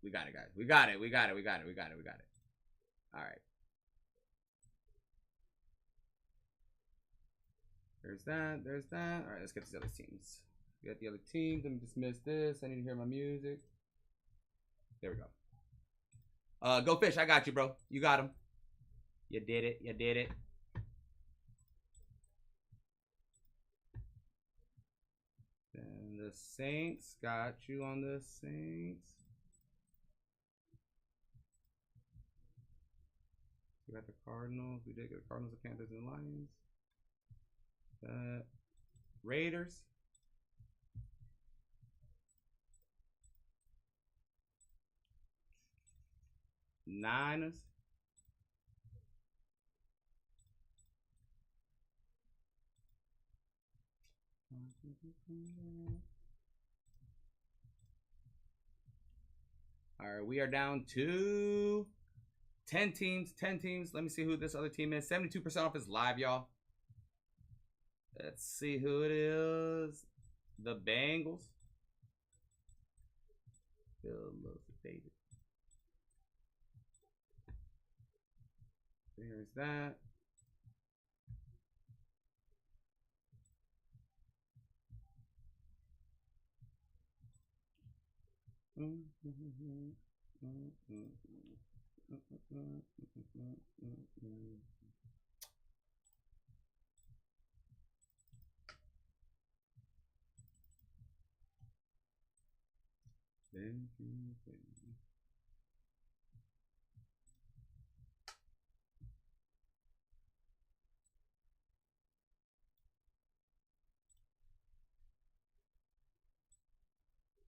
We got it, guys. We got it. We got it. We got it. We got it. We got it. All right. There's that. There's that. All right, let's get to the other teams. We got the other teams. Let me dismiss this. I need to hear my music. There we go. Go Fish. I got you, bro. You got him. You did it. You did it. And the Saints. Got you on the Saints. We got the Cardinals. We did get the Cardinals, the Panthers, and the Lions. Raiders. Niners. All right, we are down to 10 teams. 10 teams. Let me see who this other team is. 72% off is live, y'all. Let's see who it is. The Bengals. David. There's that.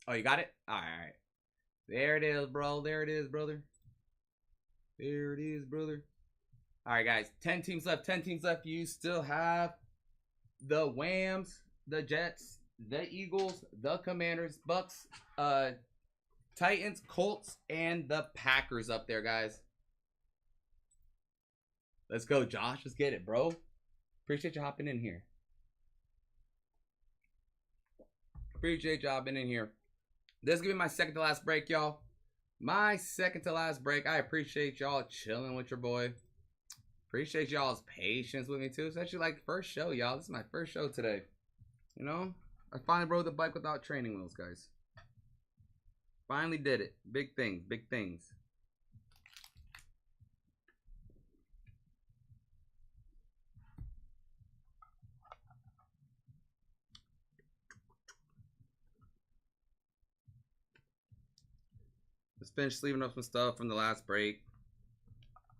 Oh, you got it? All right. There it is, bro. There it is, brother. There it is, brother. All right, guys. 10 teams left. 10 teams left. You still have the Rams, the Jets, the Eagles, the Commanders, Bucks, Titans, Colts, and the Packers up there, guys. Let's go, Josh. Let's get it, bro. Appreciate you hopping in here. Appreciate you hopping in here. This is going to be my second to last break, y'all. My second to last break. I appreciate y'all chilling with your boy. Appreciate y'all's patience with me, too. It's actually like first show, y'all. This is my first show today. You know? I finally rode the bike without training wheels, guys. Finally did it. Big things. Big things. Let's finish sleeving up some stuff from the last break.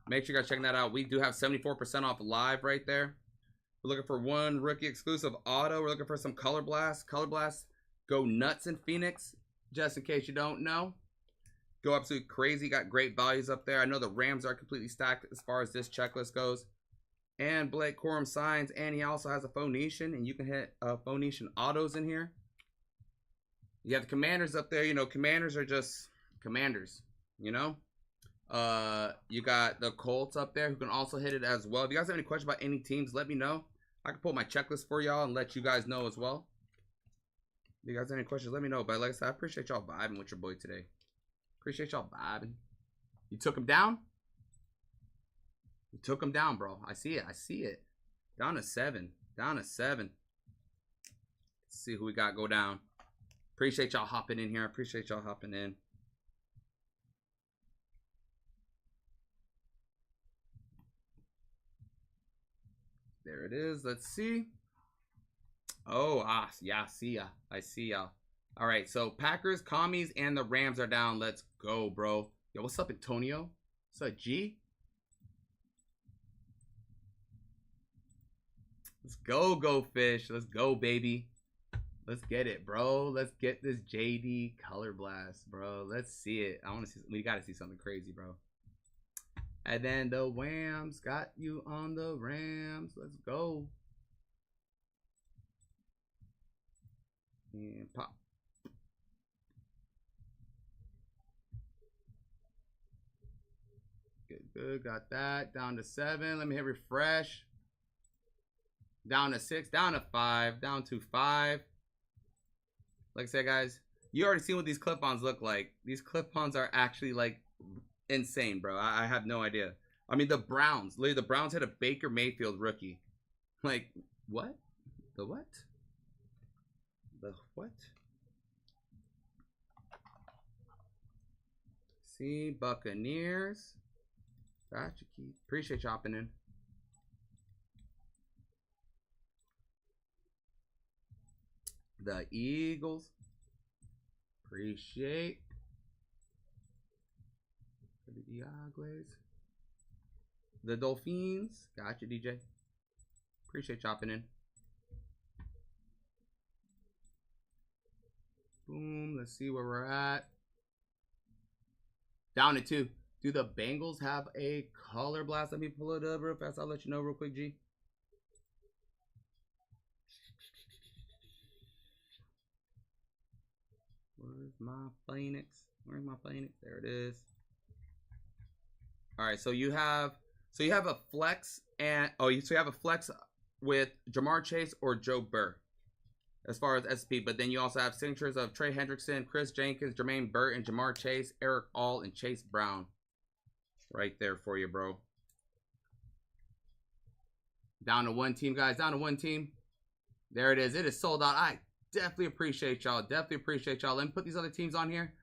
Make sure you guys check that out. We do have 74% off live right there. We're looking for one rookie exclusive auto. We're looking for some Color Blast. Color Blast go nuts in Phoenix, just in case you don't know. Go absolutely crazy. Got great values up there. I know the Rams are completely stacked as far as this checklist goes. And Blake Corum signs. And he also has a Phoenician. And you can hit Phoenician autos in here. You have the Commanders up there. You know, Commanders are just Commanders, you know. You got the Colts up there who can also hit it as well. If you guys have any questions about any teams, let me know. I can pull my checklist for y'all and let you guys know as well. If you guys have any questions, let me know. But like I said, I appreciate y'all vibing with your boy today. Appreciate y'all vibing. You took him down? You took him down, bro. I see it. I see it. Down to 7. Down to 7. Let's see who we got go down. Appreciate y'all hopping in here. I appreciate y'all hopping in. There it is. Let's see. Oh, yeah, I see ya. I see ya. All right, so Packers, Commies, and the Rams are down. Let's go, bro. Yo, what's up, Antonio? What's up, G? Let's go, Go Fish. Let's go, baby. Let's get it, bro. Let's get this JD Color Blast, bro. Let's see it. I want to see. We got to see something crazy, bro. And then the Rams got you on the Rams. Let's go. And pop. Good, good. Got that. Down to 7. Let me hit refresh. Down to 6. Down to 5. Down to 5. Like I said, guys, You already seen what these clip-ons look like. These clip-ons are actually like insane, bro. I have no idea. I mean, the Browns. Literally, the Browns had a Baker Mayfield rookie. Like, what? The what? The what? See, Buccaneers. Gotcha, Keith. Appreciate you hopping in. The Eagles. Appreciate. The Eagles. The Dolphins. Gotcha, DJ. Appreciate chopping in. Boom. Let's see where we're at. Down to 2. Do the Bengals have a color blast? Let me pull it up real fast. I'll let you know real quick, G. Where's my Phoenix? Where's my Phoenix? There it is. All right, so you have a flex and so you have a flex with Jamar Chase or Joe Burr as far as SP, but then you also have signatures of Trey Hendrickson, Chris Jenkins, Jermaine Burt, and Jamar Chase, Eric All, and Chase Brown. Right there for you, bro. Down to 1 team, guys. Down to 1 team. There it is. It is sold out. I definitely appreciate y'all. Definitely appreciate y'all. Let me put these other teams on here.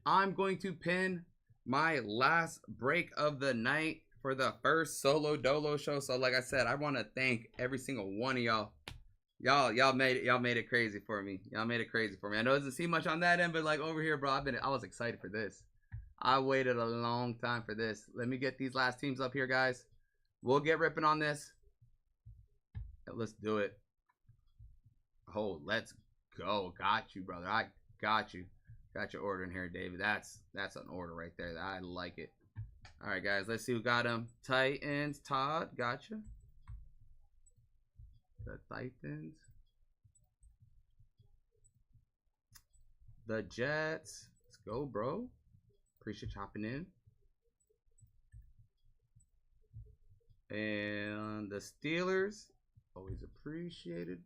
I'm going to pin my last break of the night for the first solo dolo show. So like I said, I want to thank every single one of y'all. Y'all made it crazy for me. Y'all made it crazy for me. I know it doesn't seem much on that end, but like over here, bro, I was excited for this. I waited a long time for this. Let me get these last teams up here, guys. We'll get ripping on this. Let's do it. Oh, let's go. Got you, brother. I got you. Got your order in here, David. That's an order right there. I like it. All right, guys. Let's see who got them. Titans. Todd. Gotcha. The Titans. The Jets. Let's go, bro. Appreciate you hopping in. And the Steelers. Always appreciated.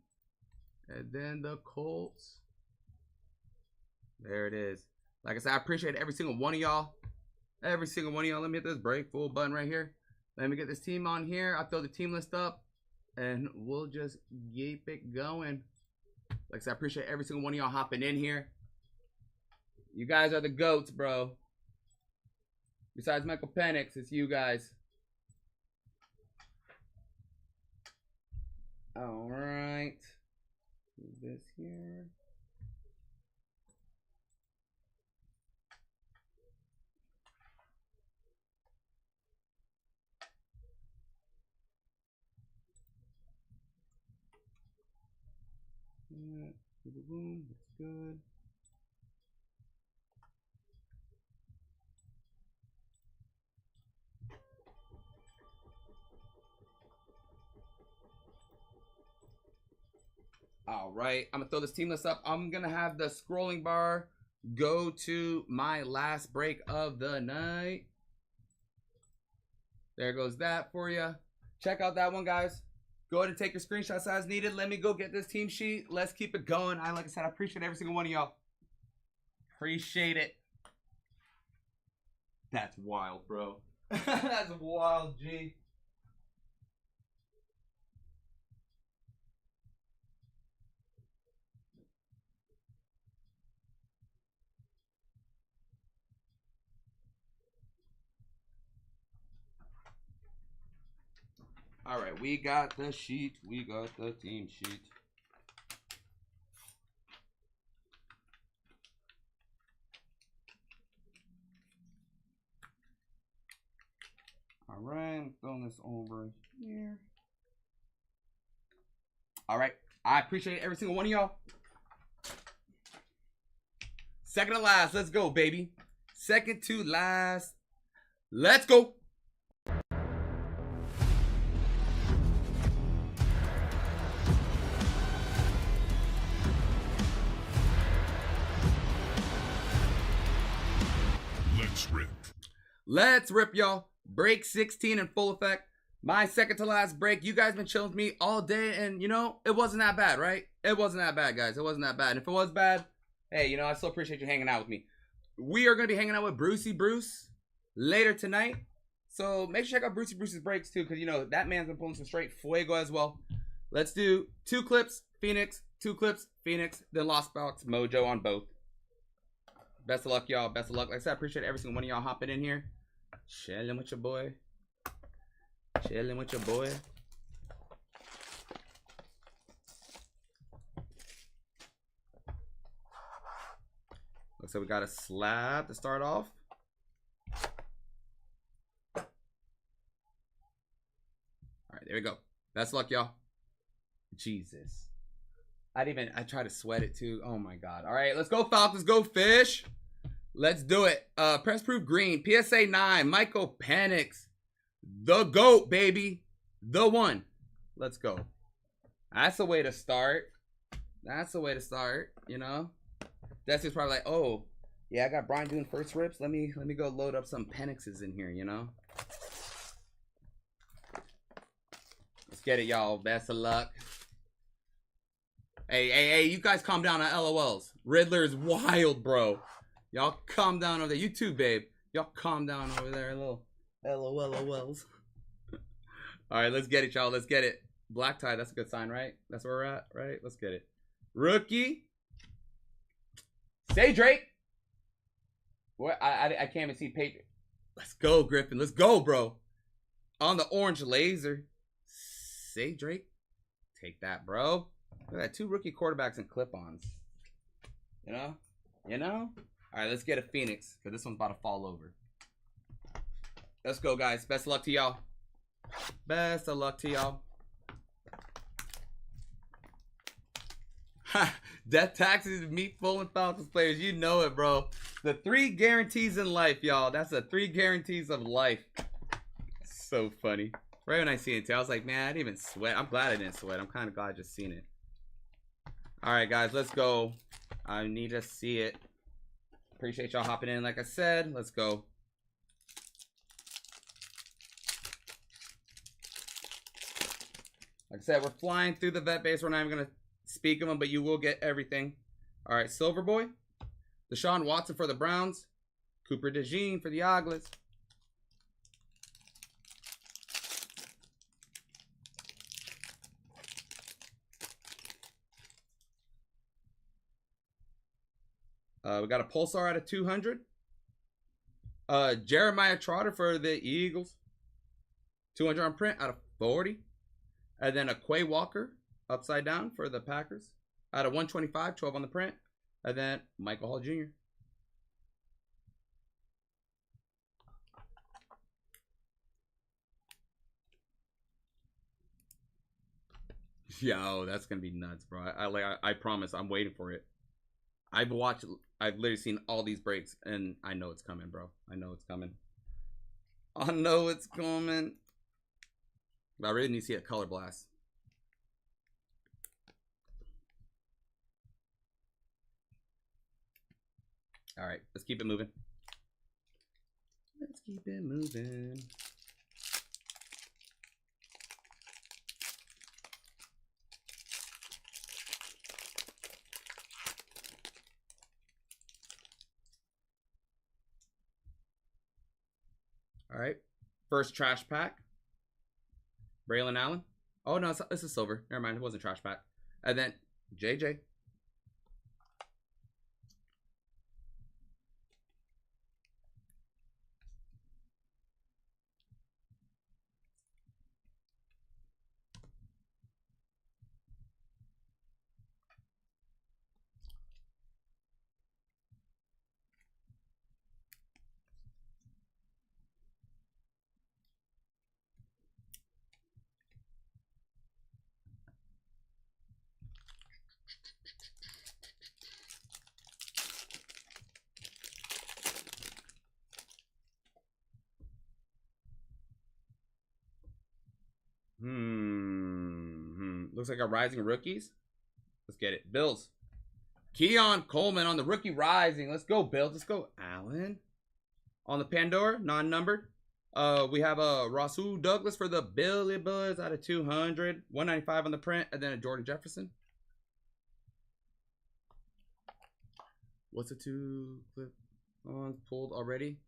And then the Colts. There it is. Like I said, I appreciate every single one of y'all. Every single one of y'all. Let me hit this break full button right here. Let me get this team on here. I'll throw the team list up. And we'll just keep it going. Like I said, I appreciate every single one of y'all hopping in here. You guys are the GOATs, bro. Besides Michael Penix, it's you guys. All right. Do this here. Yeah, boom, that's good. All right, I'm gonna throw this team list up. I'm gonna have the scrolling bar go to my last break of the night. There goes that for you. Check out that one, guys. Go ahead and take your screenshots as needed. Let me go get this team sheet. Let's keep it going. Like I said, I appreciate every single one of y'all. Appreciate it. That's wild, bro. That's wild, G. All right, we got the sheet. We got the team sheet. All right, I'm throwing this over here. All right, I appreciate every single one of y'all. Second to last, let's go, baby. Second to last, let's go. Let's rip, y'all. Break 16 in full effect. My second to last break. You guys been chilling with me all day, and you know, it wasn't that bad, right? It wasn't that bad, guys. It wasn't that bad. And if it was bad, Hey, you know, I still appreciate you hanging out with me. We are going to be hanging out with Brucey Bruce later tonight. So make sure you check out Brucey Bruce's breaks too, because, you know, that man's been pulling some straight fuego as well. Let's do 2 clips, Phoenix, 2 clips, Phoenix, then Lost Box Mojo on both. Best of luck, y'all. Best of luck. Like I said, I appreciate every single one of y'all hopping in here. Chilling with your boy. Chilling with your boy. Looks like we got a slab to start off. All right, there we go. Best of luck, y'all. Jesus. I tried to sweat it too. Oh my God. All right, let's go Falcons, go Fish. Let's do it. Press proof green, PSA 9, Michael Penix. The GOAT, baby. The one. Let's go. That's the way to start. That's the way to start, you know? That's just probably like, oh, yeah, I got Brian doing first rips. Let me go load up some Penixes in here, you know? Let's get it, y'all. Best of luck. Hey, you guys calm down on LOLs. Riddler is wild, bro. Y'all calm down over there. You too, babe. Y'all calm down over there. A little LOLs. All right, let's get it, y'all. Let's get it. BlackTie, that's a good sign, right? That's where we're at, right? Let's get it. Rookie. Say Drake. What? I can't even see paper. Let's go, Griffin. Let's go, bro. On the orange laser. Say Drake. Take that, bro. Look at that. 2 rookie quarterbacks and clip-ons. You know? You know? All right, let's get a Phoenix, because this one's about to fall over. Let's go, guys. Best of luck to y'all. Best of luck to y'all. Death taxes, meat full and Falcons players. You know it, bro. The 3 guarantees in life, y'all. That's the 3 guarantees of life. So funny. Right when I see it, too, I was like, man, I didn't even sweat. I'm glad I didn't sweat. I'm kind of glad I just seen it. All right, guys, let's go. I need to see it. Appreciate y'all hopping in. Like I said, let's go. Like I said, we're flying through the vet base. We're not even going to speak of them, but you will get everything. All right, Silver Boy. Deshaun Watson for the Browns. Cooper DeJean for the Oglets. We got a Pulsar out of 200. Jeremiah Trotter for the Eagles. 200 on print out of 40. And then a Quay Walker upside down for the Packers. Out of 125, 12 on the print. And then Michael Hall Jr. Yo, that's going to be nuts, bro. I promise I'm waiting for it. I've literally seen all these breaks, and I know it's coming, bro. I know it's coming. I know it's coming. But I really need to see a color blast. All right, let's keep it moving. Let's keep it moving. All right, first trash pack. Braylon Allen. Oh no, this is silver. Never mind, it wasn't trash pack. And then JJ. Looks like a rising rookies. Let's get it. Bills. Keon Coleman on the rookie rising. Let's go, Bills. Let's go, Allen. On the Pandora, non-numbered. We have a Rasul Douglas for the Billy Boys out of 200. 195 on the print. And then a Jordan Jefferson. What's the 2 clip on pulled already?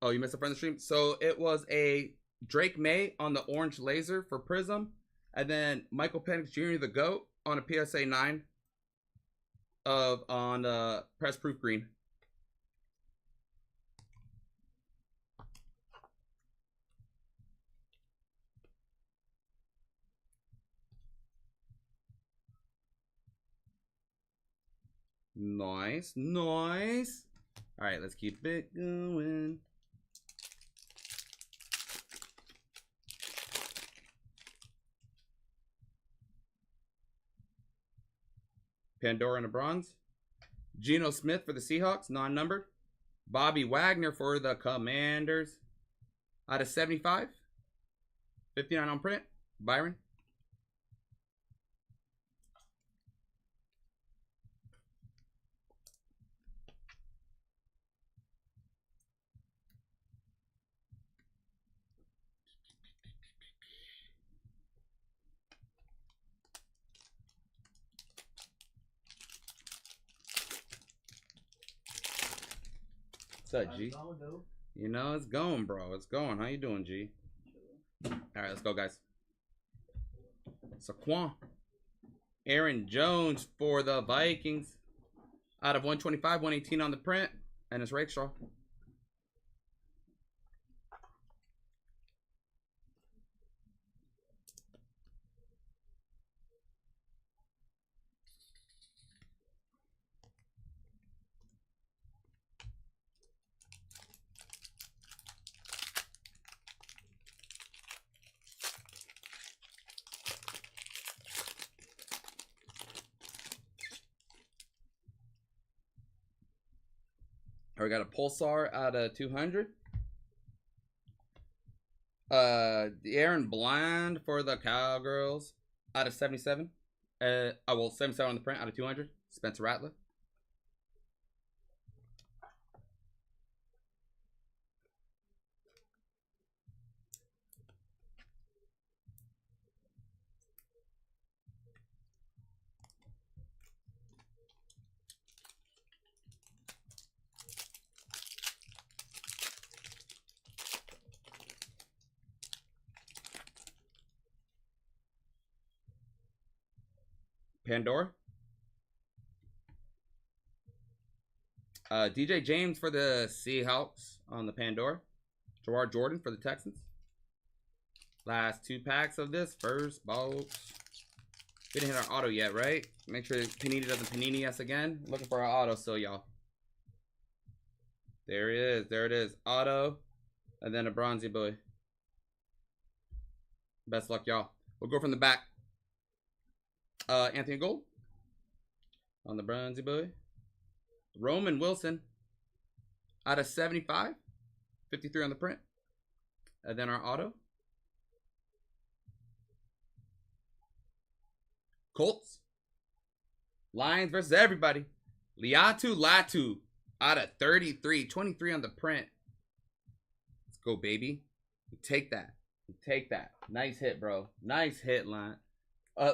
Oh, you missed a friend of the stream. So it was a Drake May on the orange laser for Prism, and then Michael Penix Jr. the GOAT on a PSA 9 on press proof green. Nice, nice. All right, let's keep it going. Pandora and a bronze. Geno Smith for the Seahawks, non-numbered. Bobby Wagner for the Commanders. Out of 75. 59 on print. Byron. What's up, G? You know, it's going, bro. It's going. How you doing, G? All right, let's go, guys. Saquon. Aaron Jones for the Vikings. Out of 125, 118 on the print. And it's Rakestraw. We got a Pulsar out of 200. Aaron Bland for the Cowgirls out of 77. 77 on the print out of 200. Spencer Rattler. Pandora. DJ James for the Seahawks on the Pandora. Gerard Jordan for the Texans. Last 2 packs of this first box. We didn't hit our auto yet, right? Make sure Panini doesn't Panini us again. Looking for our auto still, y'all. There it is. There it is. Auto. And then a bronzy boy. Best luck, y'all. We'll go from the back. Anthony Gold on the bronzy boy. Roman Wilson out of 75. 53 on the print. And then our auto. Colts. Lions versus everybody. Liatu Latu out of 33. 23 on the print. Let's go, baby. Take that. Take that. Nice hit, bro. Nice hit, Lions.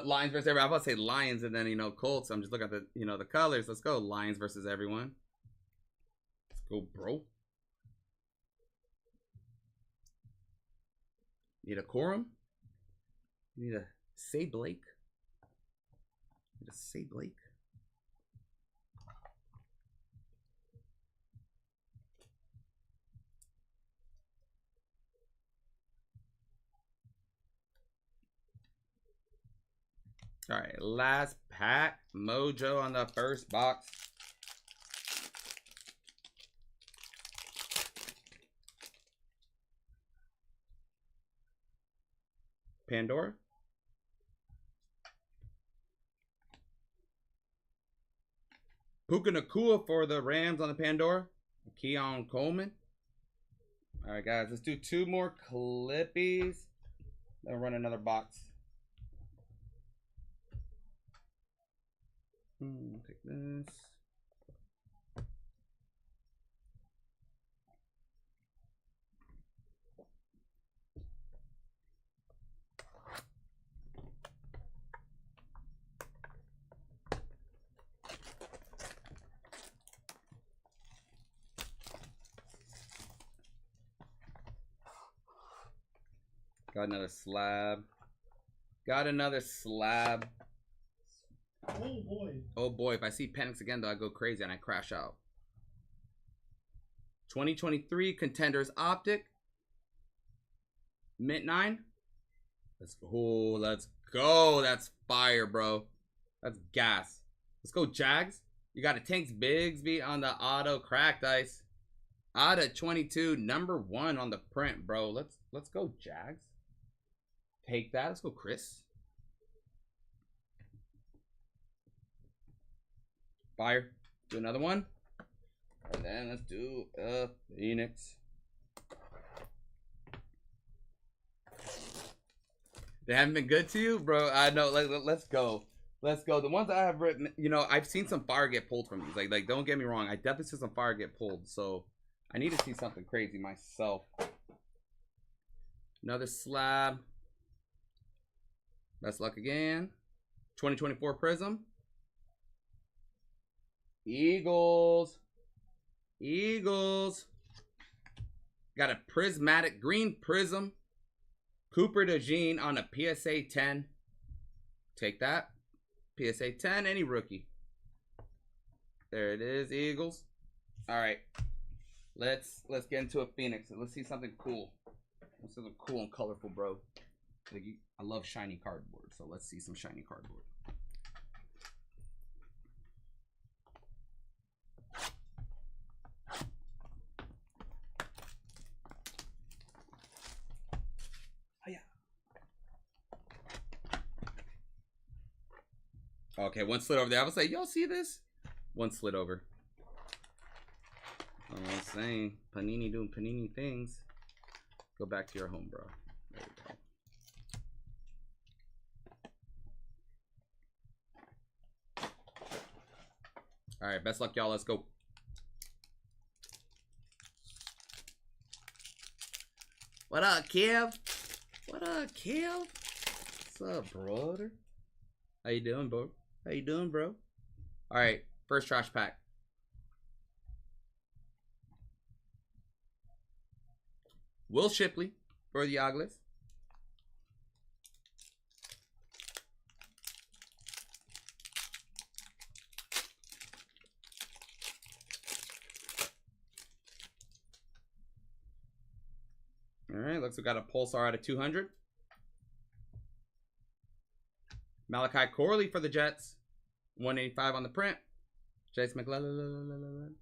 Lions versus everyone. I was about to say Lions and then, you know, Colts. I'm just looking at the, you know, the colors. Let's go. Lions versus everyone. Let's go, bro. Need a Corum. Need a Say Blake. Need a Say Blake. All right, last pack. Mojo on the first box. Pandora. Puka Nacua for the Rams on the Pandora. Keon Coleman. All right, guys, let's do 2 more Clippies. Then run another box. Take this. Got another slab. Got another slab. Oh boy. Oh boy, if I see Penix again though, I go crazy and I crash out. 2023 Contenders Optic. Mint 9. Let's go. Let's go. That's fire, bro. That's gas. Let's go, Jags. You got a Tanks Bigsby on the auto cracked ice. Out of 22, number 1 on the print, bro. Let's go, Jags. Take that. Let's go, Chris. Fire. Do another one. And then let's do a Phoenix. They haven't been good to you, bro. I know. Let's go. Let's go. The ones I have written, you know, I've seen some fire get pulled from these. Like, don't get me wrong. I definitely see some fire get pulled. So I need to see something crazy myself. Another slab. Best luck again. 2024 Prism. Eagles. Eagles. Got a prismatic green prism. Cooper DeJean on a PSA 10. Take that. PSA 10, any rookie. There it is, Eagles. All right. Let's get into a Phoenix. Let's see something cool. Let's see something cool and colorful, bro. I love shiny cardboard, so let's see some shiny cardboard. Okay, one slid over there. I was like, y'all see this? One slid over. I'm saying, Panini doing Panini things. Go back to your home, bro. There we go. All right, best luck, y'all. Let's go. What up, Kev? What up, Kev? What's up, brother? How you doing, bro? How you doing, bro? All right, first trash pack. Will Shipley for the Águilas. All right, looks like we got a Pulsar out of 200. Malachi Corley for the Jets. 185 on the print. Chase McLellan.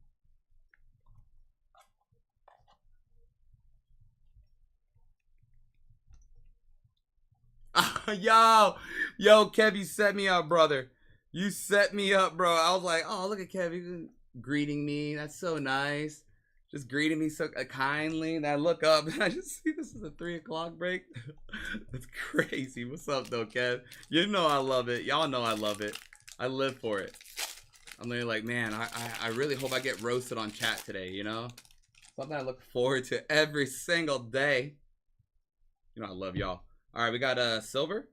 Yo, Kev, you set me up, brother. You set me up, bro. I was like, oh, look at Kev. He's greeting me. That's so nice. Just greeting me so kindly. And I look up and I just see this is a 3 o'clock break. That's crazy. What's up, though, Kev? You know I love it. Y'all know I love it. I live for it. I'm literally like, man, I really hope I get roasted on chat today, you know? Something I look forward to every single day. You know I love y'all. All right, we got silver.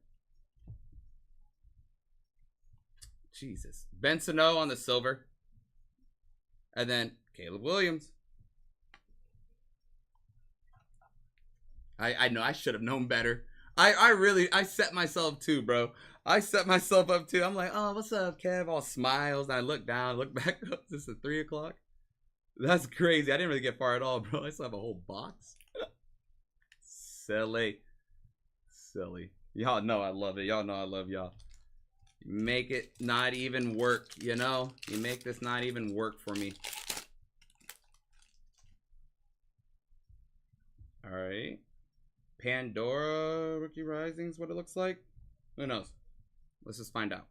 Jesus. Ben Sano on the silver. And then Caleb Williams. I know I should have known better. I set myself too, bro. I set myself up too. I'm like, oh, what's up, Kev? All smiles. And I look down, look back up. This is 3 o'clock. That's crazy. I didn't really get far at all, bro. I still have a whole box. Silly. Silly. Y'all know I love it. Y'all know I love y'all. Make it not even work, you know? You make this not even work for me. All right. Pandora Rookie Rising's what it looks like. Who knows? Let's just find out.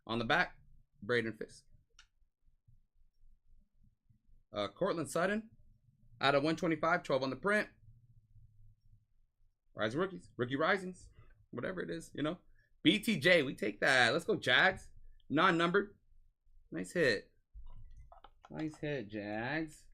On the back, Braden Fisk. Cortland Sutton. Out of 125, 12 on the print. Rising Rookies. Rookie Risings. Whatever it is, you know. BTJ, we take that. Let's go, Jags. Non-numbered. Nice hit. Nice hit, Jags.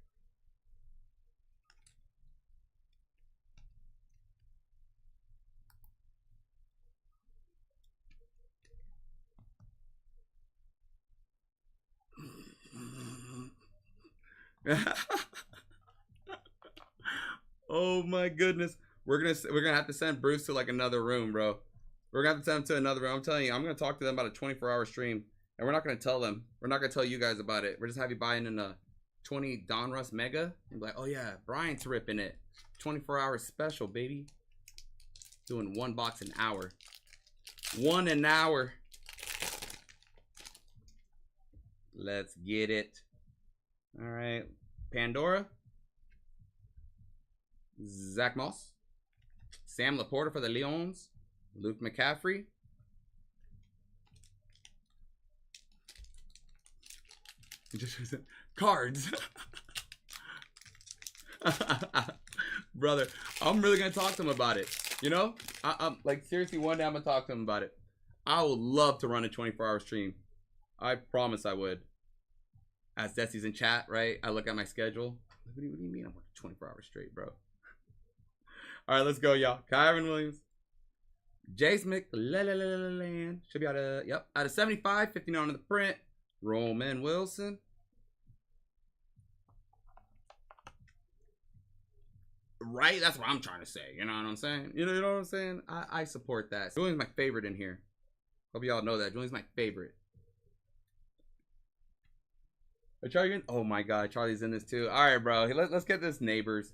Oh my goodness. We're gonna have to send Bruce to like another room, bro. We're gonna have to send him to another room. I'm telling you, I'm gonna talk to them about a 24-hour stream, and we're not gonna tell them. We're not gonna tell you guys about it. We're just have you buying in a 20 Donruss Mega and be like, oh yeah, Brian's ripping it. 24-hour special, baby. Doing one box an hour. One an hour. Let's get it. All right, Pandora. Zach Moss. Sam Laporta for the Lions. Luke McCaffrey. Cards. Brother, I'm really gonna talk to him about it. You know, I'm like, seriously, one day I'm gonna talk to him about it. I would love to run a 24-hour stream. I promise I would. As Desi's in chat, right? I look at my schedule. What do you mean I'm working 24 hours straight, bro? All right, let's go, y'all. Kyron Williams. Jace McLelland. Should be out of, yep, out of 75, 59 on the print. Roman Wilson. Right? That's what I'm trying to say. You know what I'm saying? You know what I'm saying? I support that. Julian's my favorite in here. Hope y'all know that. Julian's my favorite. Charlie, oh my god, Charlie's in this too. All right, bro. Let's get this neighbors.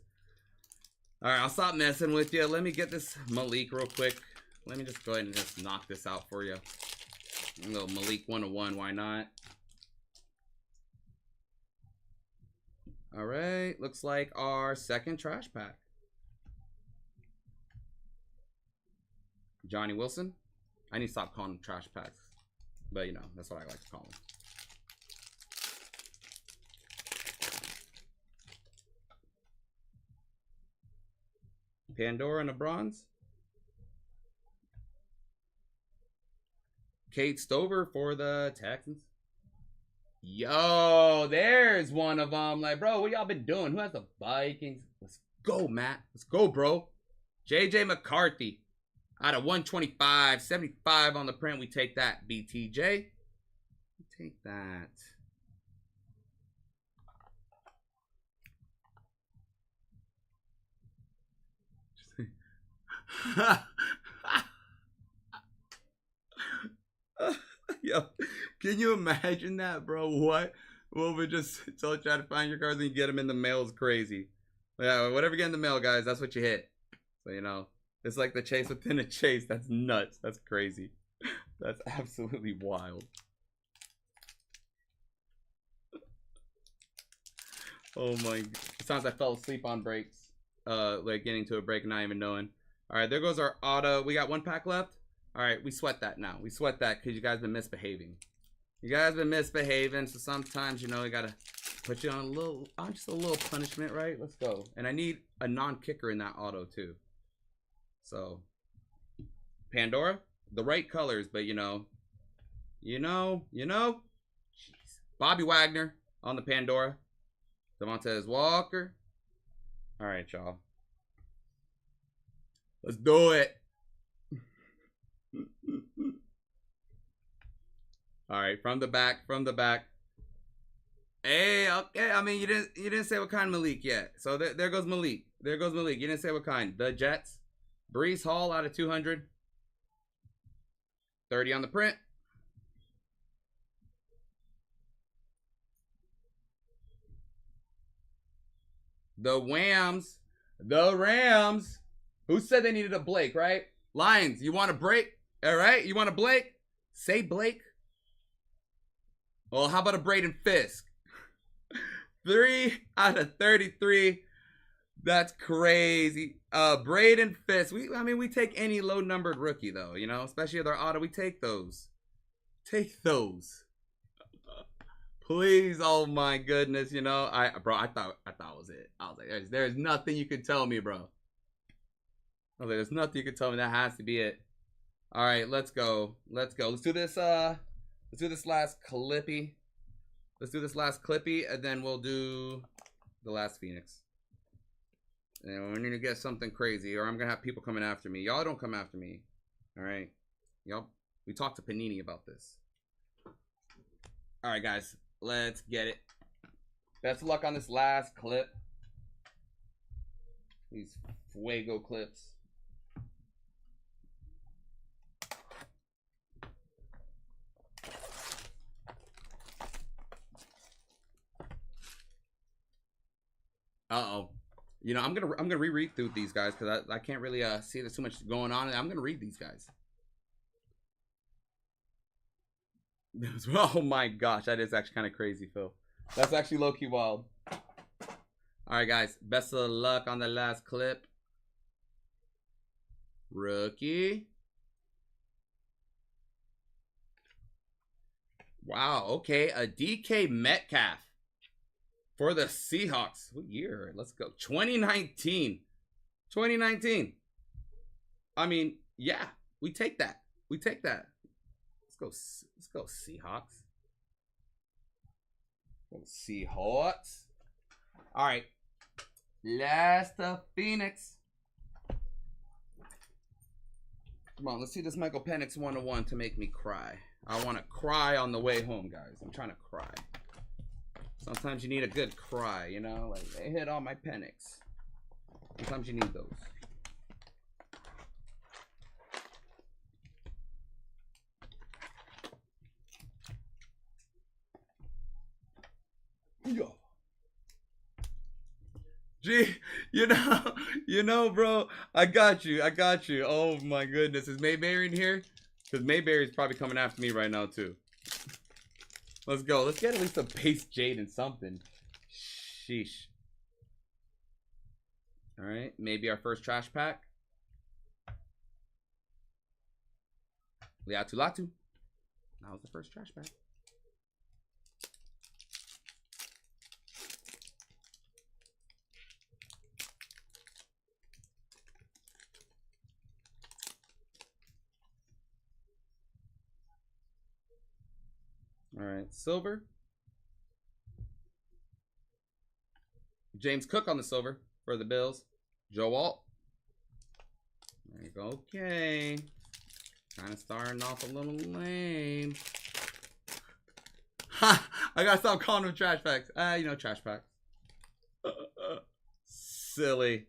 All right, I'll stop messing with you. Let me get this Malik real quick. Let me just go ahead and just knock this out for you. A little Malik 101, why not? All right, looks like our second trash pack. Johnny Wilson. I need to stop calling them trash packs, but you know, that's what I like to call them. Pandora and a bronze. Kate Stover for the Texans. Yo, there's one of them. Like, bro, what y'all been doing? Who has the Vikings? Let's go, Matt. Let's go, bro. JJ McCarthy. Out of 125. 75 on the print. We take that, BTJ. We take that. Yo, can you imagine that, bro? What we just try to find your cards and you get them in the mail is crazy. Yeah, whatever you get in the mail, guys, that's what you hit. So, you know, it's like the chase within a chase. That's nuts. That's crazy. That's absolutely wild. Oh my god. Sometimes I fell asleep on breaks. Like getting to a break and not even knowing. Alright, there goes our auto. We got one pack left. Alright, we sweat that now. We sweat that because you guys been misbehaving. You guys been misbehaving, so sometimes, you know, we gotta put you on a little, just a little punishment, right? Let's go. And I need a non-kicker in that auto too. So, Pandora, the right colors, but you know. Jeez. Bobby Wagner on the Pandora. Devontae Walker. Alright, y'all. Let's do it. All right, from the back. Hey, okay. I mean, you didn't say what kind of Malik yet. So there goes Malik. There goes Malik. You didn't say what kind. The Jets. Brees Hall out of 200. 30 on the print. The Whams. The Rams. Who said they needed a Blake, right? Lions, you want a break? All right, you want a Blake? Say Blake. Well, how about a Braden Fisk? 3 out of 33. That's crazy. Braden Fisk. I mean, we take any low-numbered rookie, though, you know, especially with our auto. We take those. Take those. Please, oh my goodness, you know. Bro, I thought it was it. I was like, there's nothing you could tell me, bro. I was like, there's nothing you could tell me. That has to be it. All right, let's go. Let's do this. Let's do this last Clippy. And then we'll do the last Phoenix. And we need to get something crazy, or I'm gonna have people coming after me. Y'all don't come after me. All right, y'all. We talked to Panini about this. All right, guys, let's get it. Best of luck on this last clip. These Fuego clips. Uh-oh. You know, I'm gonna reread through these guys because I can't really see there's too much going on. I'm gonna read these guys. Oh my gosh, that is actually kind of crazy, Phil. That's actually low-key wild. Alright guys, best of luck on the last clip. Rookie. Wow, okay, a DK Metcalf for the Seahawks. What year? Let's go. 2019. 2019. I mean, yeah, we take that. We take that. Let's go Seahawks. Go Seahawks. All right. Last of Phoenix. Come on, let's see this Michael Penix 101 to make me cry. I want to cry on the way home, guys. I'm trying to cry. Sometimes you need a good cry, you know? Like, they hit all my Penix. Sometimes you need those. Yo. Gee, you know, bro, I got you. Oh my goodness, is Mayberry in here? Because Mayberry's probably coming after me right now too. Let's go. Let's get at least a base Jade and something. Sheesh. All right, maybe our first trash pack. Liatu Latu. That was the first trash pack. All right, silver. James Cook on the silver for the Bills. Joe Walt. There you go. Okay. Kind of starting off a little lame. Ha! I gotta stop calling them trash packs. You know, trash packs. Silly.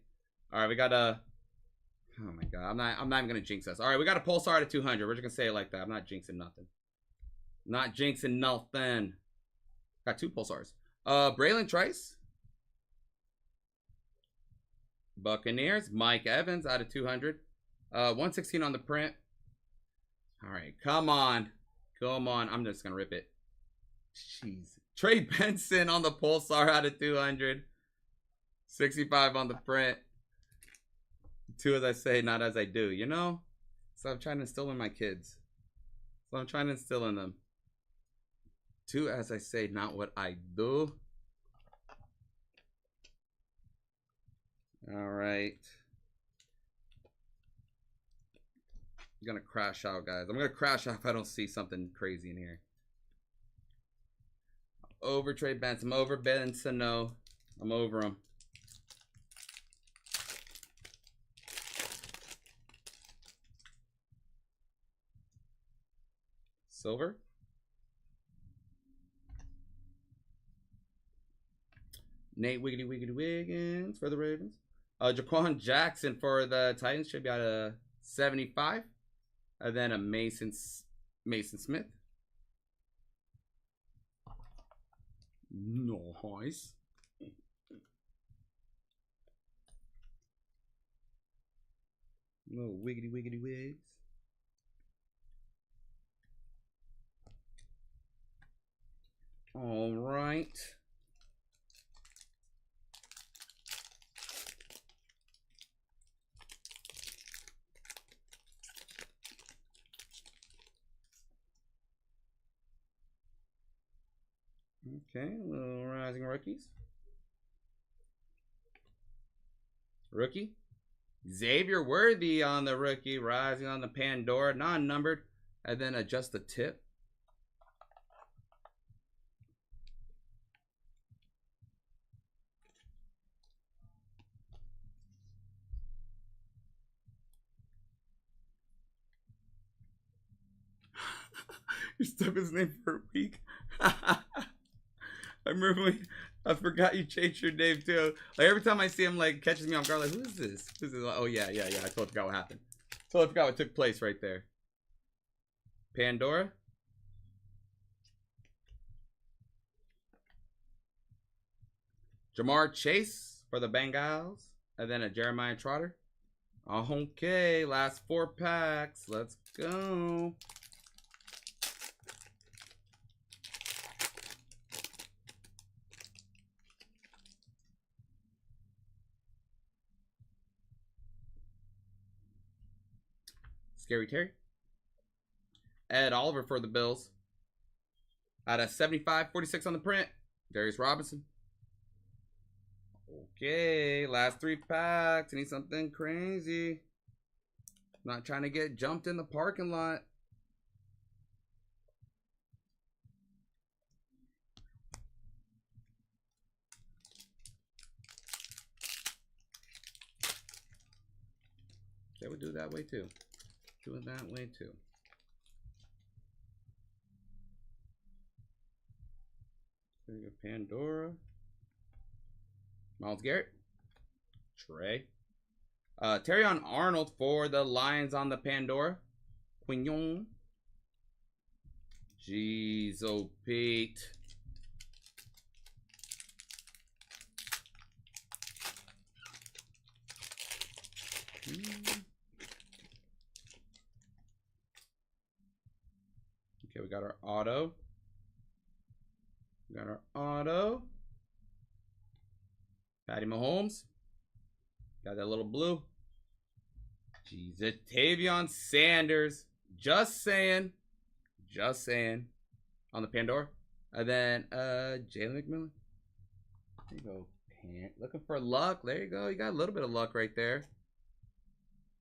All right, we got a. Oh my god, I'm not even gonna jinx us. All right, we got a Pulsar at 200. We're just gonna say it like that. I'm not jinxing nothing. Not jinxing nothing. Got two Pulsars. Braylon Trice. Buccaneers. Mike Evans out of 200. 116 on the print. All right, come on. Come on. I'm just going to rip it. Jeez. Trey Benson on the Pulsar out of 200. 65 on the print. Two as I say, not as I do, you know? So I'm trying to instill in my kids. So I'm trying to instill in them. Two as I say, not what I do. All right. I'm gonna crash out, guys. I'm gonna crash out if I don't see something crazy in here. Over Trey Benson. I'm over Benson. No, I'm over him. Silver. Nate Wiggins for the Ravens. Jaquan Jackson for the Titans should be out of 75. And then a Mason Smith. Nice. No wiggity wigs. All right. Okay, a little rising rookies. Rookie. Xavier Worthy on the rookie, rising on the Pandora, non-numbered, and then adjust the tip. You stuck his name for a week. I remember when I forgot you changed your name too. Like every time I see him, like catches me off guard. Like, who is this? Who's this? Like, oh yeah. I totally forgot what happened. Totally forgot what took place right there. Pandora. Jamar Chase for the Bengals, and then a Jeremiah Trotter. Okay, last 4 packs. Let's go. Scary Terry. Ed Oliver for the Bills. Out of 75-46 on the print. Darius Robinson. Okay, last 3 packs. I need something crazy. Not trying to get jumped in the parking lot. They would do it that way too. Do it that way too. There you go, Pandora. Myles Garrett. Trey. Terrion Arnold for the Lions on the Pandora. Quignon. Jeez, oh Pete. Okay, we got our auto. We got our auto. Patty Mahomes. Got that little blue. Jesus. Tavion Sanders. Just saying. Just saying. On the Pandora. And then Jalen McMillan. There you go. Looking for luck. There you go. You got a little bit of luck right there.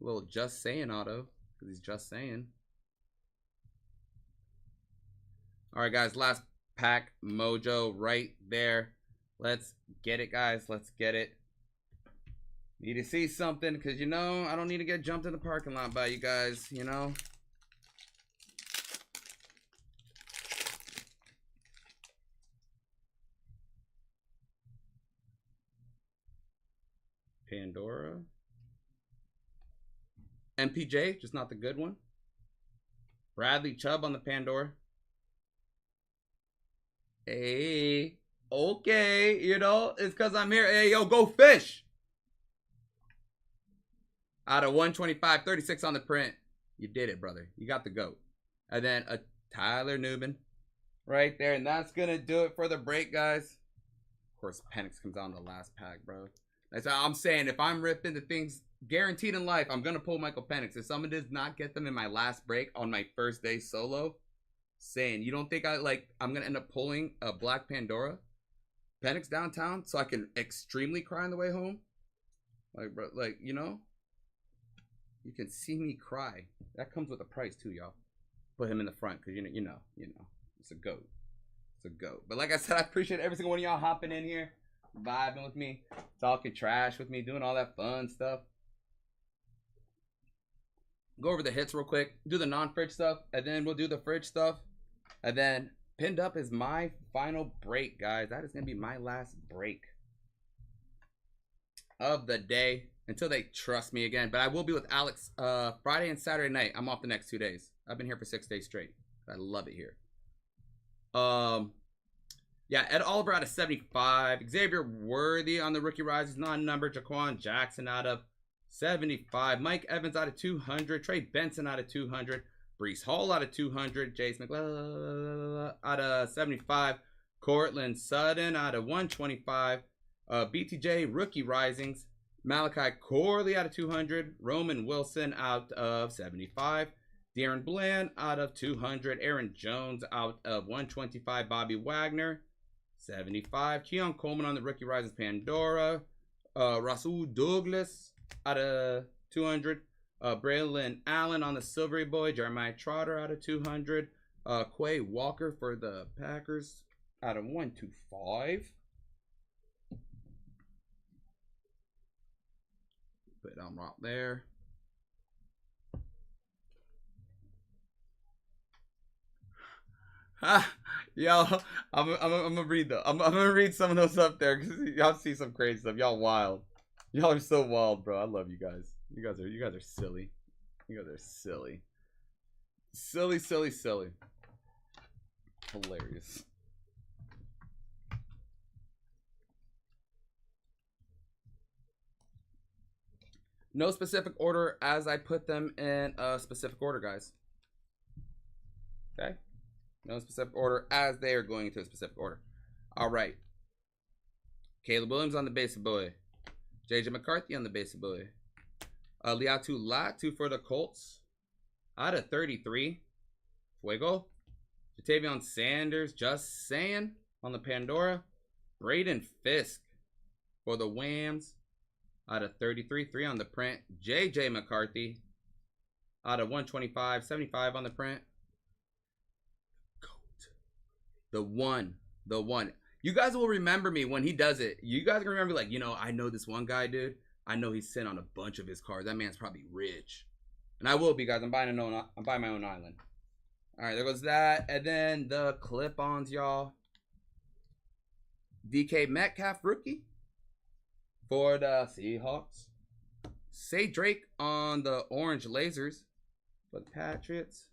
A little just saying auto. Because he's just saying. Alright guys. Last pack mojo right there. Let's get it, guys. Let's get it. Need to see something because, you know, I don't need to get jumped in the parking lot by you guys, you know. Pandora. MPJ, just not the good one. Bradley Chubb on the Pandora. Hey. Okay, you know, it's because I'm here. Hey, yo, go fish. Out of 125-36 on the print. You did it, brother. You got the GOAT. And then a Tyler Newman right there. And that's going to do it for the break, guys. Of course, Penix comes out in the last pack, bro. That's how I'm saying. If I'm ripping the things guaranteed in life, I'm going to pull Michael Penix. If someone does not get them in my last break on my first day solo, saying, you don't think I'm going to end up pulling a Black Pandora? Penix downtown so I can extremely cry on the way home? Like, bro, like, you know? You can see me cry. That comes with a price too, y'all. Put him in the front because, you know. It's a GOAT. It's a GOAT. But like I said, I appreciate every single one of y'all hopping in here, vibing with me, talking trash with me, doing all that fun stuff. Go over the hits real quick. Do the non-fridge stuff. And then we'll do the fridge stuff. And then pinned up is my final break, guys. That is going to be my last break of the day until they trust me again. But I will be with Alex Friday and Saturday night. I'm off the next 2 days. I've been here for 6 days straight. I love it here. Yeah, Ed Oliver out of 75. Xavier Worthy on the rookie rises, non-numbered. Jaquan Jackson out of 75. Mike Evans out of 200. Trey Benson out of 200. Brees Hall out of 200. Jace McLeod out of 75. Cortland Sutton out of 125. BTJ rookie risings. Malachi Corley out of 200. Roman Wilson out of 75. Darren Bland out of 200. Aaron Jones out of 125. Bobby Wagner 75. Keon Coleman on the rookie risings. Pandora. Rasul Douglas out of 200. Braylon Allen on the Silvery Boy. Jeremiah Trotter out of 200. Quay Walker for the Packers out of 125. Put it on right there. Yo, I'm gonna read I'm gonna read some of those up there because y'all see some crazy stuff. Y'all wild. Y'all are so wild, bro. I love you guys. You guys are silly. You guys are silly. Silly, silly, silly. Hilarious. No specific order as I put them in a specific order, guys. Okay? No specific order as they are going into a specific order. All right. Caleb Williams on the base boy. JJ McCarthy on the base boy. Liatu Latu for the Colts. Out of 33. Fuego. Jatavion Sanders, just saying, on the Pandora. Braden Fisk for the Whams. Out of 33. 3 on the print. JJ McCarthy. Out of 125. 75 on the print. The one. You guys will remember me when he does it. You guys can remember, like, you know, I know this one guy, dude. I know he's sitting on a bunch of his cards. That man's probably rich. And I will be, guys. I'm buying my own island. All right, there goes that. And then the clip-ons, y'all. DK Metcalf rookie for the Seahawks. Say Drake on the orange lasers for the Patriots.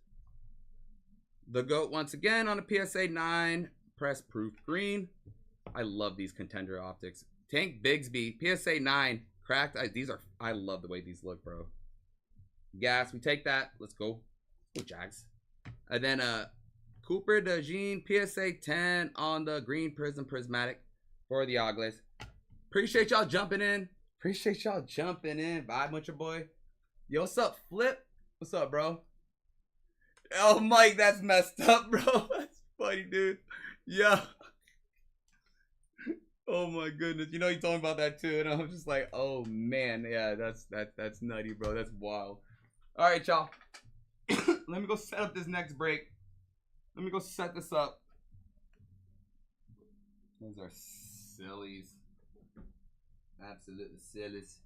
The GOAT once again on a PSA 9 press proof green. I love these contender optics. Tank Bigsby PSA 9 cracked. I love the way these look, bro. Gas, we take that. Let's go. Go Jags. And then Cooper DeJean PSA 10 on the green prismatic for the Ogles. Appreciate y'all jumping in. Bye, Muncher boy. Yo, what's up, Flip? What's up, bro? Oh, Mike, that's messed up, bro. That's funny, dude. Yeah. Oh my goodness. You know, you told me about that too, and I'm just like, oh man, yeah, that's nutty, bro. That's wild. All right, y'all. Let me go set up this next break. Let me go set this up. Those are sillies. Absolutely sillies.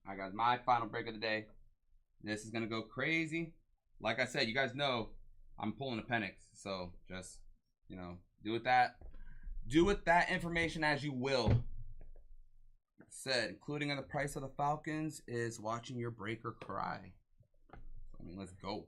All right, guys, my final break of the day. This is going to go crazy. Like I said, you guys know I'm pulling appendix. So just, you know, do with that information as you will. Like I said, including on the price of the Falcons is watching your breaker cry. I mean, let's go.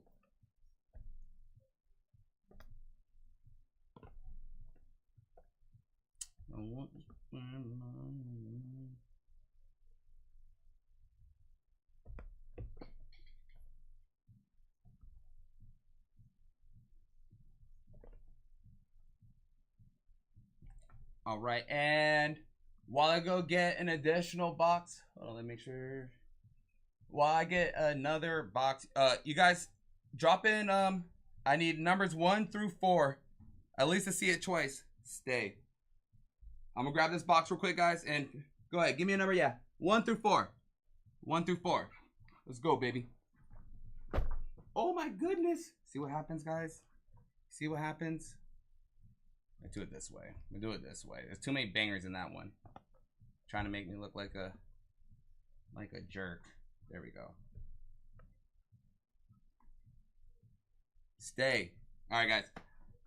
All right, and while I go get an additional box, hold on, let me make sure. While I get another box, you guys drop in. I need numbers 1 through 4, at least to see it twice. Stay. I'm gonna grab this box real quick, guys, and go ahead. Give me a number. Yeah, 1 through 4. 1 through 4. Let's go, baby. Oh my goodness. See what happens, guys? See what happens? I do it this way. We do it this way. There's too many bangers in that one. Trying to make me look like a jerk. There we go. Stay. All right, guys.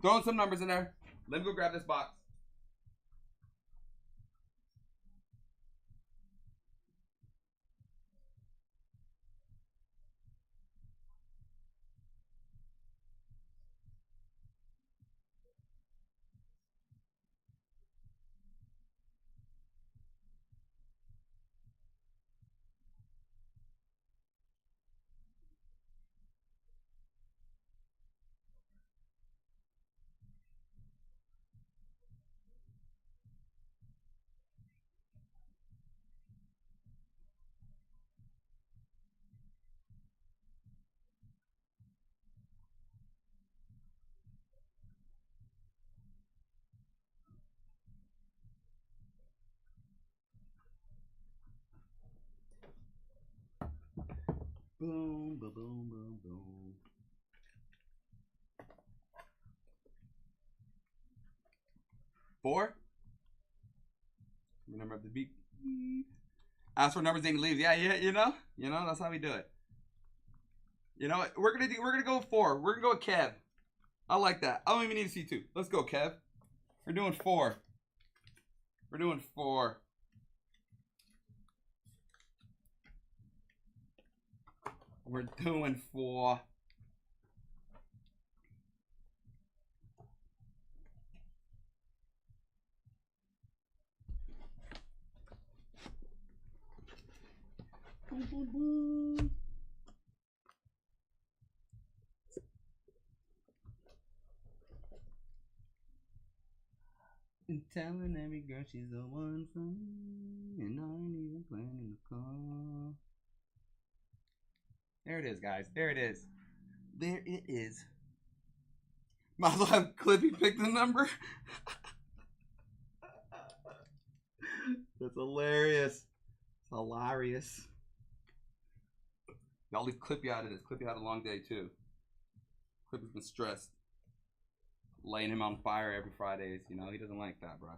Throwing some numbers in there. Let me go grab this box. Boom, boom, boom, boom, boom. Four. Remember the beep. Ask for numbers and leaves. Yeah, you know, that's how we do it. You know what? We're gonna go with 4. We're gonna go with Kev. I like that. I don't even need to see 2. Let's go, Kev. We're doing 4. We're doing 4. We're doing 4. Boom, boom, boom. And telling every girl she's the one for me, and I ain't even playing in the car. There it is, guys. There it is. There it is. Might as well have Clippy pick the number. That's hilarious. It's hilarious. Y'all leave Clippy out of this. Clippy had a long day too. Clippy's been stressed. Laying him on fire every Fridays. You know, he doesn't like that, bro.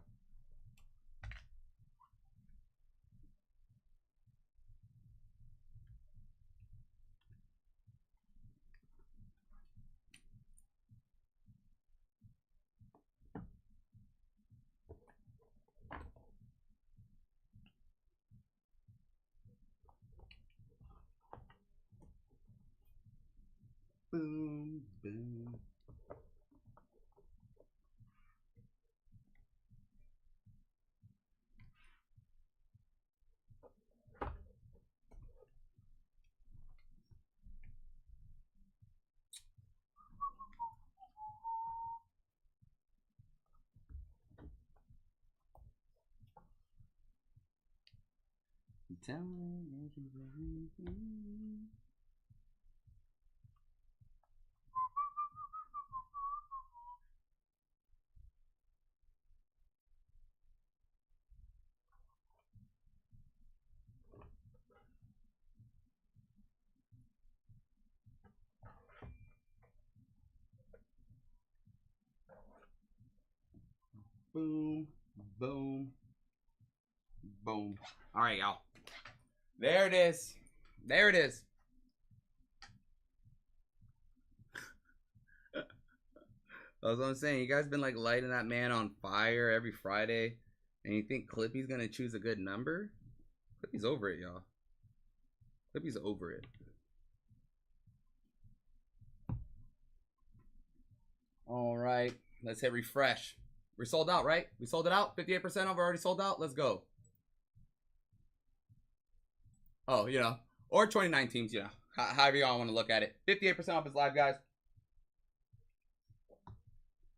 Boom, boom. Boom, boom, boom. All right, y'all. There it is. There it is. That's what I'm saying. You guys been like lighting that man on fire every Friday, and you think Clippy's gonna choose a good number? Clippy's over it, y'all. Clippy's over it. All right, let's hit refresh. We're sold out, right? We sold it out. 58% of already sold out. Let's go. Oh, you know, or 29 teams, you know, however y'all want to look at it. 58% off is live, guys.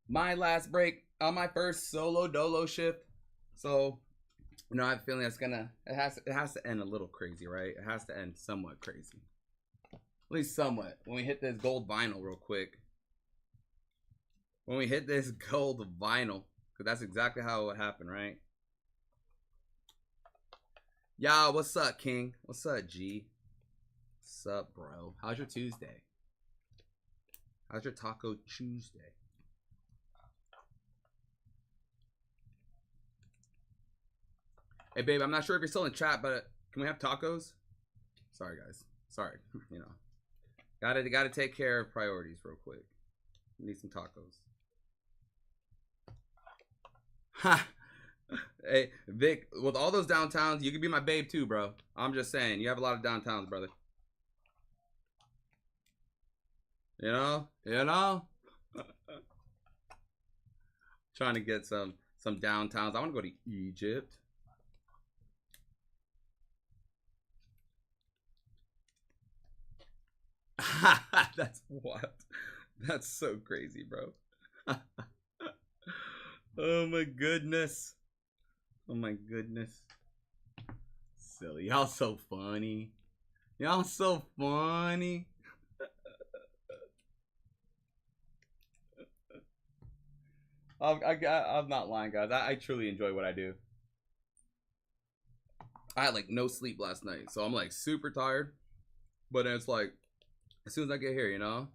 My last break on my first solo dolo shift. So, you know, I have a feeling it's gonna, it has to end a little crazy, right? It has to end somewhat crazy. At least somewhat. When we hit this gold vinyl real quick. When we hit this gold vinyl, because that's exactly how it would happen, right? Y'all, what's up, King? What's up, G? What's up, bro? How's your Tuesday? How's your Taco Tuesday? Hey, babe, I'm not sure if you're still in chat, but can we have tacos? Sorry, guys. Sorry. You know, gotta take care of priorities real quick. Need some tacos. Ha. Hey, Vic, with all those downtowns, you could be my babe too, bro. I'm just saying, you have a lot of downtowns, brother. You know? Trying to get some downtowns. I want to go to Egypt. That's what? That's so crazy, bro. Oh my goodness. Oh my goodness. Silly. Y'all so funny. Y'all so funny. I'm not lying, guys. I truly enjoy what I do. I had like no sleep last night, so I'm like super tired. But it's like, as soon as I get here, you know,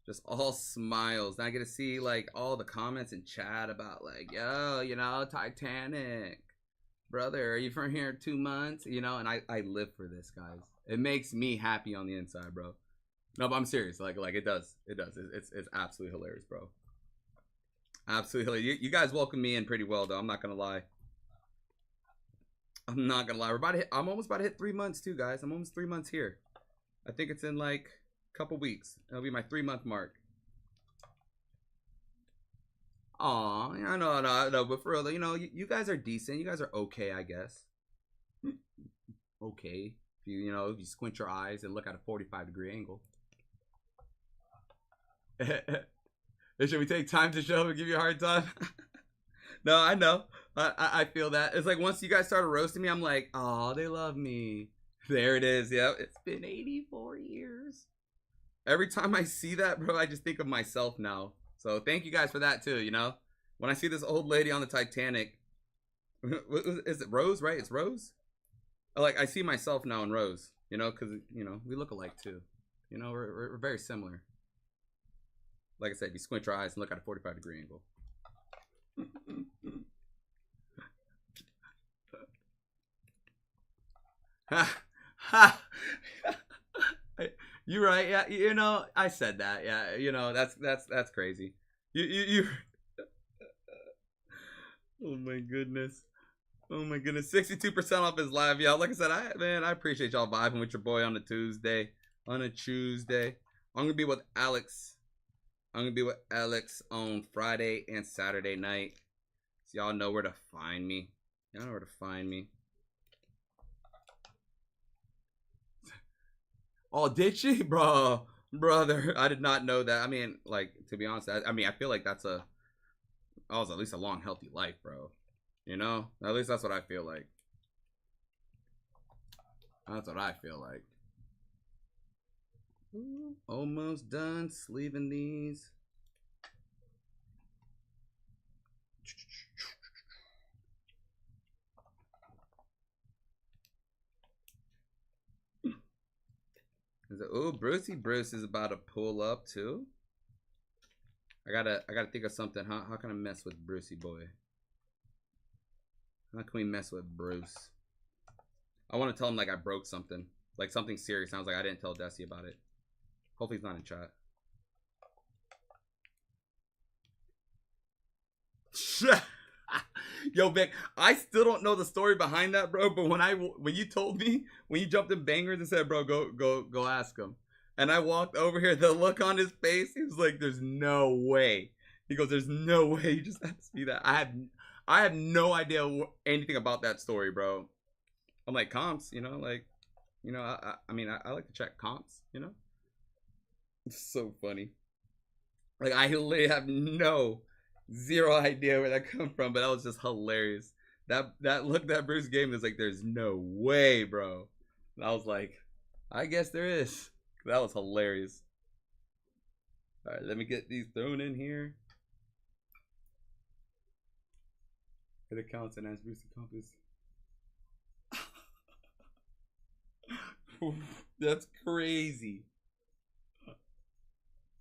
just all smiles. And I get to see like all the comments in chat about like, yo, you know, Titanic. brother, are you from here 2 months? You know, and I live for this, guys. It makes me happy on the inside, bro. No, but I'm serious. Like it does. It does. It's absolutely hilarious, bro. Absolutely hilarious. You guys welcome me in pretty well, though. I'm not gonna lie. I'm not gonna lie. We're about to hit, I'm almost about to hit 3 months too, guys. I'm almost 3 months here. I think it's in like a couple weeks. It'll be my 3-month mark. Aw, I know, no, but for real, you know, you guys are decent. You guys are okay, I guess. Okay. If you squint your eyes and look at a 45-degree angle. Should we take time to show and give you a hard time? No, I know. I feel that. It's like once you guys started roasting me, I'm like, oh, they love me. There it is. Yep. It's been 84 years. Every time I see that, bro, I just think of myself now. So thank you guys for that too, you know? When I see this old lady on the Titanic, is it Rose, right? It's Rose? Like, I see myself now in Rose, you know, because, you know, we look alike too. You know, we're very similar. Like I said, if you squint your eyes and look at a 45-degree angle. You're right. Yeah, you know, I said that. Yeah, you know, that's crazy. You Oh my goodness. Oh my goodness. 62% off his live, y'all. Like I said, I appreciate y'all vibing with your boy on a Tuesday. On a Tuesday. I'm gonna be with Alex. I'm gonna be with Alex on Friday and Saturday night. So y'all know where to find me. Y'all know where to find me. Oh, did she? Bro, brother, I did not know that. I mean, like, to be honest, I mean, I feel like that was at least a long, healthy life, bro. You know? At least that's what I feel like. That's what I feel like. Ooh, almost done sleeving these. Oh, Bruce is about to pull up too. I gotta think of something. How can I mess with Brucey boy? How can we mess with Bruce? I want to tell him like I broke something, like something serious. Sounds like I didn't tell Desi about it. Hopefully he's not in chat. Yo, Vic, I still don't know the story behind that, bro. But when you told me, when you jumped in bangers and said, bro, go ask him, and I walked over here, the look on his face, he was like, "There's no way." He goes, "There's no way you just asked me that." I have no idea anything about that story, bro. I'm like comps, you know, like, you know, I mean, I like to check comps, you know. It's so funny. Like I literally have zero idea where that come from, but that was just hilarious. That look that Bruce gave me was like, "There's no way, bro." And I was like, "I guess there is." That was hilarious. All right, let me get these thrown in here. It accounts and as Bruce Compass. That's crazy.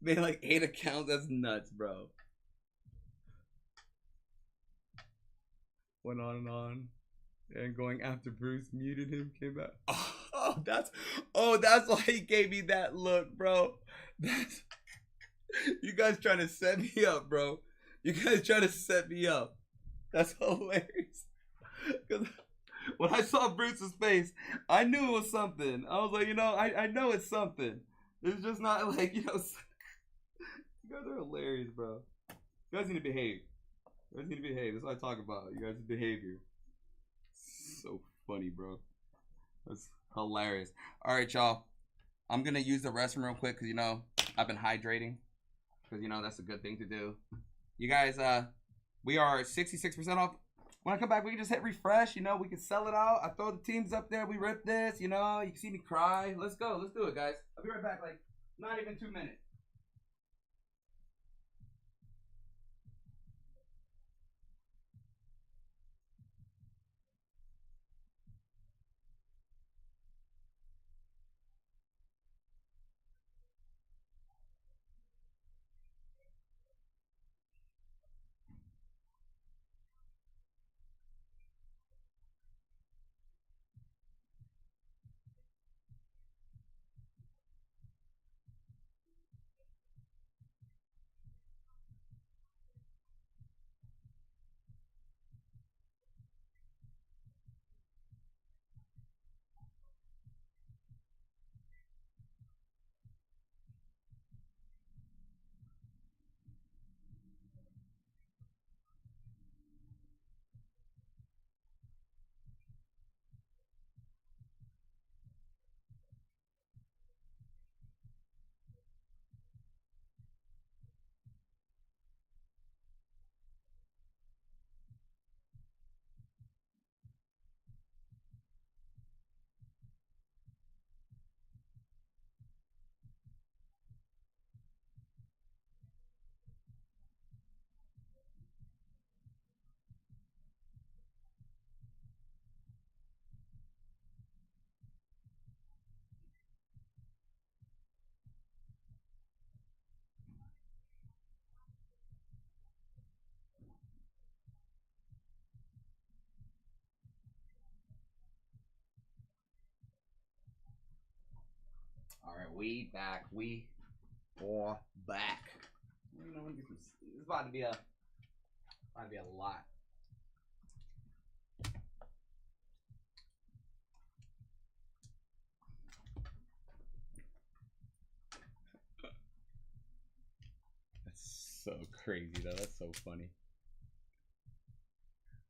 Man, like 8 accounts, that's nuts, bro. Went on, and going after Bruce muted him, came back. That's why he gave me that look, bro. That's you guys trying to set me up, bro. You guys trying to set me up. That's hilarious. Because when I saw Bruce's face, I knew it was something. I was like, you know, I know it's something. It's just not like, you know, you guys are hilarious, bro. You guys need to behave. You guys need to behave. That's what I talk about. You guys' behavior. So funny, bro. That's hilarious. All right, y'all. I'm going to use the restroom real quick because, you know, I've been hydrating. Because, you know, that's a good thing to do. You guys, we are 66% off. When I come back, we can just hit refresh. You know, we can sell it out. I throw the teams up there. We rip this. You know, you can see me cry. Let's go. Let's do it, guys. I'll be right back. Like, not even 2 minutes. We back. We are back. You know, it's about to be a lot. That's so crazy though. That's so funny.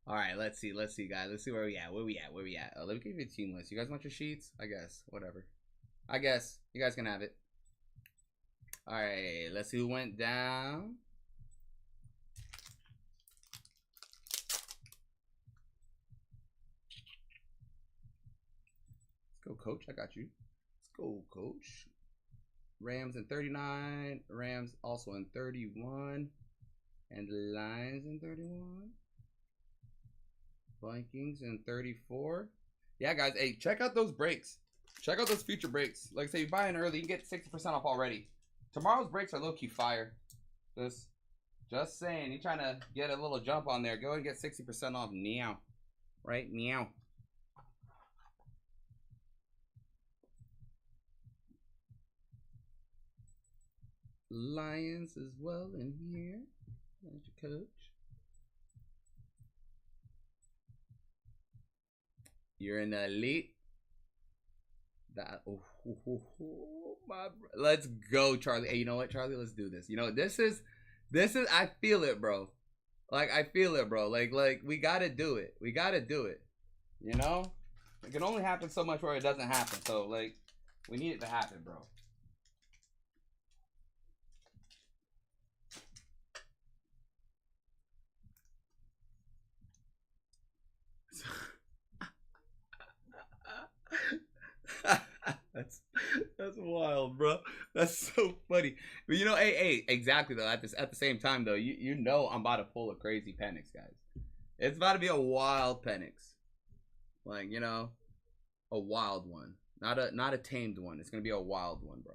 All right, let's see, guys. Let's see where we at. Let me give you a team list. You guys want your sheets? I guess. Whatever. I guess you guys can have it. All right, let's see who went down. Let's go, coach. I got you. Let's go, coach. Rams in 39. Rams also in 31. And the Lions in 31. Vikings in 34. Yeah, guys. Hey, check out those breaks. Check out those future breaks. Like I say, you buy in early, you can get 60% off already. Tomorrow's breaks are low-key fire. Just saying. You're trying to get a little jump on there. Go and get 60% off now. Right? Meow. Lions as well in here. There's your coach. You're in the elite. Let's go, Charlie. Hey, you know what, Charlie? Let's do this. You know, this is. I feel it, bro. Like I feel it, bro. Like we gotta do it. We gotta do it. You know, it can only happen so much where it doesn't happen. So like, we need it to happen, bro. That's wild, bro. That's so funny. But you know, hey, exactly though. At the same time though, you know I'm about to pull a crazy Penix, guys. It's about to be a wild Penix. Like, you know, a wild one. Not a tamed one. It's gonna be a wild one, bro.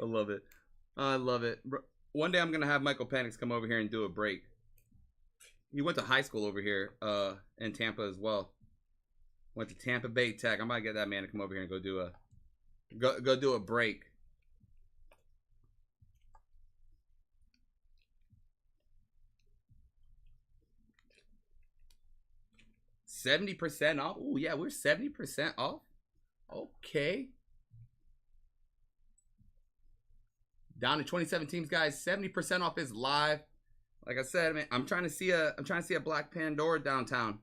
I love it. I love it. Bro, one day I'm gonna have Michael Penix come over here and do a break. He went to high school over here in Tampa as well. Went to Tampa Bay Tech. I'm about to get that man to come over here and go do a break. $70% off. Oh yeah, we're 70% off. Okay. Down to 27 teams, guys. 70% off is live. Like I said, man, I'm trying to see a Black Pandora downtown.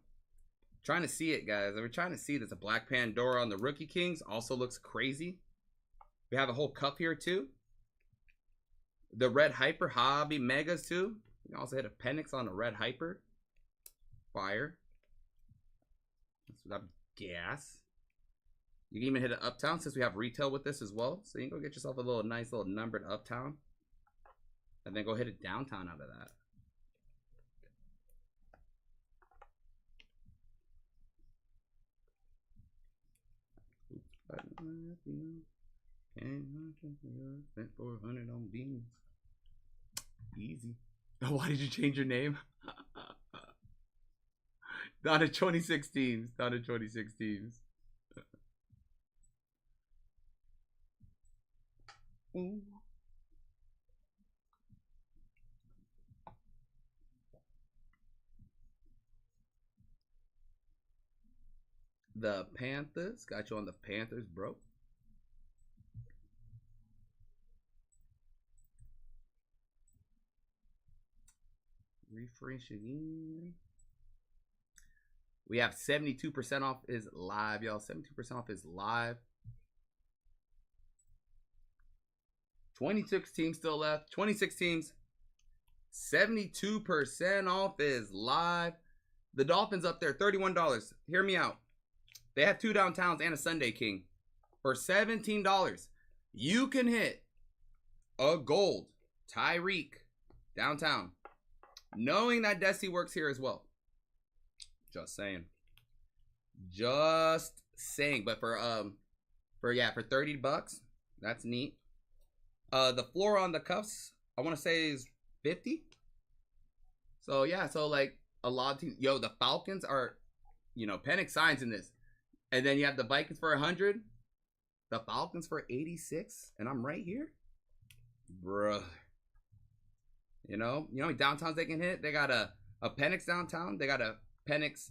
Trying to see it, guys. We're trying to see there's a Black Pandora on the Rookie Kings. Also looks crazy. We have a whole cup here too. The Red Hyper Hobby Megas too. You can also hit a Penix on the Red Hyper. Fire. That's without gas. You can even hit an Uptown since we have retail with this as well. So you can go get yourself a nice little numbered Uptown. And then go hit a downtown out of that. Spent 400 on beans. Easy. Why did you change your name? Down to 2016s. Down to 2016s. Ooh. The Panthers. Got you on the Panthers, bro. Refresh again. We have 72% off is live, y'all. 72% off is live. 26 teams still left. 26 teams. 72% off is live. The Dolphins up there, $31. Hear me out. They have 2 downtowns and a Sunday King. For $17, you can hit a gold Tyreek downtown. Knowing that Desi works here as well. Just saying. Just saying. But for $30, that's neat. The floor on the cuffs, I want to say is 50. So yeah, so like a lot of teams. Yo, the Falcons are you know, Penix signs in this. And then you have the Vikings for 100, the Falcons for 86, and I'm right here. Bruh. You know how many downtowns they can hit? They got a Penix downtown. They got a Penix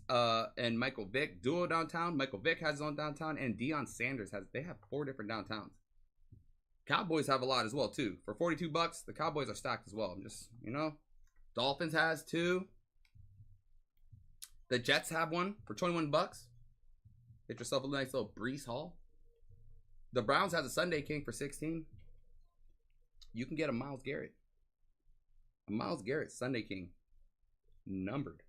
and Michael Vick duo downtown. Michael Vick has his own downtown, and Deion Sanders they have 4 different downtowns. Cowboys have a lot as well too. For $42, the Cowboys are stacked as well. I'm just, you know, Dolphins has 2. The Jets have one for $21. Get yourself a nice little Breece Hall. The Browns has a Sunday King for 16. You can get a Myles Garrett. A Myles Garrett Sunday King numbered.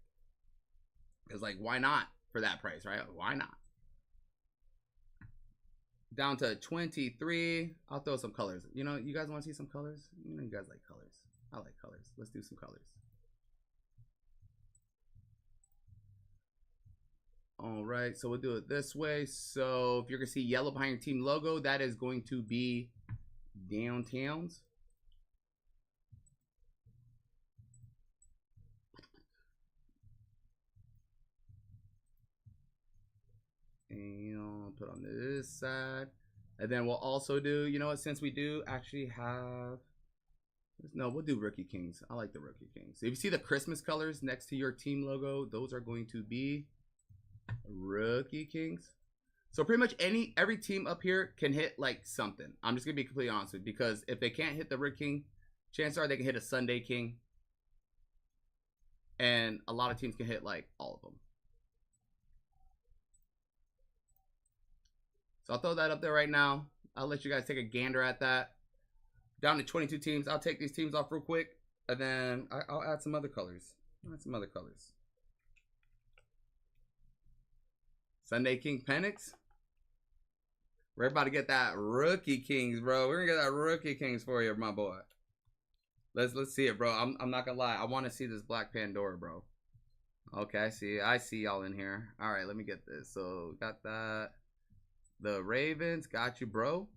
It's like, why not for that price, right? Why not? Down to 23. I'll throw some colors. You know, you guys want to see some colors? You know, you guys like colors. I like colors. Let's do some colors. All right, so we'll do it this way. So if you're going to see yellow behind your team logo, that is going to be downtowns. And put on this side. And then we'll also do, you know what, since we do actually have, no, we'll do Rookie Kings. I like the Rookie Kings. So if you see the Christmas colors next to your team logo, those are going to be Rookie Kings. So pretty much every team up here can hit like something. I'm just gonna be completely honest with you, because if they can't hit the Rookie King, chances are they can hit a Sunday King. And a lot of teams can hit like all of them. So I'll throw that up there right now. I'll let you guys take a gander at that. Down to 22 teams. I'll take these teams off real quick, and then I'll add some other colors. Sunday King Penix. We're about to get that Rookie Kings, bro. We're gonna get that Rookie Kings for you, my boy. Let's see it, bro. I'm not gonna lie. I want to see this Black Pandora, bro. Okay, I see y'all in here. All right, let me get this. So got that. The Ravens, got you, bro.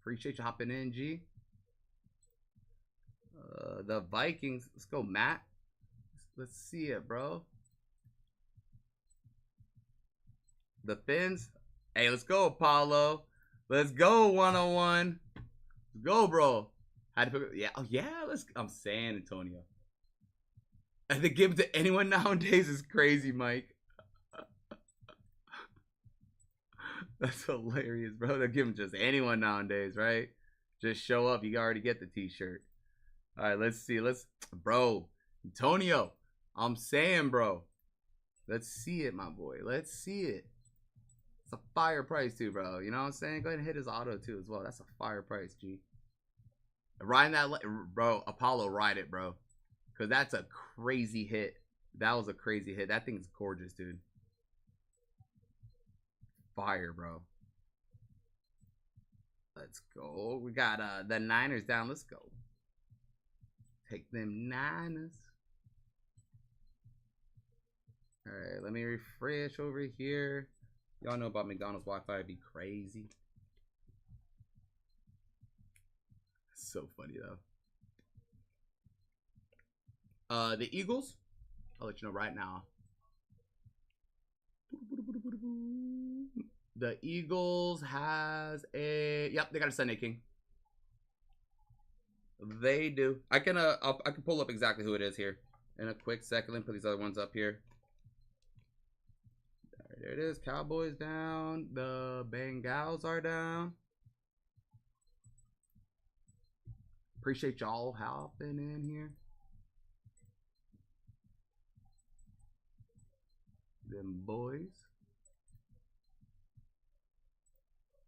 Appreciate you hopping in, G. The Vikings, let's go, Matt. Let's see it, bro. The Fins, hey, let's go, Apollo. Let's go, 101. Let's go, bro. Had to pick, yeah, oh yeah. I'm San Antonio. And to give to anyone nowadays is crazy, Mike. That's hilarious, bro. They'll give him just anyone nowadays, right? Just show up. You already get the t-shirt. All right, let's see. Bro, Antonio. I'm saying, bro. Let's see it, my boy. Let's see it. It's a fire price, too, bro. You know what I'm saying? Go ahead and hit his auto, too, as well. That's a fire price, G. Riding that, bro. Apollo, ride it, bro. Because that's a crazy hit. That was a crazy hit. That thing's gorgeous, dude. Fire, bro. Let's go. We got the Niners down. Let's go. Take them Niners. All right, let me refresh over here. Y'all know about McDonald's Wi-Fi. It'd be crazy. So funny though. The Eagles. I'll let you know right now. The Eagles has a, yep, they got a Sunday King. They do. I can pull up exactly who it is here in a quick second. Let me put these other ones up here. There it is. Cowboys down. The Bengals are down. Appreciate y'all hopping in here. Them boys.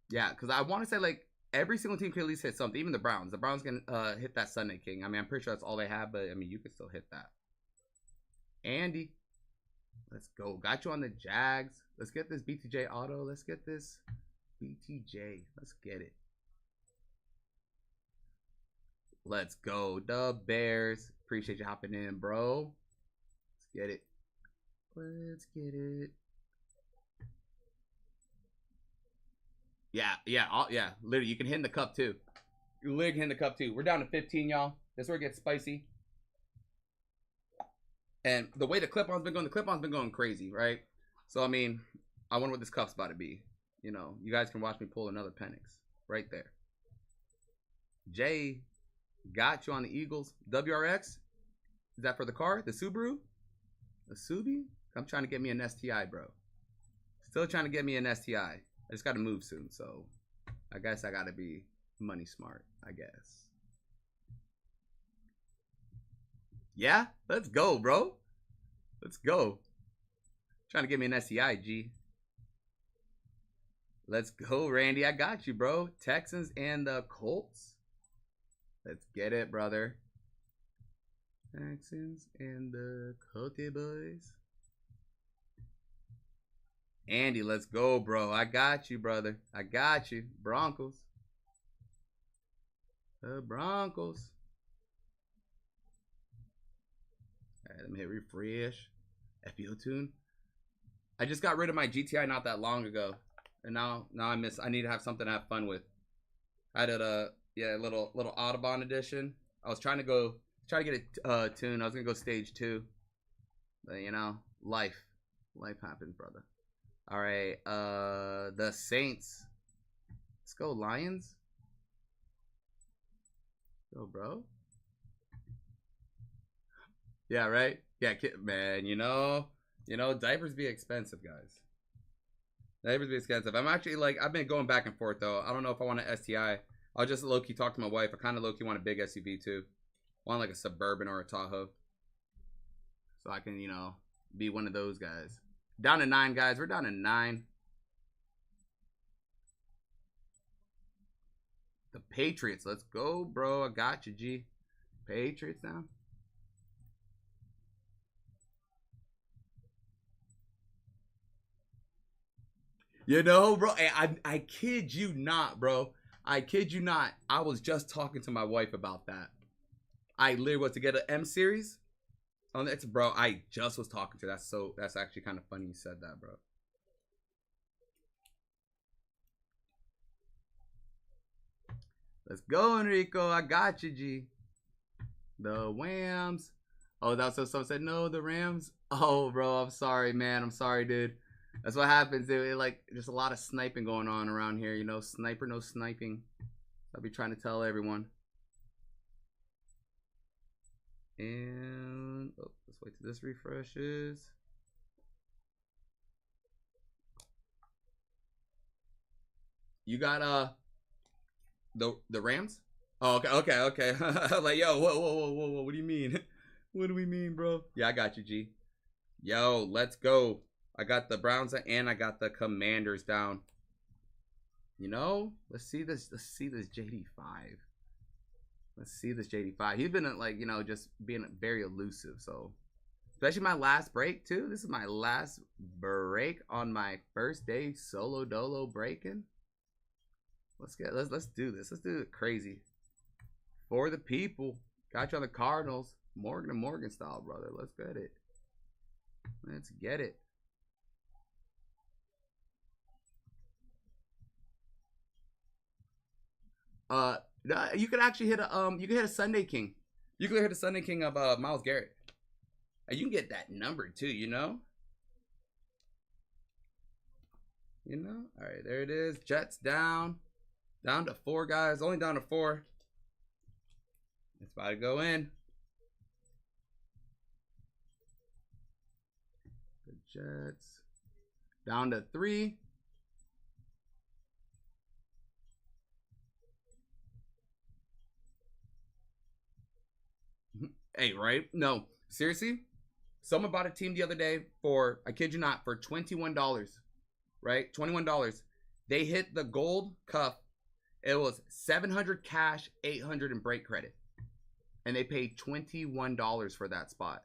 Yeah, because I want to say like every single team can at least hit something. Even the Browns. The Browns can hit that Sunday King. I mean, I'm pretty sure that's all they have, but I mean, you can still hit that. Andy, let's go. Got you on the Jags. Let's get this BTJ auto. Let's get this BTJ. Let's get it. Let's go. The Bears. Appreciate you hopping in, bro. Let's get it. Let's get it. Yeah. Yeah. Literally, you can hit in the cup too. You literally can hit in the cup too. We're down to 15, y'all. That's where it gets spicy. And the way the clip-on's been going crazy, right? So I mean, I wonder what this cuff's about to be. You know, you guys can watch me pull another Penix right there. Jay got you on the Eagles. WRX, is that for the car? The Subaru? The Subi? I'm trying to get me an STI, bro. Still trying to get me an STI. I just got to move soon, so I guess I got to be money smart, I guess. Yeah, let's go, bro. Let's go. Trying to get me an STI, G. Let's go, Randy. I got you, bro. Texans and the Colts. Let's get it, brother. Texans and the Colts boys. Andy, let's go, bro. I got you, brother. I got you. Broncos. The Broncos. All right, let me hit refresh. FBO tune. I just got rid of my GTI not that long ago, and now I need to have something to have fun with. I did a little Audubon edition. I was trying to get a tune. I was gonna go stage 2, but you know, life happens, brother. All right, the Saints. Let's go, Lions. Go, bro. Yeah, right. Yeah, man. You know, diapers be expensive, guys. Diapers be expensive. I'm actually like, I've been going back and forth though. I don't know if I want an STI. I'll just low key talk to my wife. I kind of low key want a big SUV too. I want like a Suburban or a Tahoe, so I can, you know, be one of those guys. Down to 9, guys. We're down to 9. The Patriots. Let's go, bro. I got you, G. Patriots now. You know, bro. I kid you not, bro. I kid you not. I was just talking to my wife about that. I literally was to get an M series. Oh, that's, bro. I just was talking to. That's actually kind of funny you said that, bro. Let's go, Enrico. I got you, G. The Whams. Oh, that's what someone said. No, the Rams. Oh, bro. I'm sorry, man. I'm sorry, dude. That's what happens, dude. Like, there's a lot of sniping going on around here. You know, sniper, no sniping. I'll be trying to tell everyone. And oh, let's wait till this refreshes. You got the Rams? Oh, okay. I'm like, yo, whoa. What do you mean? What do we mean, bro? Yeah, I got you, G. Yo, let's go. I got the Browns and I got the Commanders down. You know, let's see this JD5. Let's see this JD5. He's been like, you know, just being very elusive. So, especially my last break too. This is my last break on my first day solo dolo breaking. Let's do this. Let's do it crazy for the people. Got you on the Cardinals, Morgan and Morgan style, brother. Let's get it. Let's get it. You could actually hit a Sunday King. You could hit a Sunday King of Myles Garrett. And you can get that number too, you know? You know? Alright, there it is. Jets down. Down to 4, guys. Only down to 4. It's about to go in. The Jets. Down to 3. Hey, right? No, seriously? Someone bought a team the other day for, I kid you not, for $21. Right? $21. They hit the gold cuff. It was $700 cash, $800 in break credit. And they paid $21 for that spot.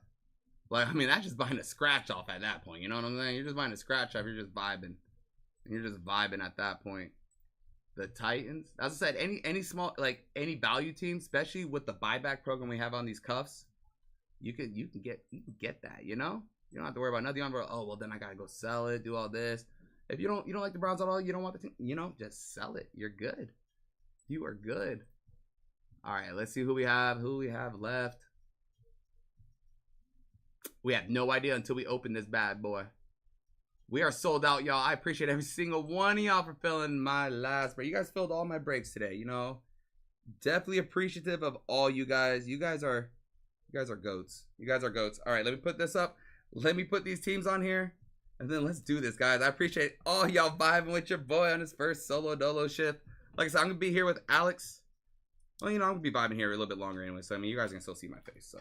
Like, I mean, that's just buying a scratch off at that point. You know what I'm saying? You're just buying a scratch off. You're just vibing. You're just vibing at that point. The Titans, as I said, any small, like any value team, especially with the buyback program we have on these cuffs, you can get that. You know, you don't have to worry about nothing. Oh well, then I gotta go sell it, do all this. If you don't like the Browns at all, you don't want the team. You know, just sell it. You're good. You are good. All right, let's see who we have. Who we have left. We have no idea until we open this bad boy. We are sold out, y'all. I appreciate every single one of y'all for filling my last break. You guys filled all my breaks today, you know. Definitely appreciative of all you guys. You guys are goats. You guys are goats. All right, let me put this up. Let me put these teams on here. And then let's do this, guys. I appreciate all y'all vibing with your boy on his first solo dolo shift. Like I said, I'm going to be here with Alex. Well, you know, I'm going to be vibing here a little bit longer anyway. So, I mean, you guys can still see my face. So,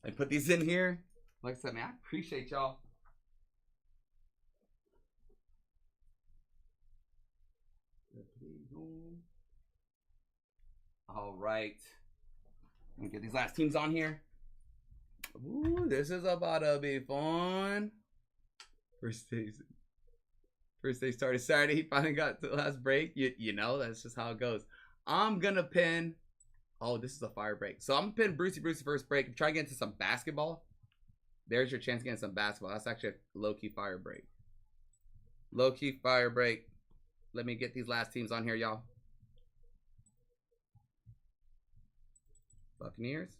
I put these in here. Like I said, man, I appreciate y'all. All right. Let me get these last teams on here. Ooh, this is about to be fun. First day started Saturday. He finally got to the last break. You know, that's just how it goes. I'm gonna pin. Oh, this is a fire break. So I'm gonna pin Brucey first break. Try to get into some basketball. There's your chance to get into some basketball. That's actually a low-key fire break. Low-key fire break. Let me get these last teams on here, y'all. Buccaneers.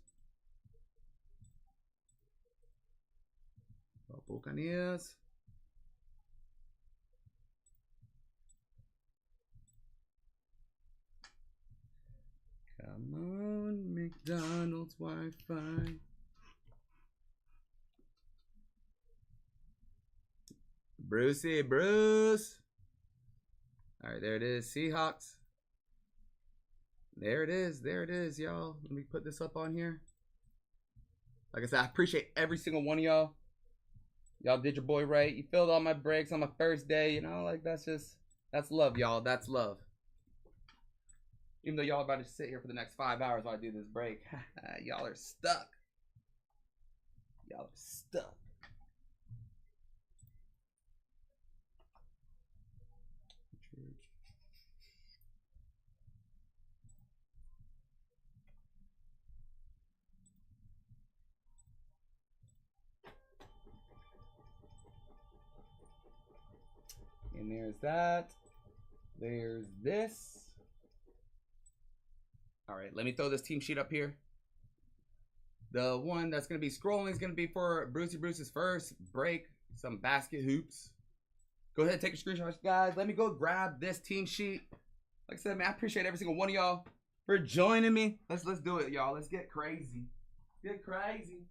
Oh, Buccaneers. Come on, McDonald's Wi-Fi. Bruce. All right, there it is. Seahawks. There it is, y'all. Let me put this up on here. Like I said, I appreciate every single one of y'all. Y'all did your boy right. You filled all my breaks on my first day. You know, like that's love, y'all. That's love. Even though y'all about to sit here for the next 5 hours while I do this break. Y'all are stuck. Y'all are stuck. And there's that. There's this. All right, let me throw this team sheet up here. The one that's going to be scrolling is going to be for Bruce's first break. Some basket hoops. Go ahead and take a screenshot, guys. Let me go grab this team sheet. Like I said, man, I appreciate every single one of y'all for joining me. Let's do it, y'all. Let's get crazy. Get crazy.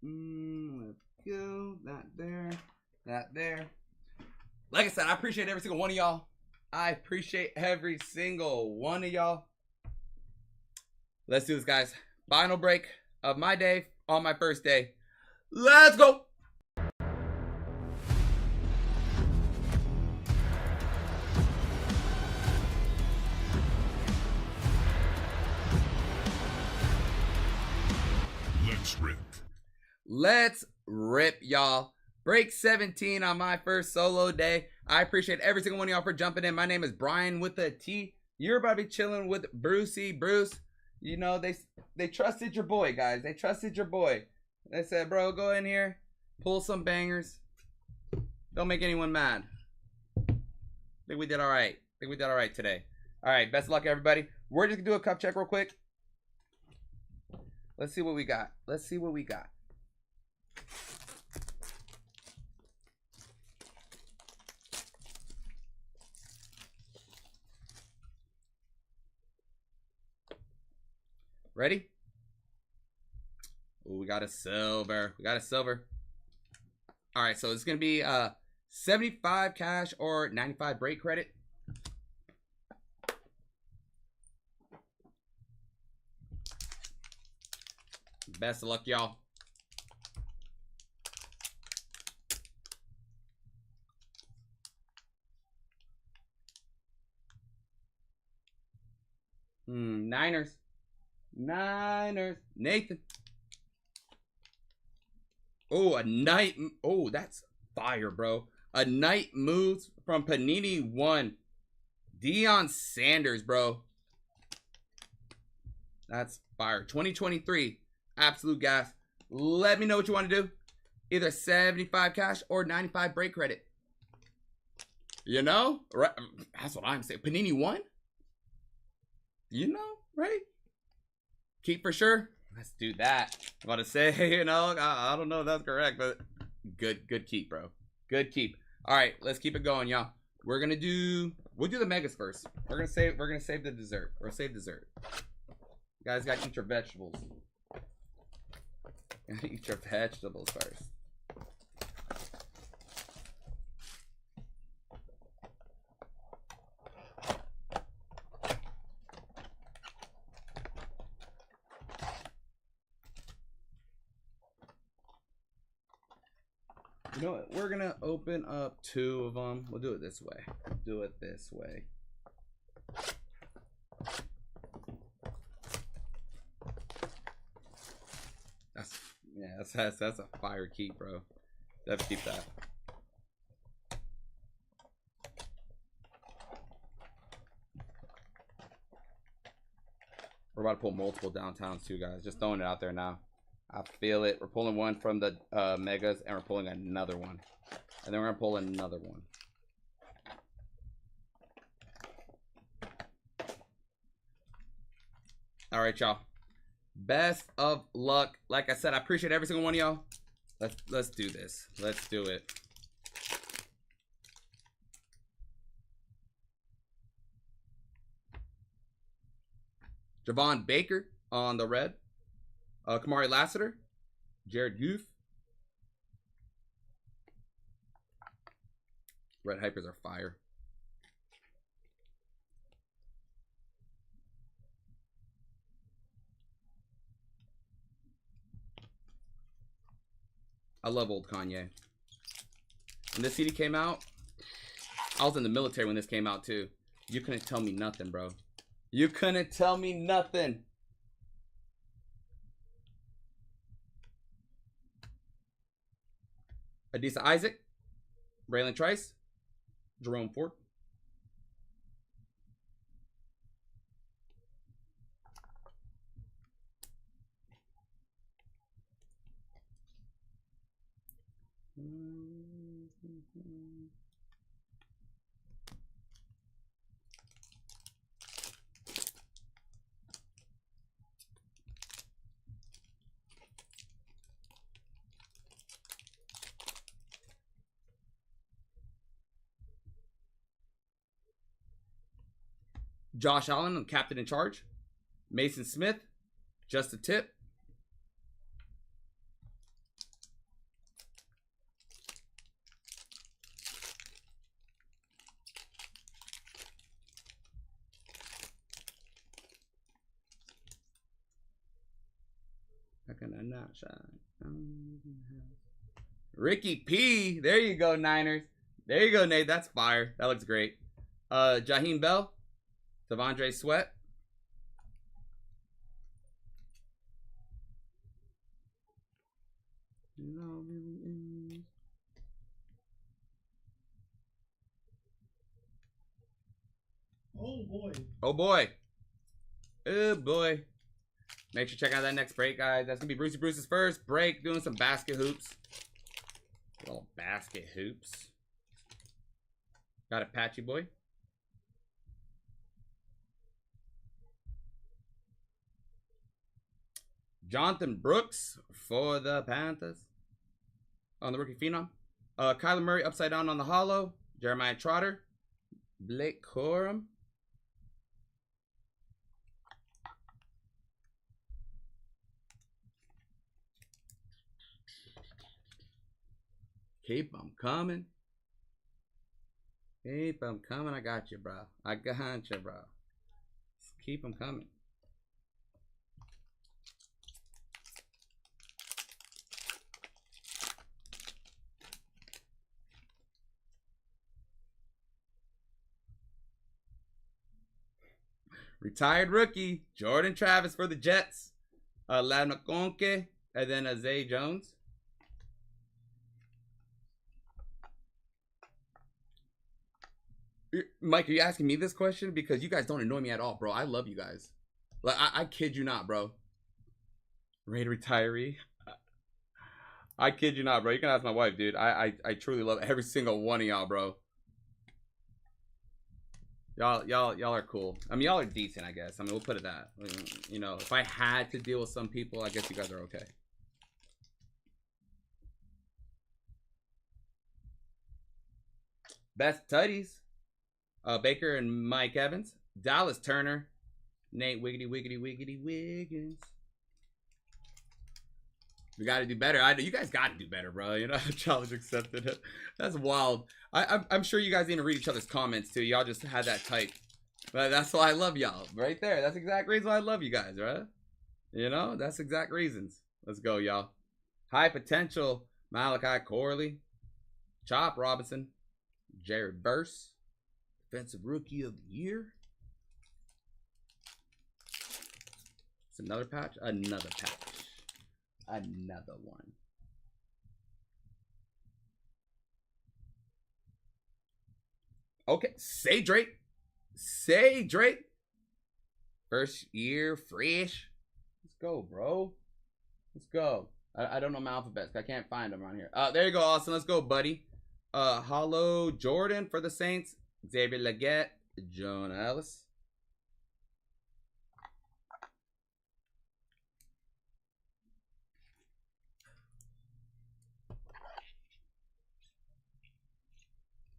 Let's go. That there. Like I said, I appreciate every single one of y'all. I appreciate every single one of y'all. Let's do this, guys. Final break of my day on my first day. Let's go. Let's rip, y'all. Break 17 on my first solo day. I appreciate every single one of y'all for jumping in. My name is Brian with a T. You're about to be chilling with Bruce. You know, they trusted your boy, guys. They trusted your boy. They said, bro, go in here, pull some bangers. Don't make anyone mad. I think we did all right. Today. All right, best of luck, everybody. We're just going to do a cup check real quick. Let's see what we got. Ready? Ooh, we got a silver. All right, so it's going to be 75 cash or 95 break credit. Best of luck, y'all. Niners. Niners. Nathan. Oh, a night. Oh, that's fire, bro. A night moves from Panini 1. Deion Sanders, bro. That's fire. 2023. Absolute gas. Let me know what you want to do. Either 75 cash or 95 break credit. You know? Right? That's what I'm saying. Panini 1? You know, right? Keep for sure. Let's do that. I'm about to say, you know, I don't know if that's correct, but good keep, bro. Good keep. All right, let's keep it going, y'all. We'll do the megas first. We're gonna save the dessert. Or save dessert. You guys gotta eat your vegetables. You gotta eat your vegetables first. You know what? We're gonna open up 2 of them. We'll do it this way. Do it this way. That's a fire keep, bro. Have to keep that. We're about to pull multiple downtowns too, guys. Just throwing it out there now. I feel it. We're pulling one from the megas, and we're pulling another one. And then we're gonna pull another one. All right, y'all. Best of luck. Like I said, I appreciate every single one of y'all. Let's do this. Let's do it. Javon Baker on the red. Kamari Lassiter. Jared Goof. Red Hypers are fire. I love old Kanye. When this CD came out, I was in the military when this came out too. You couldn't tell me nothing, bro. You couldn't tell me nothing. Adisa Isaac. Braylon Trice. Jerome Ford. Josh Allen, captain in charge. Mason Smith, just a tip. How can I not shine? Ricky P. There you go, Niners. There you go, Nate. That's fire. That looks great. Jaheim Bell. Devondre Sweat. Oh boy. Oh boy. Oh boy. Make sure to check out that next break, guys. That's gonna be Brucey Bruce's first break, doing some basket hoops. Little basket hoops. Got a patchy boy. Jonathan Brooks for the Panthers on the rookie phenom. Kyler Murray upside down on the hollow. Jeremiah Trotter. Blake Corum. Keep them coming. Keep them coming. I got you, bro. I got you, bro. Keep them coming. Retired rookie, Jordan Travis for the Jets. Ladna Conke, and then Zay Jones. Mike, are you asking me this question? Because you guys don't annoy me at all, bro. I love you guys. Like, I kid you not, bro. Raider retiree. I kid you not, bro. You can ask my wife, dude. I truly love every single one of y'all, bro. Y'all are cool. I mean, y'all are decent, I guess. I mean, we'll put it that. You know, if I had to deal with some people, I guess you guys are okay. Best tutties. Baker and Mike Evans. Dallas Turner. Nate Wiggity Wiggins. We got to do better. You guys got to do better, bro. You know, challenge accepted. That's wild. I'm sure you guys didn't read each other's comments too. Y'all just had that type. But that's why I love y'all. Right there. That's the exact reason why I love you guys, right? You know, that's exact reasons. Let's go, y'all. High potential. Malachi Corley. Chop Robinson. Jared Verse. Defensive Rookie of the Year. It's another patch. Another patch. Another one. Okay, say Drake. Say Drake. First year, fresh. Let's go, bro. Let's go. I don't know my alphabets. I can't find them around here. There you go, Austin. Let's go, buddy. Hollow Jordan for the Saints. Xavier Legette. Jonah Ellis.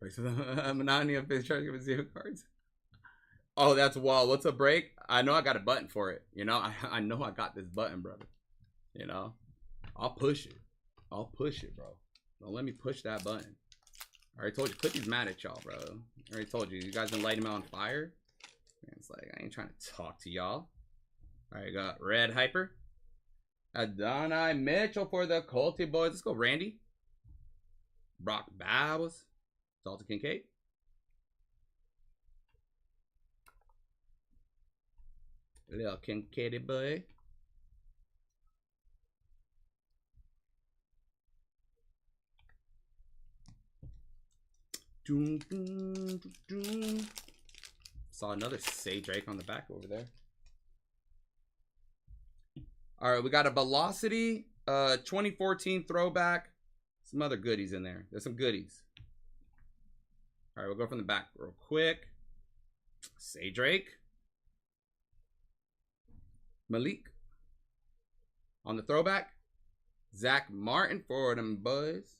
Wait, so the monotony of his trying to give us 0 cards. Oh, that's wild. What's a break? I know I got a button for it. You know, I know I got this button, brother. You know, I'll push it. I'll push it, bro. Don't let me push that button. I already told you, Clippy's mad at y'all, bro. I already told you. You guys been lighting him on fire. Man, it's like, I ain't trying to talk to y'all. All right, got Red Hyper. Adonai Mitchell for the Colty boys. Let's go, Randy. Brock Bowers. Dalton Kincaid. Little Kincaid boy. Saw another Say Drake on the back over there. All right, we got a Velocity 2014 throwback. Some other goodies in there. There's some goodies. All right, we'll go from the back real quick. Say Drake. Malik. On the throwback. Zach Martin for them boys.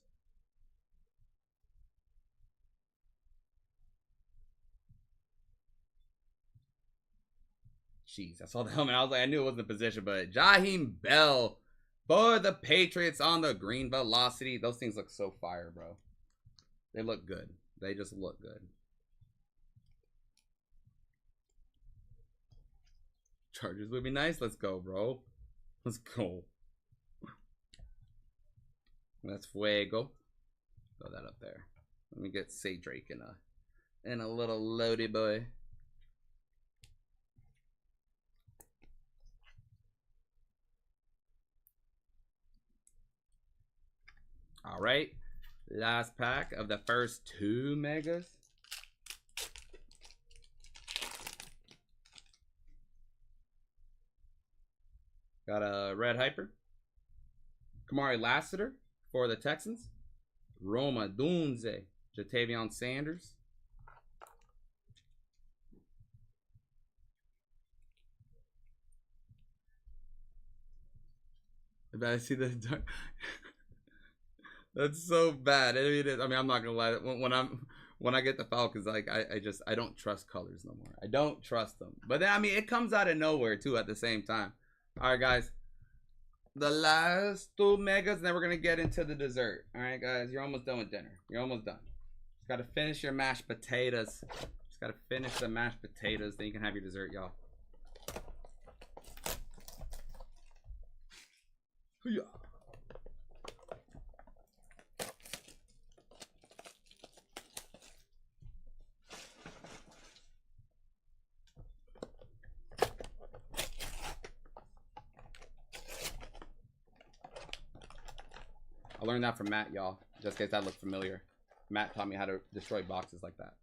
Jeez, I saw the helmet. I was like, I knew it wasn't the position, but Jaheim Bell for the Patriots on the green Velocity. Those things look so fire, bro. They look good. They just look good. Chargers would be nice. Let's go, bro. Let's go. That's Fuego. Throw that up there. Let me get Say Drake in a little loady boy. All right. Last pack of the first 2 megas. Got a Red Hyper. Kamari Lassiter for the Texans. Roma Dunze. Jatavion Sanders. I see the dark. That's so bad. I mean, I'm not gonna lie. When I get the Falcons, like I don't trust colors no more. I don't trust them. But then, I mean, it comes out of nowhere too at the same time. All right, guys. The last 2 megas, and then we're gonna get into the dessert. All right, guys. You're almost done with dinner. You're almost done. Just gotta finish your mashed potatoes. Just gotta finish the mashed potatoes. Then you can have your dessert, y'all. Yeah. I learned that from Matt, y'all. Just in case that looked familiar. Matt taught me how to destroy boxes like that.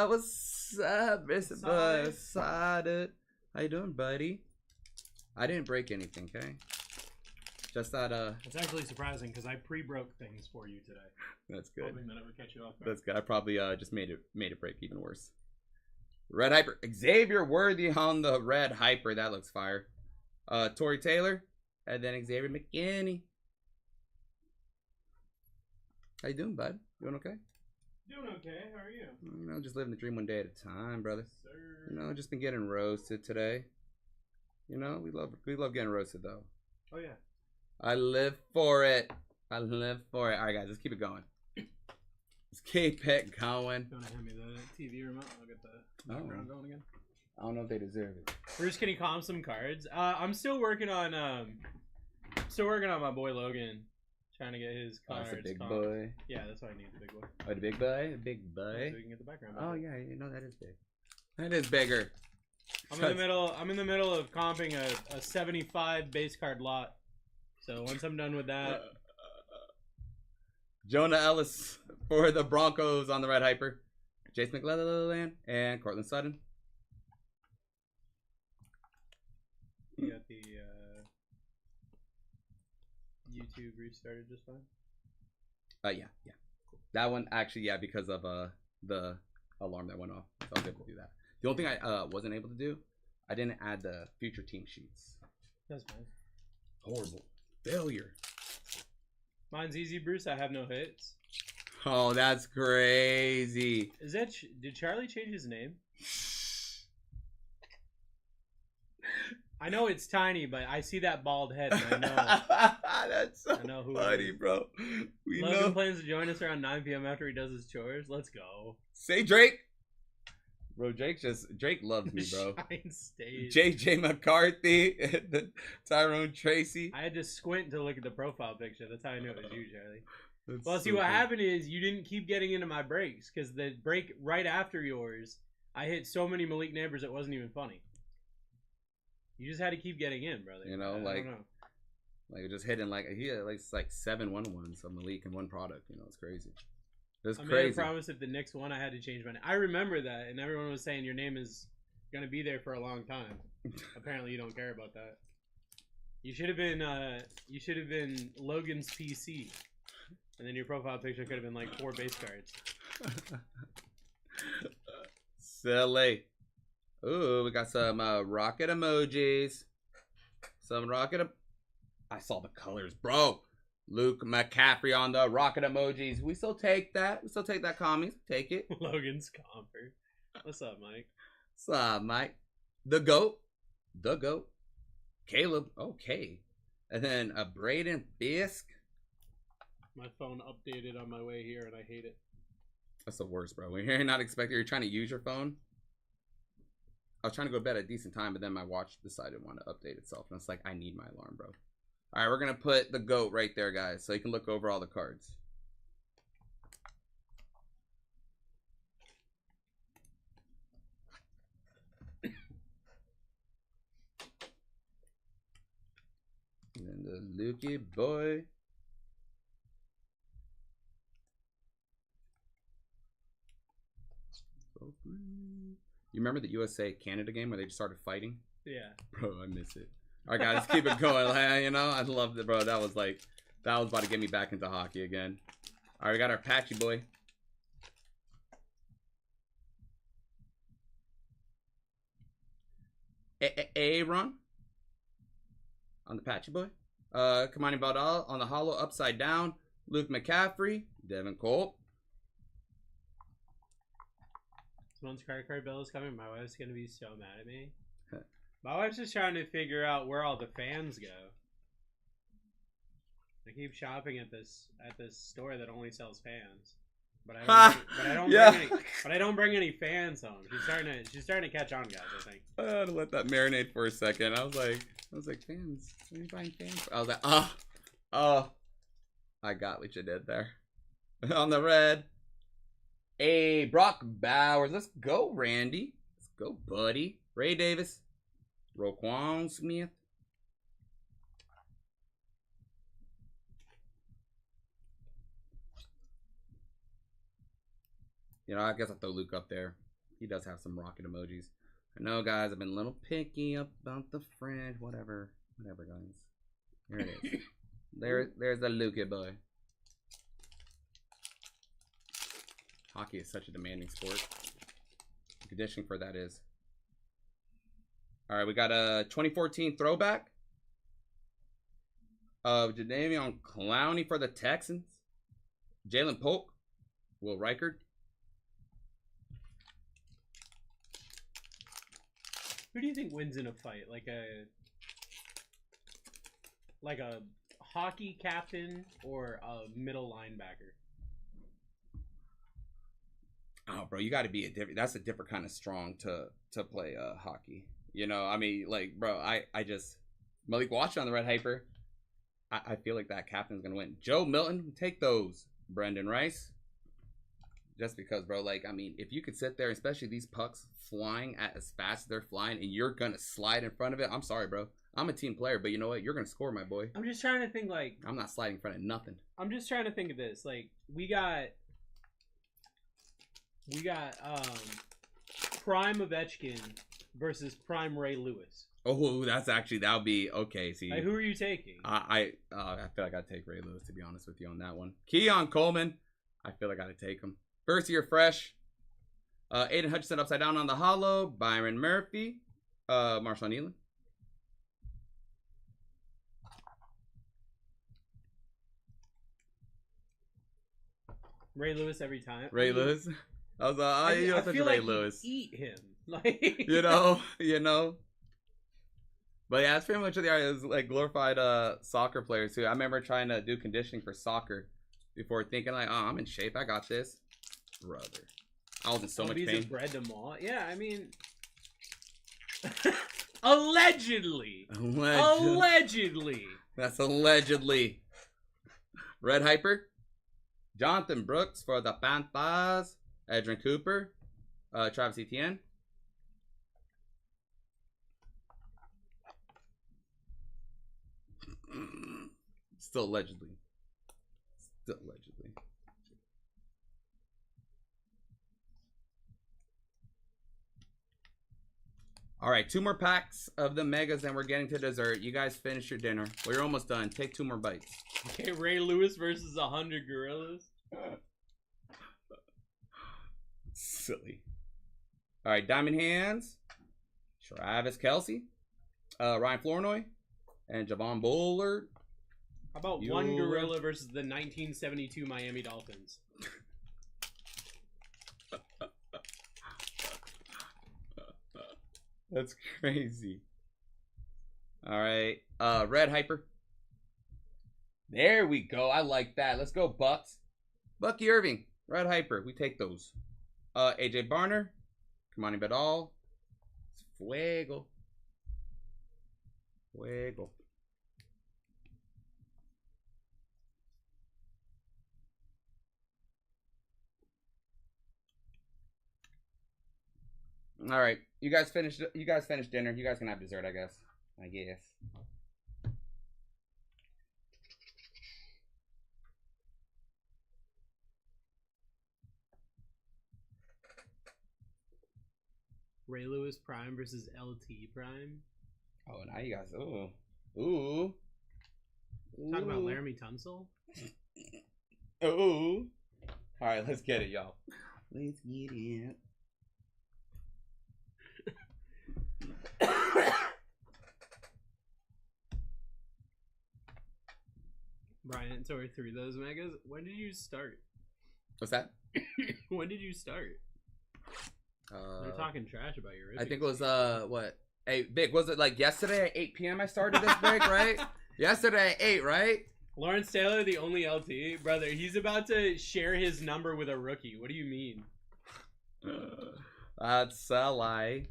What's up, Mr. Buzzard? How you doing, buddy? I didn't break anything, okay? Just that, It's actually surprising because I pre-broke things for you today. That's good. Hoping that it would catch you off guard. That's good. I probably just made it break even worse. Red Hyper. Xavier Worthy on the Red Hyper. That looks fire. Tory Taylor. And then Xavier McKinney. How you doing, bud? Doing okay? Doing okay. How are you? You know, just living the dream one day at a time, brother. Sir. You know, just been getting roasted today. You know, we love getting roasted though. Oh yeah. I live for it. I live for it. All right, guys, let's keep it going. Let's keep it going. You want to hand me the TV remote? I'll get the background going again. I don't know if they deserve it. Bruce, can you comp some cards? I'm still working on my boy Logan. Trying to get his cards. That's a big boy. Yeah, that's why I need the big boy. Oh, the big boy? The big boy? So we can get the background. Oh, yeah, you know, that is big. That is bigger. I'm in the middle of comping a 75 base card lot. So once I'm done with that. Jonah Ellis for the Broncos on the Red Hyper. Jace McLellan and Cortland Sutton. You got the YouTube restarted just fine? Yeah. Cool. That one actually, yeah, because of the alarm that went off. So I was able to do that. The only thing I wasn't able to do, I didn't add the future team sheets. That's fine. Horrible. Failure. Mine's easy, Bruce. I have no hits. Oh, that's crazy. Is that did Charlie change his name? I know it's tiny, but I see that bald head, and I know. That's so I know who funny, bro. We Logan know. plans to join us around 9 p.m. after he does his chores. Let's go. Say Drake. Bro, Drake loves me, bro. Shine stage. JJ McCarthy, Tyrone Tracy. I had to squint to look at the profile picture. That's how I knew it was you, Charlie. That's Well, so see, what cool. happened is you didn't keep getting into my breaks because the break right after yours, I hit so many Malik Neighbors it wasn't even funny. You just had to keep getting in, brother. You know, I like, don't know. like just hitting like he had like 7 1-1s of Malik in one product. You know, it's crazy. It's I made crazy. a promise if the Knicks won, I had to change my name. I remember that, and everyone was saying your name is gonna be there for a long time. Apparently, you don't care about that. You should have been Logan's PC, and then your profile picture could have been like 4 base cards. Silly. Ooh, we got some rocket emojis. I saw the colors, bro. Luke McCaffrey on the rocket emojis. We still take that. We still take that, commies. Take it. Logan's Comfort. What's up, Mike? What's up, Mike? The GOAT. Caleb. Okay. And then a Braden Fisk. My phone updated on my way here, and I hate it. That's the worst, bro. When you're not expecting, you're trying to use your phone. I was trying to go to bed at a decent time, but then my watch decided it wanted to update itself. And it's like, I need my alarm, bro. All right, we're going to put the GOAT right there, guys, so you can look over all the cards. And then the Lukey boy. You remember the USA-Canada game where they just started fighting? Yeah. Bro, I miss it. All right, guys, let's keep it going. You know, I loved it, bro. That was about to get me back into hockey again. All right, we got our Patchy boy. Aaron on the Patchy boy. Kamani Baudal on the hollow upside down. Luke McCaffrey. Devin Cole. Once credit card bill is coming, my wife's gonna be so mad at me. My wife's just trying to figure out where all the fans go. I keep shopping at this store that only sells fans. But Yeah. I don't bring any fans home. She's starting to catch on, guys. I think. I had to let that marinate for a second. I was like, fans. What are you buying fans? I was like, I got what you did there. On the red. Hey, Brock Bowers. Let's go, Randy. Let's go, buddy. Ray Davis. Roquan Smith. You know, I guess I'll throw Luke up there. He does have some rocket emojis. I know, guys, I've been a little picky about the fringe. Whatever, guys. Here it is. There's the Luke boy. Hockey is such a demanding sport. The conditioning for that is. All right, we got a 2014 throwback of Jadeveon Clowney for the Texans. Jalen Polk, Will Reichard. Who do you think wins in a fight? Like a hockey captain or a middle linebacker? Oh, bro, you got to be a different. That's a different kind of strong to play hockey. You know, I mean, like, bro, I just Malik Washington on the red hyper. I feel like that captain's gonna win. Joe Milton, take those. Brendan Rice. Just because, bro, like, I mean, if you could sit there, especially these pucks flying at as fast as they're flying, and you're gonna slide in front of it. I'm sorry, bro. I'm a team player, but you know what? You're gonna score, my boy. I'm just trying to think, like, I'm not sliding in front of nothing. I'm just trying to think of this. Like, we got Prime Ovechkin versus Prime Ray Lewis. Oh, that'll be okay. See, who are you taking? I feel like I'd take Ray Lewis, to be honest with you on that one. Keon Coleman, I feel like I'd take him. First year fresh. Aiden Hutchinson upside down on the hollow. Byron Murphy. Marshawn Nealon. Ray Lewis every time. Ray Lewis. I was like, I feel like Lewis. Eat him, like you know. But yeah, it's pretty much it was like glorified soccer players too. I remember trying to do conditioning for soccer before thinking like, oh, I'm in shape. I got this, brother. I was in so much pain. Bred them all. Yeah, I mean, allegedly. That's allegedly. Red hyper. Jonathan Brooks for the Panthers. Edrin Cooper. Travis Etienne. Still allegedly. All right, 2 more packs of the megas, and we're getting to dessert. You guys finish your dinner. We're almost done. Take 2 more bites. Okay, Ray Lewis versus 100 gorillas. Silly. All right, Diamond Hands. Travis Kelce. Ryan Flournoy. And Javon Bullard. How about one gorilla versus the 1972 Miami Dolphins? That's crazy. All right. Red hyper. There we go. I like that. Let's go, Bucks. Bucky Irving. Red hyper. We take those. AJ Barner. Kamani Badal. Fuego. All right, you guys finished dinner. You guys can have dessert, I guess. Ray Lewis Prime versus LT Prime. Oh, now you guys. Ooh. Talk about Laramie Tunsil. Ooh. All right, let's get it, y'all. Let's get it. Brian, so we're through those megas. When did you start? What's that? When did you start? They're talking trash about your. I think it was what? Hey, Big, was it like yesterday at 8 p.m. I started this break, right? Yesterday at 8, right? Lawrence Taylor, the only LT? Brother, he's about to share his number with a rookie. What do you mean? That's a lie.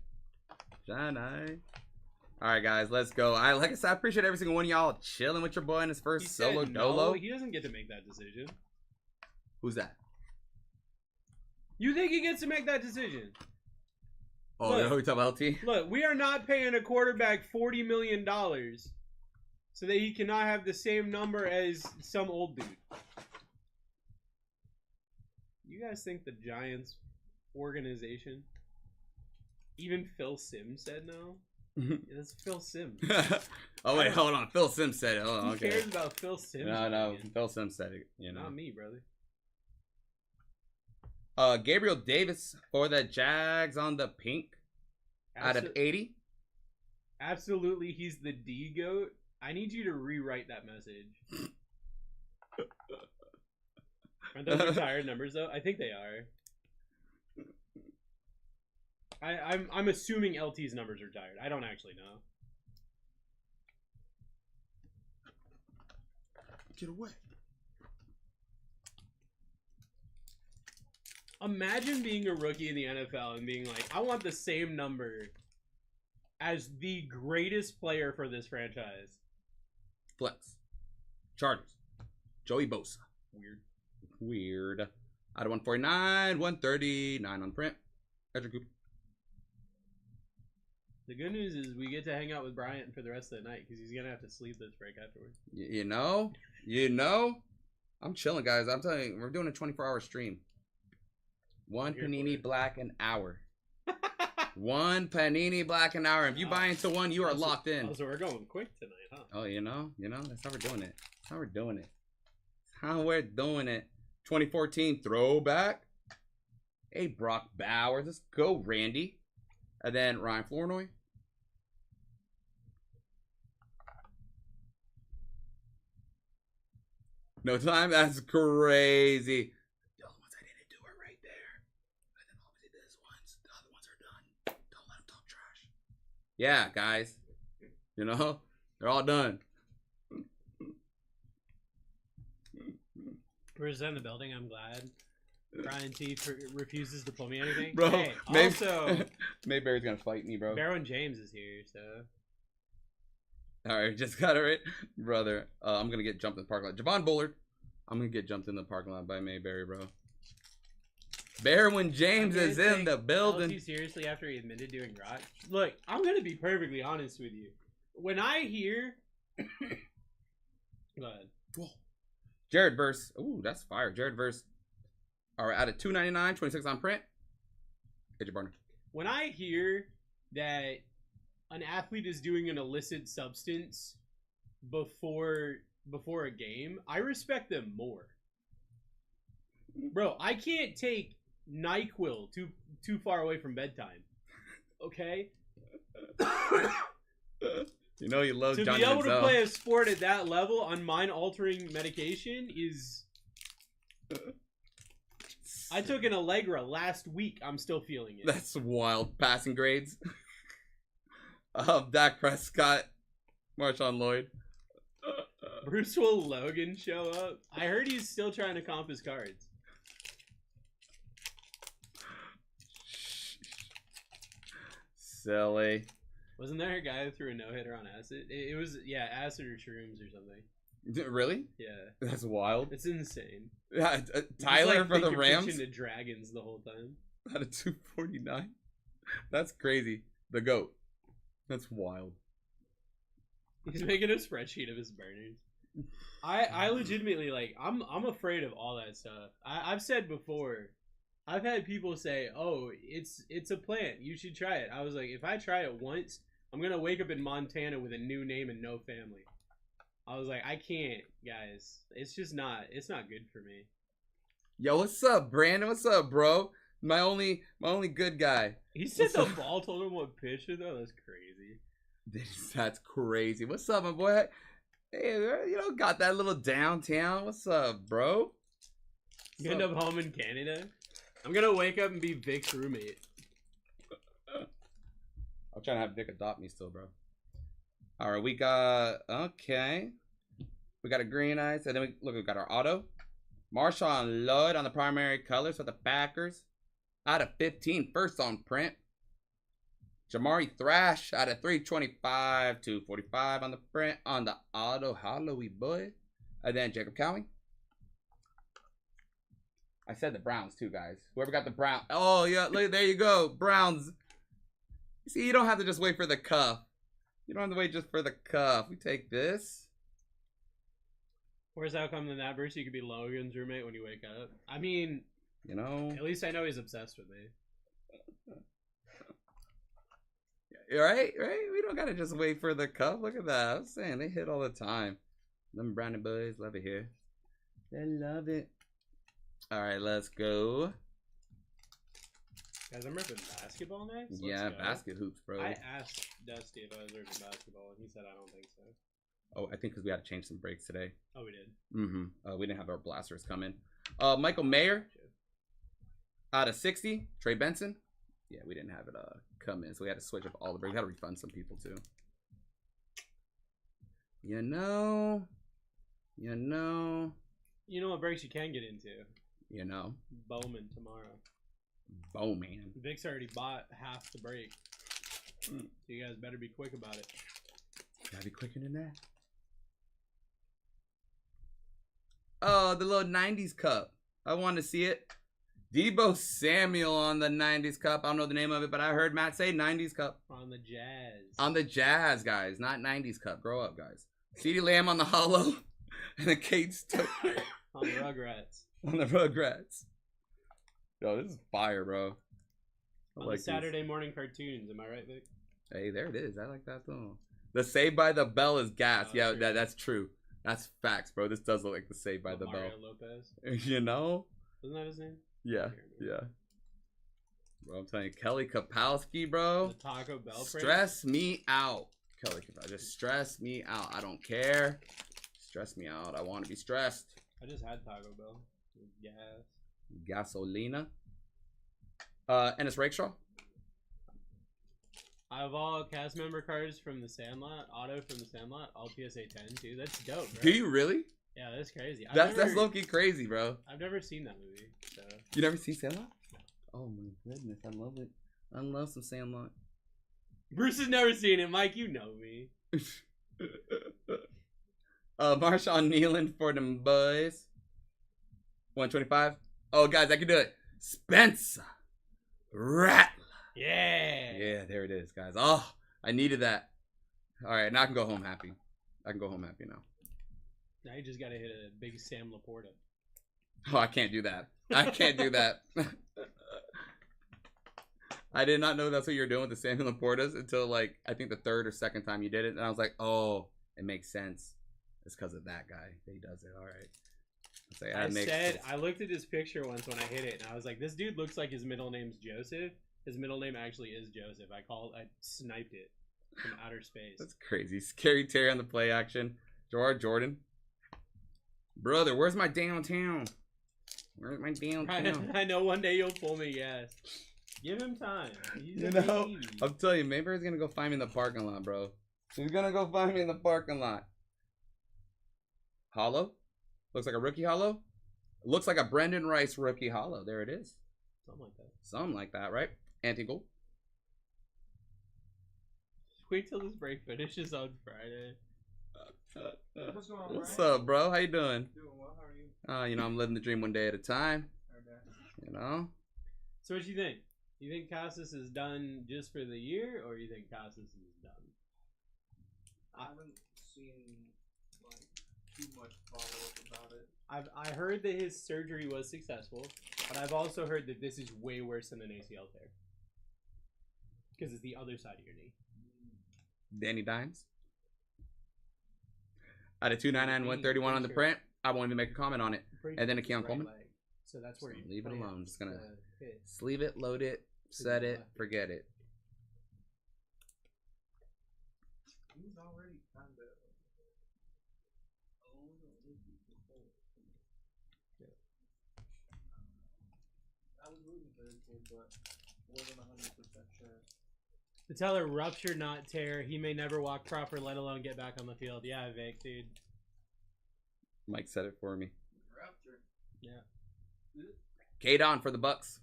Alright, guys, let's go. Like I said, I appreciate every single one of y'all chilling with your boy in his first He solo said dolo. no, he doesn't get to make that decision. Who's that? You think he gets to make that decision? Oh, Look. we talking about LT? Look, we are not paying a quarterback $40 million so that he cannot have the same number as some old dude. You guys think the Giants organization? Even Phil Simms said no? Yeah, that's Phil Simms. Oh, wait, hold on. Phil Simms said it. Hold on, Who okay. cares about Phil Simms? No, Phil Simms said it. You know. Not me, brother. Gabriel Davis for the Jags on the pink out of 80. Absolutely, he's the D goat. I need you to rewrite that message. Aren't those retired numbers though? I think they are. I'm assuming LT's numbers are retired. I don't actually know. Get away. Imagine being a rookie in the NFL and being like, I want the same number as the greatest player for this franchise. Flex. Chargers. Joey Bosa. Weird. Out of 149, 139 on print. Edger Cooper. The good news is we get to hang out with Bryant for the rest of the night because he's going to have to sleep this break afterwards. You know, I'm chilling, guys. I'm telling you, we're doing a 24-hour stream. One Panini Black an hour. One Panini Black an hour. If you buy into one, you are locked in. Oh, so we're going quick tonight, huh? Oh, you know, that's how we're doing it. That's how we're doing it. That's how we're doing it. 2014 throwback. Hey, Brock Bowers. Let's go, Randy. And then Ryan Flournoy. No time? That's crazy. The other ones I didn't do it right there. And then obviously this ones. The other ones are done. Don't let them talk trash. Yeah, guys. You know? They're all done. Bruce in the building, I'm glad. Brian T refuses to pull me anything. Bro, hey, also, Mayberry's gonna fight me, bro. Baron James is here, so. Alright, just got it right. Brother, I'm gonna get jumped in the parking lot. Javon Bullard. I'm gonna get jumped in the parking lot by Mayberry, bro. Barwin James is in the building. LT seriously after he admitted doing rock? Look, I'm gonna be perfectly honest with you. When I hear... Go ahead. Whoa. Jared Verse. Ooh, that's fire. Jared Verse. Alright, out of 299, 26 on print. AJ Barner. When I hear that an athlete is doing an illicit substance before a game, I respect them more. Bro, I can't take NyQuil too far away from bedtime. Okay? You know you love to Johnny be able Manziel. to play a sport at that level on mind-altering medication is... I took an Allegra last week. I'm still feeling it. That's wild. Passing grades. Dak Prescott. Marshawn Lloyd. Bruce will Logan show up? I heard he's still trying to comp his cards. Silly. Wasn't there a guy who threw a no-hitter on acid? It was, yeah, acid or shrooms or something. Really? Yeah. That's wild. It's insane. Yeah, Tyler like for the Rams? pitching to dragons the whole time. Out of 249? That's crazy. The GOAT. That's wild. He's making a spreadsheet of his burners. I legitimately, like, I'm afraid of all that stuff. I've said before, I've had people say, oh, it's a plant. You should try it. I was like, if I try it once, I'm going to wake up in Montana with a new name and no family. I was like, I can't, guys. It's just not, it's not good for me. Yo, what's up, Brandon? What's up, bro? My only good guy. He said the ball told him what pitch it, though. That's crazy. That's crazy. What's up, my boy? Hey, got that little downtown. What's up, bro? You end up home in Canada? I'm gonna wake up and be Vic's roommate. I'm trying to have Vic adopt me still, bro. All right, we got... Okay. We got a green ice. And then we got our auto. Marshawn Lloyd on the primary colors for the Packers. Out of 15. First on print. Jamari Thrash out of 325. 245 on the print. On the auto. Hollowy boy. And then Jacob Cowing. I said the Browns too, guys. Whoever got the Brown. Oh, yeah. Look, there you go. Browns. See, you don't have to just wait for the cuff. You don't have to wait just for the cuff. We take this. Worst outcome than that, Bruce. You could be Logan's roommate when you wake up. I mean, you know. At least I know he's obsessed with me. Right? We don't gotta just wait for the cuff. Look at that. I was saying they hit all the time. Them Brownie boys love it here. They love it. All right, let's go. Guys, I'm ripping basketball next. Yeah, basket hoops, bro. I asked Dusty if I was ripping basketball, and he said I don't think so. Oh, I think because we had to change some breaks today. Oh, we did. Mm-hmm. We didn't have our blasters come in. Michael Mayer out of 60. Trey Benson. Yeah, we didn't have it come in, so we had to switch up all the breaks. We had to refund some people too. You know what breaks you can get into? You know. Bowman tomorrow. Bowman. Vic's already bought half the break. So you guys better be quick about it. Gotta be quicker than that. Oh, the little 90s cup. I want to see it. Debo Samuel on the 90s cup. I don't know the name of it, but I heard Matt say 90s cup. On the Jazz. On the Jazz, guys. Not 90s cup. Grow up, guys. CeeDee Lamb on the hollow. And the Kate Stokes. On the Rugrats. On the Rugrats. Yo, this is fire, bro. On the Saturday morning cartoons. Am I right, Vic? Hey, there it is. I like that though. The Saved by the Bell is gas. Yeah, true. that's true. That's facts, bro. This does look like the Saved by the Mario Bell. Lopez. You know? Isn't that his name? Yeah. Bro, I'm telling you, Kelly Kapowski, bro. The Taco Bell praise? Stress me out. Kelly Kapowski, just stress me out. I don't care. Stress me out. I want to be stressed. I just had Taco Bell. Gas. Gasolina. Ennis Rakestraw. I have all cast member cards from the Sandlot, auto from the Sandlot, all PSA 10 too. That's dope, bro. Do you really? Yeah, that's crazy. That's low-key crazy, bro. I've never seen that movie. So. You never seen Sandlot? Oh my goodness, I love it. I love some Sandlot. Bruce has never seen it. Mike, you know me. Marshawn Nealon for them boys. 125. Oh, guys, I can do it. Spencer Rattler. Yeah, there it is, guys. Oh, I needed that. All right, now I can go home happy. I can go home happy now. Now you just got to hit a big Sam Laporta. Oh, I can't do that. I can't do that. I did not know that's what you were doing with the Samuel Laportas until, like, I think the third or second time you did it. And I was like, oh, it makes sense. It's because of that guy. He does it. All right. I looked at his picture once when I hit it, and I was like, this dude looks like his middle name's Joseph. His middle name actually is Joseph. I sniped it from outer space. That's crazy. Scary Terry on the play action. Gerard Jordan. Brother, where's my downtown? Where's my downtown? I know one day you'll pull me, yes. Give him time. He's I'm telling you, maybe he's gonna go find me in the parking lot, bro. He's gonna go find me in the parking lot. Hollow? Looks like a rookie hollow? Looks like a Brendan Rice rookie hollow. There it is. Something like that. Something like that, right? Anti-goal. Wait till this break finishes on Friday. What's going on, What's up, bro? How you doing? Doing well. How are you? I'm living the dream one day at a time. Okay. You know? So what you think? You think Casas is done just for the year, or you think Casas is done? I haven't seen like too much follow-up about it. I heard that his surgery was successful, but I've also heard that this is way worse than an ACL tear. Because it's the other side of your knee. Danny Dimes. Out of 299, 131 on the print. I won't even make a comment on it. And then a Keon Coleman. So that's where you leave it alone. I'm just gonna hit. sleeve it, load it, set it, forget it. He's already kind of. I was rooting for this kid, but wasn't 100% sure. Patellar rupture, not tear. He may never walk proper, let alone get back on the field. Yeah, Vic, dude. Mike said it for me. Rapture. Yeah. K-Don for the Bucks.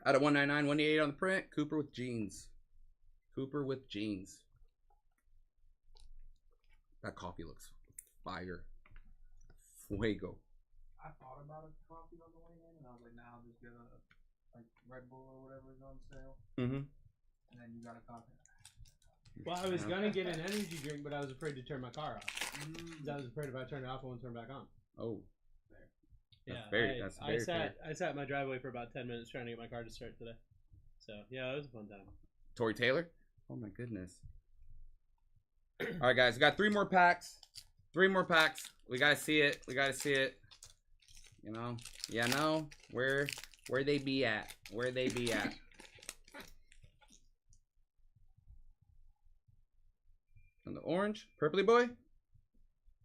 Out of 199, 188 on the print. Cooper with jeans. Cooper with jeans. That coffee looks fire. Fuego. I thought about a coffee on the way in, and I was like, nah, I'll just get a like Red Bull or whatever is on sale. Mm-hmm. And then you got a coffee. Well, I was gonna get an energy drink, but I was afraid to turn my car off. 'Cause I was afraid if I turned it off, it wouldn't turn back on. Oh. Yeah, That's very fair. I sat in my driveway for about 10 minutes trying to get my car to start today. So yeah, it was a fun time. Tory Taylor? Oh my goodness. Alright guys, we got 3 more packs. 3 more packs. We gotta see it. We gotta see it. You know? Yeah, no. Where they be at? Where they be at? And the orange. Purpley boy?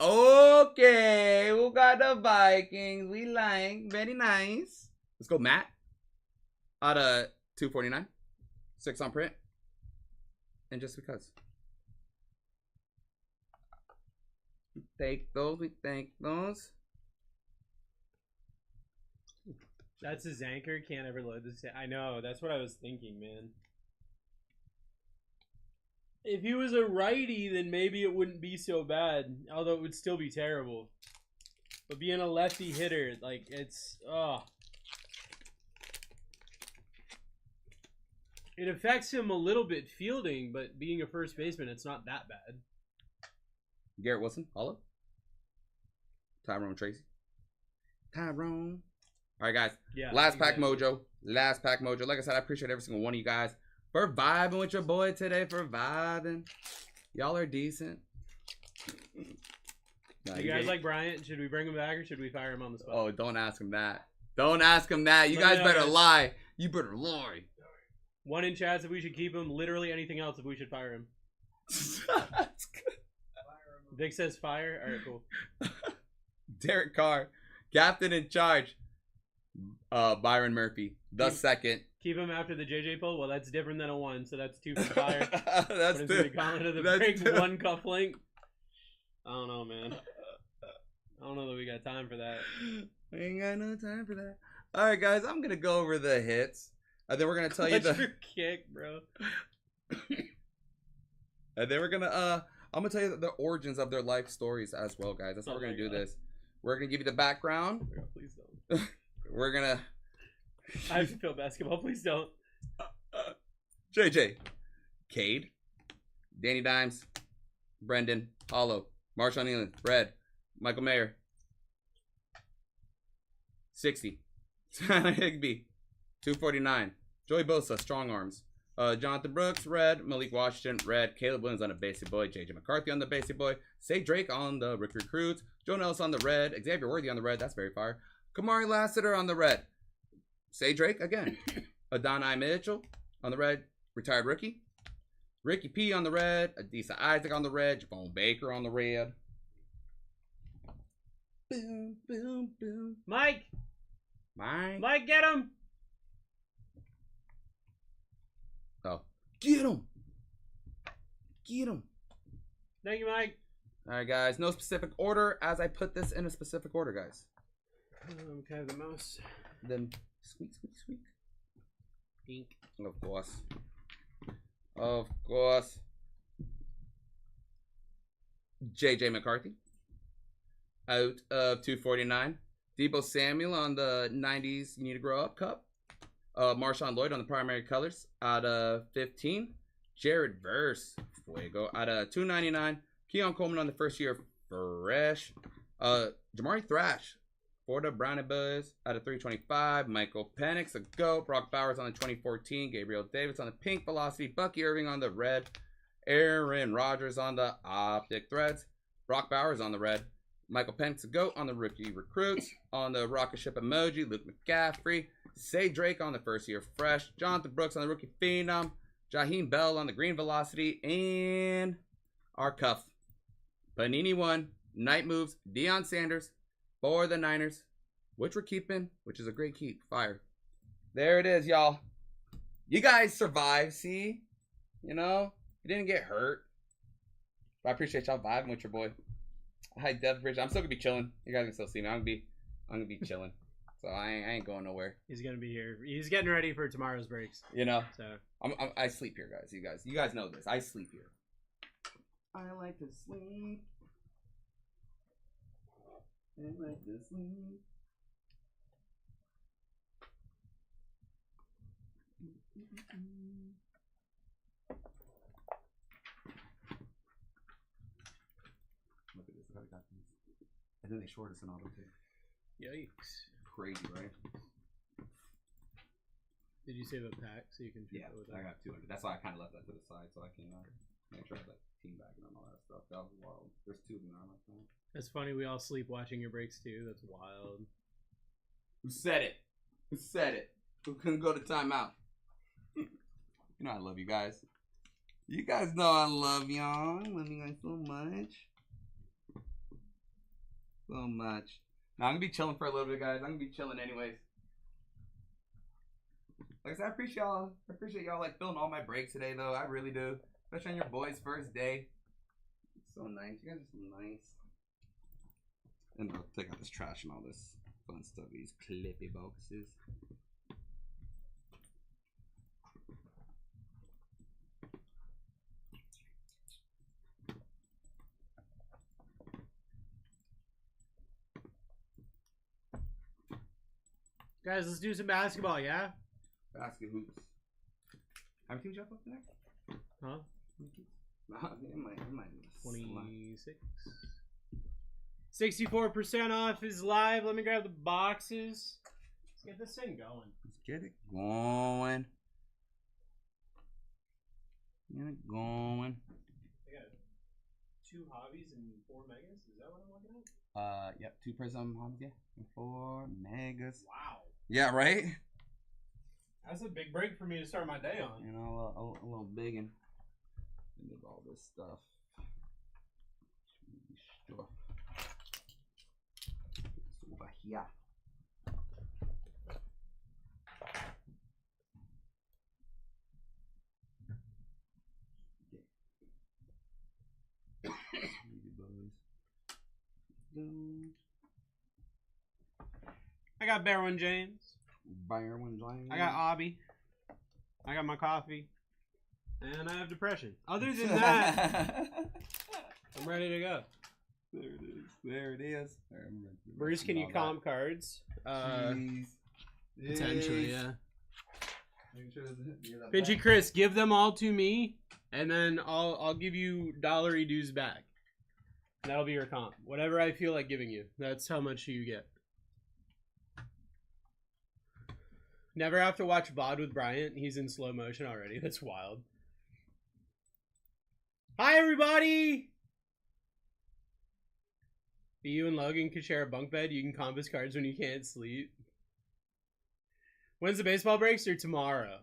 Okay, who got the Vikings? We like. Very nice. Let's go, Matt. Out of 249. 6 on print. And just because. We take those. We take those. That's his anchor. Can't ever load this. I know. That's what I was thinking, man. If he was a righty, then maybe it wouldn't be so bad. Although it would still be terrible. But being a lefty hitter, like, it's... It affects him a little bit fielding, but being a first baseman, it's not that bad. Garrett Wilson, Hollow. Tyrone Tracy. Tyrone. All right, guys. Yeah. Last pack mojo. Last pack mojo. Like I said, I appreciate every single one of you guys for vibing with your boy today. For vibing. Y'all are decent. Nah, You guys like Bryant? Should we bring him back or should we fire him on the spot? Oh, don't ask him that. Don't ask him that. You Let me guys know, better guys. lie. You better lie. One in chat if we should keep him. Literally anything else if we should fire him. Vic says fire. All right, cool. Derek Carr, captain in charge. Byron Murphy, the second. Keep him after the JJ poll. Well, that's different than a 1, so that's 2 for fire. That's Put him through the gauntlet of the break. 1 cuff link. I don't know, man. I don't know that we got time for that. We ain't got no time for that. All right, guys, I'm gonna go over the hits, and then we're gonna tell you What's the. your kick, bro? And then we're gonna I'm gonna tell you the origins of their life stories as well, guys. That's how we're gonna do this. We're gonna give you the background. Please don't. We're gonna. I have to feel basketball. Please don't. JJ, Cade, Danny Dimes, Brendan, Hollow, Marshawn Nealon, Red, Michael Mayer, 60, Tanner Higbee, 249, Joey Bosa, Strong Arms, Jonathan Brooks, Red, Malik Washington, Red, Caleb Williams on the basic boy, JJ McCarthy on the basic boy, Say Drake on the Rick Recruits, Joe Nelson on the Red, Xavier Worthy on the Red, that's very fire, Kamari Lassiter on the Red, Say Drake again, Adonai Mitchell on the Red, retired rookie, Ricky P on the Red, Adisa Isaac on the Red, Javon Baker on the Red. Boom, boom, boom. Mike, get him. Oh, get him. Get him. Thank you, Mike. All right, guys. No specific order as I put this in a specific order, guys. Kind of the mouse. Then squeak, squeak, squeak. Ink. Of course. Of course. JJ McCarthy. Out of 249. Debo Samuel on the 90s You Need to Grow Up Cup. Marshawn Lloyd on the primary colors out of 15. Jared Verse, Fuego, out of 299. Keon Coleman on the first year fresh. Jamari Thrash, Florida Brownie Buzz out of 325. Michael Penix, a GOAT. Brock Bowers on the 2014. Gabriel Davis on the pink Velocity. Bucky Irving on the red. Aaron Rodgers on the Optic Threads. Brock Bowers on the red. Michael Penix, a GOAT on the rookie recruits. On the rocket ship emoji, Luke McCaffrey. Say Drake on the first year fresh. Jonathan Brooks on the rookie phenom. Jaheim Bell on the green Velocity. And our cuff. Panini 1. Night moves. Deion Sanders for the Niners. Which we're keeping. Which is a great keep. Fire. There it is, y'all. You guys survived, see? You know? You didn't get hurt. But I appreciate y'all vibing with your boy. I definitely appreciate it. I'm still gonna be chilling. You guys can still see me. I'm gonna be chilling. So I ain't going nowhere. He's gonna be here. He's getting ready for tomorrow's breaks. You know. So I sleep here, guys. You guys know this. I sleep here. I like to sleep. I like to sleep. Look at this. Look how they got these. And then they short us and all that too. yikes. Crazy, right? Did you save a pack so you can? Yeah, with I that? got 200. That's why I kind of left that to the side so I can make sure I have like team bagging and all that stuff. That was wild. There's 2 of them now, my friend. That's funny. We all sleep watching your breaks too. That's wild. Who said it? Who said it? Who couldn't go to timeout? You know I love you guys. You guys know I love y'all. I love you guys so much. So much. Now I'm gonna be chilling for a little bit, guys. I'm gonna be chilling anyways. Like I said, I appreciate y'all. I appreciate y'all like filling all my breaks today, though. I really do. Especially on your boys' first day. It's so nice. You guys are so nice. And I'll take out this trash and all this fun stuff. These clippy boxes. Guys, let's do some basketball, yeah? Basket hoops. How many teams you have up there? Huh? Nah, it might be 26. 64% off is live. Let me grab the boxes. Let's get this thing going. Let's get it going. Get it going. I got 2 hobbies and 4 megas. Is that what I'm looking at? Yep, 2 prism homes, yeah. And 4 megas. Wow. Yeah, right? That's a big break for me to start my day on. You know, a little biggin'. With all this stuff. Sure. It's over here. I got Barwin James. Byron James. I got Obby. I got my coffee. And I have depression. Other than that, I'm ready to go. There it is. There it is. Bruce, can you comp cards? Potentially, yeah. Pinchy Chris, give them all to me, and then I'll give you $1 dues back. That'll be your comp. Whatever I feel like giving you. That's how much you get. Never have to watch VOD with Bryant. He's in slow motion already. That's wild. Hi, everybody! You and Logan could share a bunk bed. You can comp his cards when you can't sleep. When's the baseball breaks or tomorrow?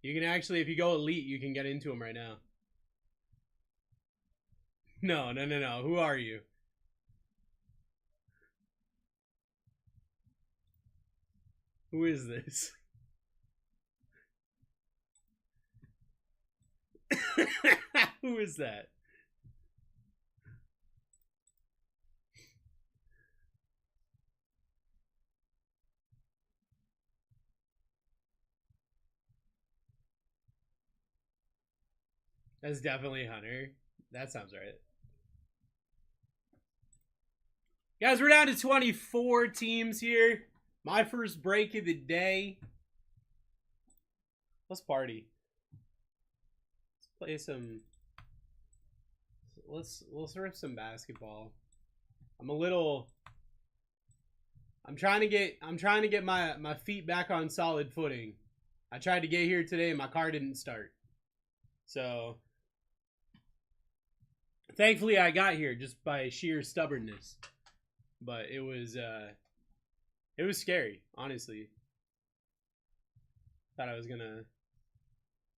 You can actually, if you go elite, you can get into them right now. No. Who are you? Who is this? Who is that? That's definitely Hunter. That sounds right. Guys, we're down to 24 teams here. My first break of the day. Let's party. Let's play some. Let's rip some basketball. I'm trying to get my feet back on solid footing. I tried to get here today and my car didn't start. So thankfully I got here just by sheer stubbornness. But it was scary, honestly. Thought I was gonna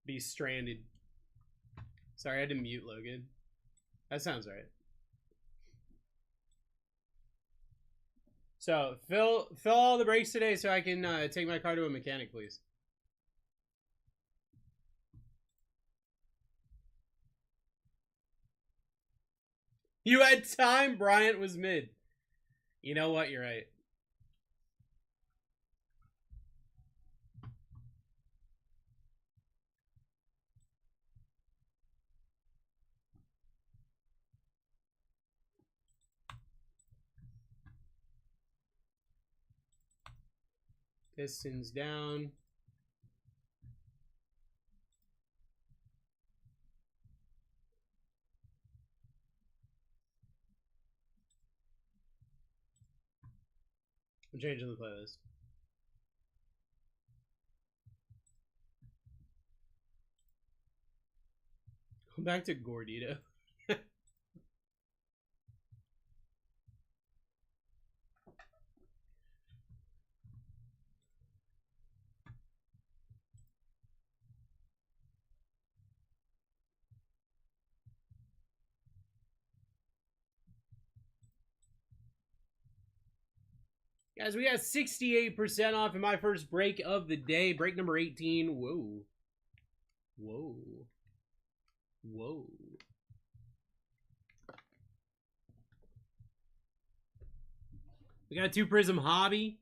be stranded. Sorry, I had to mute Logan. That sounds right. So fill all the breaks today so I can take my car to a mechanic, please. You had time. Bryant was mid. You know what? You're right. Pistons down. I'm changing the playlist. Come back to Gordito. Guys, we got 68% off in my first break of the day. Break number 18. Whoa. Whoa. Whoa. We got 2 Prism Hobby.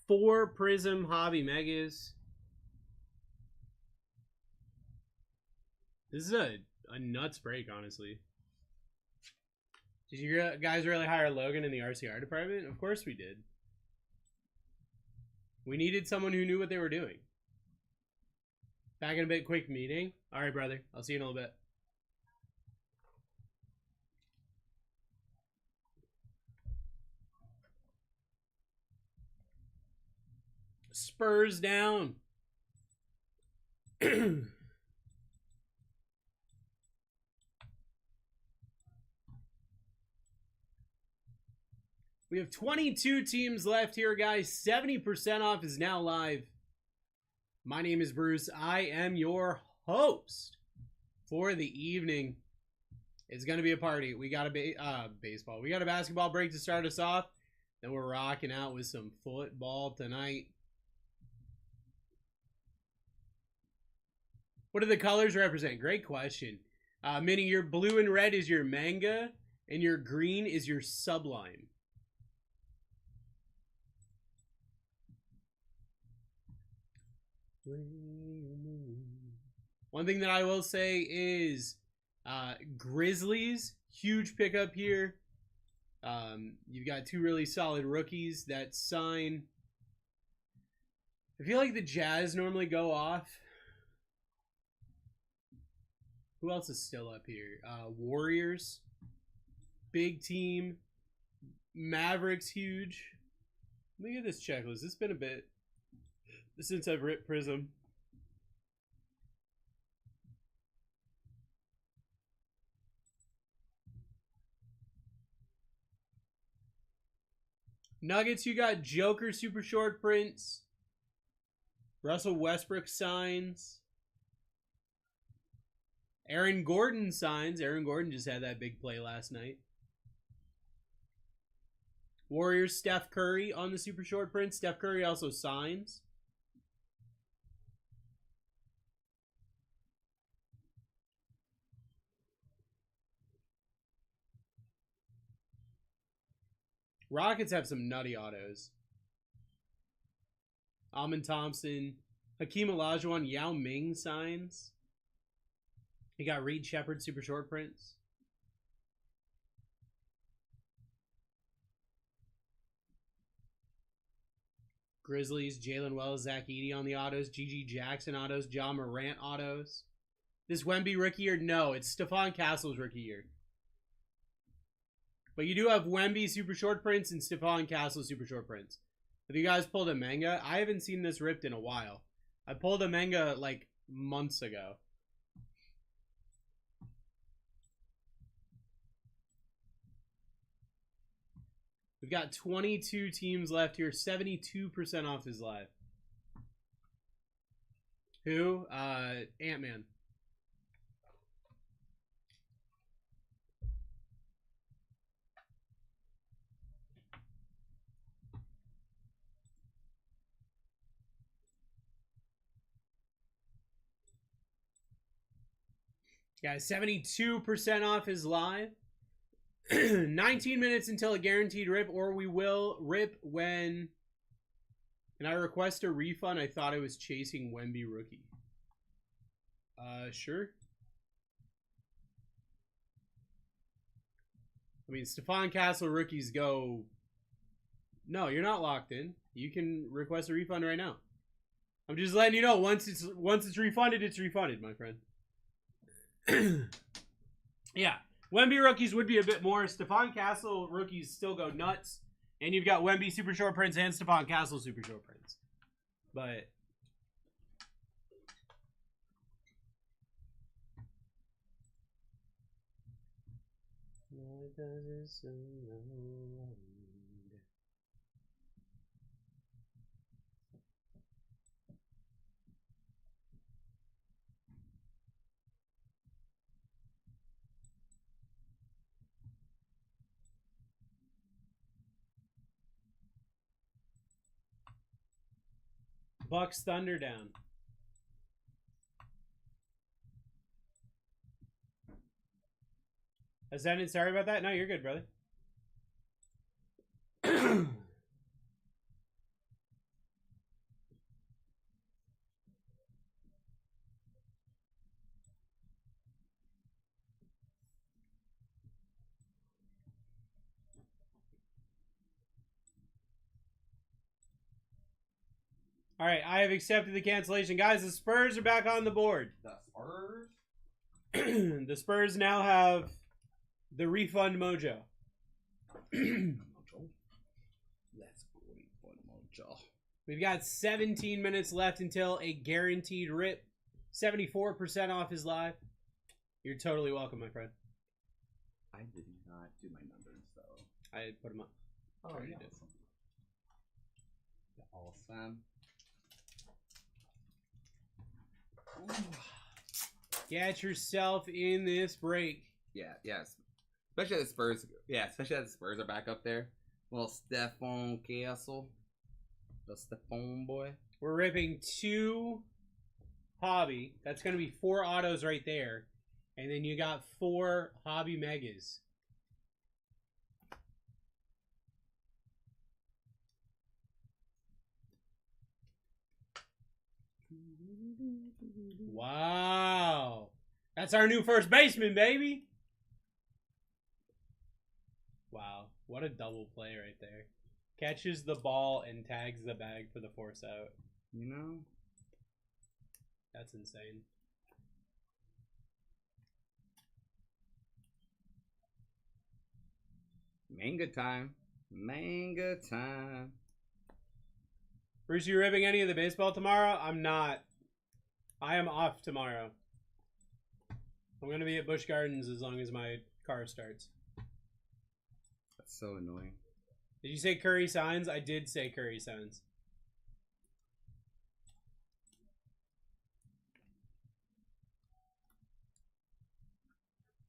4 Prism Hobby Megas. This is a nuts break, honestly. Did you guys really hire Logan in the RCR department? Of course we did. We needed someone who knew what they were doing. Back in a bit, quick meeting. All right, brother. I'll see you in a little bit. Spurs down. We have 22 teams left here, guys. 70% off is now live. My name is Bruce. I am your host for the evening. It's going to be a party. We got a baseball. We got a basketball break to start us off. Then we're rocking out with some football tonight. What do the colors represent? Great question. Meaning your blue and red is your manga, and your green is your sublime. One thing that I will say is Grizzlies, huge pickup here. You've got 2 really solid rookies that sign. I feel like the Jazz normally go off. Who else is still up here? Warriors, big team. Mavericks, huge. Let me get this checklist. It's been a bit since I've ripped Prism. Nuggets, you got Joker super short prints. Russell Westbrook signs. Aaron Gordon signs. Aaron Gordon just had that big play last night. Warriors, Steph Curry on the super short print. Steph Curry also signs. Rockets have some nutty autos. Amin Thompson. Hakeem Olajuwon, Yao Ming signs. You got Reed Shepard super short prints. Grizzlies, Jalen Wells, Zach Edey on the autos. GG Jackson autos. John Morant autos. This Wemby rookie year? No, it's Stephon Castle's rookie year. But you do have Wemby super short prints and Stephon Castle super short prints. Have you guys pulled a manga? I haven't seen this ripped in a while. I pulled a manga like months ago. We've got 22 teams left here. 72% off is live. Who? Ant-Man. Guys, 72% off is live. 19 minutes until a guaranteed rip, or we will rip when... Can I request a refund? I thought I was chasing Wemby rookie. Sure. I mean, Stephon Castle rookies go... No, you're not locked in. You can request a refund right now. I'm just letting you know, once it's refunded, it's refunded, my friend. Yeah. Wemby rookies would be a bit more. Stephon Castle rookies still go nuts. And you've got Wemby super short prints and Stephon Castle super short prints. But... Bucks Thunder down. Ascendant, sorry about that. No, you're good, brother. All right, I have accepted the cancellation. Guys, the Spurs are back on the board. The Spurs? The Spurs now have the refund mojo. Let's go refund mojo. We've got 17 minutes left until a guaranteed rip. 74% off is live. You're totally welcome, my friend. I did not do my numbers, though. I put them up. Oh, Already yeah. did. Awesome. Get yourself in this break. Yeah, yes. Especially the Spurs. Yeah, especially as the Spurs are back up there. Little Stephon Castle. The Stephon boy. We're ripping 2 hobby. That's going to be 4 autos right there. And then you got 4 hobby megas. Wow. That's our new first baseman, baby. Wow. What a double play right there. Catches the ball and tags the bag for the force out. You know? That's insane. Manga time. Manga time. Bruce, you ripping any of the baseball tomorrow? I'm not. I am off tomorrow. I'm going to be at Busch Gardens as long as my car starts. That's so annoying. Did you say Curry Signs? I did say Curry Signs.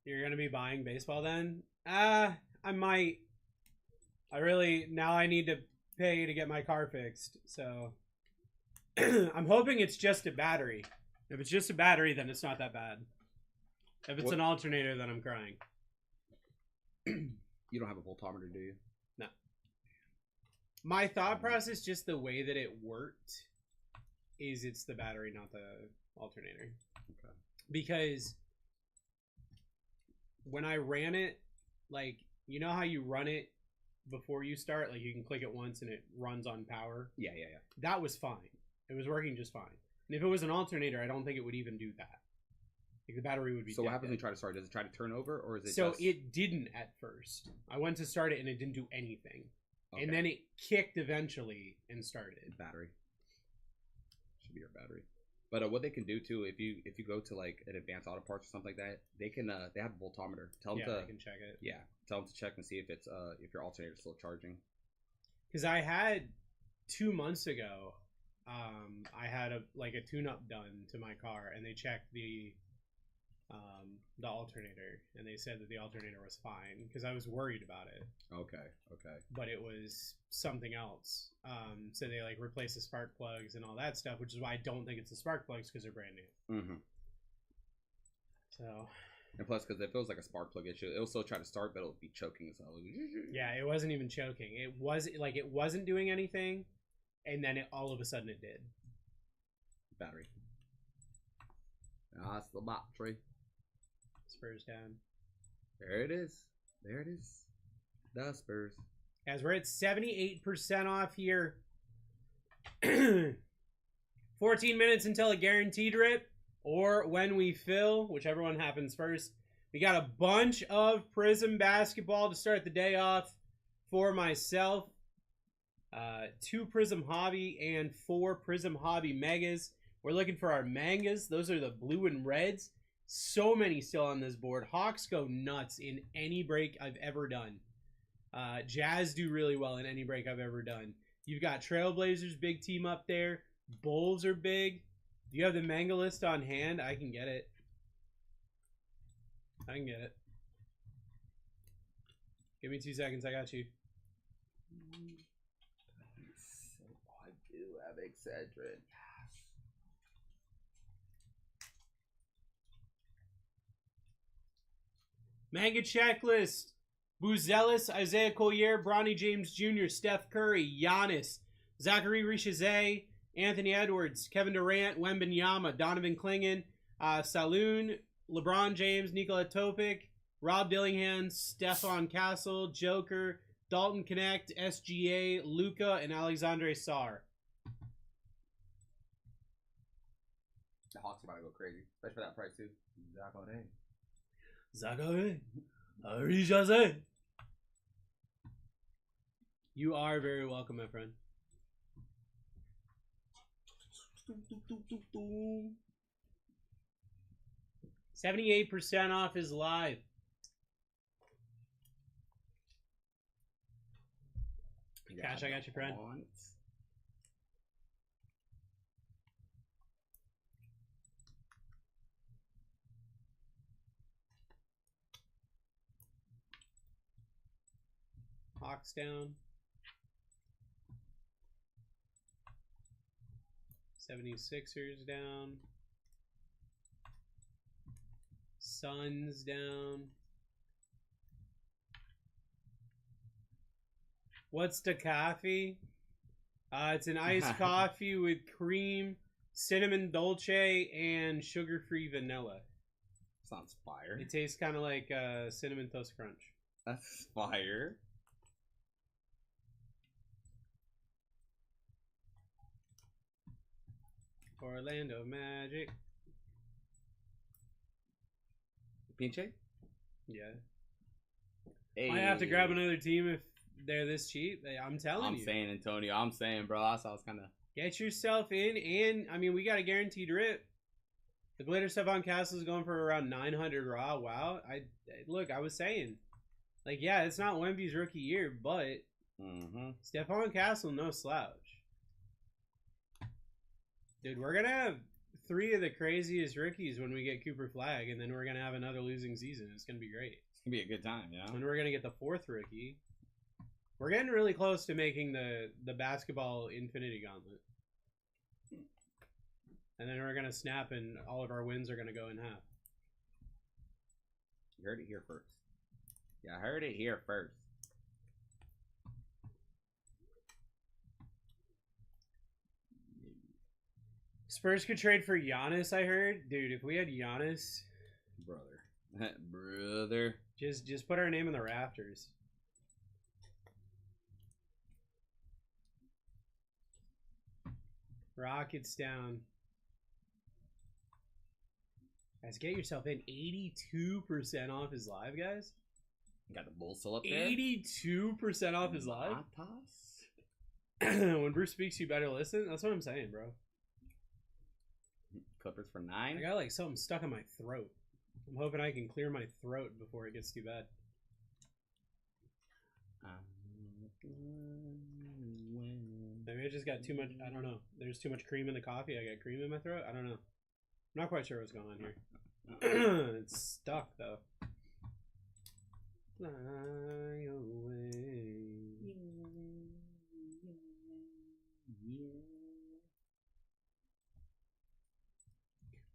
You're going to be buying baseball then? I might. Now I need to pay to get my car fixed, so I'm hoping it's just a battery. If it's just a battery, then it's not that bad. If it's an alternator, then I'm crying. You don't have a voltometer, do you? No. My thought process, just the way that it worked, is it's the battery, not the alternator. Okay. Because when I ran it, like, you know how you run it before you start? Like, you can click it once and it runs on power? Yeah. That was fine. It was working just fine. And if it was an alternator, I don't think it would even do that. Like, the battery would be So what dead happens when dead. you try to start? Does it try to turn over, or is it So just... it didn't at first. I went to start it and it didn't do anything. Okay. And then it kicked eventually and started. Battery. Should be your battery. But what they can do too, if you go to like an advanced auto parts or something like that, they can they have a voltometer. Tell them Yeah, I can check it. Yeah, tell them to check and see if it's if your alternator's still charging. Because I had 2 months ago, I had a tune-up done to my car, and they checked the alternator, and they said that the alternator was fine because I was worried about it. Okay. But it was something else. So they like replaced the spark plugs and all that stuff, which is why I don't think it's the spark plugs because they're brand new. Mm-hmm. So And plus, because it feels like a spark plug issue, it'll still try to start, but it'll be choking. So Yeah, it wasn't even choking. It wasn't doing anything, and then all of a sudden it did. Battery. That's the battery. Spurs down. There it is. There it is. The Spurs. As we're at 78% off here. 14 minutes until a guaranteed rip, or when we fill, whichever one happens first. We got a bunch of Prism basketball to start the day off for myself. 2 Prism Hobby and 4 Prism Hobby Megas. We're looking for our mangas. Those are the blue and reds. So many still on this board. Hawks go nuts in any break I've ever done. Jazz do really well in any break I've ever done. You've got Trailblazers, big team up there. Bulls are big. Do you have the manga list on hand? I can get it. I can get it. Give me 2 seconds. I got you. I do have Excedrin. Manga checklist. Buzelis, Isaiah Collier, Bronny James Jr., Steph Curry, Giannis, Zachary Richezé, Anthony Edwards, Kevin Durant, Wembanyama, Donovan Clingan, Saloon, LeBron James, Nikola Topic, Rob Dillingham, Stephon Castle, Joker, Dalton Connect, SGA, Luca, and Alexandre Sarr. The Hawks are about to go crazy, especially for that price too. Zachary Richezé. You are very welcome, my friend. 78% off is live. Cash, I got you, friend. Hawks down. 76ers down. Suns down. What's the coffee? It's an iced coffee with cream, cinnamon dolce, and sugar-free vanilla. Sounds fire. It tastes kind of like cinnamon toast crunch. That's fire. Orlando Magic. Pinche? Yeah. Hey. I have to grab another team if they're this cheap. I'm telling you. I'm saying, Antonio. I'm saying, bro. That's how it's kind of. Get yourself in, and I mean, we got a guaranteed rip. The glitter Stephon Castle is going for around 900 raw. Wow. Look, I was saying, like, yeah, it's not Wemby's rookie year, but Stephon Castle, no slouch. Dude, we're gonna have 3 of the craziest rookies when we get Cooper Flag, and then we're gonna have another losing season. It's gonna be great. It's gonna be a good time, yeah. And we're gonna get the 4th rookie. We're getting really close to making the basketball Infinity Gauntlet. And then we're gonna snap, and all of our wins are gonna go in half. You heard it here first. Yeah, I heard it here first. Spurs could trade for Giannis, I heard. Dude, if we had Giannis, brother, just put our name in the rafters. Rockets down. Guys, get yourself in. 82% off his live, guys. Got the Bulls still up there. 82% off his live. When Bruce speaks, you better listen. That's what I'm saying, bro. Clippers for 9. I got like something stuck in my throat. I'm hoping I can clear my throat before it gets too bad. Maybe I just got too much. I don't know. There's too much cream in the coffee. I got cream in my throat. I don't know. I'm not quite sure what's going on here. It's stuck though. Fly away.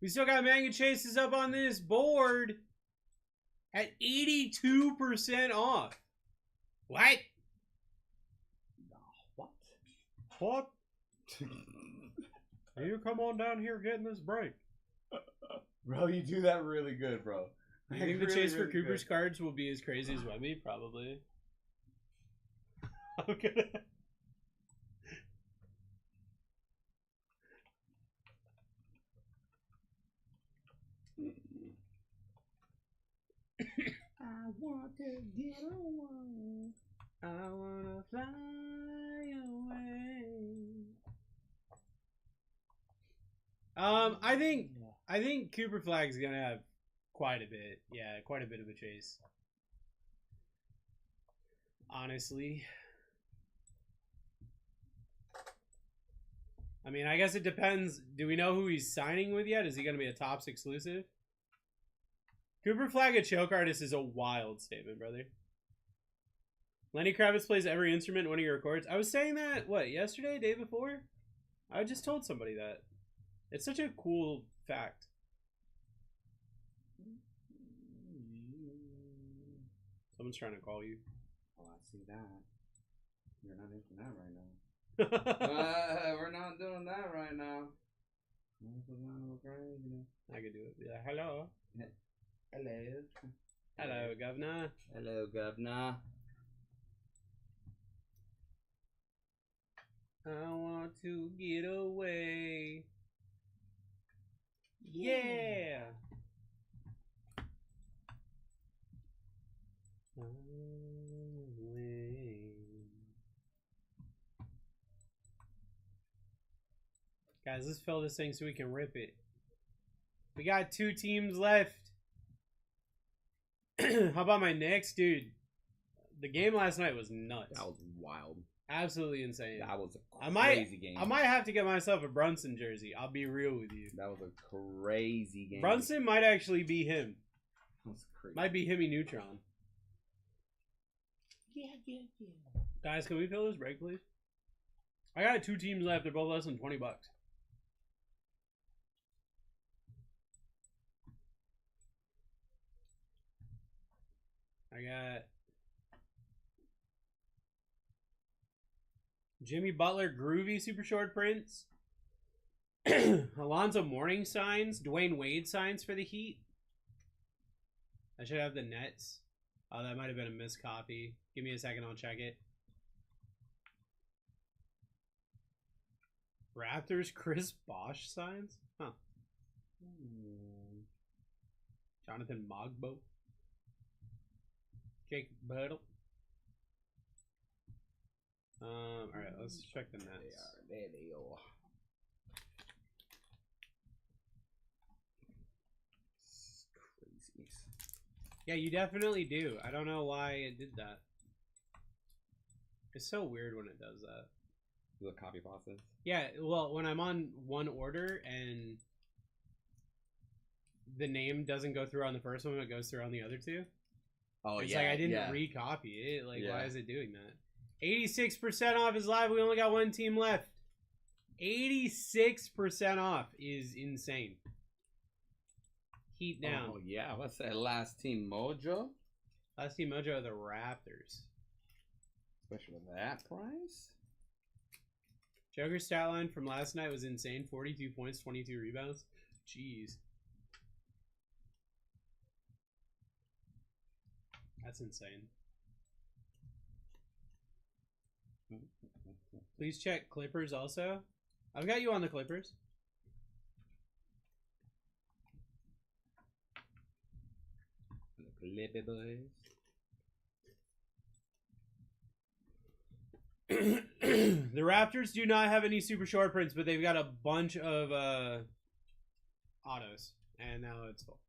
We still got manga chases up on this board. At 82% off. What? What? What? You come on down here getting this break. Bro, you do that really good, bro. You think the chase for Cooper's cards will be as crazy as Webby? Probably. Okay. I want to get away. I wanna fly away. I think Cooper Flag's gonna have quite a bit. Yeah, quite a bit of a chase. Honestly. I mean, I guess it depends. Do we know who he's signing with yet? Is he gonna be a Topps exclusive? Cooper Flag at Choke Artist is a wild statement, brother. Lenny Kravitz plays every instrument in one of your records. I was saying that, what, yesterday, day before? I just told somebody that. It's such a cool fact. Someone's trying to call you. Oh, I see that. You're not into that right now. We're not doing that right now. I could do it. Be like, hello. Hello. Hello, governor. Hello, governor. I want to get away. Yeah. Guys, let's fill this thing so we can rip it. We got 2 teams left. How about my Knicks? Dude, the game last night was nuts. That was wild. Absolutely insane. That was a crazy game. I might have to get myself a Brunson jersey. I'll be real with you. That was a crazy game. Brunson might actually be him. That was crazy. Might be Himmy Neutron. Yeah. Guys, can we fill this break, please? I got 2 teams left. They're both less than $20. I got Jimmy Butler Groovy Super Short Prints. Alonzo Mourning signs. Dwayne Wade signs for the Heat. I should have the Nets. Oh, that might have been a missed copy. Give me a second, I'll check it. Raptors Chris Bosh signs? Huh. Jonathan Mogbo. Jake Buttle. Alright, let's check the Nets. There they are. Crazy. Yeah, you definitely do. I don't know why it did that. It's so weird when it does that. The copy process? Yeah, well, when I'm on one order and the name doesn't go through on the first one, it goes through on the other 2. Oh, it's yeah. like I didn't yeah. recopy it. Like, Yeah. why is it doing that? 86% off is live. We only got 1 team left. 86% off is insane. Heat down. Oh, yeah. What's that last team mojo? Last team mojo are the Raptors. Especially with that price? Joker's stat line from last night was insane. 42 points, 22 rebounds. Jeez. That's insane. Please check Clippers also. I've got you on the Clippers. The Clippy boys. The Raptors do not have any super short prints, but they've got a bunch of autos. And now it's full.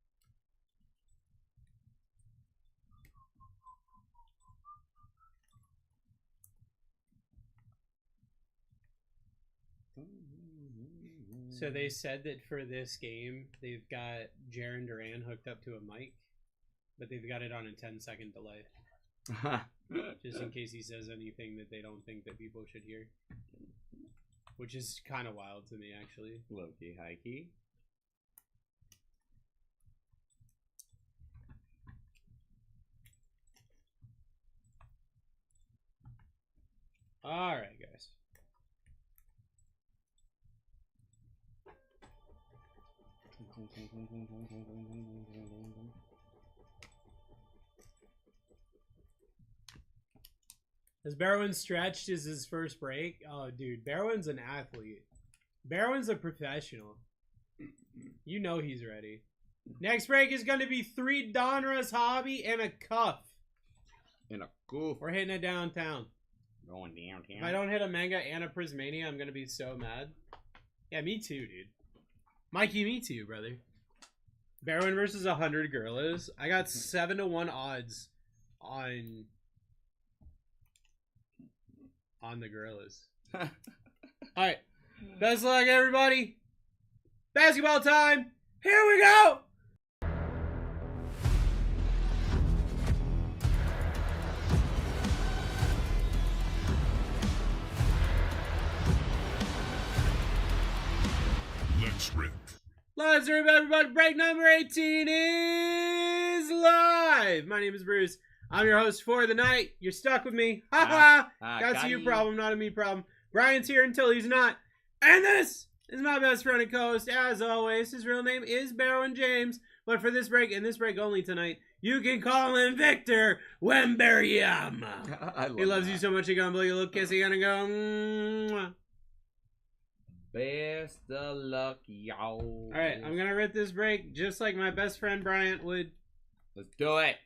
So they said that for this game, they've got Jaren Duran hooked up to a mic, but they've got it on a 10-second delay. Just in case he says anything that they don't think that people should hear. Which is kind of wild to me, actually. Low-key, high-key. All right, guys. Has Barwin stretched as his first break? Oh, dude, Barwin's an athlete. Barwin's a professional. You know he's ready. Next break is going to be 3 Donruss Hobby and a cuff. In a goof. We're hitting it downtown. Going downtown. If I don't hit a Manga and a Prismania, I'm going to be so mad. Yeah, me too, dude. Mikey, me too, brother. Barwin versus 100 Gorillas. I got 7-1 odds on the Gorillas. Alright. Best of luck, everybody. Basketball time. Here we go. Let's rip. Let's rip, everybody. Break number 18 is live. My name is Bruce. I'm your host for the night. You're stuck with me. Ha ha. That's a you problem, not a me problem. Brian's here until he's not. And this is my best friend and co-host, as always. His real name is Barwin James. But for this break, and this break only tonight, you can call him Victor Wembanyama. He loves you so much, he's gonna blow you a little kiss. He's gonna go, mwah. Best of luck, y'all. Alright, I'm gonna rip this break just like my best friend Bryant would. Let's do it.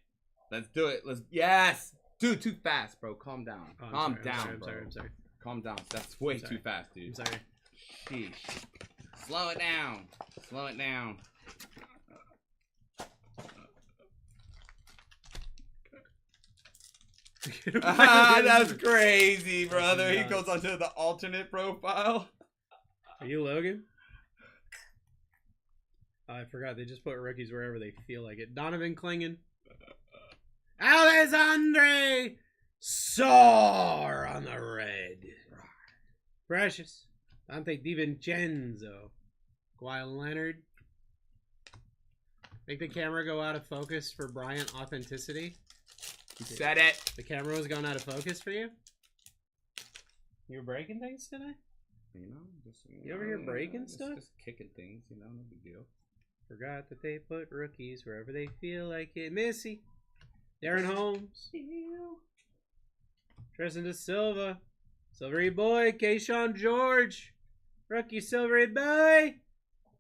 Let's do it. Yes. Dude, too fast, bro. Calm down. Oh, Calm down, bro. I'm sorry. Calm down. That's way too fast, dude. I'm sorry. Sheesh. Slow it down. Slow it down. That's crazy, brother. He goes onto the alternate profile. Are you Logan? Oh, I forgot. They just put rookies wherever they feel like it. Donovan Klingen. Alessandre Soar on the red. Precious. Dante DiVincenzo. Kawhi Leonard. Make the camera go out of focus for Bryant authenticity. You said it. The camera was going out of focus for you? You were breaking things today? You know, just You ever hear breaking stuff? Just kicking things, you know, no big deal. Forgot that they put rookies wherever they feel like it. Missy. Darren Holmes. Tristan De Silva. Silvery Boy. Kayshawn George. Rookie Silvery Boy.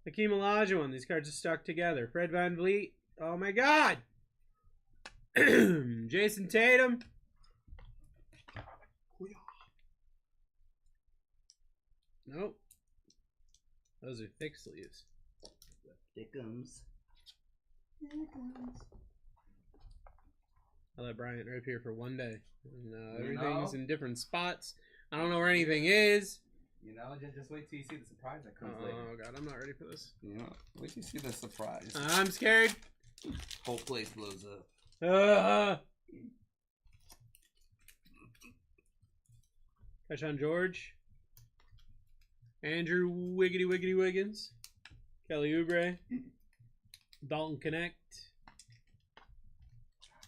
Hakeem Olajuwon. These cards are stuck together. Fred Van Vliet. Oh my god. Jason Tatum. Nope. Those are thick sleeves. Thickums. I let Bryant rip here for one day. And, everything's in different spots. I don't know where anything is. You know, just wait till you see the surprise that comes later. Oh god, I'm not ready for this. You know, wait till you see the surprise. I'm scared. Whole place blows up. Kayshawn George. Andrew Wiggity Wiggins. Kelly Oubre. Dalton Connect.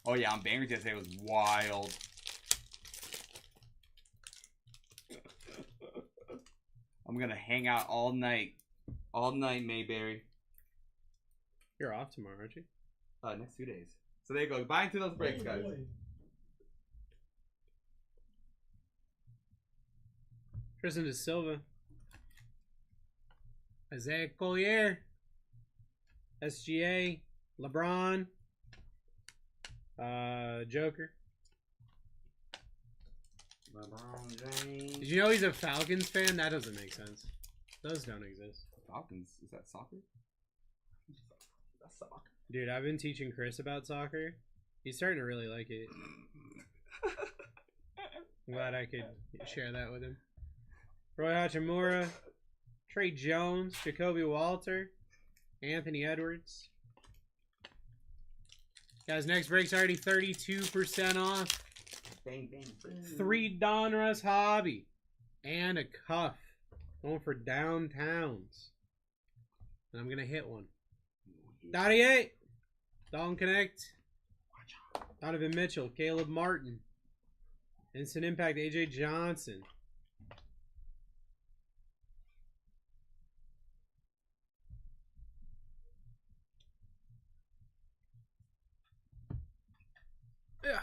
Oh yeah, on Bangers yesterday was wild. I'm gonna hang out all night. All night, Mayberry. You're off tomorrow, aren't you? Next 2 days. So there you go. Buy into those breaks, guys. Tristan De Silva. Isaiah Collier. SGA. LeBron. Joker. LeBron James. Did you know he's a Falcons fan? That doesn't make sense. Those don't exist. Falcons? Is that soccer? That's soccer. Dude, I've been teaching Chris about soccer. He's starting to really like it. I'm glad I could share that with him. Roy Hachimura. Trey Jones. Jacoby Walter. Anthony Edwards. Guys, next break's already 32% off. Bang, bang, bang. 3 Donruss Hobby. And a cuff. Going for downtowns. And I'm going to hit one. 98. Dalton Connect. Donovan Mitchell. Caleb Martin. Instant Impact, AJ Johnson. Yeah.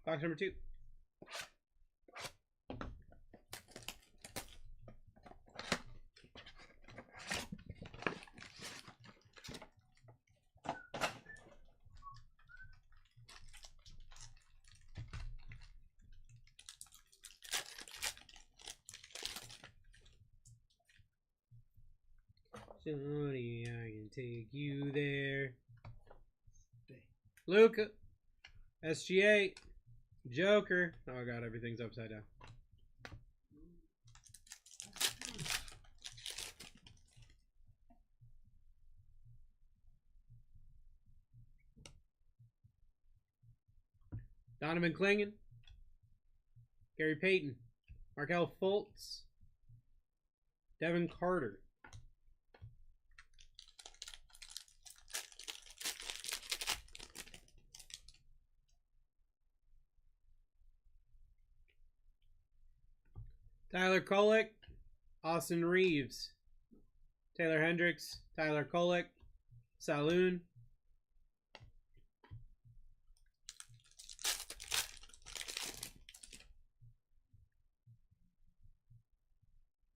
Box number 2. Johnny, I can take you there. Luca. SGA. Joker. Oh god, everything's upside down. Donovan Clingan. Gary Payton. Markelle Fultz. Devin Carter. Tyler Kolek, Austin Reeves, Taylor Hendricks, Tyler Kolek, Saloon,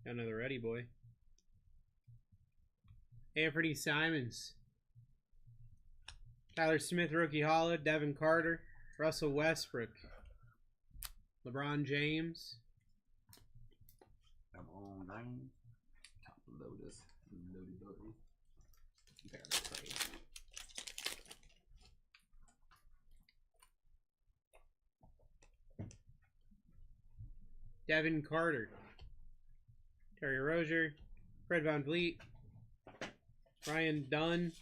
got another ready boy, Anthony Simons, Tyler Smith, rookie Holla, Devin Carter, Russell Westbrook, LeBron James. Come on, man. Lotus. Lotus. Devin Carter, Terry Rozier, Fred VanVleet, Ryan Dunn,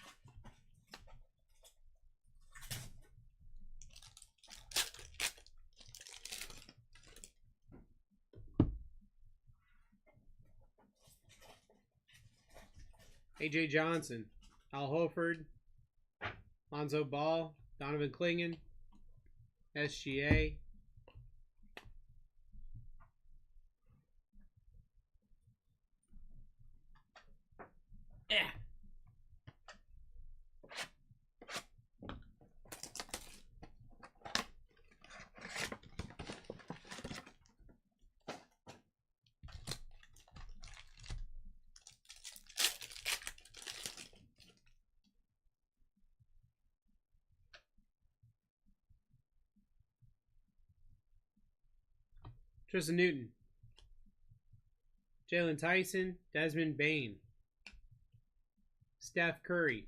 AJ Johnson, Al Horford, Lonzo Ball, Donovan Clingan, SGA, Tristan Newton, Jalen Tyson, Desmond Bain, Steph Curry,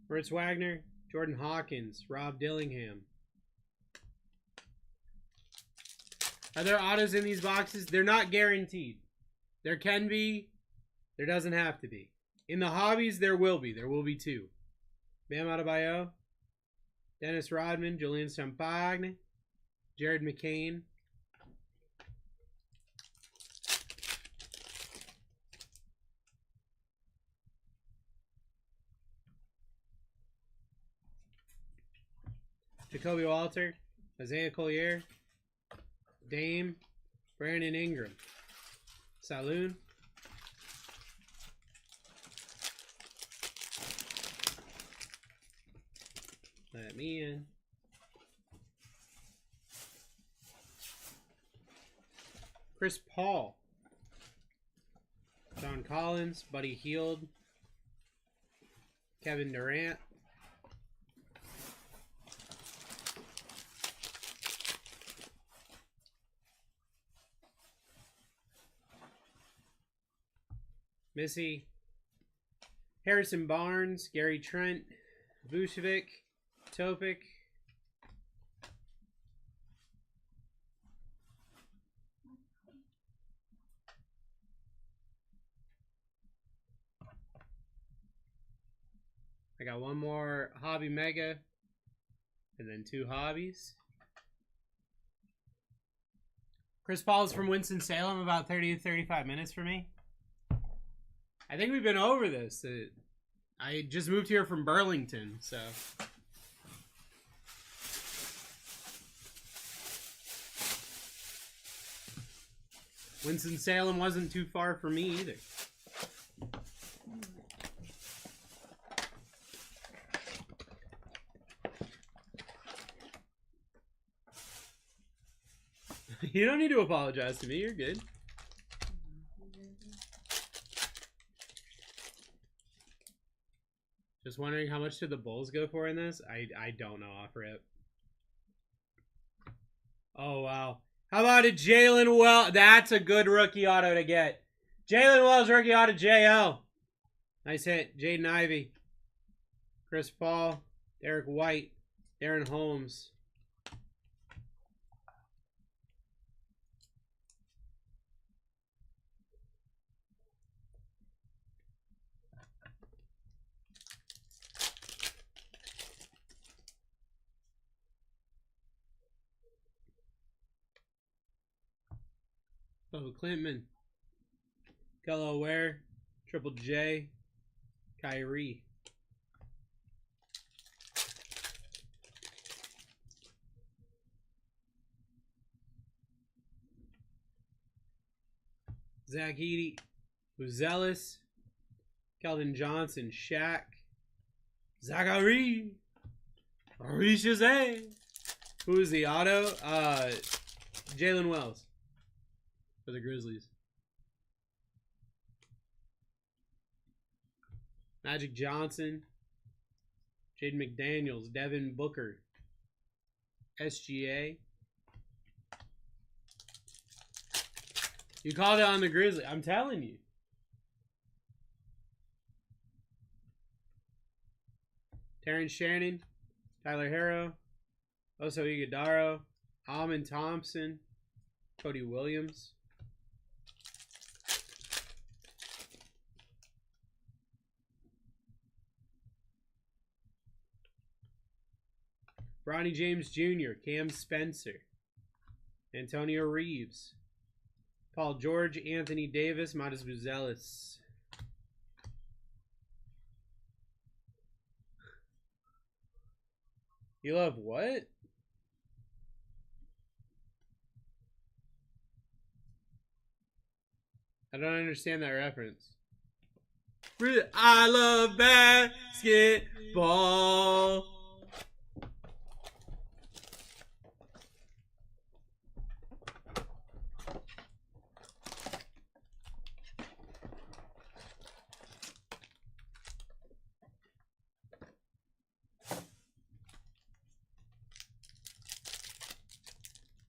Fritz Wagner, Jordan Hawkins, Rob Dillingham. Are there autos in these boxes? They're not guaranteed. There can be. There doesn't have to be. In the hobbies, there will be. There will be 2. Bam Adebayo, Dennis Rodman, Julian Champagne, Jared McCain. Jacoby Walter, Isaiah Collier, Dame, Brandon Ingram, Saloon, let me in, Chris Paul, John Collins, Buddy Hield, Kevin Durant, Missy, Harrison Barnes, Gary Trent, Vucevic, Topic, I got one more Hobby Mega, and then 2 hobbies. Chris Paul is from Winston-Salem, about 30 to 35 minutes for me. I think we've been over this. I just moved here from Burlington, so. Winston-Salem wasn't too far for me either. You don't need to apologize to me. You're good. Just wondering how much did the Bulls go for in this? I don't know off rip. Oh, wow. How about a Jalen Wells? That's a good rookie auto to get. Jalen Wells, rookie auto, JL. Nice hit. Jaden Ivey. Chris Paul. Derek White. Darren Holmes. Oh, Clintman. Kello Ware. Triple J. Kyrie. Zach Edey. Buzelis. Keldon Johnson. Shaq. Zachary. Arisha. Who's the auto? Jalen Wells. For the Grizzlies. Magic Johnson. Jaden McDaniels. Devin Booker. SGA. You called it on the Grizzlies. I'm telling you. Terrence Shannon. Tyler Harrow. Oso Iguodaro. Almond Thompson. Cody Williams. Bronny James Jr., Cam Spencer, Antonio Reeves, Paul George, Anthony Davis, Matas Buzelis. You love what? I don't understand that reference. I love basketball.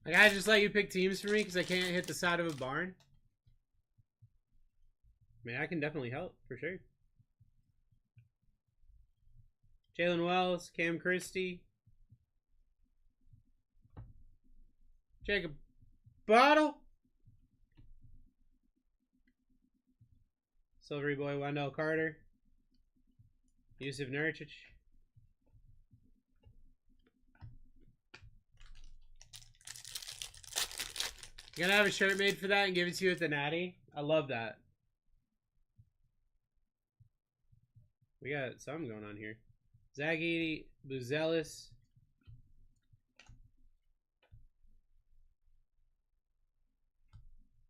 Like, I just let you pick teams for me because I can't hit the side of a barn. I mean, I can definitely help, for sure. Jalen Wells, Cam Christie. Jacob Bottle. Silvery Boy Wendell Carter. Yusuf Nurkic. You gonna have a shirt made for that and give it to you at the Natty? I love that. We got something going on here. Zach Edey, Buzelis.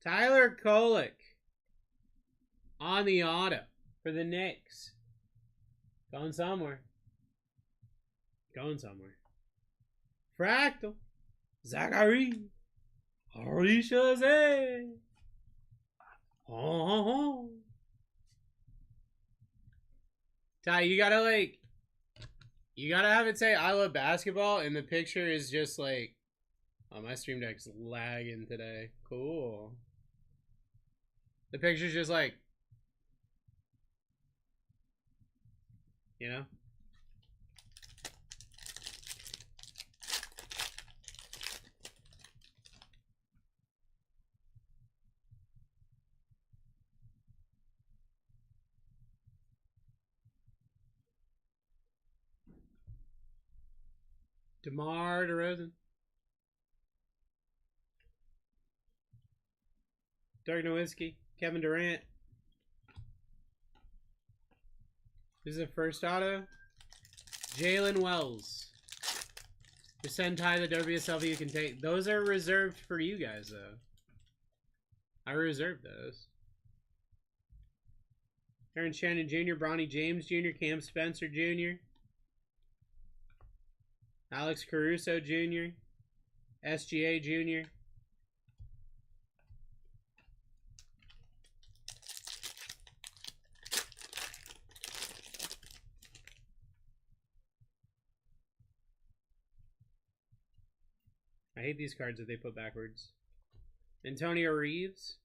Tyler Kolek on the auto for the Knicks. Going somewhere. Going somewhere. Fractal. Zachary. Arisha. Oh. Ty, you gotta have it say I love basketball, and the picture is just like, oh, my stream deck's lagging today. Cool. The picture's just like, you know? DeMar DeRozan. Dirk Nowitzki, Kevin Durant. This is the first auto. Jalen Wells. The Sentai, the WSLV you can take. Those are reserved for you guys, though. I reserved those. Aaron Shannon Jr., Bronny James Jr., Cam Spencer Jr., Alex Caruso Jr., SGA Jr., I hate these cards that they put backwards. Antonio Reeves.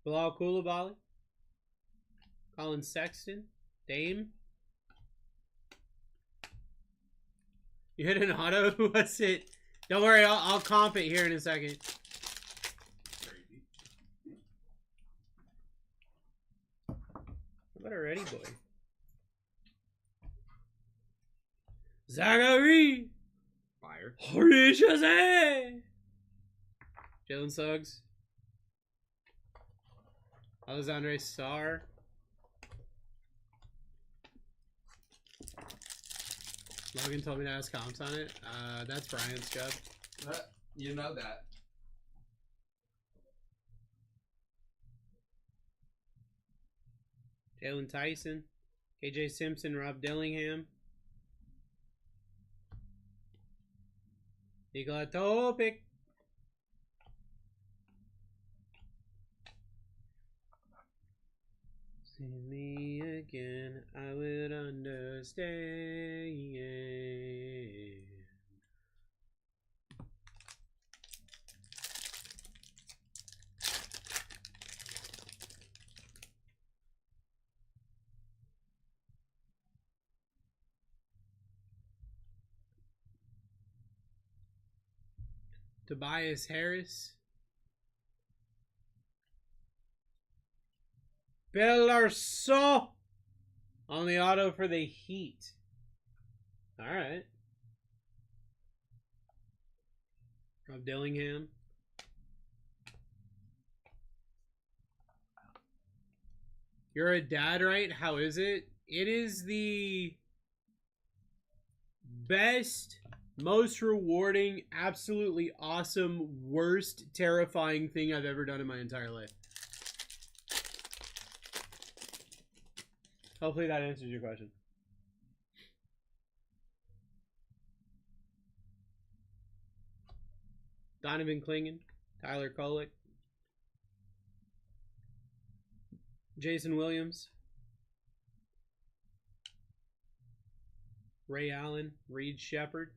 Bilal Coulibaly. Colin Sexton. Dame. You hit an auto? What's it? Don't worry, I'll comp it here in a second. Crazy. How about a ready boy? Zachary! Fire. Jose! Jalen Suggs. Alexandre Sarr. Logan told me to ask comps on it. That's Brian's job. You know that. Jalen Tyson. KJ Simpson, Rob Dillingham. Nikola Topic. See me again, I would understand. Tobias Harris. Bellarso on the auto for the Heat. All right. Rob Dillingham. You're a dad, right? How is it? It is the best, most rewarding, absolutely awesome, worst, terrifying thing I've ever done in my entire life. Hopefully that answers your question. Donovan Clingan, Tyler Kolek, Jason Williams, Ray Allen, Reed Shepard,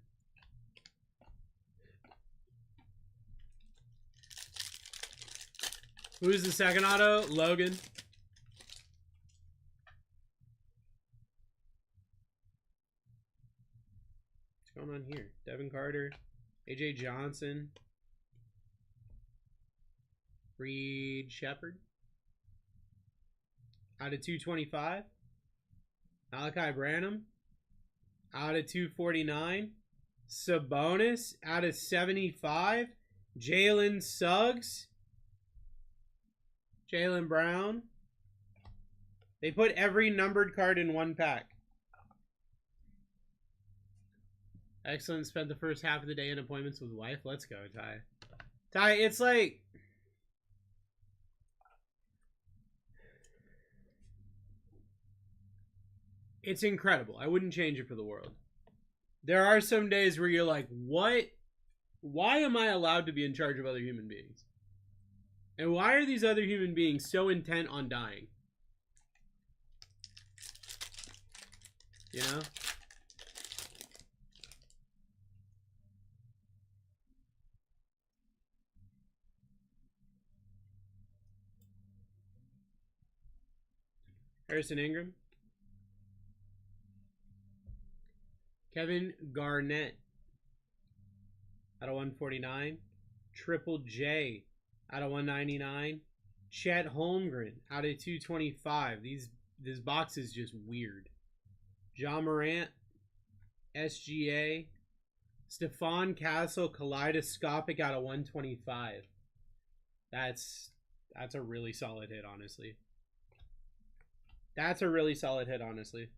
who's the second auto? Logan. What's going on here? Devin Carter, AJ Johnson, Reed Shepard. Out of 225. Malachi Branham. Out of 249. Sabonis. Out of 75. Jalen Suggs. Jalen Brown. They put every numbered card in one pack. Excellent. Spent the first half of the day in appointments with wife. Let's go, Ty. Ty, it's like... It's incredible. I wouldn't change it for the world. There are some days where you're like, what? Why am I allowed to be in charge of other human beings? And why are these other human beings so intent on dying? You know? Harrison Ingram. Kevin Garnett out of 149. Triple J out of 199. Chet Holmgren out of 225. This box is just weird. John Morant, SGA, Stephon Castle kaleidoscopic out of 125. That's a really solid hit, honestly. That's a really solid hit, honestly.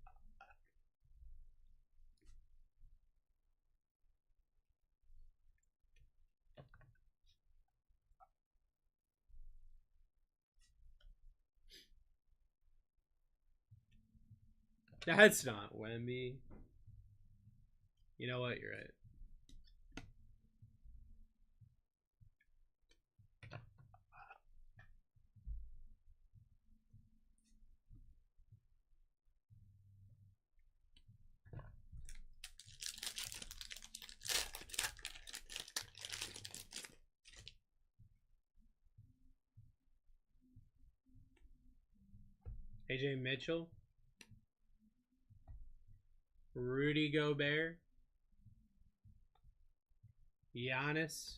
That's not Wemby. You know what? You're right. AJ Mitchell. Rudy Gobert. Giannis.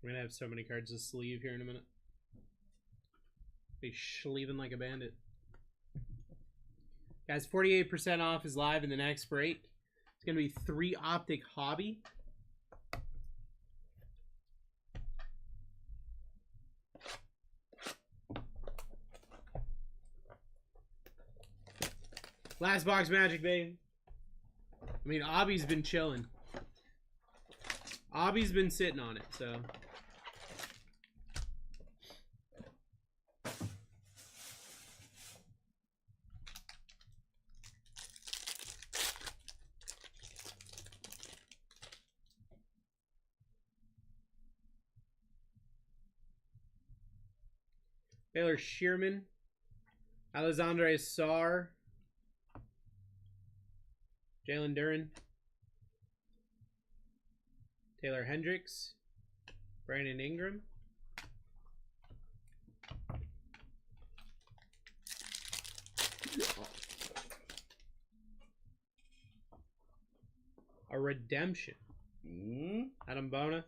We're gonna have so many cards to sleeve here in a minute. Be sleeving like a bandit. Guys, 48% off is live in the next break. It's gonna be 3 Optic Hobby. Last box magic, baby. I mean, Obby's been chilling. Obby's been sitting on it, so. Baylor Shearman. Alexandre Sarr. Jalen Duren, Taylor Hendricks, Brandon Ingram, a redemption, Adam Bona,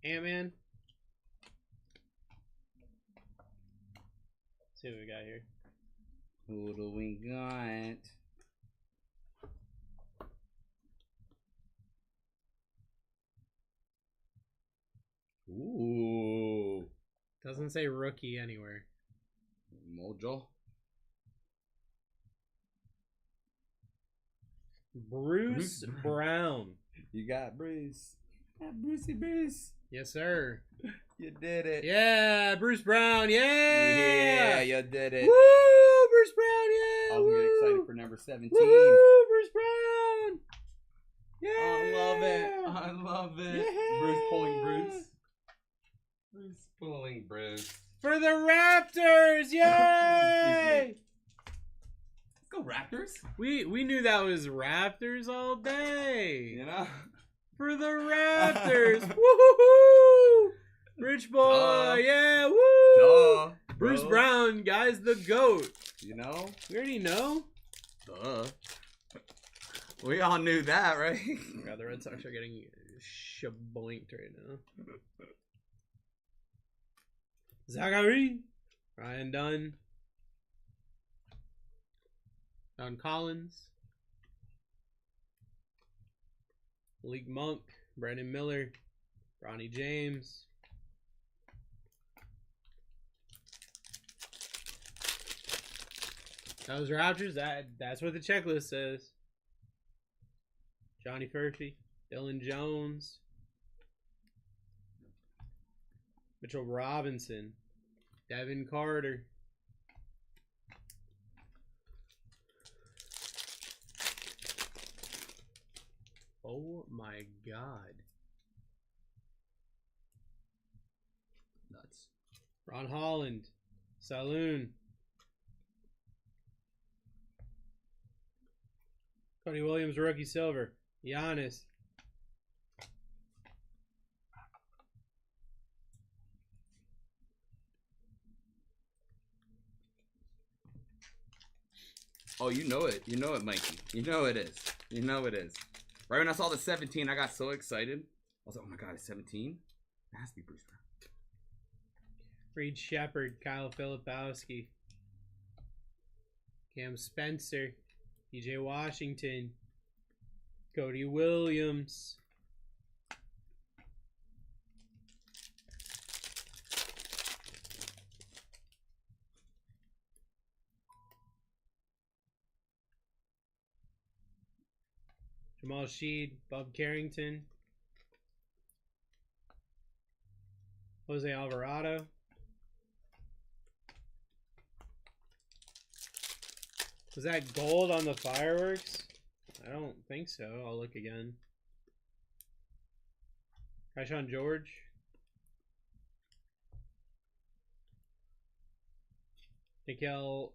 Ant-Man. See what we got here. Who do we got? Ooh. Doesn't say rookie anywhere. Mojo. Bruce Brown. You got Bruce. Brucey Bruce. Yes, sir. You did it. Yeah, Bruce Brown. Yeah. Yeah, you did it. Woo, Bruce Brown. Yeah. I'm getting excited for number 17. Woo, Bruce Brown. Yeah. I love it. I love it. Yeah. Bruce pulling Bruce. Bruce pulling Bruce. For the Raptors. Yay. Let's go Raptors. We knew that was Raptors all day. You know? For the Raptors. Woohoo! Rich boy. Yeah. Woo. Duh, Bruce bro. Brown, guys, the GOAT. You know? We already know. Duh. We all knew that, right? God, the Red Sox are getting shaboinked right now. Zachary. Ryan Dunn. Don Collins. Malik Monk. Brandon Miller. Ronnie James. Those Raptors, that's what the checklist says. Johnny Furphy, Dylan Jones, Mitchell Robinson, Devin Carter. Oh my God. Nuts. Ron Holland, Saloon. Cody Williams, rookie silver. Giannis. Oh, you know it. You know it, Mikey. You know it is. You know it is. Right when I saw the 17, I got so excited. was like, oh my god, it's 17. It has to be Bruce Brown. Reed Shepard, Kyle Filipowski, Cam Spencer, DJ Washington, Cody Williams. Jamal Sheed, Bob Carrington, Jose Alvarado. Was that gold on the fireworks? I don't think so. I'll look again. Tyshawn George. Nickel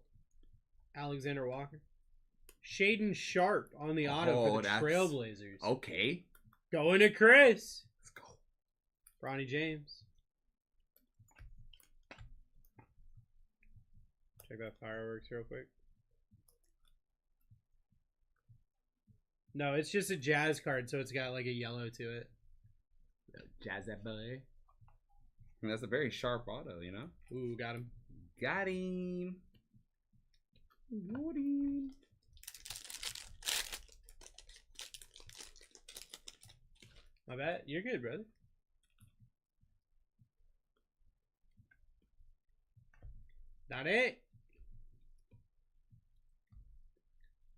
Alexander Walker. Shaden Sharp on the auto for the Trailblazers. Okay. Going to Chris. Let's go. Ronnie James. Check out fireworks real quick. No, it's just a Jazz card, so it's got like a yellow to it. Jazz that boy. And that's a very sharp auto, you know? Ooh, got him. Got him. Got him. My bad. You're good, brother. That it.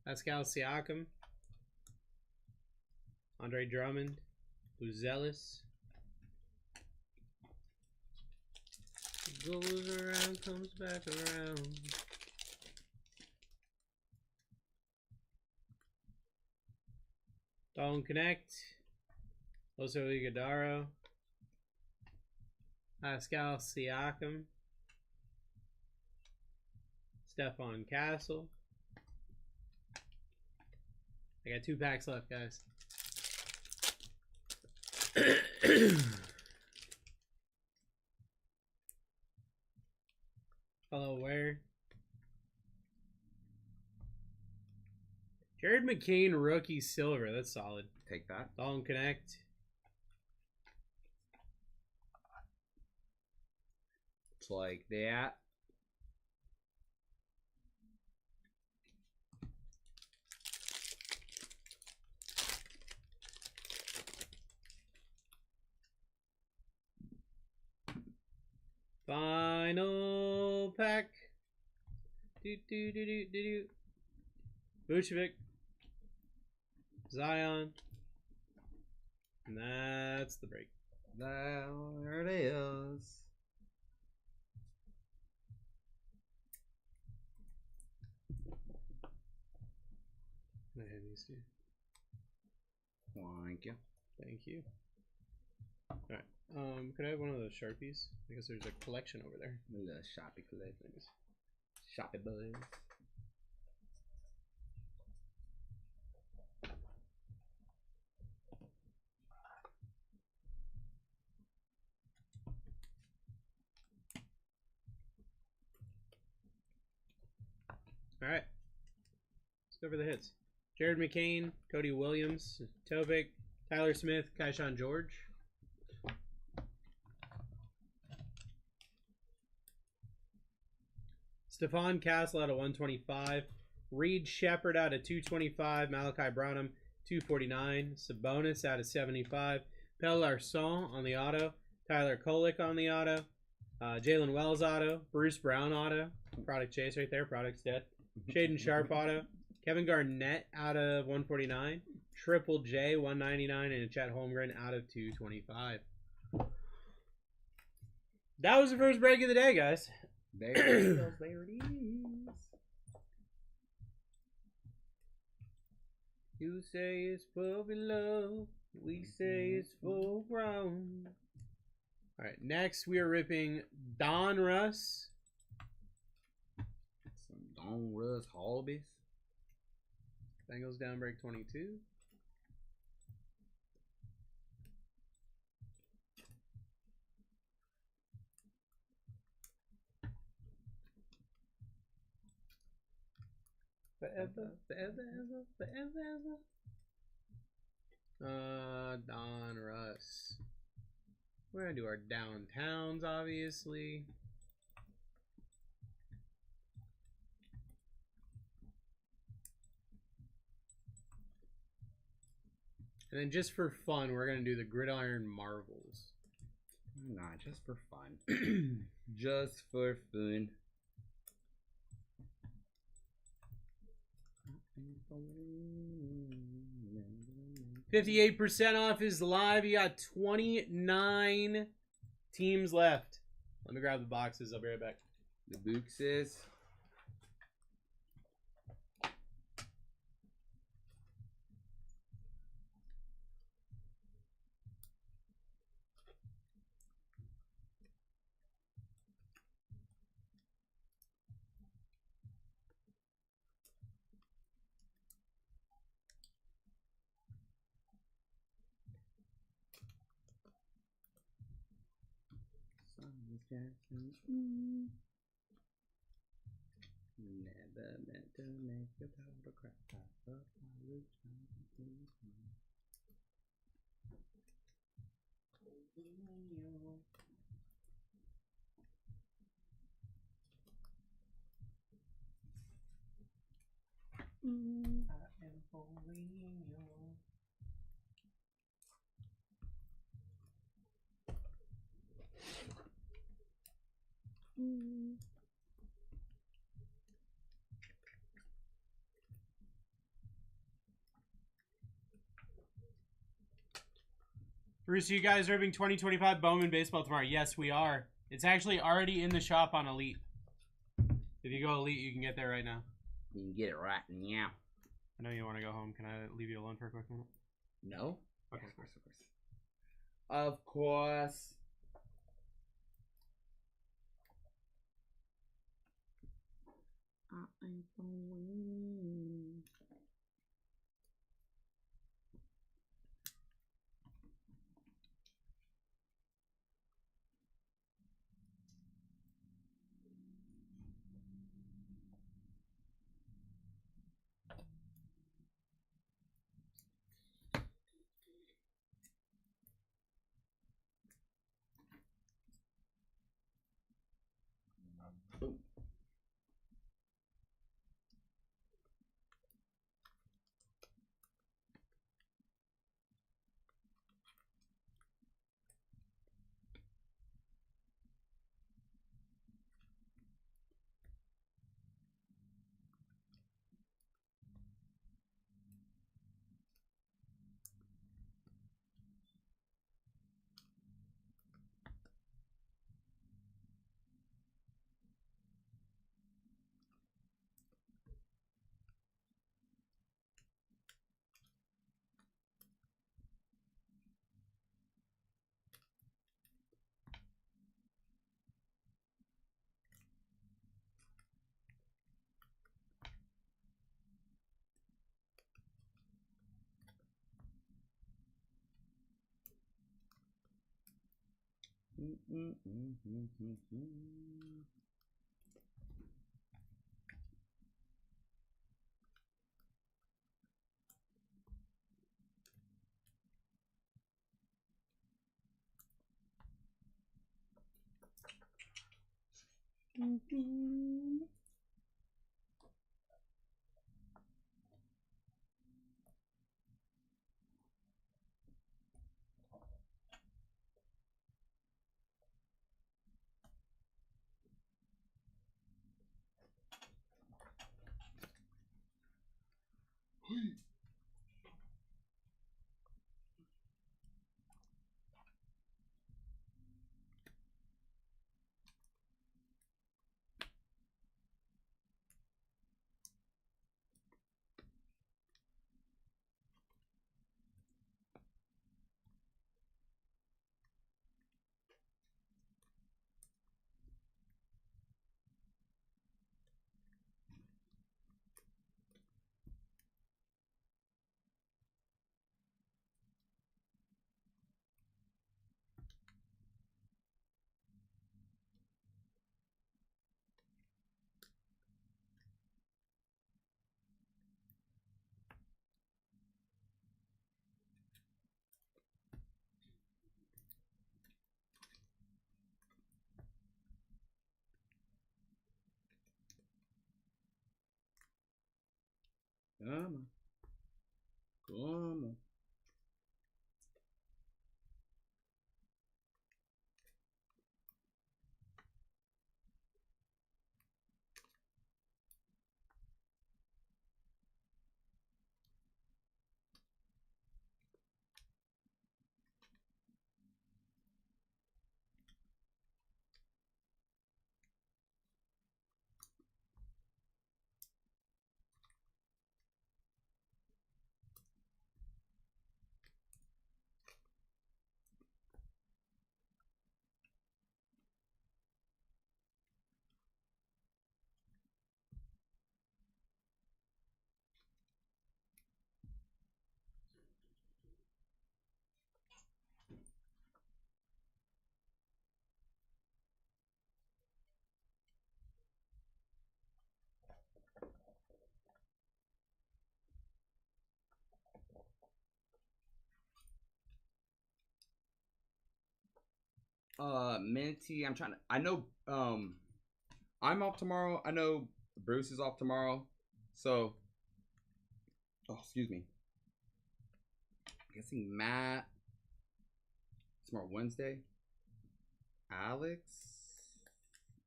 Pascal Siakam. Andre Drummond. Buzelis. Goes around, comes back around. Don't connect. Oso Iguodaro. Pascal Siakam. Stephon Castle. I got 2 packs left, guys. Hello, where? Jared McCain, rookie silver. That's solid. Take that. Don't connect. It's like that. Final pack. Vucevic. Zion. And that's the break. There it is. Can I have these two? Thank you. Thank you. Alright. Could I have one of those Sharpies? Because there's a collection over there. A little shoppy collection. Shoppy boys. Alright. Let's go over the hits. Jared McCain, Cody Williams, Tovic, Tyler Smith, Kaishan George. Stephon Castle out of 125. Reed Shepard out of 225. Malachi Branham, 249. Sabonis out of 75. Pel Larson on the auto. Tyler Kolek on the auto. Jalen Wells auto. Bruce Brown auto. Product chase right there. Product's dead. Shaden Sharp auto. Kevin Garnett out of 149. Triple J 199 and a Chet Holmgren out of 225. That was the first break of the day, guys. There it is. There it is. You say it's full below. We say it's full grown. Alright, next we are ripping Don Russ. Some Don Russ Hollies. Bengals down break 22. Forever, forever, forever, forever. Don Russ. We're gonna do our downtowns, obviously. And then just for fun, we're gonna do the Gridiron Marvels. Nah, just for fun. Just for fun. 58% off is live. You got 29 teams left. Let me grab the boxes. I'll be right back. The boxes. Never meant to make a total crap of my Bruce, you guys are having 2025 Bowman Baseball tomorrow. Yes, we are. It's actually already in the shop on Elite. If you go Elite, you can get there right now. You can get it right now. I know you want to go home. Can I leave you alone for a quick minute? No? Okay. Of course, of course. Of course. Come on. Come on. Minty, I know I'm off tomorrow. I know Bruce is off tomorrow. So excuse me. I'm guessing Matt tomorrow Wednesday. Alex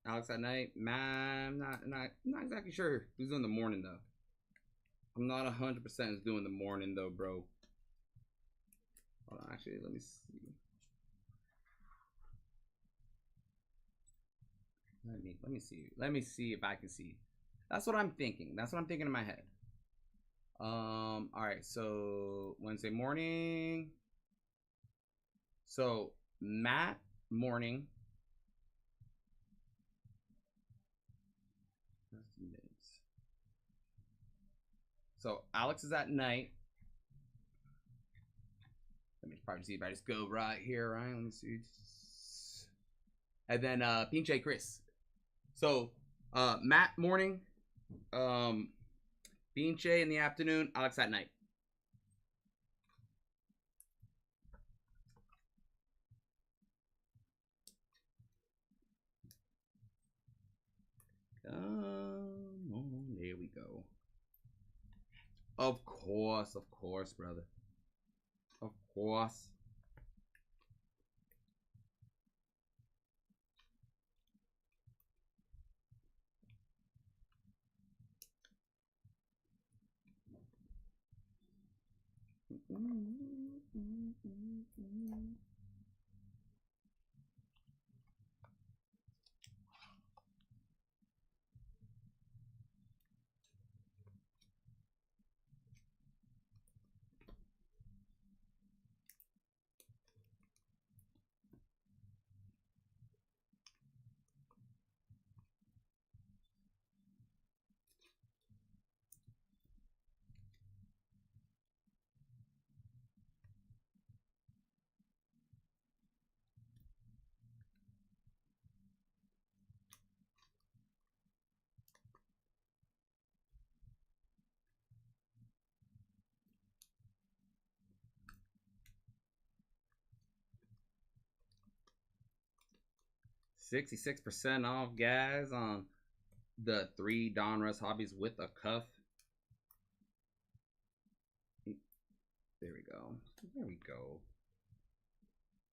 at night. Matt, I'm not exactly sure who's doing the morning though. I'm not 100% who's doing the morning though, bro. Hold on, actually, let me see. Let me see if I can see. That's what I'm thinking. That's what I'm thinking in my head. All right. So Wednesday morning. So Matt morning. So Alex is at night. Let me probably see if I just go right here, right? Let me see. And then Pinche Chris. So Matt morning, Pinche in the afternoon, Alex at night. Come on, there we go. Of course, brother. Of course. Mm-hmm. 66% off, guys, on the 3 Donruss hobbies with a cuff. There we go. There we go.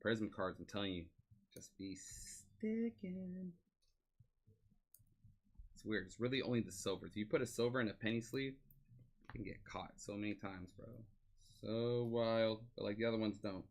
Prism cards, I'm telling you, just be sticking. It's weird. It's really only the silvers. You put a silver in a penny sleeve, you can get caught so many times, bro. So wild. But like the other ones don't.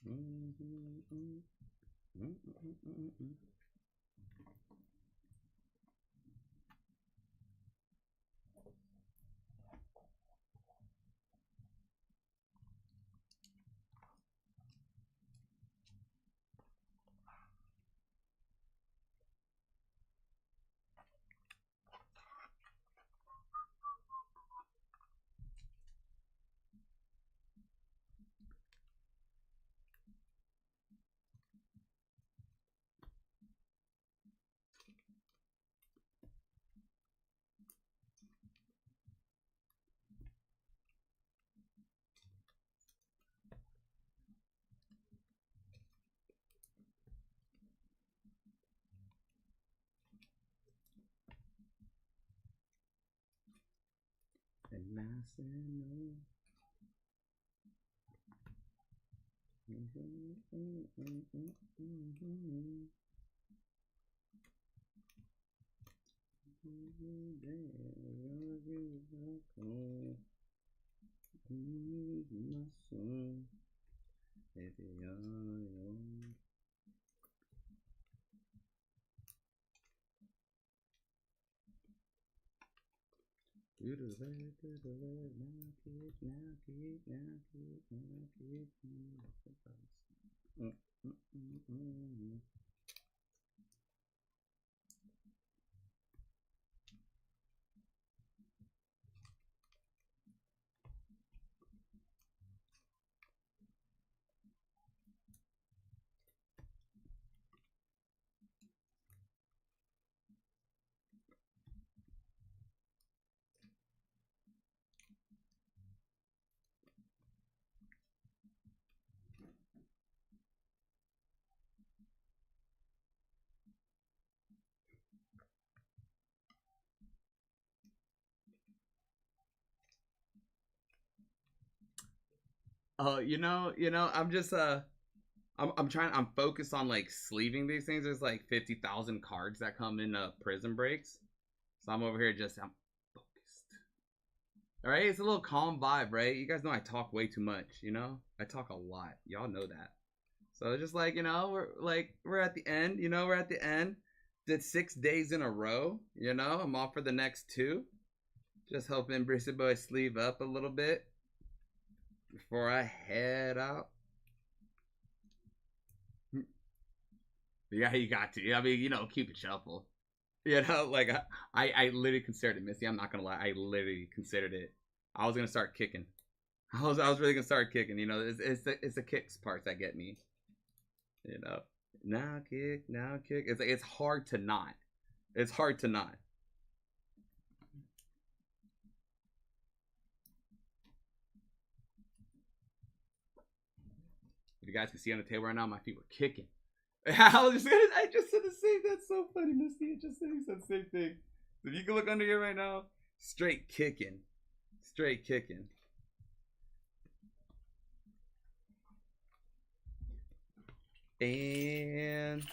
Mm-hmm. Oh, I'm just I'm focused on like sleeving these things. There's like 50,000 cards that come in prison breaks. So I'm over here I'm focused. All right, it's a little calm vibe, right? You guys know I talk way too much, I talk a lot. Y'all know that. So just like, we're at the end, we're at the end. Did 6 days in a row, I'm off for the next 2. Just hoping Brucey Boy sleeve up a little bit before I head out. Yeah, you got to. I mean, keep it shuffle. Like I literally considered it, Missy. I'm not gonna lie. I literally considered it. I was gonna start kicking. I was really gonna start kicking. It's the kicks parts that get me. Now kick. It's hard to not. It's hard to not. If you guys can see on the table right now, my feet were kicking. I just said the same. That's so funny, Misty. I just said the same thing. If you can look under here right now, straight kicking. And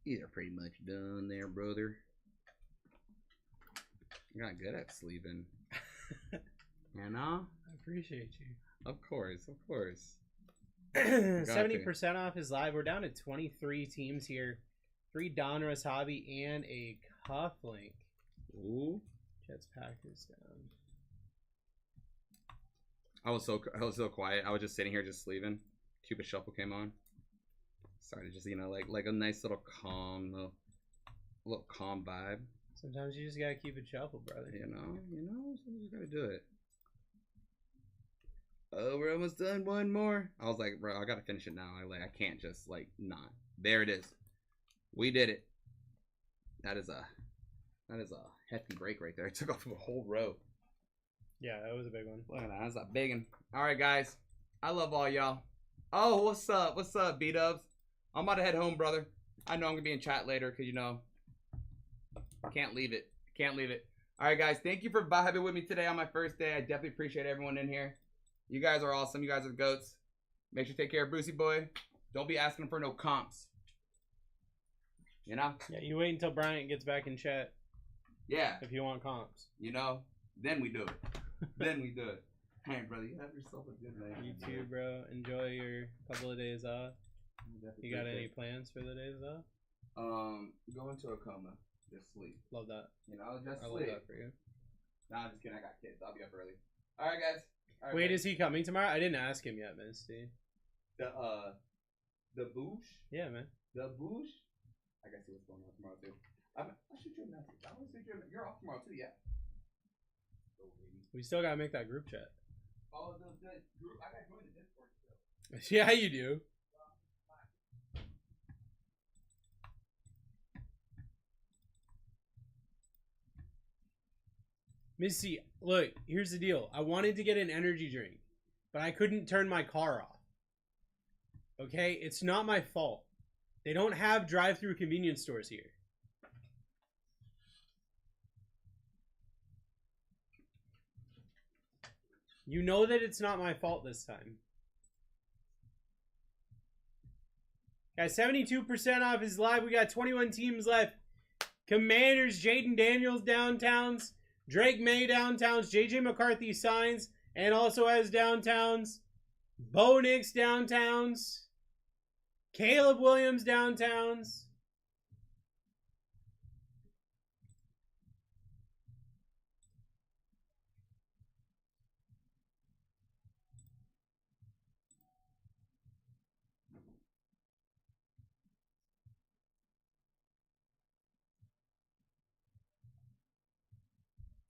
these are pretty much done there, brother. You're not good at sleeving. I appreciate you. Of course. 70% off is live. We're down to 23 teams here. 3 Donruss Hobby and a Cufflink. Ooh. Jets Packers down. I was so quiet. I was just sitting here just sleeving. Cupid Shuffle came on. Started just like a nice little calm vibe. Sometimes you just gotta keep it shuffle, brother. Sometimes you gotta do it. Oh, we're almost done. One more. I was like, bro, I gotta finish it now. I can't just not. There it is. We did it. That is a hefty break right there. It took off a whole row. Yeah, that was a big one. Look at that. That's a big one. All right, guys. I love all y'all. Oh, what's up? What's up, B-dubs? I'm about to head home, brother. I know I'm gonna be in chat later because can't leave it. All right, guys. Thank you for vibing with me today on my first day. I definitely appreciate everyone in here. You guys are awesome. You guys are the goats. Make sure to take care of Brucey Boy. Don't be asking for no comps. Yeah, you wait until Bryant gets back in chat. Yeah. If you want comps. Then we do it. Hey, brother, you have yourself a good night. You too, bro. Enjoy your couple of days off. You got any plans for the days off? Go into a coma. Just sleep. Love that. Just I sleep. love that for you. Nah, I'm just kidding. I got kids. I'll be up early. All right, guys. Wait, is he coming tomorrow? I didn't ask him yet, Misty. The Boosh? Yeah, man. The Boosh? I gotta see what's going on tomorrow, too. I'll shoot you a message. I want to see you're off tomorrow, too, yeah. We still gotta make that group chat. Oh, the group? I gotta join the Discord still. Yeah, you do. Missy, look, here's the deal. I wanted to get an energy drink, but I couldn't turn my car off. Okay? It's not my fault. They don't have drive-through convenience stores here. You know that it's not my fault this time. Guys, 72% off is live. We got 21 teams left. Commanders, Jaden Daniels downtowns. Drake May downtowns. JJ McCarthy signs and also has downtowns. Bo Nix downtowns. Caleb Williams downtowns.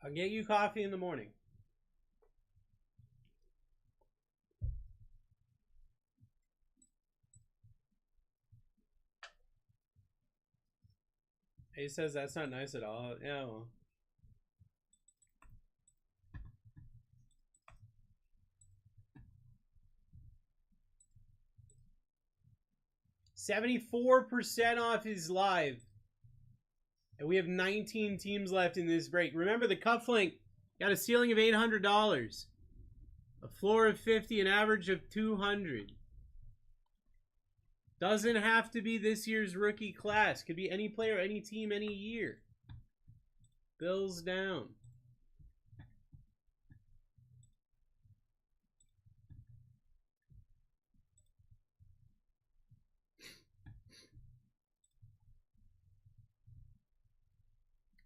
I'll get you coffee in the morning. He says that's not nice at all. Yeah, well. $74% off is live. And we have 19 teams left in this break. Remember, the cufflink got a ceiling of $800. A floor of $50, an average of $200. Doesn't have to be this year's rookie class. Could be any player, any team, any year. Bills down.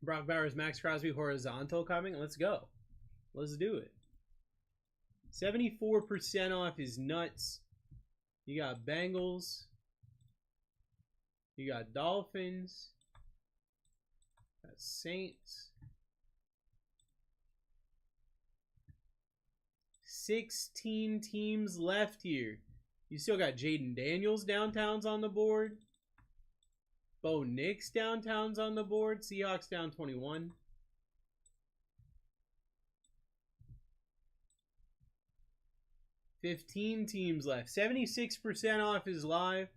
Brock Bowers, Max Crosby, horizontal coming. Let's go. Let's do it. 74% off is nuts. You got Bengals. You got Dolphins. Got Saints. 16 teams left here. You still got Jaden Daniels downtowns on the board. Bo Nix downtowns on the board. Seahawks down 21. $15 teams left. 76% off is live.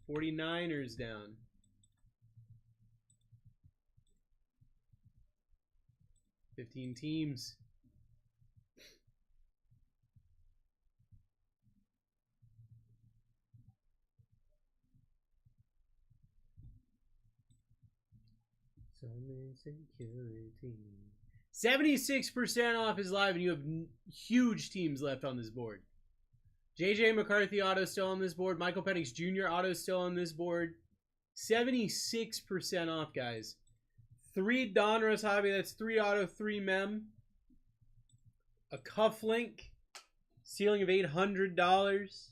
49ers down. $15 teams. Security. 76% off is live, and you have huge teams left on this board. JJ McCarthy auto still on this board. Michael Penix Jr. auto still on this board. 76% off, guys. 3 Donruss Hobby. That's 3 auto, 3 mem. A cufflink. Ceiling of $800.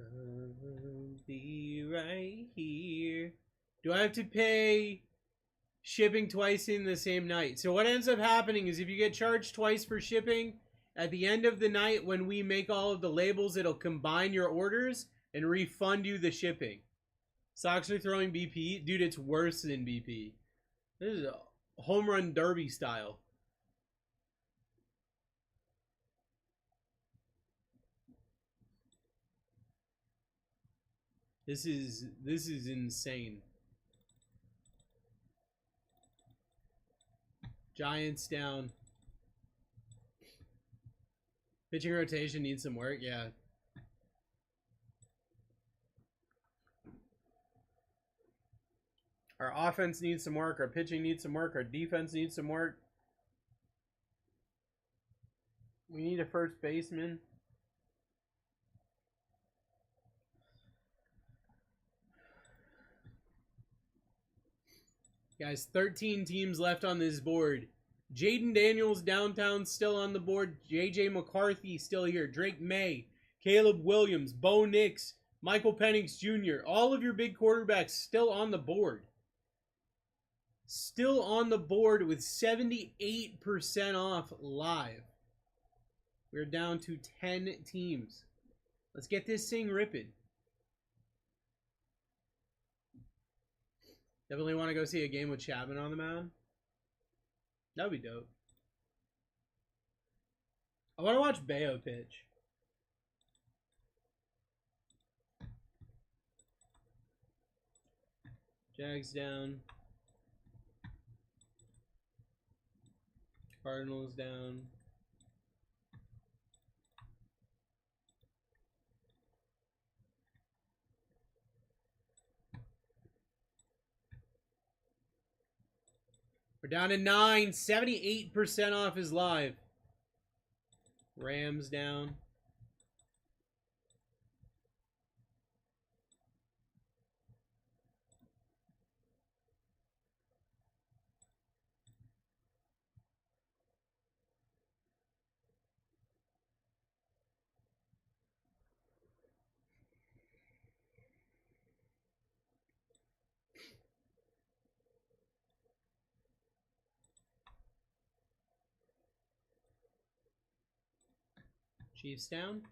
I'll be right here. Do I have to pay shipping twice in the same night? So what ends up happening is if you get charged twice for shipping, at the end of the night when we make all of the labels, it'll combine your orders and refund you the shipping. Sox are throwing BP. Dude, it's worse than BP. This is a home run derby style. This is insane. Giants down. Pitching rotation needs some work, yeah. Our offense needs some work, our pitching needs some work, our defense needs some work. We need a first baseman. Guys, 13 teams left on this board. Jaden Daniels downtown still on the board. JJ McCarthy still here. Drake May, Caleb Williams, Bo Nix, Michael Penix Jr. All of your big quarterbacks still on the board. Still on the board with 78% off live. We're down to 10 teams. Let's get this thing ripping. Definitely want to go see a game with Chapman on the mound. That would be dope. I want to watch Bayo pitch. Jags down. Cardinals down. We're down to 9. 78% off is live. Rams down. Chiefs down.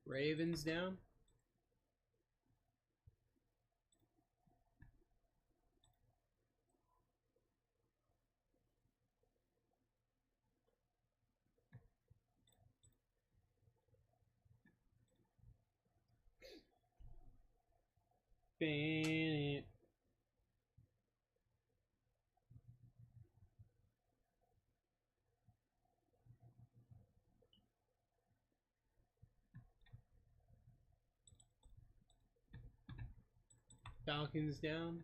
Ravens down. Bennett. Falcons down.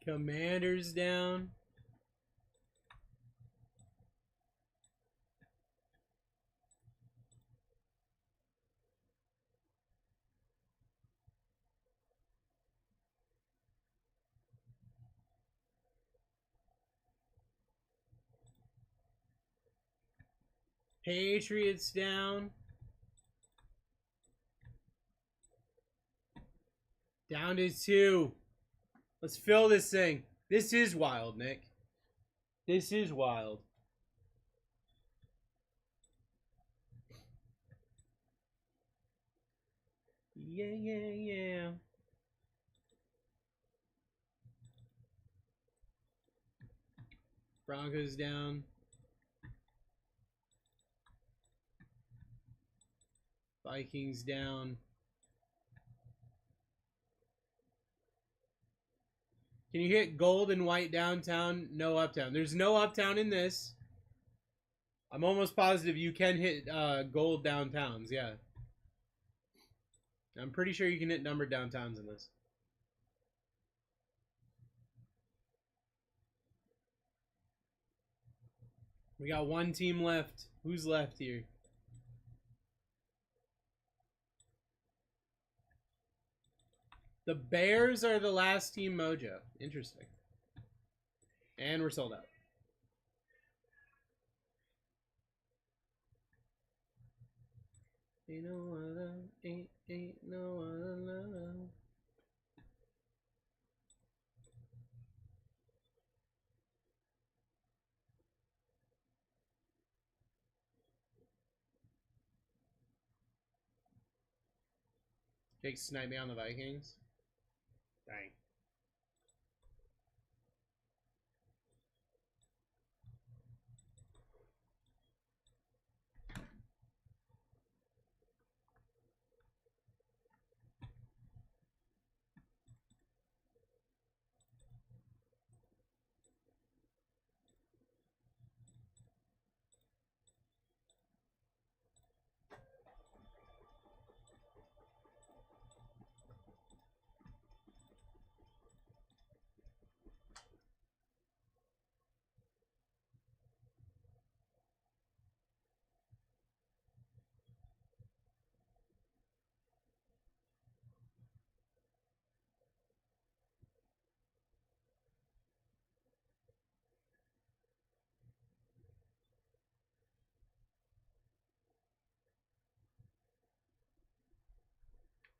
Commanders down. Patriots down. Down to 2. Let's fill this thing. This is wild, Nick. This is wild. Yeah, yeah, yeah. Broncos down. Vikings down. Can you hit gold and white downtown? No uptown. There's no uptown in this. I'm almost positive you can hit gold downtowns, yeah. I'm pretty sure you can hit numbered downtowns in this. We got one team left. Who's left here? The Bears are the last team mojo. Interesting. And we're sold out. Ain't no other, ain't no other love. Jake sniped me on the Vikings. Dang.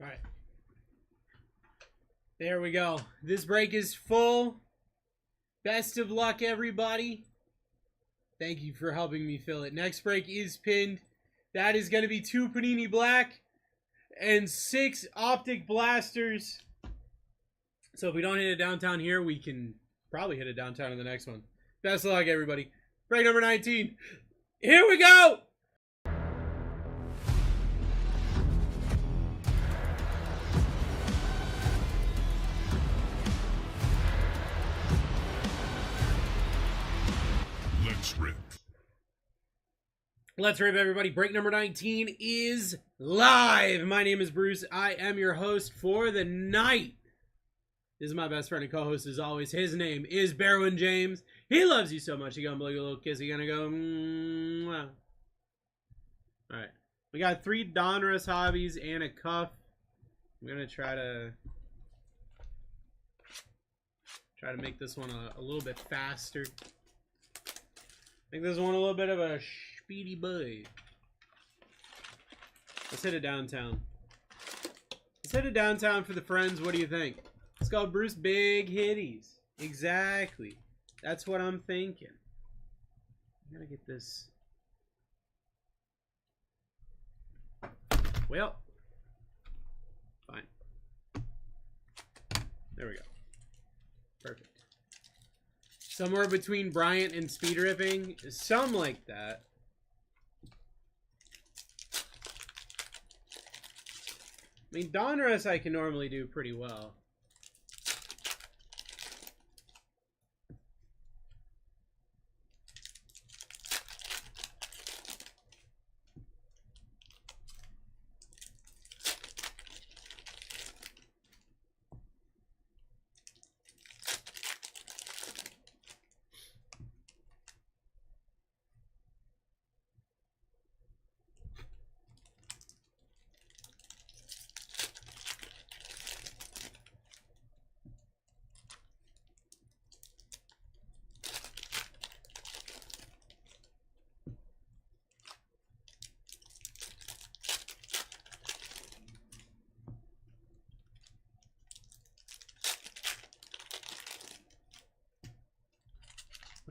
All right. There we go. This break is full. Best of luck, everybody. Thank you for helping me fill it. Next break is pinned. That is going to be 2 Panini Black and 6 Optic Blasters. So if we don't hit a downtown here, we can probably hit a downtown in the next one. Best of luck, everybody. Break number 19. Here we go! Let's rip. Let's rip, everybody. Break number 19 is live. My name is Bruce. I am your host for the night. This is my best friend and co-host as always. His name is Berwin James. He loves you so much. He gonna blow you a little kiss. He gonna go, mwah. All right. We got 3 Donruss hobbies and a cuff. I'm gonna try to make this one a little bit faster. Make this one a little bit of a speedy boy. Let's hit it downtown. Let's hit it downtown for the friends. What do you think? Let's go, Bruce. Big hitties. Exactly. That's what I'm thinking. I gotta get this. Well, fine. There we go. Perfect. Somewhere between Bryant and speed ripping. Some like that. I mean, Donruss I can normally do pretty well.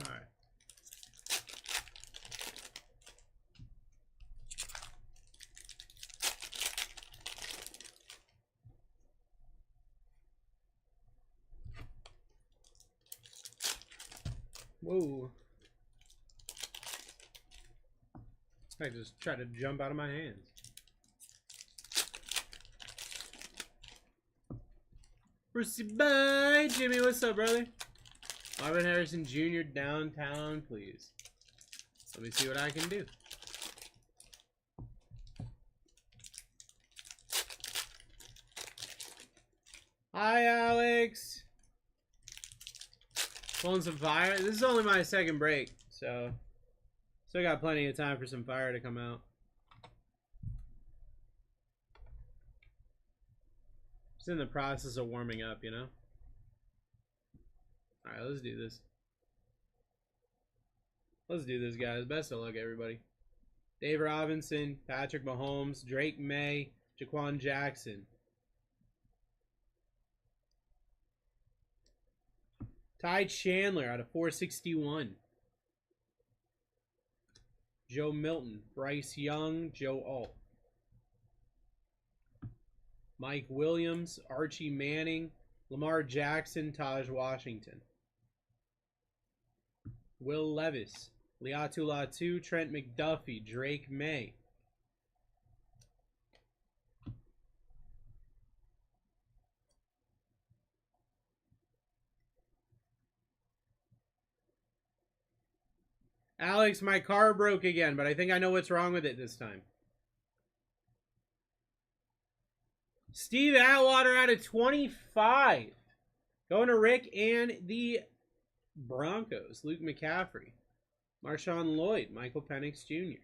All right. Whoa. I just tried to jump out of my hands. Brucey, bye. Jimmy, what's up, brother? Marvin Harrison Jr. downtown, please. Let me see what I can do. Hi, Alex. Pulling some fire. This is only my second break, so still got plenty of time for some fire to come out. Just in the process of warming up, you know? Alright, let's do this. Let's do this, guys. Best of luck, everybody. Dave Robinson, Patrick Mahomes, Drake May, Jaquan Jackson. Ty Chandler out of 461. Joe Milton, Bryce Young, Joe Alt. Mike Williams, Archie Manning, Lamar Jackson, Taj Washington. Will Levis, Liatu Latu, Trent McDuffie, Drake May. Alex, my car broke again, but I think I know what's wrong with it this time. Steve Atwater out of 25. Going to Rick and the Broncos. Luke McCaffrey. Marshawn Lloyd. Michael Penix Jr.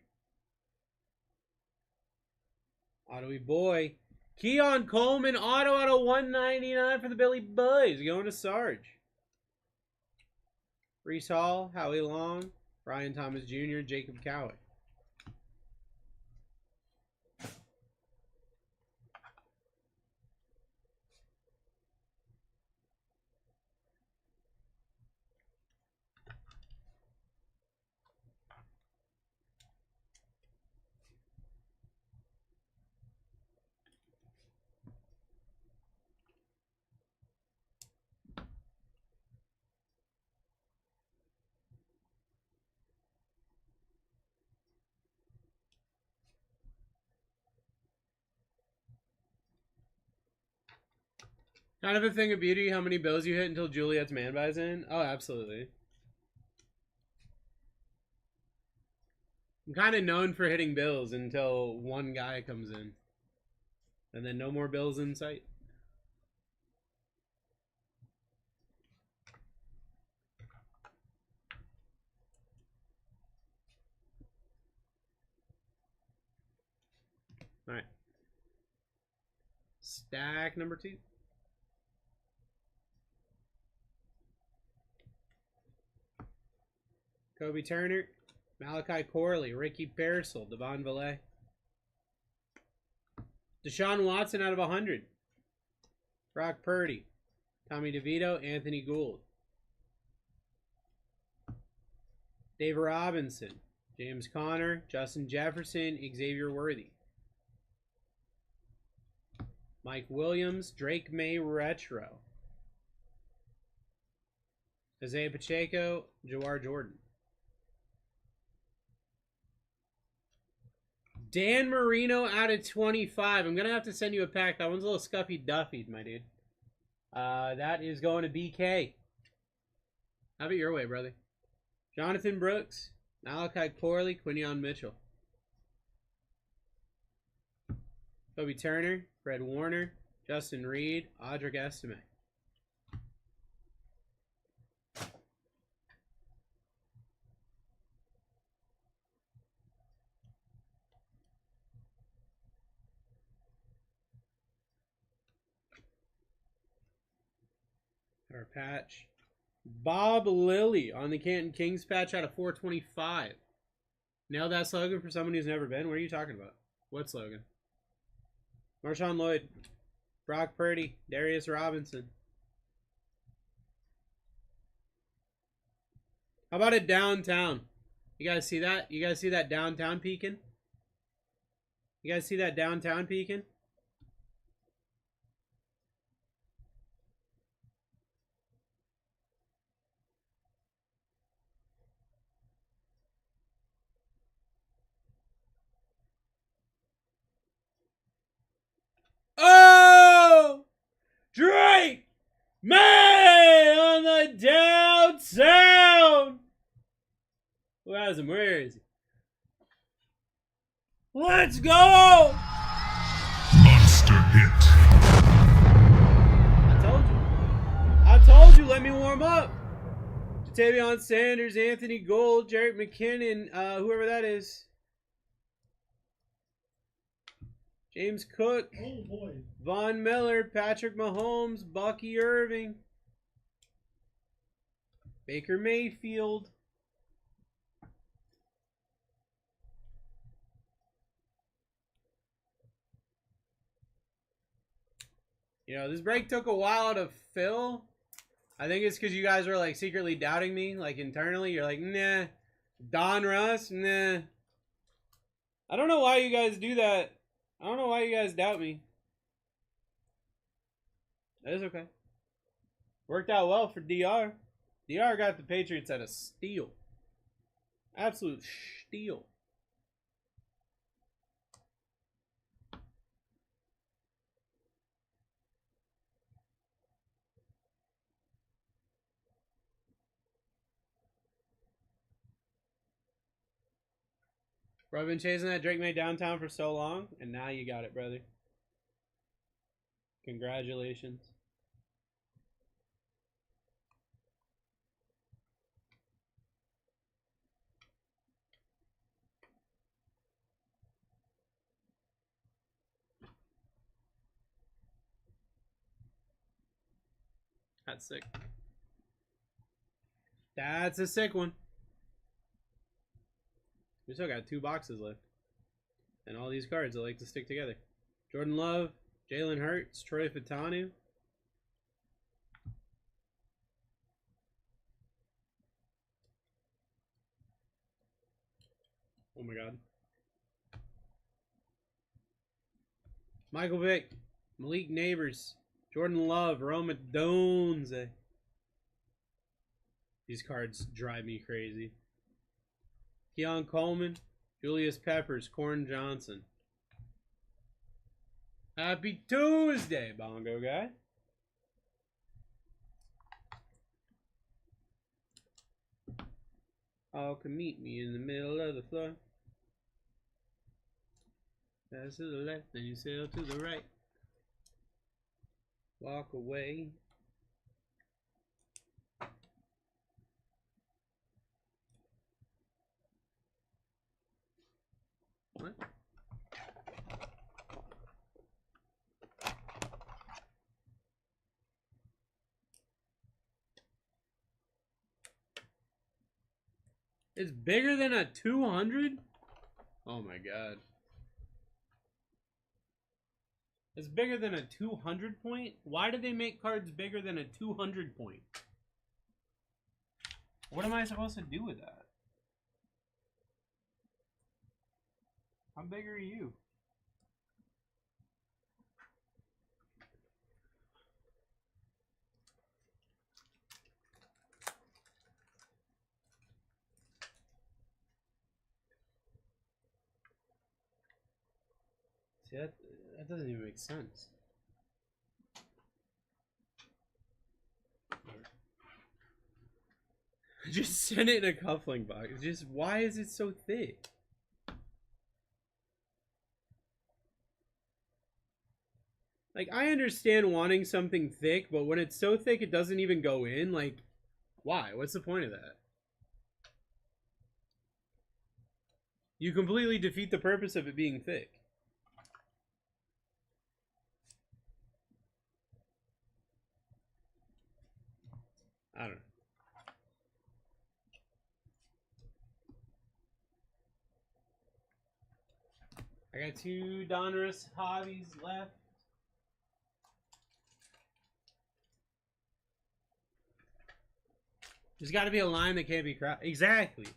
Auto boy. Keon Coleman auto out of 199 for the Billy Boys. Going to Sarge. Brees Hall. Howie Long. Brian Thomas Jr. Jacob Cowick. Kind of a thing of beauty how many bills you hit until Juliet's man buys in. Oh, absolutely. I'm kind of known for hitting bills until one guy comes in. And then no more bills in sight. All right. Stack number 2. Kobe Turner, Malachi Corley, Ricky Pearsall, Devon Valet. Deshaun Watson out of 100. Brock Purdy, Tommy DeVito, Anthony Gould. Dave Robinson, James Conner, Justin Jefferson, Xavier Worthy. Mike Williams, Drake May Retro. Isaiah Pacheco, Jawar Jordan. Dan Marino out of 25. I'm going to have to send you a pack. That one's a little scuffy duffy, my dude. That is going to BK. Have it your way, brother. Jonathan Brooks, Malachi Corley, Quinion Mitchell. Kobe Turner, Fred Warner, Justin Reed, Audric Estime. Our patch. Bob Lilly on the Canton Kings patch out of 425. Nailed that slogan for someone who's never been. What are you talking about? What slogan? Marshawn Lloyd, Brock Purdy, Darius Robinson. How about a downtown? You guys see that? You guys see that downtown peeking? You guys see that downtown peeking? Oh! Drake May on the downtown! Who has him? Where is he? Let's go! Monster hit. I told you, let me warm up. Jatavion Sanders, Anthony Gould, Jerick McKinnon, whoever that is. James Cook, Oh boy. Von Miller, Patrick Mahomes, Bucky Irving, Baker Mayfield. You know, this break took a while to fill. I think it's because you guys were like secretly doubting me, like internally. You're like, nah. Don Russ, nah. I don't know why you guys do that. I don't know why you guys doubt me. That is okay. Worked out well for DR. DR got the Patriots at a steal. Absolute steal. Bro, I've been chasing that Drake May downtown for so long, and now you got it, brother. Congratulations. That's sick. That's a sick one. We still got 2 boxes left. And all these cards that like to stick together. Jordan Love, Jalen Hurts, Troy Fautanu. Oh my god. Michael Vick, Malik Neighbors, Jordan Love, Roma Donze. These cards drive me crazy. Keon Coleman, Julius Peppers, Corn Johnson. Happy Tuesday, Bongo guy. All can meet me in the middle of the floor. Pass to the left, then you sail to the right. Walk away. What? It's bigger than a 200? Oh my god. It's bigger than a 200 point? Why do they make cards bigger than a 200 point? What am I supposed to do with that? How big are you? See, that doesn't even make sense. Just send it in a cuffling box. Just, why is it so thick? Like, I understand wanting something thick, but when it's so thick it doesn't even go in, like, why? What's the point of that? You completely defeat the purpose of it being thick. I don't know. I got 2 Donruss hobbies left. There's got to be a line that can't be crossed. Exactly.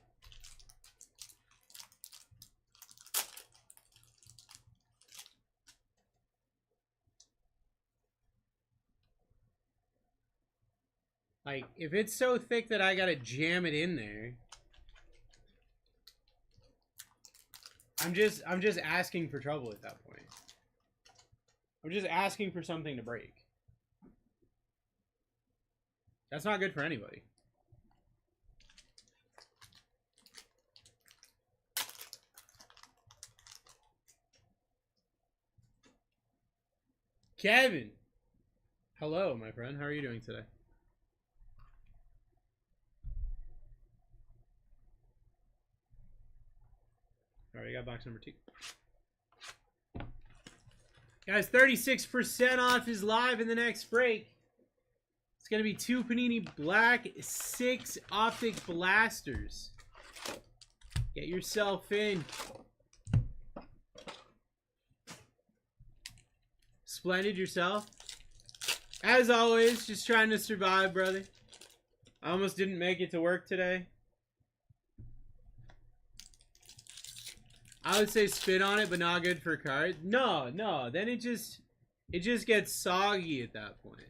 Like, if it's so thick that I gotta jam it in there, I'm just asking for trouble at that point. I'm just asking for something to break. That's not good for anybody. Kevin! Hello, my friend. How are you doing today? Alright, I got box number 2. Guys, 36% off is live in the next break. It's going to be 2 Panini Black, 6 Optic Blasters. Get yourself in. Splendid yourself. As always, just trying to survive, brother. I almost didn't make it to work today. I would say spit on it, but not good for cards. No, then it just gets soggy at that point.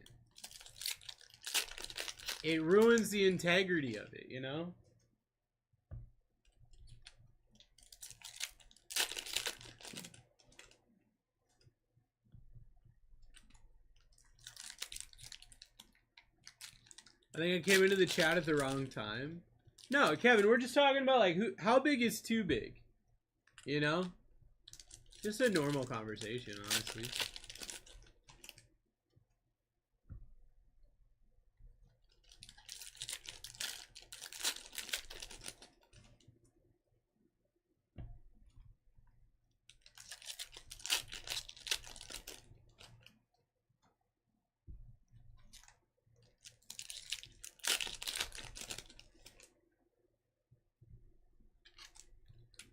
It ruins the integrity of it, you know? I think I came into the chat at the wrong time. No, Kevin, we're just talking about like how big is too big? You know? Just a normal conversation, honestly.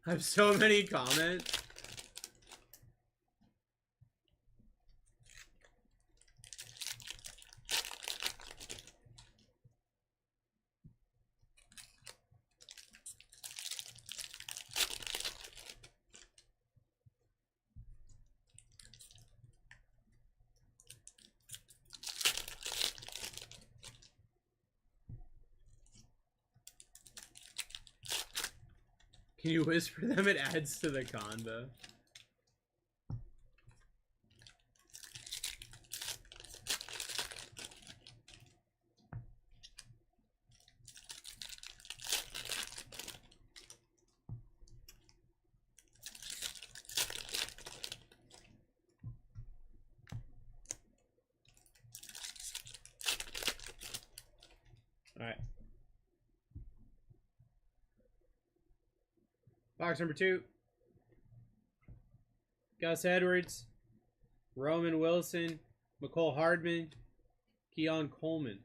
I have so many comments. Can you whisper them? It adds to the combo. Alright. Box number 2. Gus Edwards, Roman Wilson, McCole Hardman, Keon Coleman.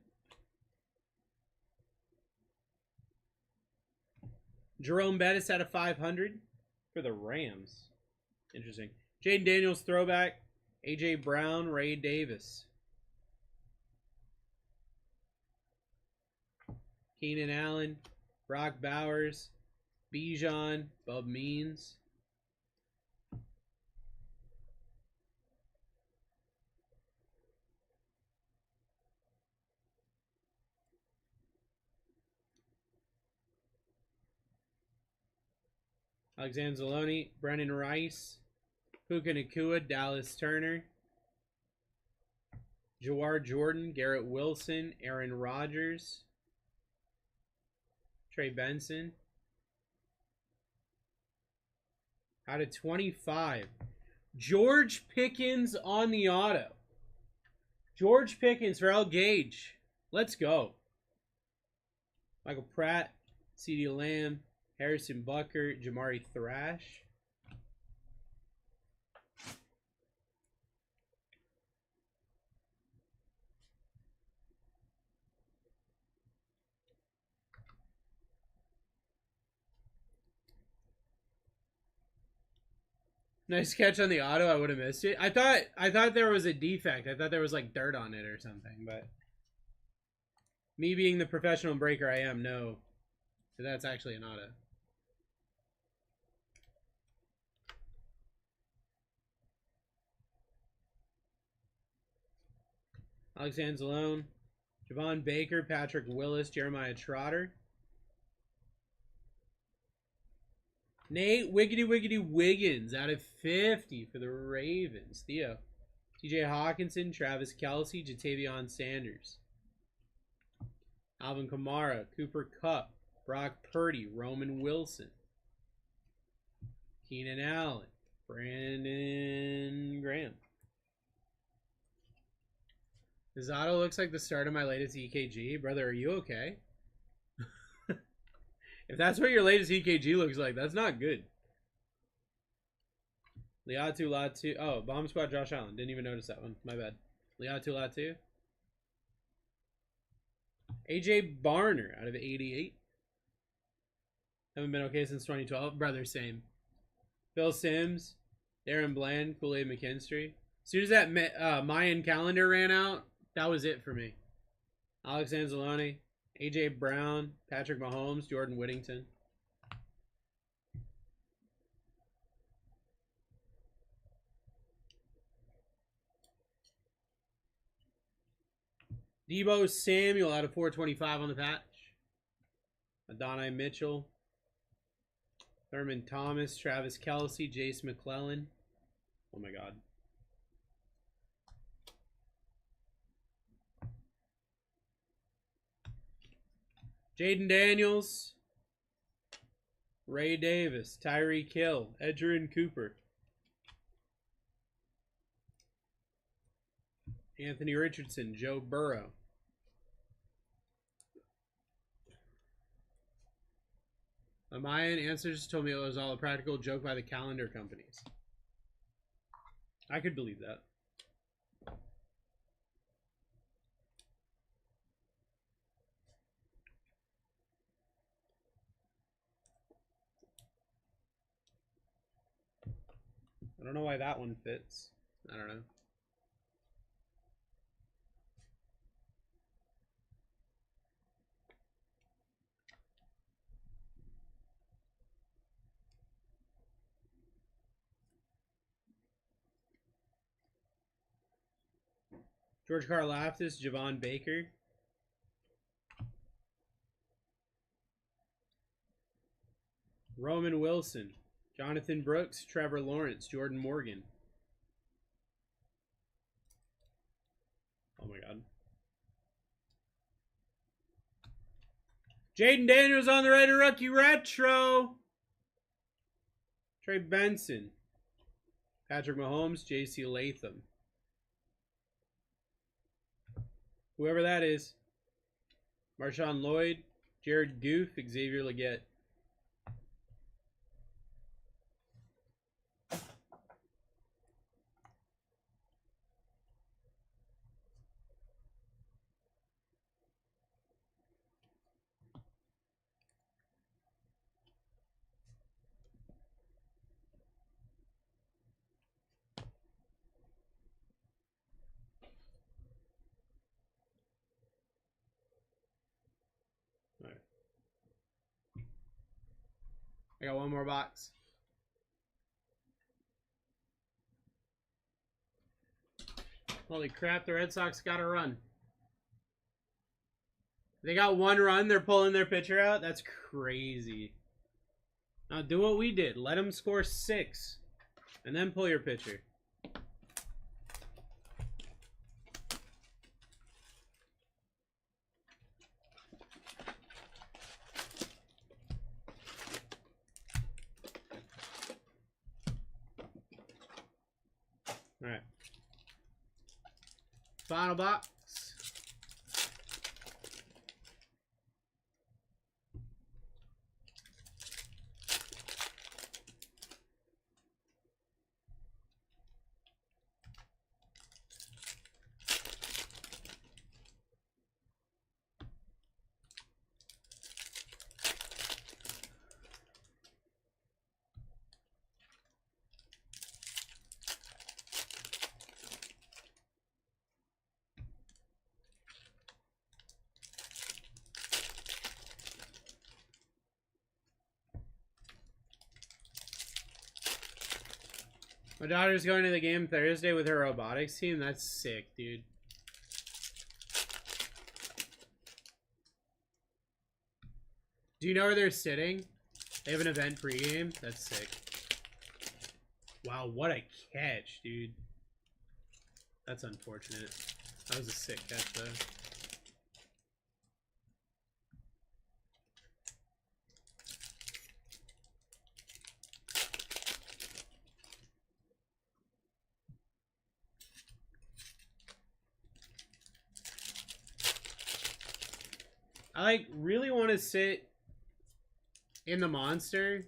Jerome Bettis out of 500 for the Rams. Interesting. Jaden Daniels throwback. A.J. Brown, Ray Davis. Keenan Allen, Brock Bowers, Bijan, Bub Means. Alexander Zaloni, Brennan Rice, Puka Nacua, Dallas Turner, Jawar Jordan, Garrett Wilson, Aaron Rodgers, Trey Benson. Out of 25. George Pickens on the auto. George Pickens for L. Gage. Let's go. Michael Pratt, CeeDee Lamb, Harrison Bucker, Jamari Thrash. Nice catch on the auto. I would have missed it. I thought there was a defect. I thought there was like dirt on it or something, but me being the professional breaker I am, no. So that's actually an auto. Alexander Zalone, Javon Baker, Patrick Willis, Jeremiah Trotter. Nate Wiggity Wiggins out of 50 for the Ravens. Theo. TJ Hawkinson, Travis Kelce, Jatavion Sanders. Alvin Kamara, Cooper Kupp, Brock Purdy, Roman Wilson. Keenan Allen, Brandon Graham. This auto looks like the start of my latest EKG. Brother, are you okay? If that's what your latest EKG looks like, that's not good. Latu. Oh, Bomb Squad Josh Allen. Didn't even notice that one. My bad. Latu. AJ Barner out of 88. Haven't been okay since 2012. Brother, same. Phil Sims. Darren Bland. Kool-Aid McKinstry. As soon as that Mayan calendar ran out, that was it for me. Alex Anzalone. A.J. Brown, Patrick Mahomes, Jordan Whittington. Debo Samuel out of 425 on the patch. Adonai Mitchell. Thurman Thomas, Travis Kelce, Jace McClellan. Oh my God. Jaden Daniels, Ray Davis, Tyreek Hill, Edgerrin Cooper, Anthony Richardson, Joe Burrow. My Mayan answers told me it was all a practical joke by the calendar companies. I could believe that. I don't know why that one fits. I don't know. George Karlaftis, Javon Baker. Roman Wilson. Jonathan Brooks, Trevor Lawrence, Jordan Morgan. Oh my God. Jaden Daniels on the Raider rookie retro. Trey Benson. Patrick Mahomes, J.C. Latham. Whoever that is. Marshawn Lloyd, Jared Goof, Xavier Leggett. I got one more box. Holy crap, the Red Sox got a run. They got one run, they're pulling their pitcher out? That's crazy. Now do what we did. Let them score 6. And then pull your pitcher. Alright. Final box. My daughter's going to the game Thursday with her robotics team. That's sick, dude. Do you know where they're sitting? They have an event pregame. That's sick. Wow, what a catch, dude. That's unfortunate. That was a sick catch, though. I like really want to sit in the monster,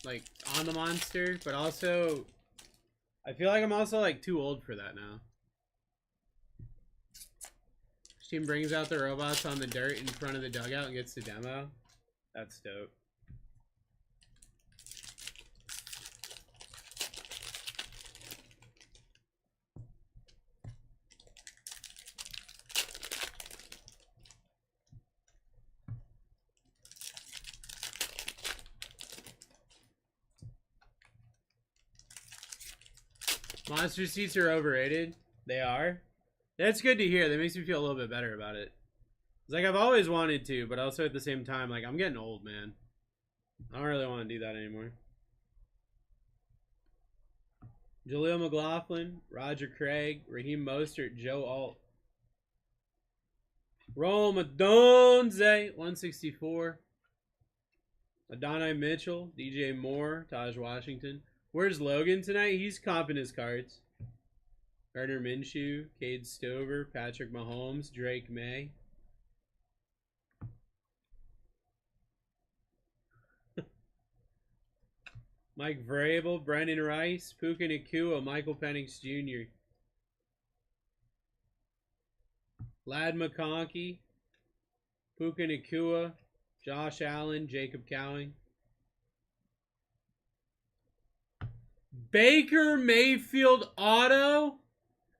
like on the monster, but also I feel like I'm also like too old for that now. This team brings out the robots on the dirt in front of the dugout and gets the demo. That's dope. Monster seats are overrated. They are. That's good to hear. That makes me feel a little bit better about it. It's like I've always wanted to, but also at the same time, like I'm getting old, man. I don't really want to do that anymore. Jaleel McLaughlin, Roger Craig, Raheem Mostert, Joe Alt. Rome Adonze, 164. Adonai Mitchell, DJ Moore, Taj Washington. Where's Logan tonight? He's comping his cards. Gardner Minshew, Cade Stover, Patrick Mahomes, Drake May. Mike Vrabel, Brendan Rice, Puka Nacua, Michael Penix Jr. Lad McConkey, Puka Nacua, Josh Allen, Jacob Cowing. Baker Mayfield auto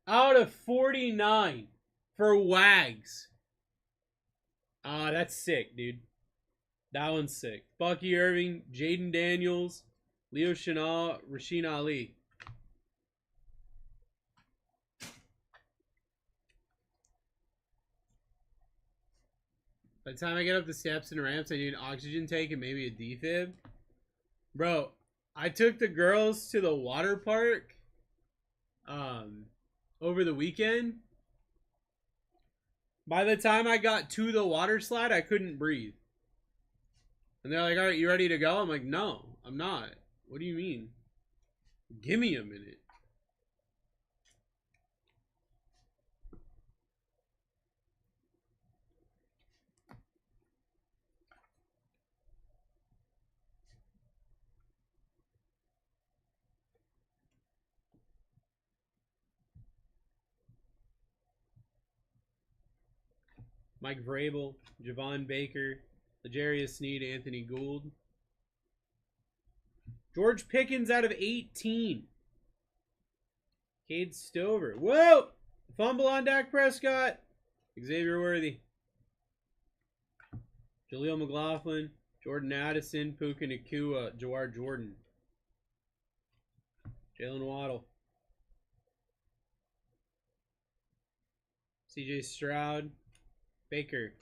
out of 49 for Wags. Ah, that's sick, dude. That one's sick. Bucky Irving, Jaden Daniels, Leo Chenal, Rasheen Ali. By the time I get up the steps and ramps, I need an oxygen tank and maybe a defib. Bro, I took the girls to the water park over the weekend. By the time I got to the water slide, I couldn't breathe. And they're like, all right, you ready to go? I'm like, no, I'm not. What do you mean? Give me a minute. Mike Vrabel, Javon Baker, L'Jarius Sneed, Anthony Gould. George Pickens out of 18. Cade Stover. Whoa! Fumble on Dak Prescott. Xavier Worthy. Jaleel McLaughlin, Jordan Addison, Puka Nacua, Jawar Jordan. Jalen Waddle. CJ Stroud, Baker,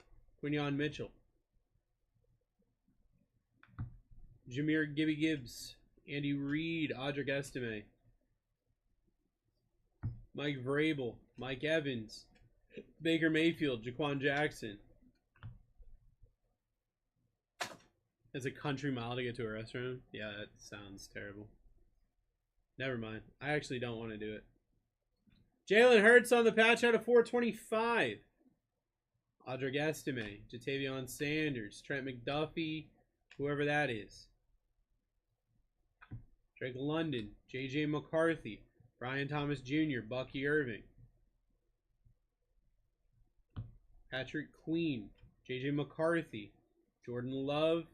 Quinyon Mitchell. Jameer Gibby Gibbs, Andy Reid, Audric Estime. Mike Vrabel, Mike Evans, Baker Mayfield, Jaquan Jackson. It's a country mile to get to a restaurant. Yeah, that sounds terrible. Never mind. I actually don't want to do it. Jalen Hurts on the patch out of 425. Audric Estime, Jatavion Sanders, Trent McDuffie, whoever that is. Drake London, J.J. McCarthy, Brian Thomas Jr., Bucky Irving. Patrick Queen, J.J. McCarthy, Jordan Love,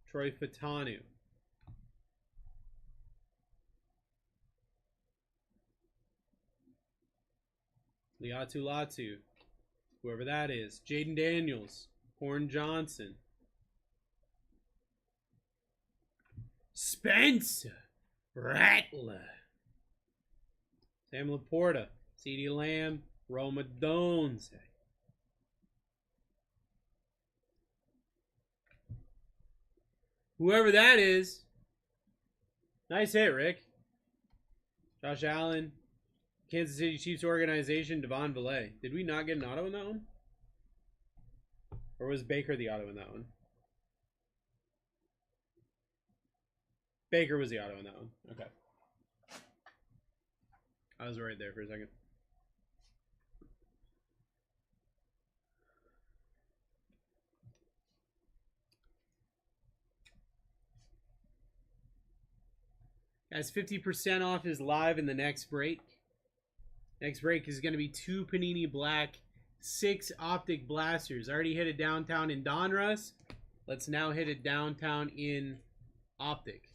Troy Fatanu. Liatu Latu, whoever that is. Jaden Daniels, Horn Johnson. Spencer Rattler. Sam Laporta, CeeDee Lamb, Roma Donze. Whoever that is. Nice hit, Rick. Josh Allen. Kansas City Chiefs organization, Devon Villay. Did we not get an auto in that one? Or was Baker the auto in that one? Baker was the auto in that one. Okay. I was right there for a second. Guys, 50% off is live in the next break. Next break is going to be 2 Panini Black, 6 Optic Blasters. I already hit it downtown in Donruss. Let's now hit it downtown in Optic.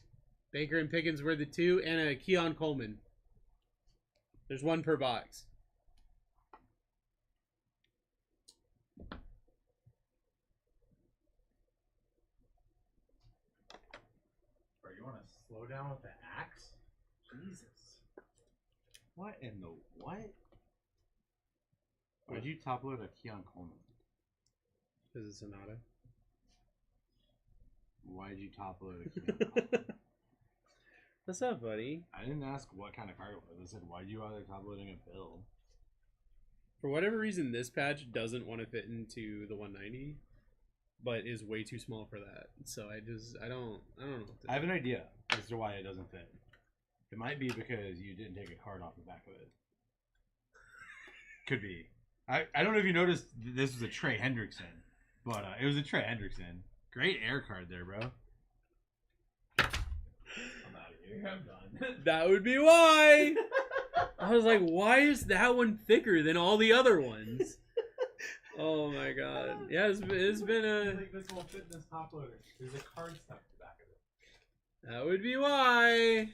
Baker and Pickens were the 2, and a Keon Coleman. There's 1 per box. Bro, you want to slow down with the axe? Jesus. What in the what? Why'd you top load a Keon Coleman? Because it's an auto. Why'd you top load a Keon Coleman? What's up, buddy? I didn't ask what kind of card it was. I said, why'd you bother top loading a bill? For whatever reason, this patch doesn't want to fit into the 190, but is way too small for that. So I don't know. I have an idea as to why it doesn't fit. It might be because you didn't take a card off the back of it. Could be. I don't know if you noticed this was a Trey Hendrickson, but it was a Trey Hendrickson. Great air card there, bro. I'm out of here. I'm done. That would be why. I was like, why is that one thicker than all the other ones? Oh my god. Yeah, it's been a... Like this won't fit in this top loader. There's a card stuck to the back of it. That would be why.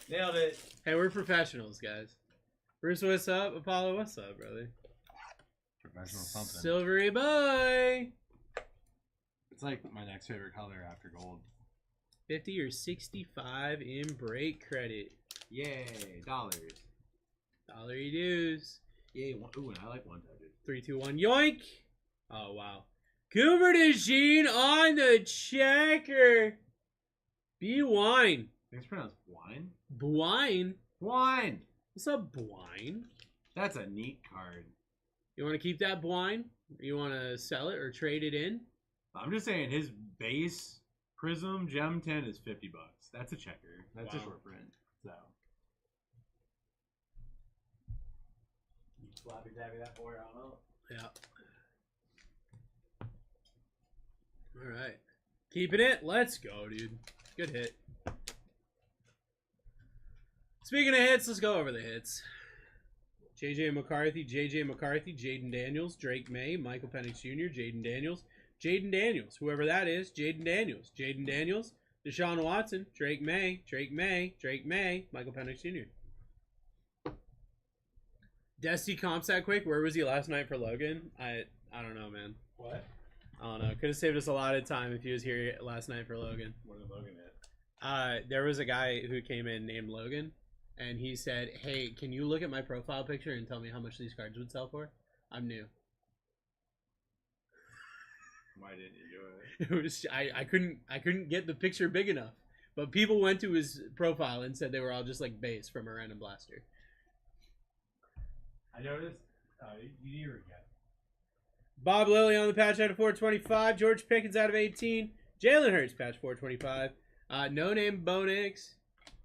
Nailed it. Hey, we're professionals, guys. Bruce, what's up? Apollo, what's up, brother? Professional something. Silvery boy. It's like my next favorite color after gold. 50 or 65 in break credit. Yay, dollars. Dollary dues. Yay, ooh, and I like one touches. 3, 2, 1, yoink. Oh, wow. Cooper DeJean on the checker. B-Wine. It's pronounced wine. Bwine? Wine. What's up, Bwine? That's a neat card. You want to keep that Bwine? You want to sell it or trade it in? I'm just saying his base Prism Gem 10 is $50. That's a checker. That's a Wow. short print. So. Slappy dabby that boy on up. Yeah. All right. Keeping it. Let's go, dude. Good hit. Speaking of hits, let's go over the hits. JJ McCarthy, Jaden Daniels, Drake May, Michael Penix Jr., Jaden Daniels, whoever that is, Jaden Daniels, Deshaun Watson, Drake May, Michael Penix Jr. Dusty comps that quick. Where was he last night for Logan? I don't know, man. What? I don't know. Could have saved us a lot of time if he was here last night for Logan. What did Logan hit? There was a guy who came in named Logan, and he said, "Hey, can you look at my profile picture and tell me how much these cards would sell for? I'm new." Why didn't you do it? It was I couldn't get the picture big enough, but people went to his profile and said they were all just like base from a random blaster. I noticed. You need to get. Bob Lilly on the patch out of 425. George Pickens out of 18. Jalen Hurts patch 425. No name Bonix.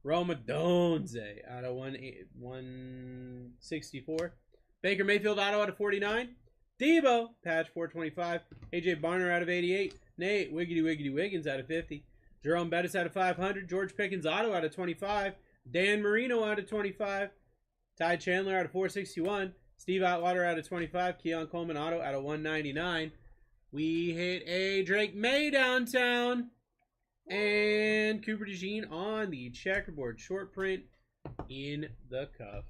Roma Donze out of 164. Baker Mayfield auto out of 49. Debo patch 425. AJ Barner out of 88. Nate Wiggity Wiggins out of 50. Jerome Bettis out of 500. George Pickens auto out of 25. Dan Marino out of 25. Ty Chandler out of 461. Steve Atwater out of 25. Keon Coleman auto out of 199. We hit a Drake May downtown. And Cooper DeJean on the checkerboard short print in the cuff.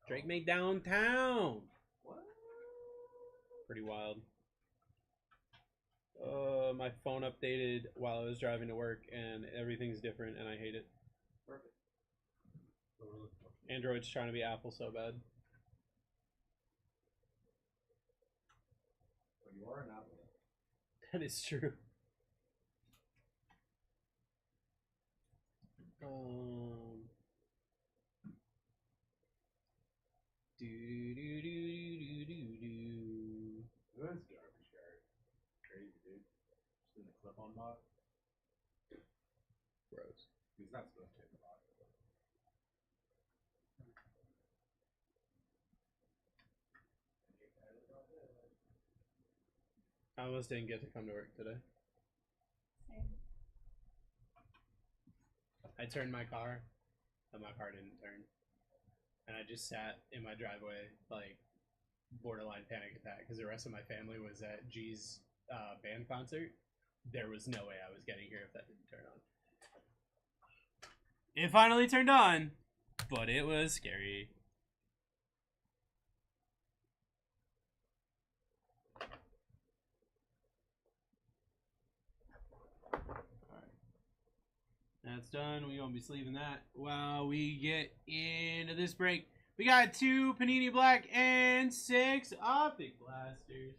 Drake May downtown. What? Pretty wild. My phone updated while I was driving to work, and everything's different, and I hate it. Perfect. Android's trying to be Apple so bad. Well, you are an Apple. That is true. That's garbage card. Crazy, dude. Just in the clip-on box. Gross. He's not supposed to hit the box. I almost didn't get to come to work today. I turned my car, and my car didn't turn. And I just sat in my driveway, like, borderline panic attack, because the rest of my family was at G's band concert. There was no way I was getting here if that didn't turn on. It finally turned on, but it was scary. That's done. We won't be sleeving that while we get into this break. We got 2 Panini Black and 6 Optic Blasters.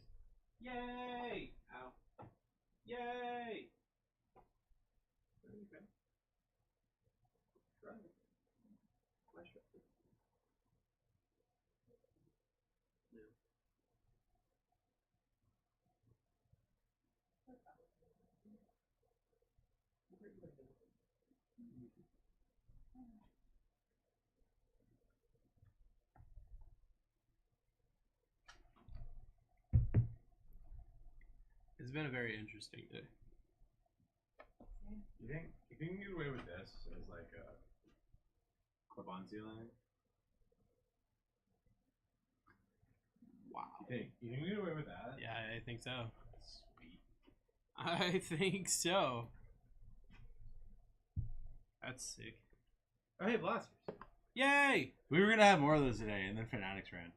Yay! Ow. Yay! It's been a very interesting day. You think you can get away with this as like a clip-on ceiling? Wow. You think you can get away with that? Yeah, I think so. Sweet. I think so. That's sick. Oh, hey, blasters. Yay! We were gonna have more of those today, and then Fanatics ran.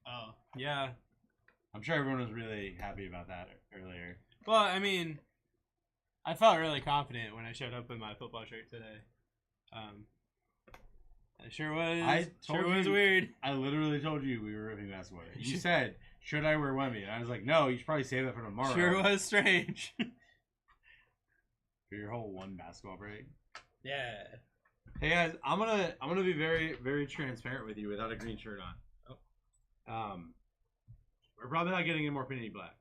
Oh, yeah. I'm sure everyone was really happy about that earlier. Well, I mean, I felt really confident when I showed up in my football shirt today. It sure was. Weird. I literally told you we were ripping basketball. You said, "Should I wear Wemby?" And I was like, "No, you should probably save that for tomorrow." Sure was strange. For your whole one basketball break. Yeah. Hey guys, I'm gonna be very, very transparent with you without a green shirt on. Oh. We're probably not getting any more Panini Black.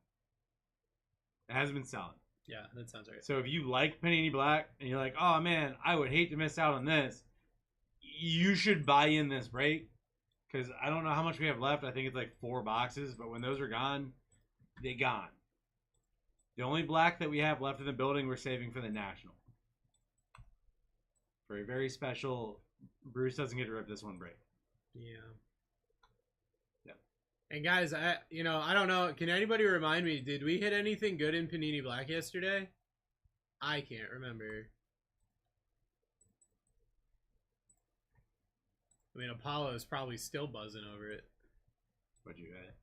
It hasn't been selling. Yeah, that sounds right. So if you like Panini Black and you're like, oh man, I would hate to miss out on this, you should buy in this break. Because I don't know how much we have left. I think it's like 4 boxes. But when those are gone, they're gone. The only black that we have left in the building, we're saving for the National. For a very special, Bruce doesn't get to rip this one break. Yeah. Yep. And guys, I don't know. Can anybody remind me? Did we hit anything good in Panini Black yesterday? I can't remember. I mean, Apollo is probably still buzzing over it. What'd you get?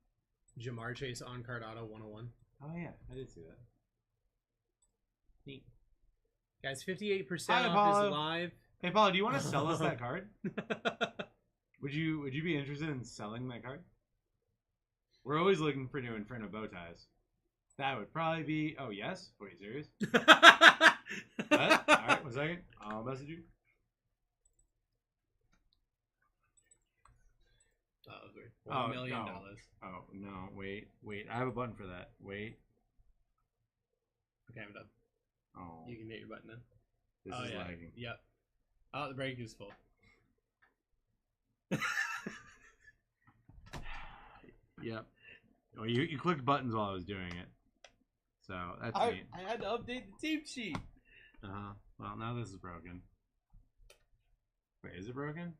Jamar Chase on card auto 101. Oh yeah, I did see that. Neat. Guys, 58% Hi, off Apollo. is live. Hey Paul, do you want to sell us that card? Would you be interested in selling that card? We're always looking for new Inferno bow ties. That would probably be. Oh yes. Wait, serious? What? All right, 1 second. I'll message you. That was weird. $1 million. No. Oh no! Wait. I have a button for that. Wait. Okay, I'm done. Oh, You can hit your button now. this is lagging. Yep. Oh, the break is full. Yep. Oh, you clicked buttons while I was doing it. So that's neat. I had to update the team sheet. Well, now this is broken. Wait, is it broken?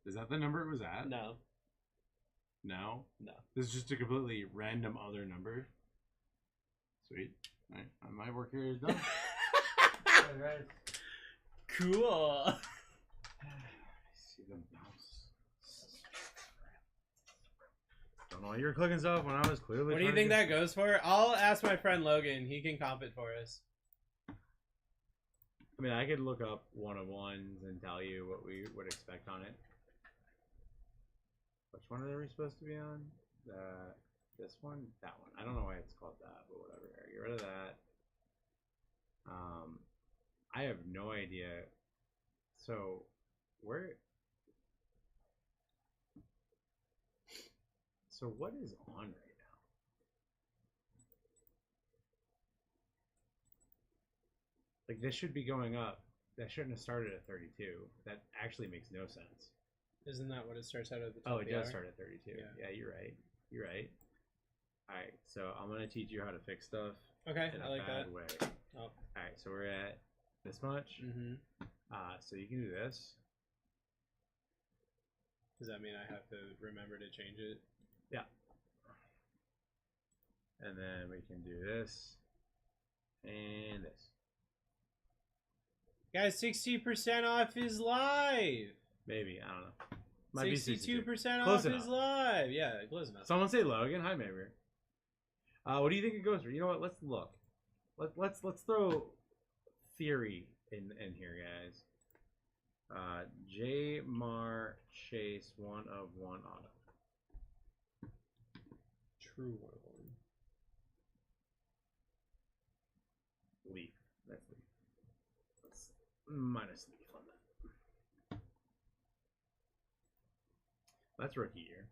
Is that the number it was at? No. No? No. This is just a completely random other number. Sweet. All right. My work here is done. Alright. Cool. See the mouse. Don't know why you were clicking stuff when I was clearly. What do you think that goes for? I'll ask my friend Logan. He can comp it for us. I mean, I could look up 101s and tell you what we would expect on it. Which one are we supposed to be on? This one? That one. I don't know why it's called that, but whatever. Get rid of that. I have no idea. So, where... So, what is on right now? Like, this should be going up. That shouldn't have started at 32. That actually makes no sense. Isn't that what it starts out at the top? Oh, it of the does hour? start at 32. Yeah. Yeah, you're right. You're right. Alright, so I'm going to teach you how to fix stuff Okay, in I a like bad that. way. Oh. Alright, so we're at this much. Mm-hmm. So you can do this. Does that mean I have to remember to change it? Yeah. And then we can do this. And this. Guys, 60% off is live. Maybe, I don't know. Might be 62% Close off enough. is live. Yeah, close enough. Someone say Logan. Hi, Mayberry. What do you think it goes for? You know what? Let's look. Let's throw theory in here, guys. J Mar Chase 1 of 1 auto. True one. Leaf. That's leaf. Let's minus leaf on that. That's rookie year.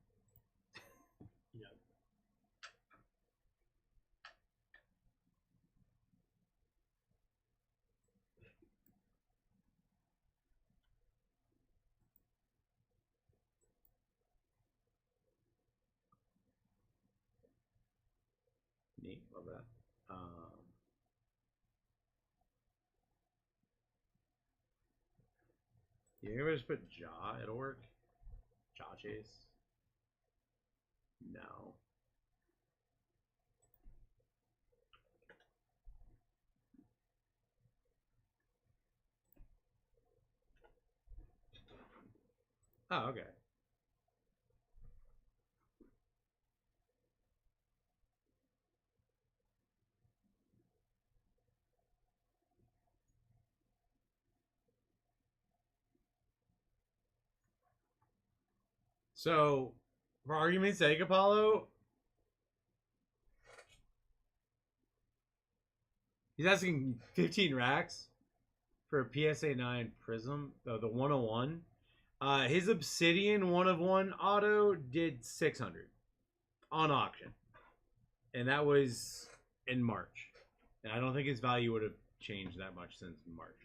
Yep. Neat. Love that. You ever just put jaw? It'll work. Jaw chase. No. Oh, okay. So, for argument's sake, Apollo, he's asking 15 racks for a PSA 9 Prism, the 101. His Obsidian 1 of 1 auto did 600 on auction. And that was in March. And I don't think his value would have changed that much since March.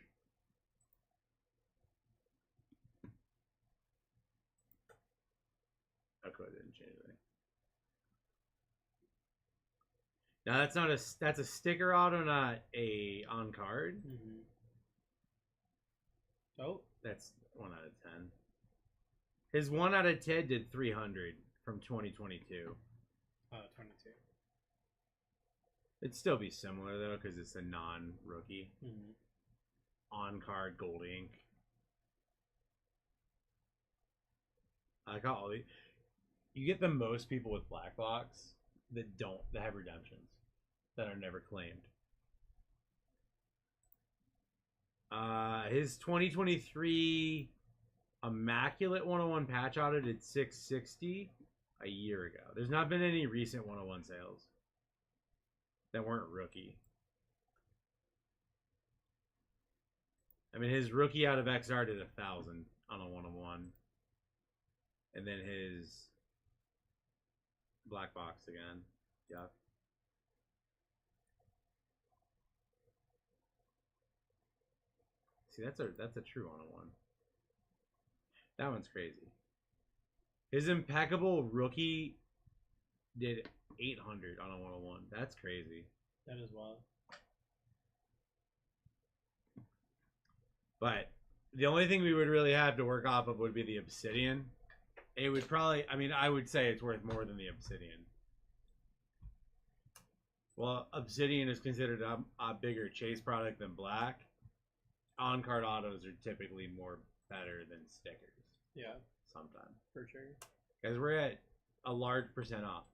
Okay, it didn't change anything. Now that's a sticker auto, not a on card. Mm-hmm. Oh, That's 1 out of 10. His 1 out of 10 did 300 from 2022. 22. It'd still be similar though, because it's a non-rookie Mm-hmm. on-card gold ink. I like how all the you get the most people with black box that have redemptions that are never claimed. His 2023 Immaculate 101 patch auto did 660 a year ago. There's not been any recent 101 sales that weren't rookie. I mean, his rookie out of XR did 1,000 on a 101. And then his black box again. Yep. See, that's a true 101. That one's crazy. His impeccable rookie did 800 on a 101. That's crazy. That is wild. But the only thing we would really have to work off of would be the Obsidian. It would probably, I mean, I would say it's worth more than the Obsidian. Well, Obsidian is considered a bigger chase product than black. On-card autos are typically more better than stickers. Yeah, Sometimes. for sure. Guys, we're at a large % off.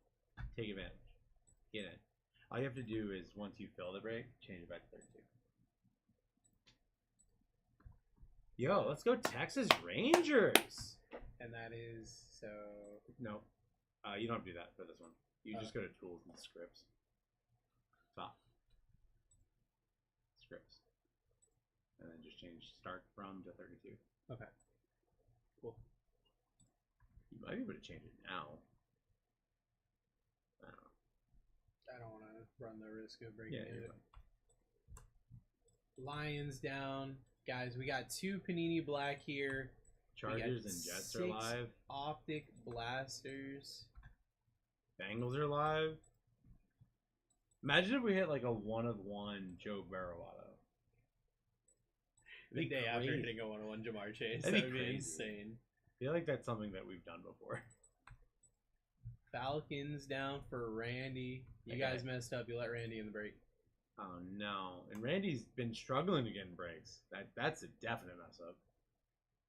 Take advantage. Get in. All you have to do is, once you fill the break, change it back to 32. Yo, let's go Texas Rangers. And that is so. No, you don't have to do that for this one. You just go to tools and scripts. Stop. Scripts. And then just change start from to 32. Okay. Cool. You might be able to change it now. I don't know. I don't want to run the risk of breaking Yeah, you're it. fine. Lions down. Guys, we got 2 Panini Black here. Chargers and Jets are 6 live. Optic Blasters. Bengals are live. Imagine if we hit like a 1-of-1 Joe Burrow auto. The day after crazy. hitting a 101 Jamar Chase. That'd be That would be crazy. insane. I feel like that's something that we've done before. Falcons down for Randy. You Okay. guys messed up. You let Randy in the break. Oh no. And Randy's been struggling to get in breaks. That's a definite mess up.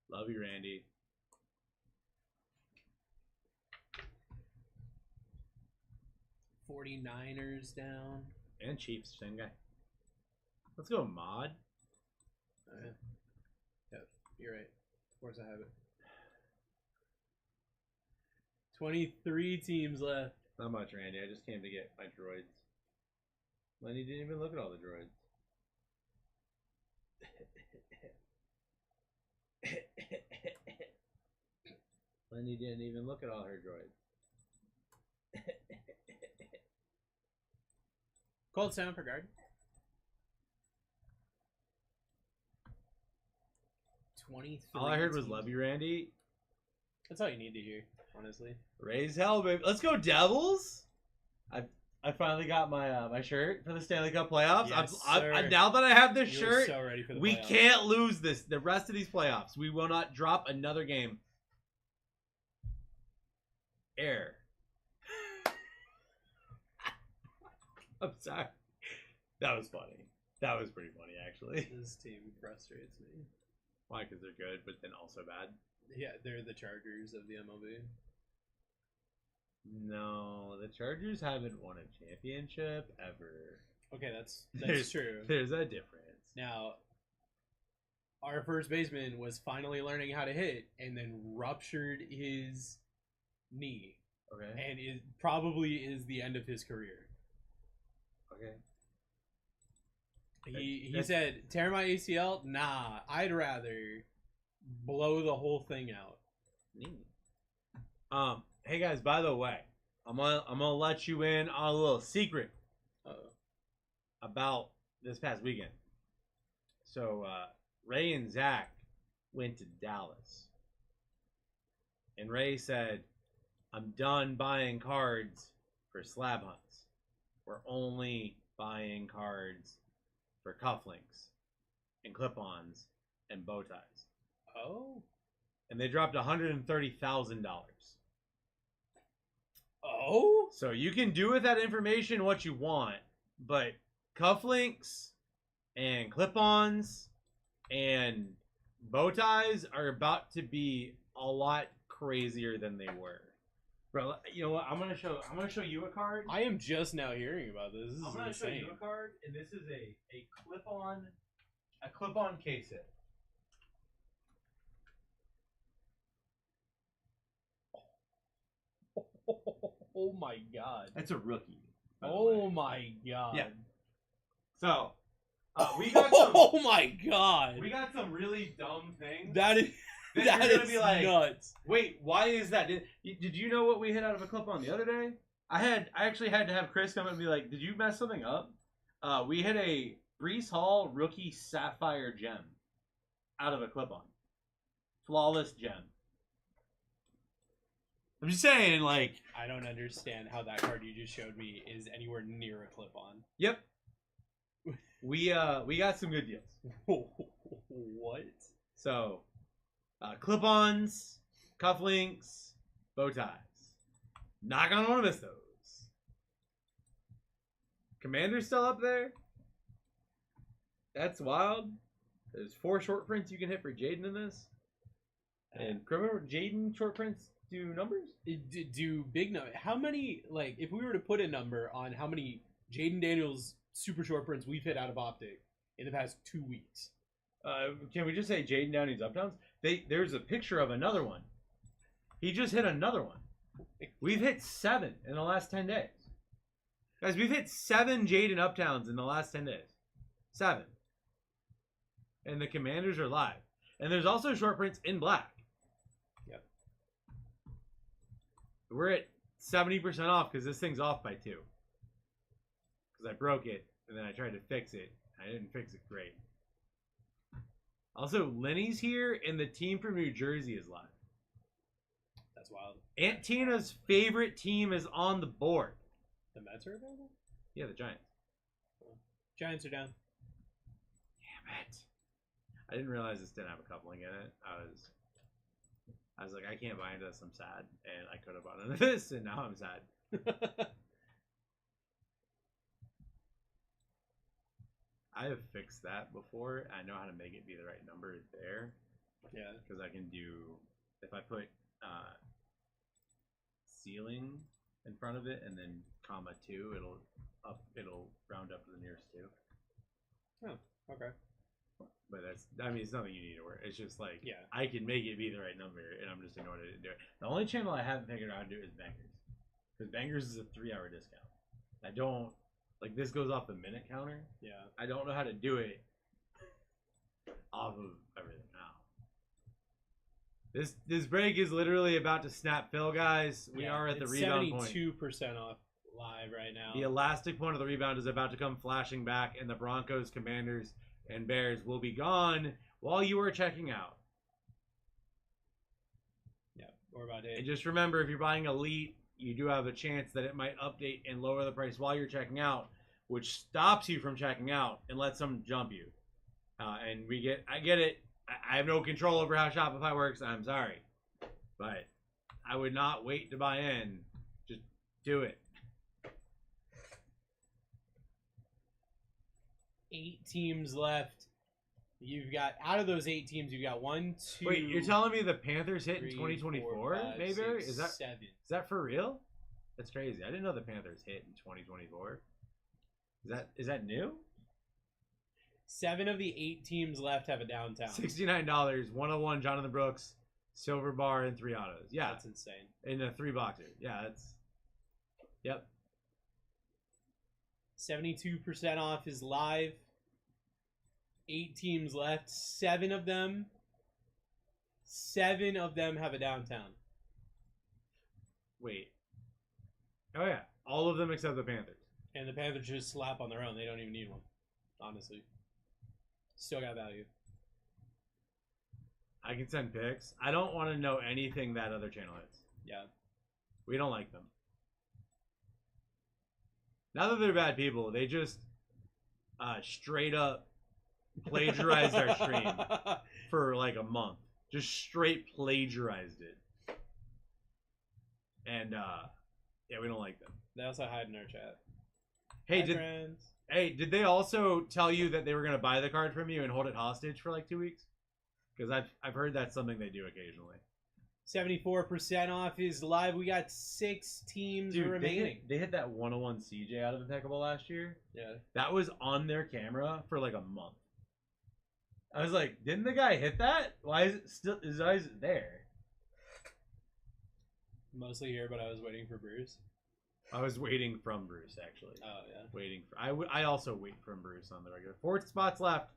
Love you, Randy. $49ers down. And Chiefs, same guy. Let's go, Mod. Yep, you're right. Of course I have it. 23 teams left. Not much, Randy. I just came to get my droids. Lenny didn't even look at all the droids. Lenny didn't even look at all her droids. Cold sound for guard. 23. All I heard was teams. love you, Randy. That's all you need to hear, honestly. Raise hell, baby. Let's go, Devils. I finally got my my shirt for the Stanley Cup playoffs. Yes, Now that I have this You're shirt, so ready for the we playoffs. can't lose the rest of these playoffs. We will not drop another game. Air. I'm sorry. That was funny. That was pretty funny, actually. This team frustrates me. Why? Because they're good, but then also bad. Yeah, they're the Chargers of the MLB. No, the Chargers haven't won a championship ever. Okay, that's There's- true. There's a difference. Now, our first baseman was finally learning how to hit and then ruptured his knee. Okay. And it probably is the end of his career. Okay. He That's- said, tear my ACL? Nah, I'd rather blow the whole thing out. Neat. Hey guys, by the way, I'm gonna let you in on a little secret Uh-oh. about this past weekend. So Ray and Zach went to Dallas, and Ray said, "I'm done buying cards for slab hunts. We're only buying cards for cufflinks and clip-ons and bow ties." Oh? and they dropped $130,000. Oh? So you can do with that information what you want, but cufflinks and clip-ons and bow ties are about to be a lot crazier than they were. Bro, you know what? I'm gonna show you a card. I am just now hearing about this. This is I'm gonna show insane. you a card, and this is a clip-on case hit. Oh my god. That's a rookie. by the Oh way. my god. Yeah. So we got some. Oh my god. We got some really dumb things. That is Then that you're gonna is be like, nuts. Wait, why is that? Did you know what we hit out of a clip on the other day? I actually had to have Chris come and be like, "Did you mess something up?" We hit a Brees Hall rookie sapphire gem out of a clip on, flawless gem. I'm just saying, like, I don't understand how that card you just showed me is anywhere near a clip-on. yep. We got some good deals. What? So, clip-ons, cufflinks, bow ties. Not gonna want to miss those. Commander's still up there. That's wild. There's 4 short prints you can hit for Jaden in this. And remember, Jaden short prints do numbers? Do big number? How many? Like, if we were to put a number on how many Jaden Daniels super short prints we've hit out of Optic in the past 2 weeks? Can we just say Jaden Downey's updowns? There's a picture of another one. He just hit another one. We've hit 7 in the last 10 days. Guys, we've hit 7 Jaden uptowns in the last 10 days. 7. And the Commanders are live. And there's also short prints in black. Yep. We're at 70% off because this thing's off by 2. Because I broke it, and then I tried to fix it. I didn't fix it great. Also, Lenny's here, and the team from New Jersey is live. That's wild. Aunt Tina's favorite team is on the board. The Mets are available? Yeah, the Giants. Giants are down. Damn it. I didn't realize this didn't have a coupling in it. I was like, I can't buy into this. I'm sad. And I could have bought into this, and now I'm sad. I have fixed that before. I know how to make it be the right number there. Yeah. Because I can do, if I put ceiling in front of it and then comma 2, it'll round up to the nearest 2. Oh, okay. But it's nothing you need to worry. It's just like, Yeah. I can make it be the right number, and I'm just annoyed I didn't do it. The only channel I haven't figured out how to do is Bangers. Because Bangers is a 3-hour discount. I don't, like, this goes off the minute counter. Yeah. I don't know how to do it off of everything now. This break is literally about to snap fill, guys. We are at the rebound point. 72% off live right now. The elastic point of the rebound is about to come flashing back, and the Broncos, Commanders, and Bears will be gone while you are checking out. Yeah, we're about to. And just remember, if you're buying Elite, you do have a chance that it might update and lower the price while you're checking out, which stops you from checking out and lets them jump you. And I get it. I have no control over how Shopify works. I'm sorry. But I would not wait to buy in. Just do it. 8 teams left. You've got, out of those 8 teams, you've got 1, 2. Wait, you're telling me the Panthers hit in 3, 2024? 4, 5, Mayberry? 6, Is that 7? Is that for real? That's crazy. I didn't know the Panthers hit in 2024. Is that new? 7 of the 8 teams left have a downtown. $69, 101 Jonathan Brooks, silver bar, and 3 autos. Yeah, That's insane. in a 3-boxer. Yeah, that's. Yep. 72% off is live. 8 teams left. 7 of them have a downtown. Wait. Oh yeah, all of them except the Panthers. And the Panthers just slap on their own. They don't even need one. Honestly. Still got value. I can send pics. I don't want to know anything that other channel hits. Yeah. We don't like them. Not that they're bad people. They just straight up plagiarized our stream for like a month. Just straight plagiarized it. And yeah, we don't like them. They also hide in our chat. Hey, Hi, friends. did they also tell you that they were gonna buy the card from you and hold it hostage for like 2 weeks? Because I've heard that's something they do occasionally. 74% off is live. We got 6 teams Dude, remaining. they hit that 101 CJ out of Impeccable last year. Yeah. That was on their camera for like a month. I was like, didn't the guy hit that? Why is it still? Why is it there? Mostly here, but I was waiting for Bruce. I was waiting from Bruce actually. Oh yeah. Waiting for I also wait from Bruce on the regular. 4 spots left.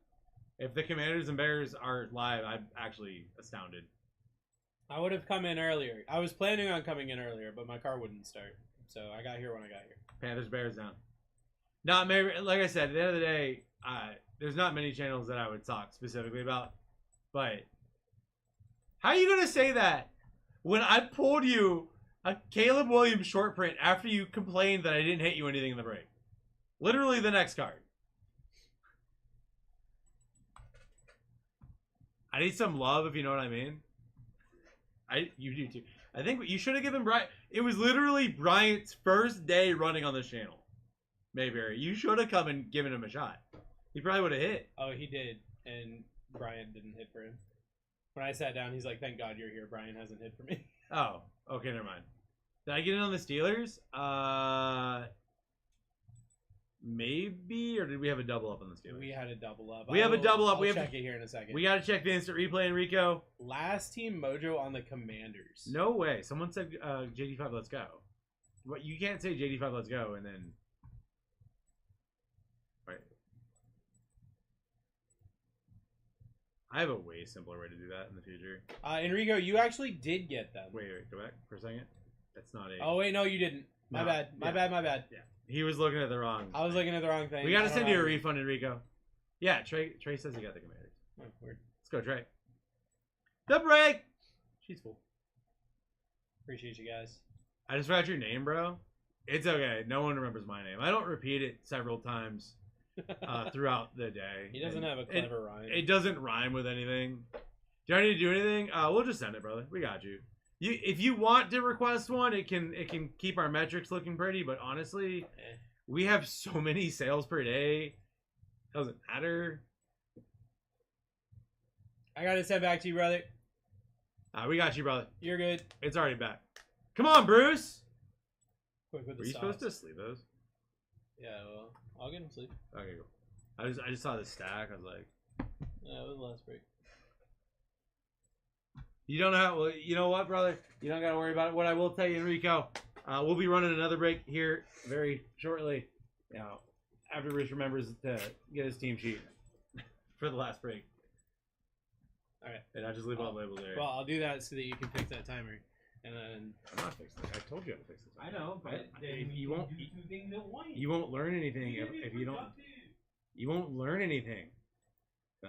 If the Commanders and Bears are live, I'm actually astounded. I would have come in earlier. I was planning on coming in earlier, but my car wouldn't start. So I got here when I got here. Panthers, Bears down. Not maybe, like I said, at the end of the day, there's not many channels that I would talk specifically about. But how are you gonna say that when I pulled you a Caleb Williams short print after you complained that I didn't hit you anything in the break? Literally the next card. I need some love, if you know what I mean. You do too. I think you should have given Bryant. It was literally Bryant's first day running on this channel. Mayberry, you should have come and given him a shot. He probably would have hit. Oh, he did, and Brian didn't hit for him. When I sat down, he's like, "Thank God you're here. Brian hasn't hit for me." Oh, okay, never mind. Did I get in on the Steelers? Maybe, or did we have a double up on the Steelers? We had a double up. We have a double up. I'll We have check it here in a second. We got to check the instant replay, Enrico. Last team mojo on the Commanders. No way. Someone said JD5, let's go. What, you can't say JD5, let's go, and then... Right. I have a way simpler way to do that in the future. Enrico, you actually did get them. Wait, go back for a second. That's not a... Oh, wait, no, you didn't. My bad. My bad. Yeah. He was looking at the wrong... I was looking at the wrong thing. We got to send you a refund, Enrico. Yeah, Trey says he got the Commanders. Oh, weird. Let's go, Trey. The break! She's cool. Appreciate you guys. I just forgot your name, bro. It's okay. No one remembers my name. I don't repeat it several times throughout the day. He doesn't have a clever rhyme. It doesn't rhyme with anything. Do I need to do anything? We'll just send it, brother. We got you. If you want to request one, it can keep our metrics looking pretty. But honestly, we have so many sales per day. Doesn't matter. I got to send back to you, brother. We got you, brother. You're good. It's already back. Come on, Bruce. Quick with the Were you sauce. supposed to sleep those? Yeah, well, I'll get him sleep. Okay, cool. I just saw the stack. I was like, Yeah, it was the last break. you don't know how. Well, you know what, brother? You don't got to worry about it. What I will tell you, Enrico, we'll be running another break here very shortly. You know, after Bruce remembers to get his team sheet for the last break. All right. And I just leave all the labels there. Well, I'll do that so that you can fix that timer, and then. I'm not fixing it. I told you how to fix it. I know, but you won't learn anything if you don't. You won't learn anything.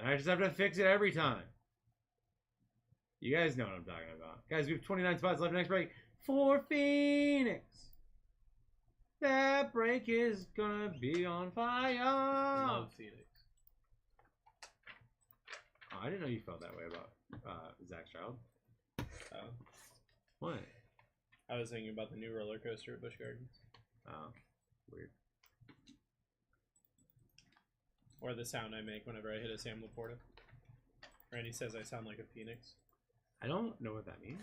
I just have to fix it every time. You guys know what I'm talking about. Guys, we have 29 spots left next break for Phoenix. That break is gonna be on fire. Love Phoenix. Oh, I didn't know you felt that way about Zach Child. Oh. What? I was thinking about the new roller coaster at Busch Gardens. Oh, weird. Or the sound I make whenever I hit a Sam Laporta. Randy says I sound like a phoenix. I don't know what that means.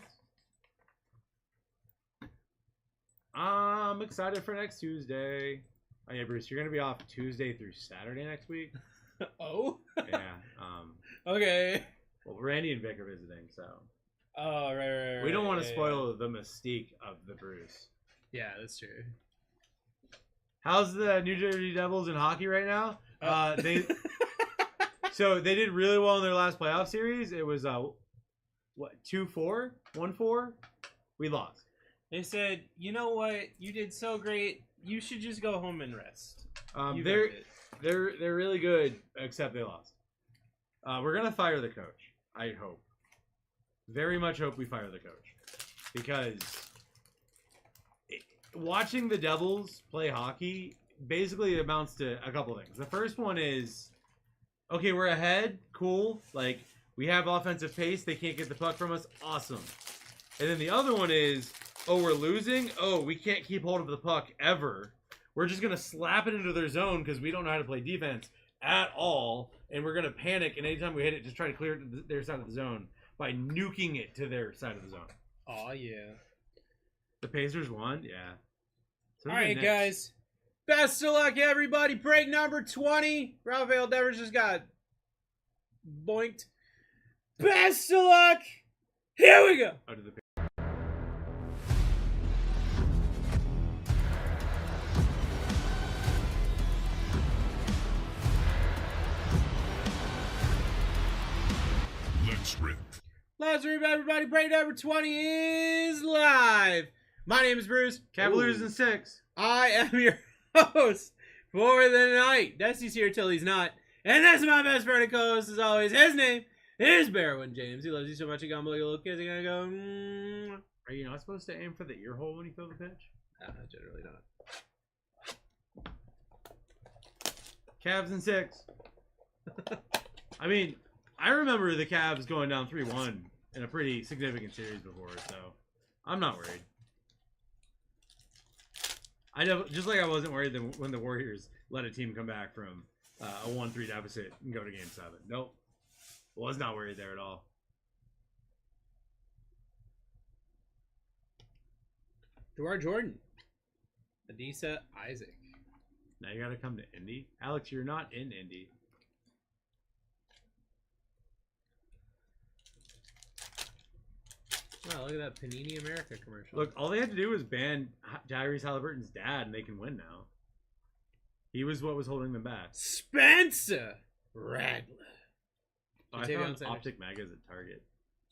I'm excited for next Tuesday. Oh yeah, Bruce, you're gonna be off Tuesday through Saturday next week. Oh? Yeah. Okay. Well, Randy and Vic are visiting, so. Oh, right. We don't want to spoil the mystique of the Bruce. Yeah, that's true. How's the New Jersey Devils in hockey right now? So they did really well in their last playoff series. It was 2-4, 1-4. We lost. They said, you know what? You did so great. You should just go home and rest. They're really good, except they lost. We're gonna fire the coach. I hope. Very much hope we fire the coach, because watching the Devils play hockey basically amounts to a couple things. The first one is, okay, we're ahead, cool. Like, we have offensive pace. They can't get the puck from us. Awesome. And then the other one is, oh, we're losing. Oh, we can't keep hold of the puck ever. We're just going to slap it into their zone because we don't know how to play defense at all. And we're going to panic. And anytime we hit it, just try to clear it to their side of the zone by nuking it to their side of the zone. Oh, yeah. The Pacers won? Yeah. So All right, guys. Best of luck, everybody. Break number 20. Rafael Devers just got boinked. Best of luck. Here we go. Out of the Let's rip. Let's rip, everybody. Break number 20 is live. My name is Bruce. Cavaliers in 6. I am your host for the night. Dusty's here till he's not. And that's my best friend and co-host as always. His name is Barrowin James. He loves you so much he got a little kiss. He's gonna go. Are you not supposed to aim for the ear hole when you throw the pitch? Generally not. Cavs in 6. I mean, I remember the Cavs going down 3-1 in a pretty significant series before, so I'm not worried. I know, just like I wasn't worried when the Warriors let a team come back from a 1-3 deficit and go to Game 7. Nope. Was not worried there at all. DeWar Jordan. Adisa Isaac. Now you got to come to Indy. Alex, you're not in Indy. Wow, look at that Panini America commercial. Look, all they had to do was ban Tyrese Halliburton's dad, and they can win now. He was what was holding them back. Spencer Rattler. Oh, I found Optic Magas at Target.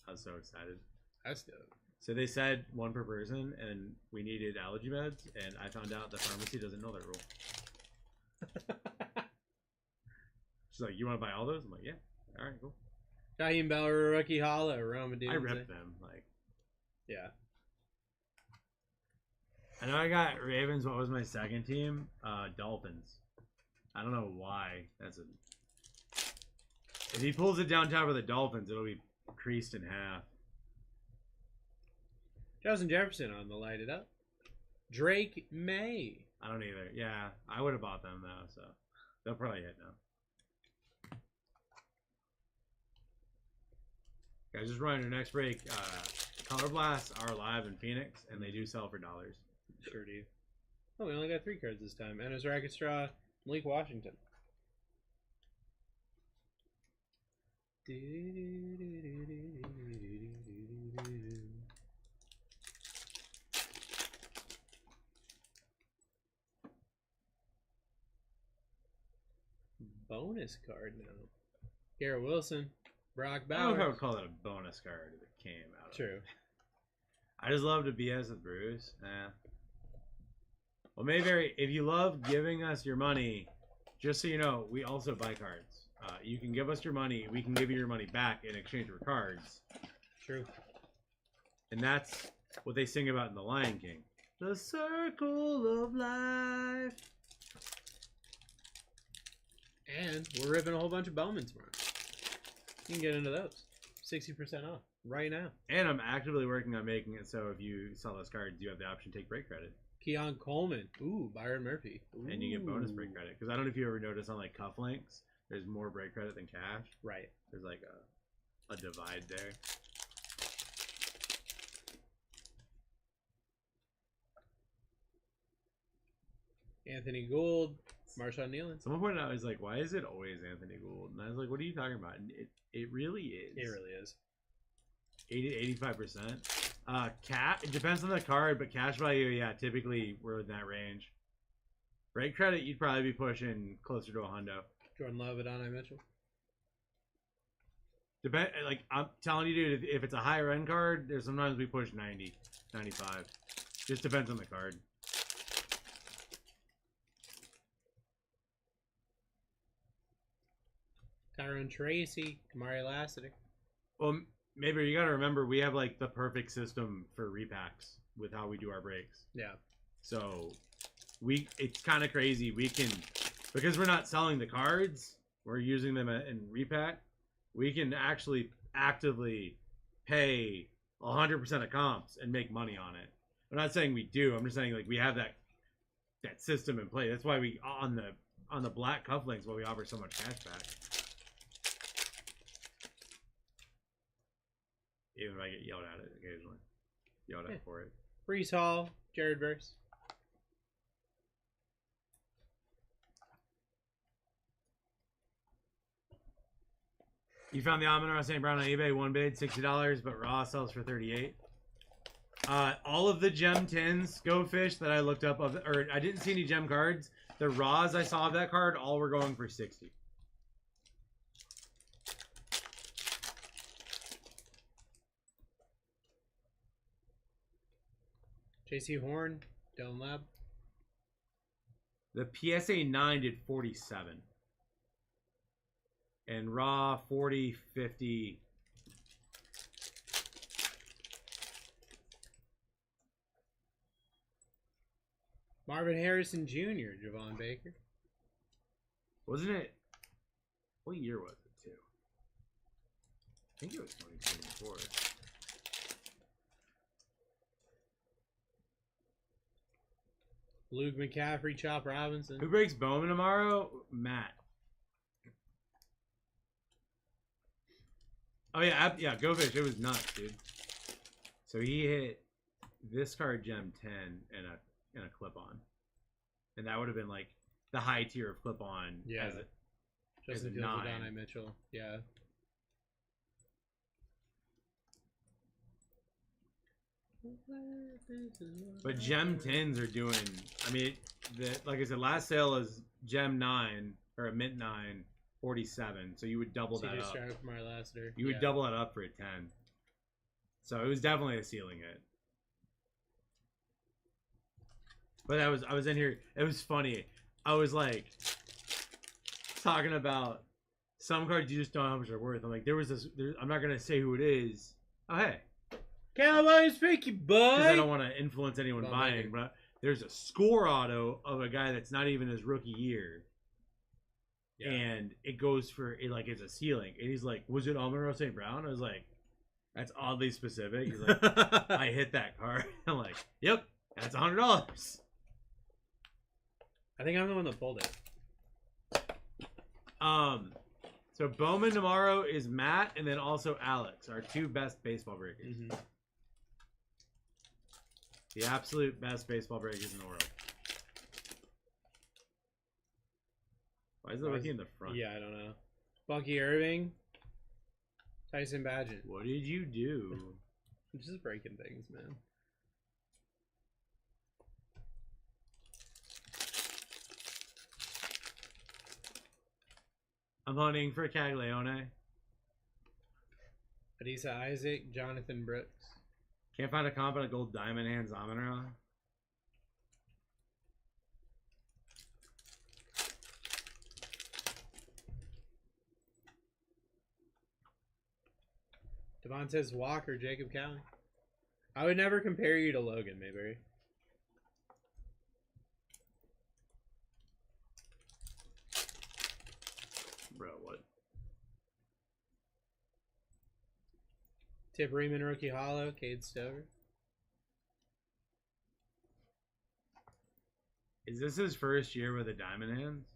I was so excited. That's dope. So they said one per person, and we needed allergy meds, and I found out the pharmacy doesn't know that rule. She's like, you want to buy all those? I'm like, yeah. All right, cool. Shaheem Bauer, Rookie Hollow, Roma I ripped them. Like, yeah. I know I got Ravens. What was my second team? Dolphins. I don't know why. If he pulls it down top of the Dolphins, it'll be creased in half. Justin Jefferson on the light it up. Drake May. I don't either. Yeah, I would have bought them though, so they'll probably hit now. Guys, just running our next break. Color Blasts are live in Phoenix, and they do sell for dollars. Sure do. Oh, we only got 3 cards this time. Ennis Racketstraw, Malik Washington. Bonus card now. Garrett Wilson, Brock I don't know if I Bowers. would call it a bonus card if it came out. True. I just love to BS with Bruce. Well, Mayberry, if you love giving us your money, just so you know, we also buy cards. You can give us your money. We can give you your money back in exchange for cards. True. And that's what they sing about in The Lion King. The circle of life. And we're ripping a whole bunch of Bowman tomorrow. You can get into those. 60% off right now. And I'm actively working on making it so if you sell those cards, you have the option to take break credit. Keon Coleman. Ooh, Byron Murphy. Ooh. And you get bonus break credit. Because I don't know if you ever notice on like cufflinks, there's more break credit than cash. Right. There's like a divide there. Anthony Gould. Marshawn Nealon. Someone pointed out, I was like, why is it always Anthony Gould? And I was like, what are you talking about? And it really is. It really is. 85%. It depends on the card, but cash value, yeah, typically we're in that range. Break credit, you'd probably be pushing closer to a hundo. Jordan Love, Adonai Mitchell. Like, I'm telling you, dude, if it's a higher end card, there's sometimes we push 90, 95. Just depends on the card. Tyron Tracy. Kamari Lassiter. Well, maybe you got to remember, we have, like, the perfect system for repacks with how we do our breaks. Yeah. So, it's kind of crazy. We can, because we're not selling the cards, we're using them in repack. we can actually actively pay 100% of comps and make money on it. I'm not saying we do. I'm just saying like we have that system in play. That's why we on the black cufflinks why we offer so much cash back. Even if I get yelled at it occasionally. Yelled at for it. Brees Hall, Jared Verse. You found the Amon-Ra St. Brown on eBay, one bid, $60, but raw sells for $38. All of the gem 10s, Go Fish, that I looked up, or I didn't see any gem cards. The raws I saw of that card, all were going for 60. JC Horn, Dylan Lab. The PSA 9 did 47. And raw 40, 50. Marvin Harrison Jr., Javon Baker. Wasn't it? What year was it, too? I think it was 2024. Luke McCaffrey, Chop Robinson. Who breaks Bowman tomorrow? Matt. Oh yeah, Go Fish. It was nuts, dude. So he hit this card gem 10 and a clip on, and that would have been like the high tier of clip on. Yeah. Justin Fields, 9. Adonai Mitchell. Yeah. But gem 10s are doing. I mean, like I said, last sale is gem 9 or a mint 9. 47, so you would double that up. From our last year. You would double that up for a 10. So it was definitely a ceiling hit. But I was in here. It was funny. I was like talking about some cards you just don't know how much they're worth. I'm like, I'm not gonna say who it is. Oh hey, Cowboys picky boy. Because I don't want to influence anyone buying. But there's a score auto of a guy that's not even his rookie year. Yeah. And it goes for it like it's a ceiling. And he's like, was it Amon-Ra St. Brown? I was like, that's oddly specific. He's like, I hit that card. I'm like, yep, that's $100. I think I'm the one that pulled it. So Bowman tomorrow is Matt and then also Alex, our two best baseball breakers. Mm-hmm. The absolute best baseball breakers in the world. Why is the rookie in the front? Yeah, I don't know. Bunky Irving, Tyson Badgett. What did you do? I'm just breaking things, man. I'm hunting for Caglione. Adisa Isaac, Jonathan Brooks. Can't find a comp on a gold diamond hands Amon-Ra. Devontae Walker, Jacob Cowan. I would never compare you to Logan Mayberry. Bro, what? Tip Riemann, rookie hollow, Cade Stover. Is this his first year with a diamond hands?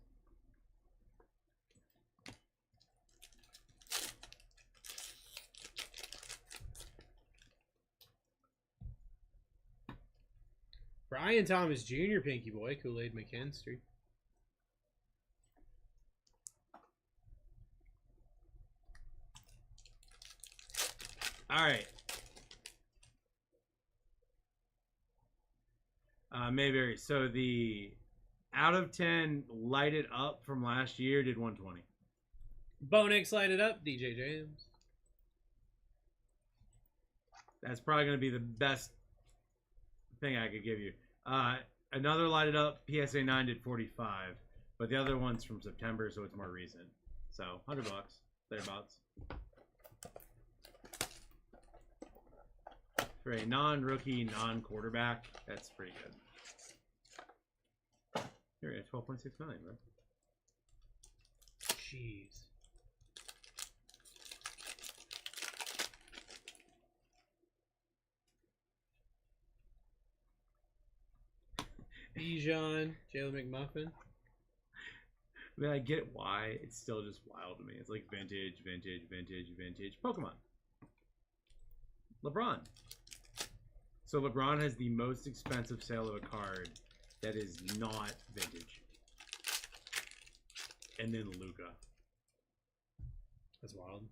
Brian Thomas Jr., Pinky Boy, Kool-Aid McKinstry. All right. Mayberry. So the out of 10 lighted up from last year did 120. Bonix lighted up, DJ James. That's probably going to be the best thing I could give you. Another lighted up PSA 9 did 45, but the other one's from September, so it's more recent. So $100 thereabouts. For a non-rookie, non-quarterback, that's pretty good. You're at 12.6 million, bro. Jeez. Bijan, Jalen McMuffin. I mean, I get why. It's still just wild to me. It's like vintage Pokemon. LeBron. So LeBron has the most expensive sale of a card that is not vintage. And then Luca. That's wild.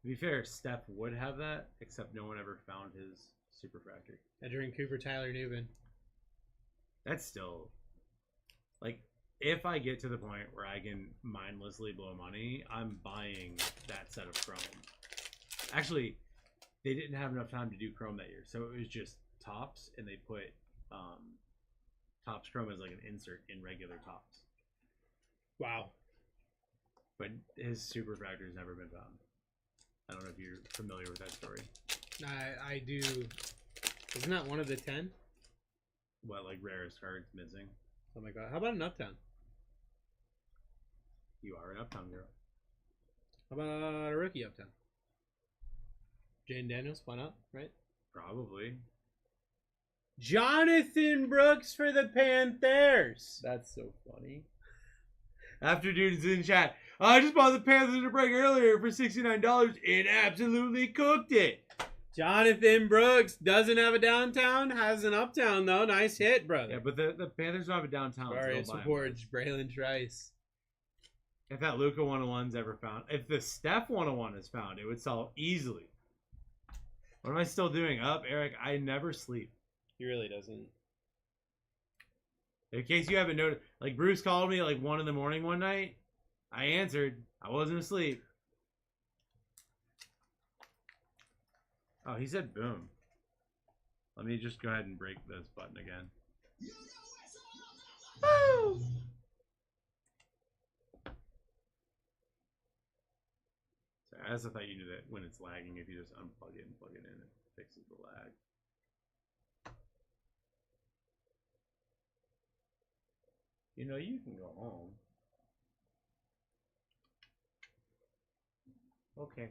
To be fair, Steph would have that, except no one ever found his Super Factory. Edgerrin Cooper, Tyler Newman. That's still... Like, if I get to the point where I can mindlessly blow money, I'm buying that set of Chrome. Actually, they didn't have enough time to do Chrome that year, so it was just Topps, and they put Topps Chrome as like an insert in regular Topps. Wow. But his Super Factory's never been found. I don't know if you're familiar with that story. I do. Isn't that one of the 10? What, like rarest cards missing? Oh my god. How about an Uptown? You are an Uptown girl. How about a rookie Uptown? Jaden Daniels, why not? Right? Probably. Jonathan Brooks for the Panthers. That's so funny. After dude's in chat, I just bought the Panthers in a break earlier for $69. It absolutely cooked it. Jonathan Brooks doesn't have a downtown, has an uptown though. Nice hit, brother. Yeah, but the Panthers don't have a downtown. Various reports, Braylon Trice. If that Luka 101's ever found, if the Steph 101 is found, it would sell easily. What am I still doing? Up, Eric, I never sleep. He really doesn't. In case you haven't noticed, like Bruce called me at like 1 in the morning one night. I answered. I wasn't asleep. Oh, he said boom. Let me just go ahead and break this button again. Woo! Sorry, I also thought you knew that when it's lagging, if you just unplug it and plug it in, it fixes the lag. You know, you can go home. Okay.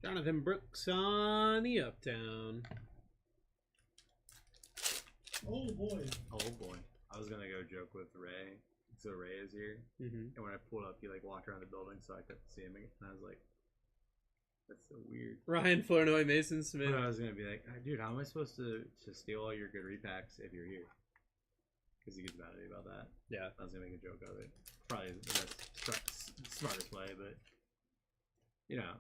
Jonathan Brooks on the uptown. Oh boy. Oh boy. I was gonna go joke with Ray. So Ray is here. Mm-hmm. And when I pulled up, he like walked around the building so I couldn't see him again. And I was like, that's so weird. Ryan Flournoy, Mason Smith. But I was gonna be like, dude, how am I supposed to steal all your good repacks if you're here? Because he gets mad at me about that. Yeah. I was gonna make a joke of it. Probably the best, smartest play, but you know.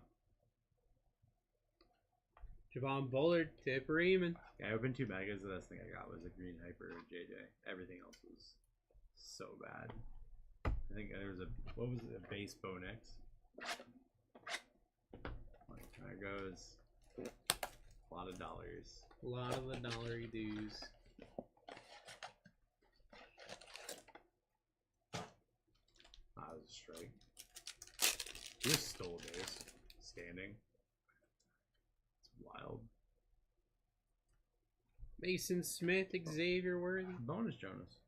Javon Bullard, Tip Reeman. Yeah, I opened 2 megas. The best thing I got was a green hyper JJ. Everything else was so bad. I think there was what was it, a base Bonex. There goes a lot of dollars. A lot of the dollary dues. That was a strike. He just stole a base. Standing. It's wild. Mason Smith, Xavier Worthy. Bonus Jonas.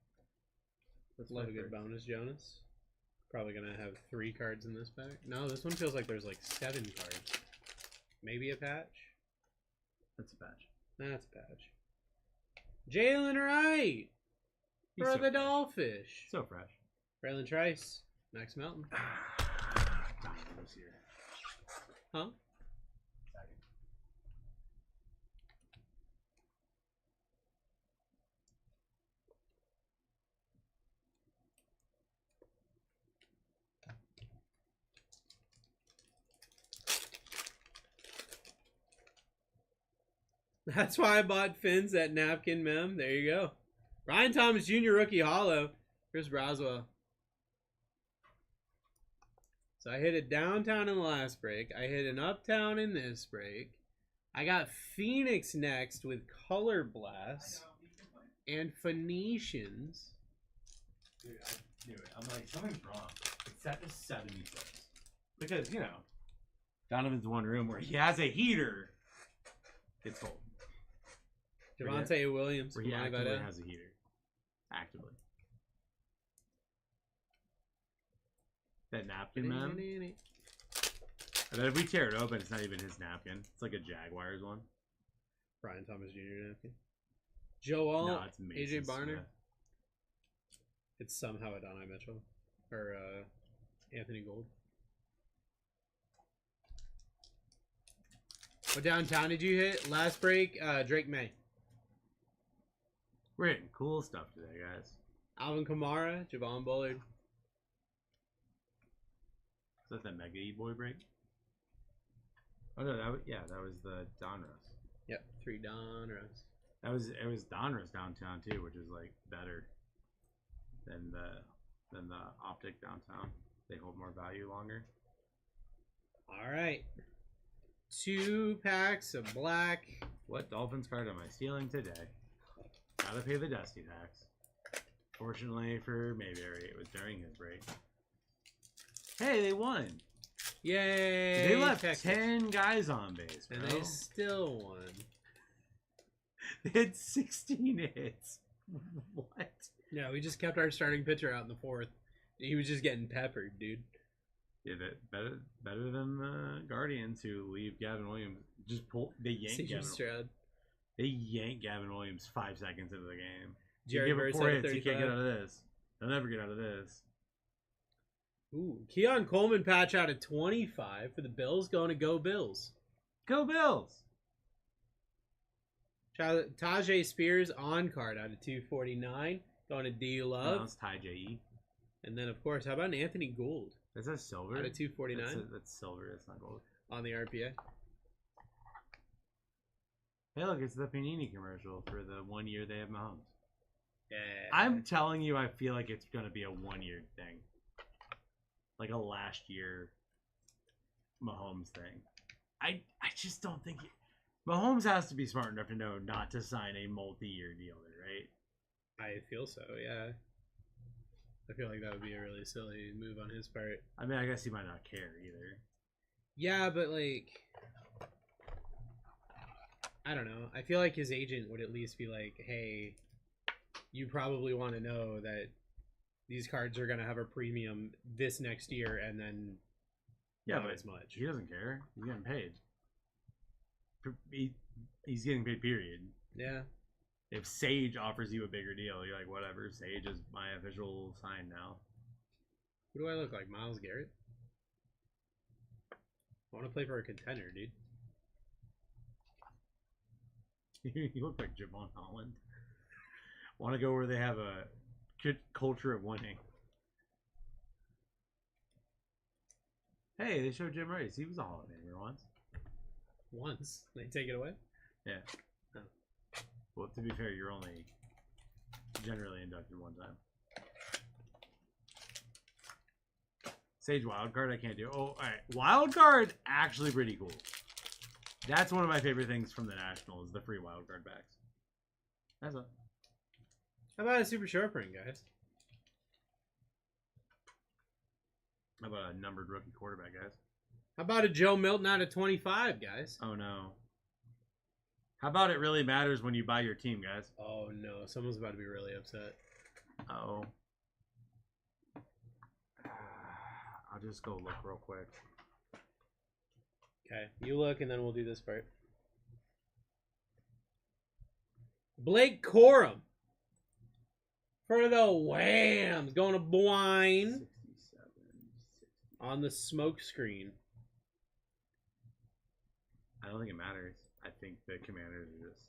That's Love a my good first. bonus, Jonas. Probably gonna have 3 cards in this pack. No, this one feels like there's like 7 cards. Maybe a patch. That's a patch. That's a patch. Jalen Wright He's for so the fresh. Dollfish. So fresh. Braylon Trice, Max Melton. Donovan was here. Huh? That's why I bought Finn's that napkin mem. There you go. Ryan Thomas Jr. rookie hollow. Chris Braswell. So I hit a downtown in the last break. I hit an uptown in this break. I got Phoenix next with Color Blast and Phoenicians. Dude, I knew it. I'm like, something's wrong. It's set to 76. Because, you know, Donovan's one room where he has a heater. It's cold. Javonte Williams. Where he Kamani actively Vada. has a heater. Actively. That napkin, man. I bet if we tear it open, it's not even his napkin. It's like a Jaguars one. Ryan Thomas Jr. napkin. Joel, No, it's Mason AJ Barner. Smith. It's somehow Adonai Mitchell or Anthony Gould. What downtown did you hit last break? Drake May. We're hitting cool stuff today, guys. Alvin Kamara, Javon Bullard. Is that the Mega E-Boy break? Oh no, that was the Donruss. Yep, 3 Donruss. It was Donruss downtown too, which is like better than the optic downtown. They hold more value longer. All right. 2 packs of black. What Dolphins card am I stealing today? Gotta pay the Dusty tax. Fortunately for Mayberry, it was during his break. Hey, they won. Yay! They left Texas. 10 guys on base, bro. And they still won. They had 16 hits. What? Yeah, we just kept our starting pitcher out in the 4th. He was just getting peppered, dude. Yeah, better than the Guardians who leave Gavin Williams. They yank Gavin Williams 5 seconds into the game. Jerry you give him 4 hits, 35. you can't get out of this. They'll never get out of this. Ooh, Keon Coleman patch out of 25 for the Bills, going to Go Bills. Go Bills! Tajay Spears on card out of 249, going to D Love. That's Ty J.E. And then, of course, how about an Anthony Gould Is that silver? out of 249 That's silver, that's not gold. on the RPA? Hey, look, it's the Panini commercial for the 1 year they have Mahomes. Yeah. I'm telling you, I feel like it's going to be a 1 year thing. Like a last year Mahomes thing. I just don't think Mahomes has to be smart enough to know not to sign a multi-year deal there, right? I feel so, yeah. I feel like that would be a really silly move on his part. I mean, I guess he might not care either. Yeah, but like, I don't know. I feel like his agent would at least be like, hey, you probably want to know that these cards are going to have a premium this next year and then not but as much. He doesn't care. He's getting paid. He's getting paid, period. Yeah. If Sage offers you a bigger deal, you're like, whatever. Sage is my official sign now. Who do I look like? Myles Garrett? I want to play for a contender, dude. You look like Javon Holland. Want to go where they have a good culture of winning. Hey, they showed Jim Rice. He was a Hall of Famer once. Once? They take it away? Yeah. Oh. Well, to be fair, you're only generally inducted one time. Sage Wildcard, I can't do. Oh, alright. Wildcard, actually pretty cool. That's one of my favorite things from the Nationals, the free Wildcard backs. That's a... How about a super short print, guys? How about a numbered rookie quarterback, guys? How about a Joe Milton out of 25, guys? Oh, no. How about it really matters when you buy your team, guys? Oh, no. Someone's about to be really upset. Uh-oh. I'll just go look real quick. Okay. You look, and then we'll do this part. Blake Corum. For the Whams. Going to Blind. 67, 60. On the smoke screen. I don't think it matters. I think the Commanders are just...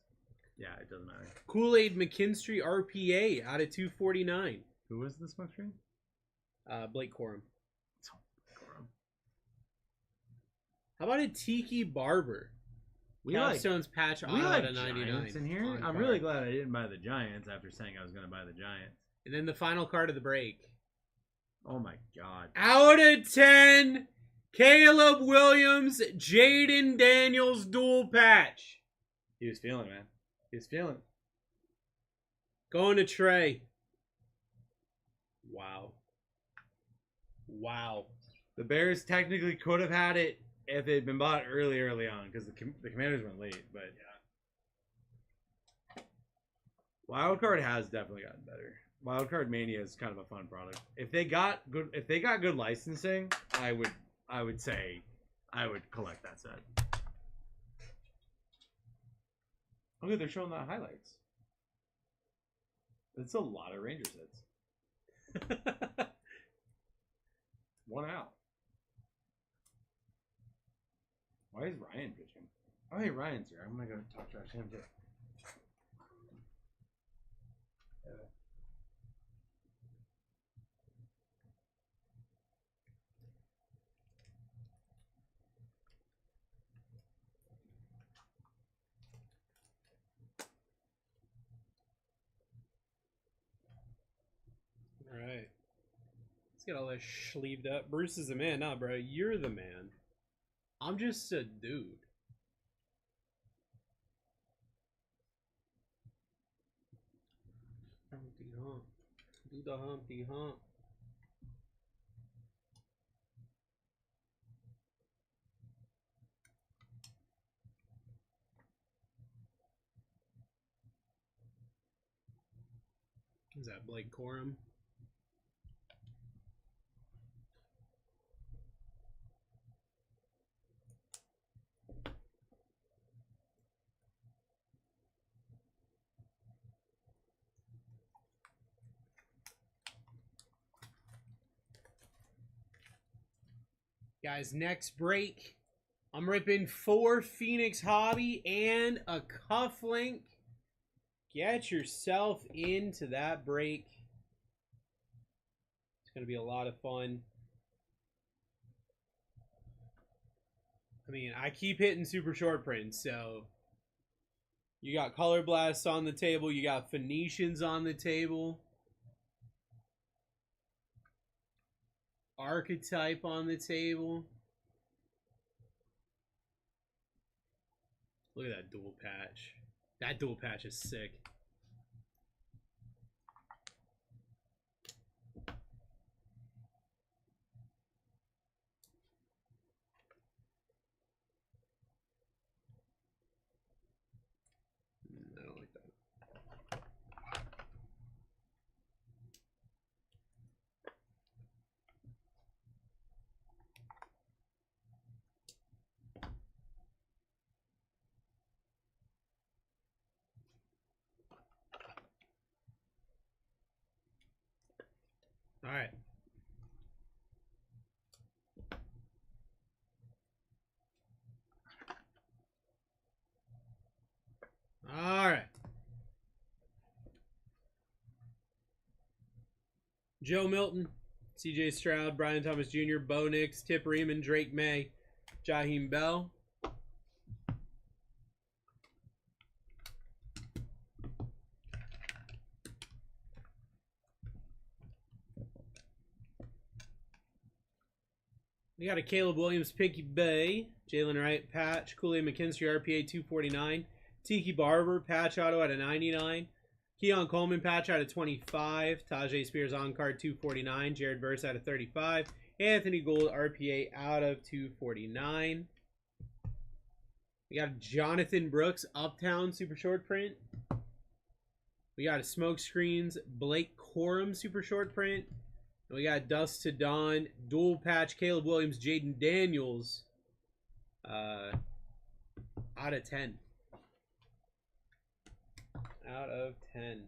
Yeah, it doesn't matter. Kool-Aid McKinstry RPA out of 249. Who was the smoke screen? Blake Corum. Corum. How about a Tiki Barber? We like Capstone's patch we out like of 99. Giants in here. on I'm card. really glad I didn't buy the Giants after saying I was going to buy the Giants. And then the final card of the break. Oh my god. Out of 10, Caleb Williams, Jaden Daniels dual patch. He was feeling, man. He was feeling. Going to Trey. Wow. Wow. The Bears technically could have had it if they'd been bought early on, because the Commanders went late. But yeah, Wildcard has definitely gotten better. Wildcard Mania is kind of a fun product. If they got good licensing, I would say I would collect that set. Okay, they're showing the highlights. It's a lot of Ranger sets. is Ryan pitching? Oh, hey, Ryan's here. I'm gonna go talk to him too. All right. Let's get all this sleeved up. Bruce is the man. Nah, bro. You're the man. I'm just a dude. Humpty hump. Do the Humpty hump. Is that Blake Corum? Guys, next break, I'm ripping 4 Phoenix Hobby and a cufflink. Get yourself into that break. It's going to be a lot of fun. I mean, I keep hitting super short prints, so you got Color Blasts on the table, you got Phoenicians on the table, Archetype on the table. Look at that dual patch. That dual patch is sick. I don't like that. All right. All right. Joe Milton, C.J. Stroud, Brian Thomas Jr., Bo Nix, Tip Reeman, Drake May, Jaheim Bell. We got a Caleb Williams, Pinky Bay, Jalen Wright, patch, Kool-Aid McKinstry, RPA 249, Tiki Barber, patch auto at a 99, Keon Coleman, patch out of 25, Tajay Spears on card 249, Jared Verse out of 35, Anthony Gould, RPA out of 249. We got Jonathan Brooks, Uptown super short print. We got a Smoke Screens, Blake Corum super short print. And we got Dust to Dawn, dual patch, Caleb Williams, Jaden Daniels, out of 10. Out of 10.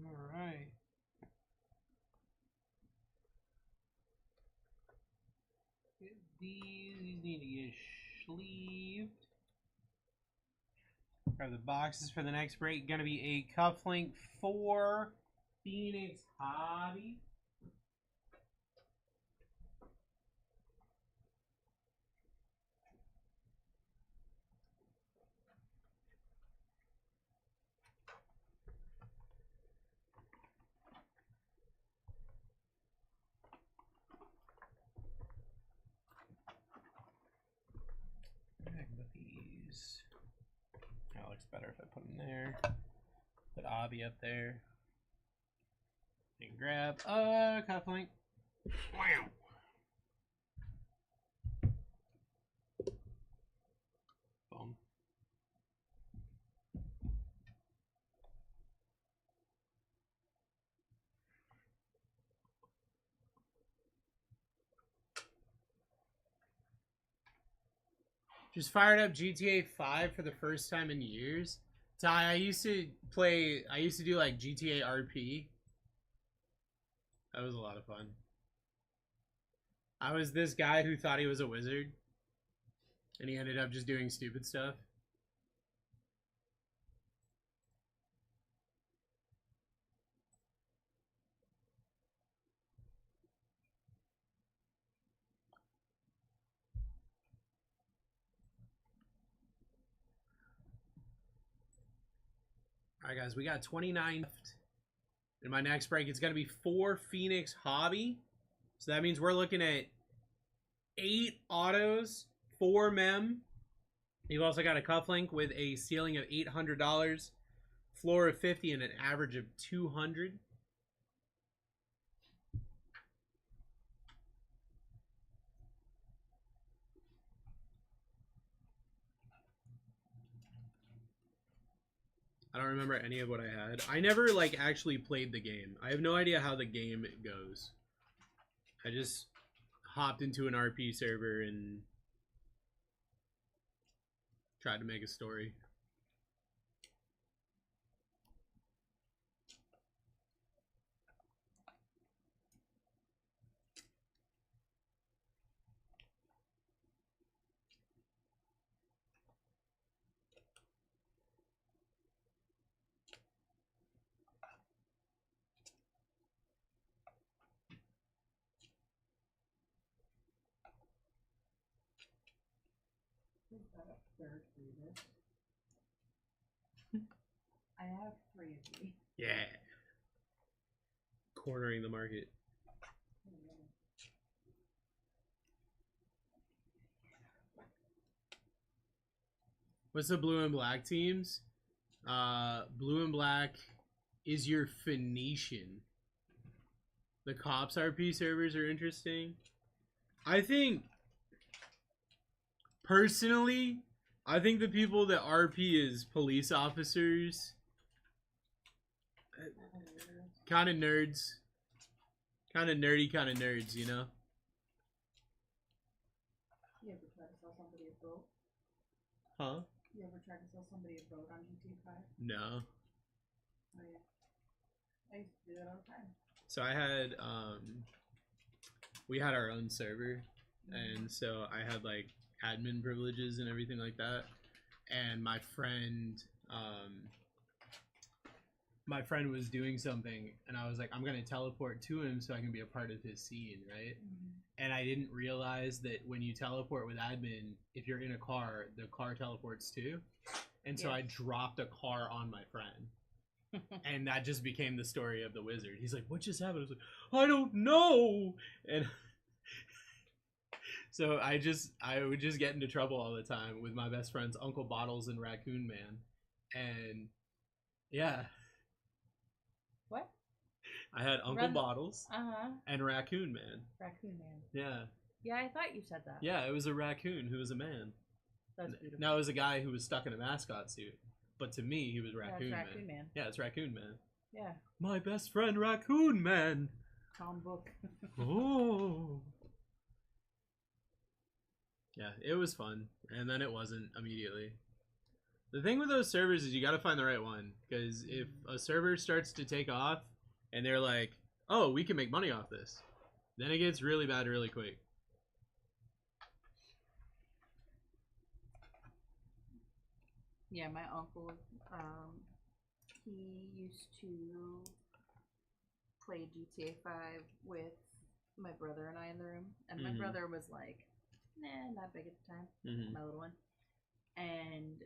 All right. These need to get sleeved. Grab the boxes for the next break. Gonna be a cufflink for Phoenix Hobby. Put these. That looks better if I put them there. Put Obby up there. And grab a cufflink. Wow. Boom. Just fired up GTA 5 for the first time in years. Ty, I used to do like GTA RP. That was a lot of fun. I was this guy who thought he was a wizard. And he ended up just doing stupid stuff. Alright guys, we got 29 left. In my next break, it's going to be 4 Phoenix Hobby. So that means we're looking at 8 autos, 4 mem. You've also got a cufflink with a ceiling of $800, floor of 50, and an average of 200. I don't remember any of what I had. I never like actually played the game. I have no idea how the game goes. I just hopped into an RP server and tried to make a story. Third for this. I have 3 of these. Yeah. Cornering the market. What's the blue and black teams? Blue and black is your Phoenician. The cops RP servers are interesting. I think, personally, I think the people that RP as police officers, kind of nerds. Kind of nerdy, kind of nerds, you know? You ever try to sell somebody a boat? Huh? You ever tried to sell somebody a boat on GTA 5? No. Oh yeah. I used to do that all the time. So I had, we had our own server, and so I had, like, admin privileges and everything like that, and my friend was doing something, and I was like, I'm gonna teleport to him so I can be a part of his scene, right? And I didn't realize that when you teleport with admin, if you're in a car, the car teleports too, and so I dropped a car on my friend. And that just became the story of the wizard. He's like, what just happened? I was like, I don't know. And so I would just get into trouble all the time with my best friends, Uncle Bottles and Raccoon Man. And yeah. What? I had Uncle Bottles Uh-huh. and Raccoon Man. Raccoon Man. Yeah. Yeah, I thought you said that. Yeah, it was a raccoon who was a man. That's beautiful. Now it was a guy who was stuck in a mascot suit. But to me, he was Raccoon Yeah, Man. it's Raccoon Man. Yeah, it's Raccoon Man. Yeah. My best friend, Raccoon Man. Tom Book. Oh. Yeah, it was fun. And then it wasn't immediately. The thing with those servers is you got to find the right one, because if a server starts to take off and they're like, "Oh, we can make money off this," then it gets really bad really quick. Yeah, my uncle, he used to play GTA 5 with my brother and I in the room, and my Mhm. brother was like, nah, not big at the time, Mhm. my little one, and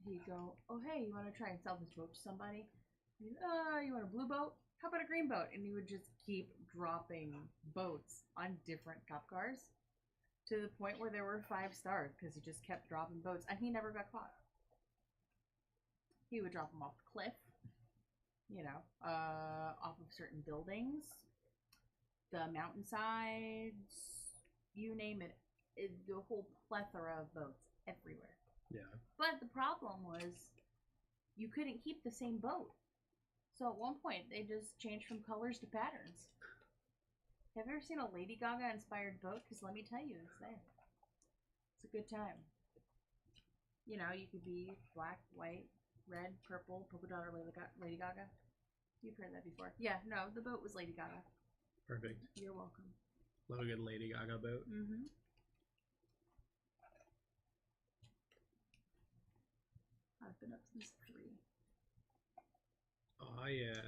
he'd go, oh hey, you want to try and sell this boat to somebody? He'd, you want a blue boat? How about a green boat? And he would just keep dropping boats on different cop cars to the point where there were 5 stars because he just kept dropping boats, and he never got caught. He would drop them off the cliff, you know, off of certain buildings, the mountainsides, you name it, the whole plethora of boats everywhere. Yeah. But the problem was you couldn't keep the same boat. So at one point they just changed from colors to patterns. Have you ever seen a Lady Gaga inspired boat? Because let me tell you, it's there. It's a good time. You know, you could be black, white, red, purple, polka dot, or Lady Gaga. You've heard that before. Yeah, no, the boat was Lady Gaga. Perfect. You're welcome. Love a good Lady Gaga boat. Mm-hmm. I've been up since 3. Oh yeah.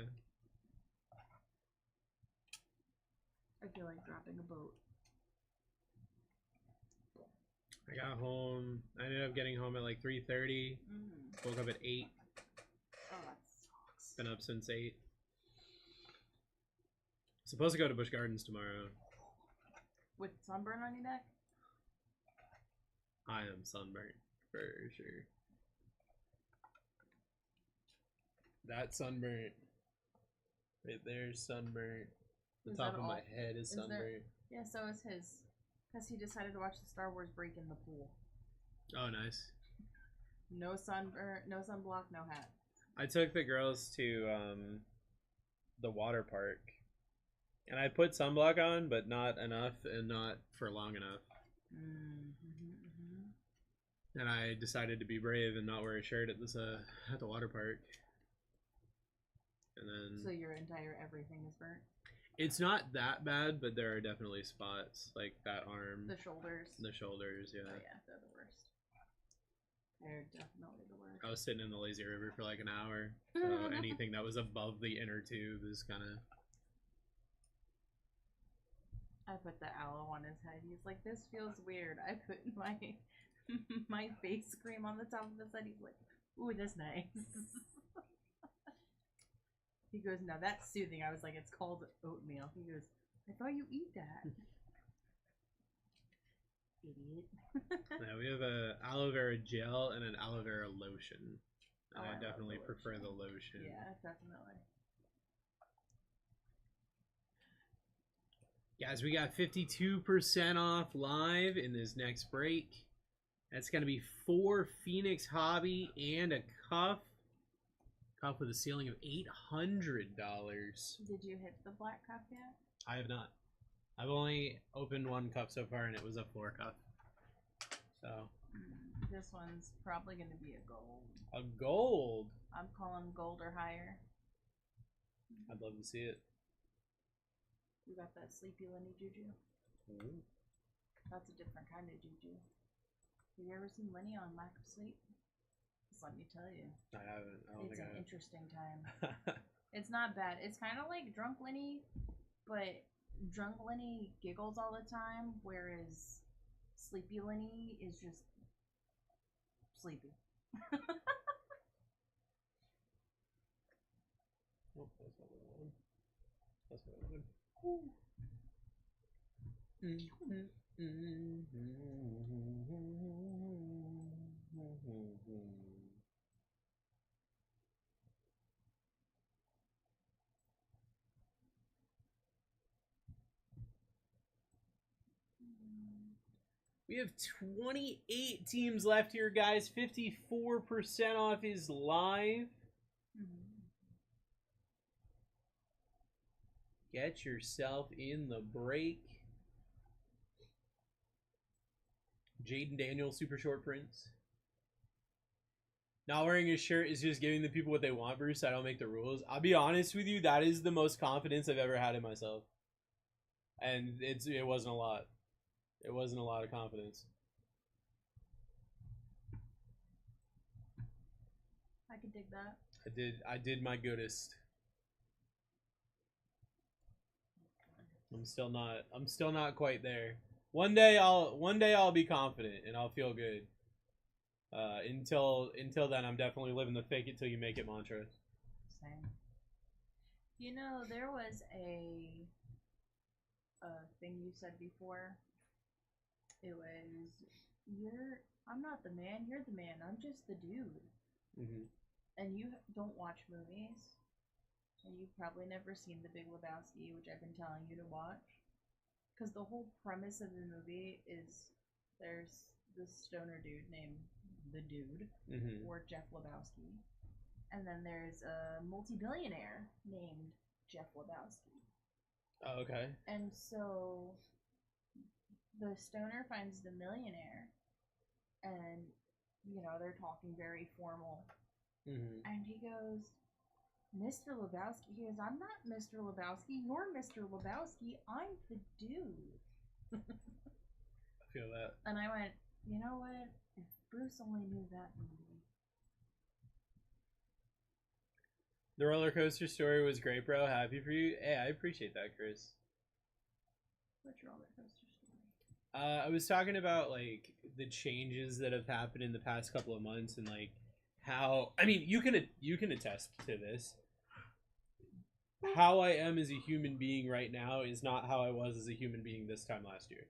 I feel like dropping a boat. I got home. I ended up getting home at like 3:30. Mm. Woke up at 8. Oh, that sucks. Been up since 8. Supposed to go to Busch Gardens tomorrow. With sunburn on your neck? I am sunburnt for sure. That sunburnt right there is sunburnt. The Is top that of all? my head is Is there- sunburnt. Yeah, so is his. Because he decided to watch the Star Wars break in the pool. Oh, nice. No sunburn, no sunblock, no hat. I took the girls to the water park, and I put sunblock on, but not enough and not for long enough. And I decided to be brave and not wear a shirt at this at the water park. And then So your entire everything is burnt? it's not that bad, but there are definitely spots like that arm, The shoulders? the shoulders. Yeah. Oh yeah, they're the worst. They're definitely the worst. I was sitting in the lazy river for like an hour, so anything that was above the inner tube is kind of. I put the aloe on his head. He's like, this feels weird. I put my my face cream on the top of his head. He's like, ooh, that's nice. He goes, no, that's soothing. I was like, it's called oatmeal. He goes, I thought you eat that. Idiot. Yeah, we have a aloe vera gel and an aloe vera lotion. Oh, I I love definitely the prefer lotion. the lotion. Yeah, definitely. Guys, we got 52% off live in this next break. That's going to be 4 Phoenix Hobby and a cuff. Cuff with a ceiling of $800. Did you hit the black cup yet? I have not. I've only opened 1 cup so far, and it was a floor cup. So. This one's probably going to be a gold. A gold? I'm calling gold or higher. I'd love to see it. We got that Sleepy Lenny Juju. Ooh. That's a different kind of Juju. Have you ever seen Lenny on Lack of Sleep? Just let me tell you. I haven't. I don't It's think an I interesting time. have. It's not bad. It's kind of like Drunk Lenny, but Drunk Lenny giggles all the time, whereas Sleepy Lenny is just sleepy. Oh, that's not what I wanted. That's what I wanted. We have 28 teams left here, guys. 54% off is live. Get yourself in the break. Jaden Daniel, super short prints. Not wearing a shirt is just giving the people what they want, Bruce. I don't make the rules. I'll be honest with you, that is the most confidence I've ever had in myself. And it wasn't a lot. It wasn't a lot of confidence. I could dig that. I did my goodest. I'm still not quite there. One day I'll be confident and I'll feel good. Until then, I'm definitely living the fake it till you make it mantra. Same. You know, there was a thing you said before. It was, I'm not the man, you're the man, I'm just the dude. Mm-hmm. And you don't watch movies, and you've probably never seen The Big Lebowski, which I've been telling you to watch. Because the whole premise of the movie is there's this stoner dude named The Dude, Mm-hmm. or Jeff Lebowski. And then there's a multi-billionaire named Jeff Lebowski. Oh, okay. And so the stoner finds the millionaire, and, you know, they're talking very formal. Mm-hmm. And he goes, Mr. Lebowski. He goes, I'm not Mr. Lebowski. You're Mr. Lebowski. I'm the dude. I feel that. And I went, you know what? If Bruce only knew that movie. The roller coaster story was great, bro. Happy for you. Hey, I appreciate that, Chris. What's your roller coaster story? I was talking about like the changes that have happened in the past couple of months and like how, I mean, you can attest to this. How I am as a human being right now is not how I was as a human being this time last year.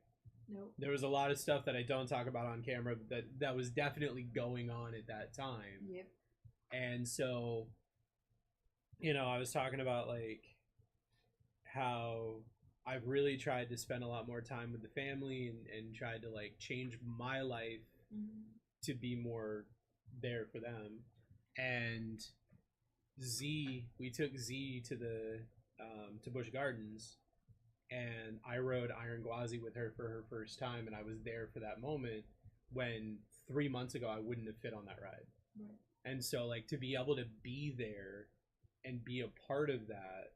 Nope. There was a lot of stuff that I don't talk about on camera that was definitely going on at that time. Yep. And so, you know, I was talking about like how I've really tried to spend a lot more time with the family and tried to like change my life Mm-hmm. to be more there for them. And we took Z to the to Busch Gardens, and I rode Iron Gwazi with her for her first time, and I was there for that moment when 3 months ago I wouldn't have fit on that ride. Right. And so like to be able to be there and be a part of that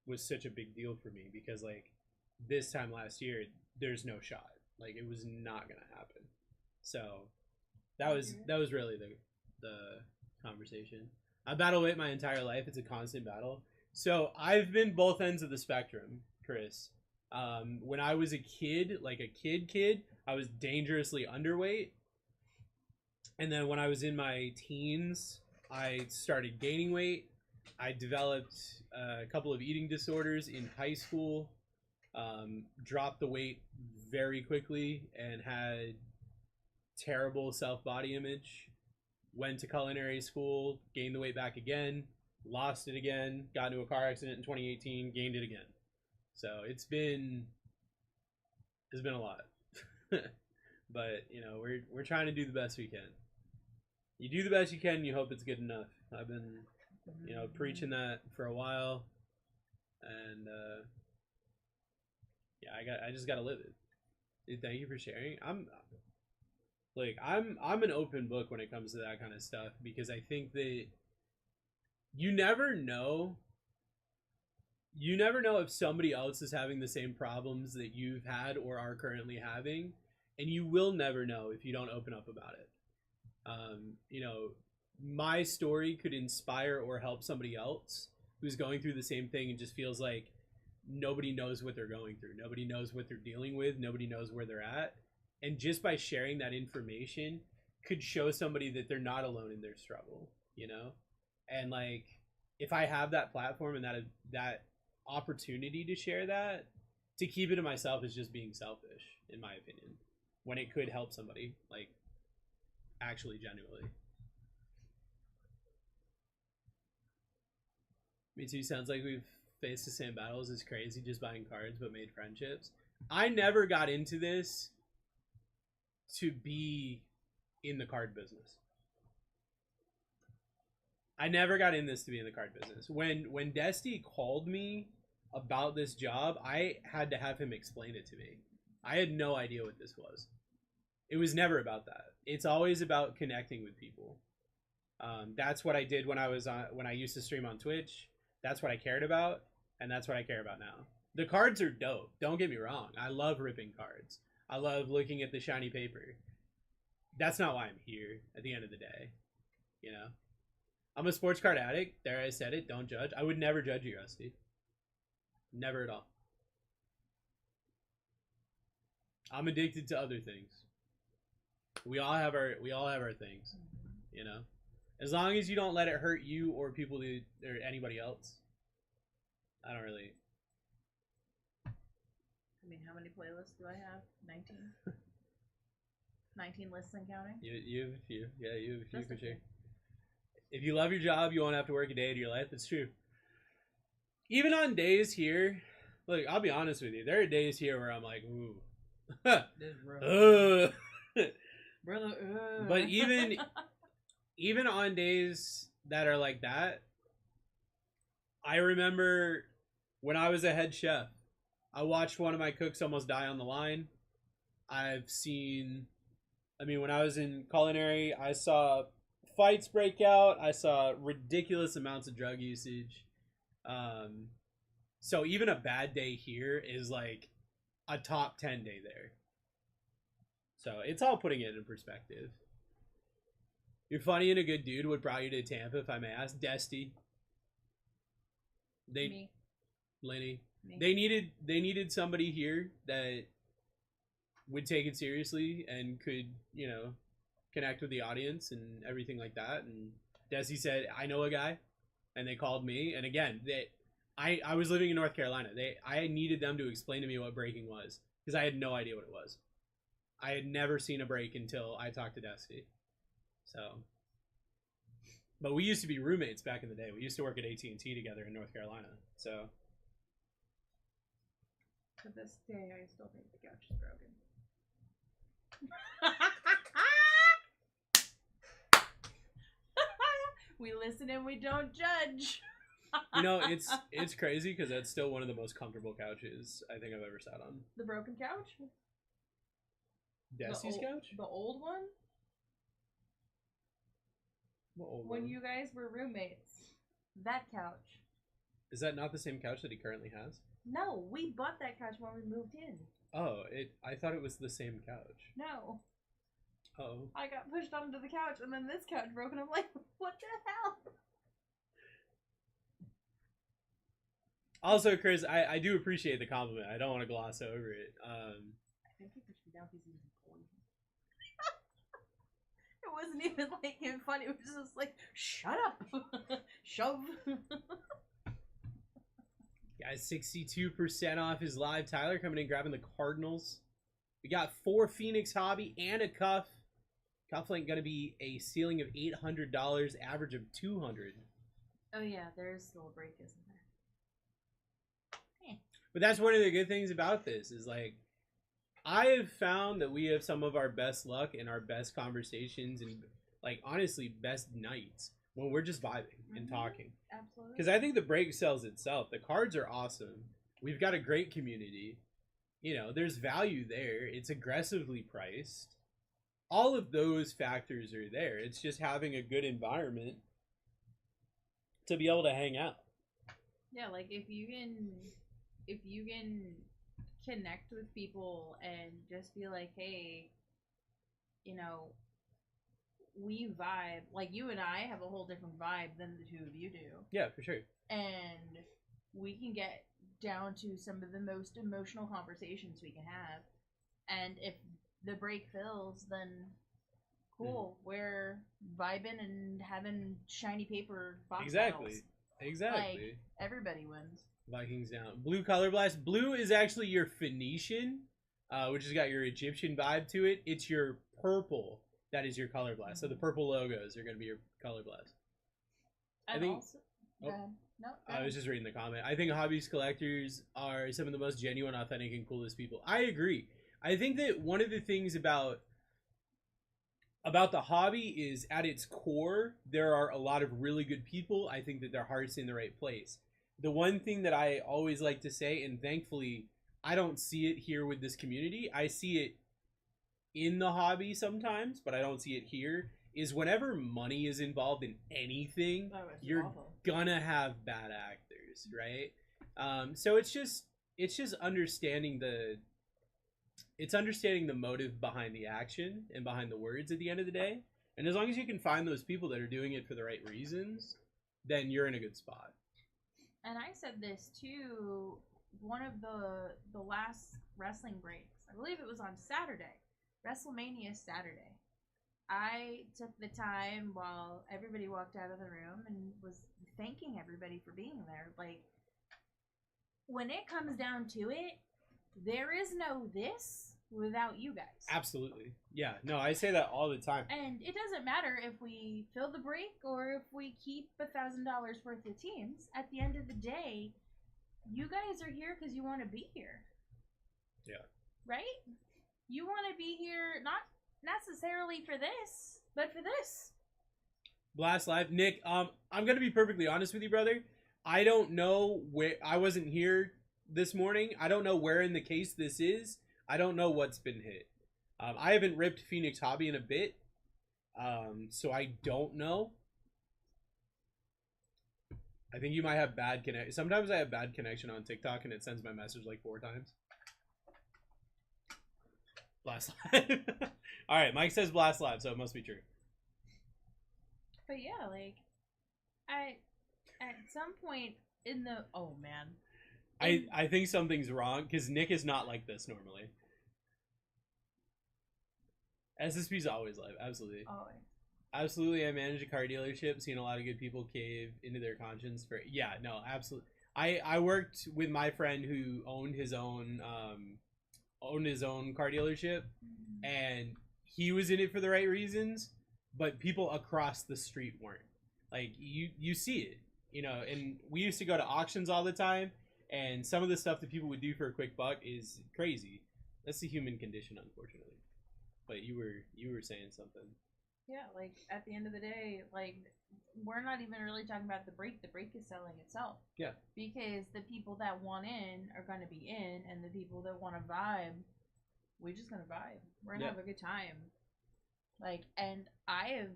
was such a big deal for me, because like this time last year there's no shot, like it was not gonna happen. So that was really the conversation. I battle weight my entire life. It's a constant battle. So I've been both ends of the spectrum, Chris. When I was a kid, like a kid, I was dangerously underweight. And then when I was in my teens, I started gaining weight. I developed a couple of eating disorders in high school, dropped the weight very quickly and had terrible self-body image. Went to culinary school, gained the weight back again, lost it again, got into a car accident in 2018, gained it again. So it's been a lot. But, you know, we're trying to do the best we can. You do the best you can and you hope it's good enough. I've been, you know, preaching that for a while, and yeah, I just got to live it. Dude, thank you for sharing. I'm an open book when it comes to that kind of stuff, because I think that you never know if somebody else is having the same problems that you've had or are currently having, and you will never know if you don't open up about it. You know, my story could inspire or help somebody else who's going through the same thing and just feels like nobody knows what they're going through. Nobody knows what they're dealing with. Nobody knows where they're at. And just by sharing that information could show somebody that they're not alone in their struggle, you know? And like, if I have that platform and that opportunity to share that, to keep it to myself is just being selfish, in my opinion, when it could help somebody, like, actually genuinely. Me too. Sounds like we've faced the same battles. It's crazy just buying cards, but made friendships. I never got into this to be in the card business. I never got in this to be in the card business. When Desty called me about this job, I had to have him explain it to me. I had no idea what this was. It was never about that. It's always about connecting with people. That's what I did when I used to stream on Twitch. That's what I cared about, and that's what I care about now. The cards are dope. Don't get me wrong. I love ripping cards. I love looking at the shiny paper. That's not why I'm here at the end of the day. You know? I'm a sports card addict. There, I said it. Don't judge. I would never judge you, Rusty. Never at all. I'm addicted to other things. We all have our things, you know? As long as you don't let it hurt you or people or anybody else. I don't really. I mean, how many playlists do I have? 19? 19 lists and counting? You have a few. Yeah, you have a few Just for a sure. few. If you love your job, you won't have to work a day of your life. It's true. Even on days here, look, I'll be honest with you. There are days here where I'm like, ooh. This brother, But even on days that are like that, I remember when I was a head chef, I watched one of my cooks almost die on the line. When I was in culinary, I saw fights break out. I saw ridiculous amounts of drug usage. So even a bad day here is like a top 10 day there. So it's all putting it in perspective. You're funny and a good dude. What brought you to Tampa, if I may ask? Desty. Me. Lenny. Me. They needed somebody here that would take it seriously and could, you know, connect with the audience and everything like that. And Desi said, I know a guy. And they called me. And again, I was living in North Carolina. I needed them to explain to me what breaking was because I had no idea what it was. I had never seen a break until I talked to Desi. So, but we used to be roommates back in the day. We used to work at AT&T together in North Carolina. So, to this day, I still think the couch is broken. We listen and we don't judge. you know, it's crazy because that's still one of the most comfortable couches I think I've ever sat on. The broken couch? Desi's couch? The old one? What old When one? you guys were roommates. That couch. Is that not the same couch that he currently has? No, we bought that couch when we moved in. Oh, I thought it was the same couch. No. Oh. I got pushed onto the couch and then this couch broke and I'm like, what the hell? Also, Chris, I do appreciate the compliment. I don't want to gloss over it. I think he pushed me down because he was poison. It wasn't even like him funny. It was just like, shut up. Shove. Guys, 62% off his live. Tyler coming in grabbing the Cardinals. We got 4 Phoenix Hobby and a cuff. Cufflink going to be a ceiling of $800, average of $200. Oh yeah, there's still a break, isn't there? But that's one of the good things about this is like I have found that we have some of our best luck and our best conversations and like honestly best nights when we're just vibing and talking. Absolutely. Because I think the break sells itself. The cards are awesome. We've got a great community. You know, there's value there. It's aggressively priced. All of those factors are there. It's just having a good environment to be able to hang out. Yeah, like if you can connect with people and just be like, hey, you know, we vibe. Like you and I have a whole different vibe than the two of you do. Yeah, for sure. And we can get down to some of the most emotional conversations we can have. And if the break fills, then cool. We're vibing and having shiny paper box battles. Exactly. Like, everybody wins. Vikings down. Blue color blast. Blue is actually your Phoenician, which has got your Egyptian vibe to it. It's your purple that is your color blast. So the purple logos are going to be your color blast. And I think. also, go ahead. No, go I ahead. was just reading the comment. I think hobbies collectors are some of the most genuine, authentic, and coolest people. I agree. I think that one of the things about the hobby is at its core, there are a lot of really good people. I think that their heart's in the right place. The one thing that I always like to say, and thankfully I don't see it here with this community, I see it in the hobby sometimes, but I don't see it here, is whenever money is involved in anything, That was you're awful. gonna have bad actors, right? So it's just understanding the motive behind the action and behind the words at the end of the day. And as long as you can find those people that are doing it for the right reasons, then you're in a good spot. And I said this too. One of the last wrestling breaks, I believe it was on Saturday, WrestleMania Saturday. I took the time while everybody walked out of the room and was thanking everybody for being there. Like, when it comes down to it, there is no this without you guys. Absolutely. Yeah, no, I say that all the time. And it doesn't matter if we fill the break or if we keep $1,000 worth of teams. At the end of the day, you guys are here because you want to be here. Yeah. Right? You want to be here not necessarily for this, but for this. Blast Live. Nick, I'm going to be perfectly honest with you, brother. I don't know where... I wasn't here this morning. I don't know where in the case this is. I don't know what's been hit. I haven't ripped Phoenix Hobby in a bit, so I don't know. I think you might have bad connection. Sometimes I have bad connection on TikTok, and it sends my message like 4 times. Blast Live. All right, Mike says Blast Live, so it must be true. But yeah, like, at some point in the... Oh, man. I think something's wrong, because Nick is not like this normally. SSP's always live, absolutely. Always. Absolutely, I manage a car dealership, seen a lot of good people cave into their conscience for... Yeah, no, absolutely. I worked with my friend who owned his own car dealership, and he was in it for the right reasons, but people across the street weren't. Like, you see it, you know, and we used to go to auctions all the time, and some of the stuff that people would do for a quick buck is crazy. That's the human condition, unfortunately. But you were saying something. Yeah, like, at the end of the day, like, we're not even really talking about the break. The break is selling itself. Yeah. Because the people that want in are going to be in, and the people that want to vibe, we're just going to vibe. We're going to have a good time. Like, and I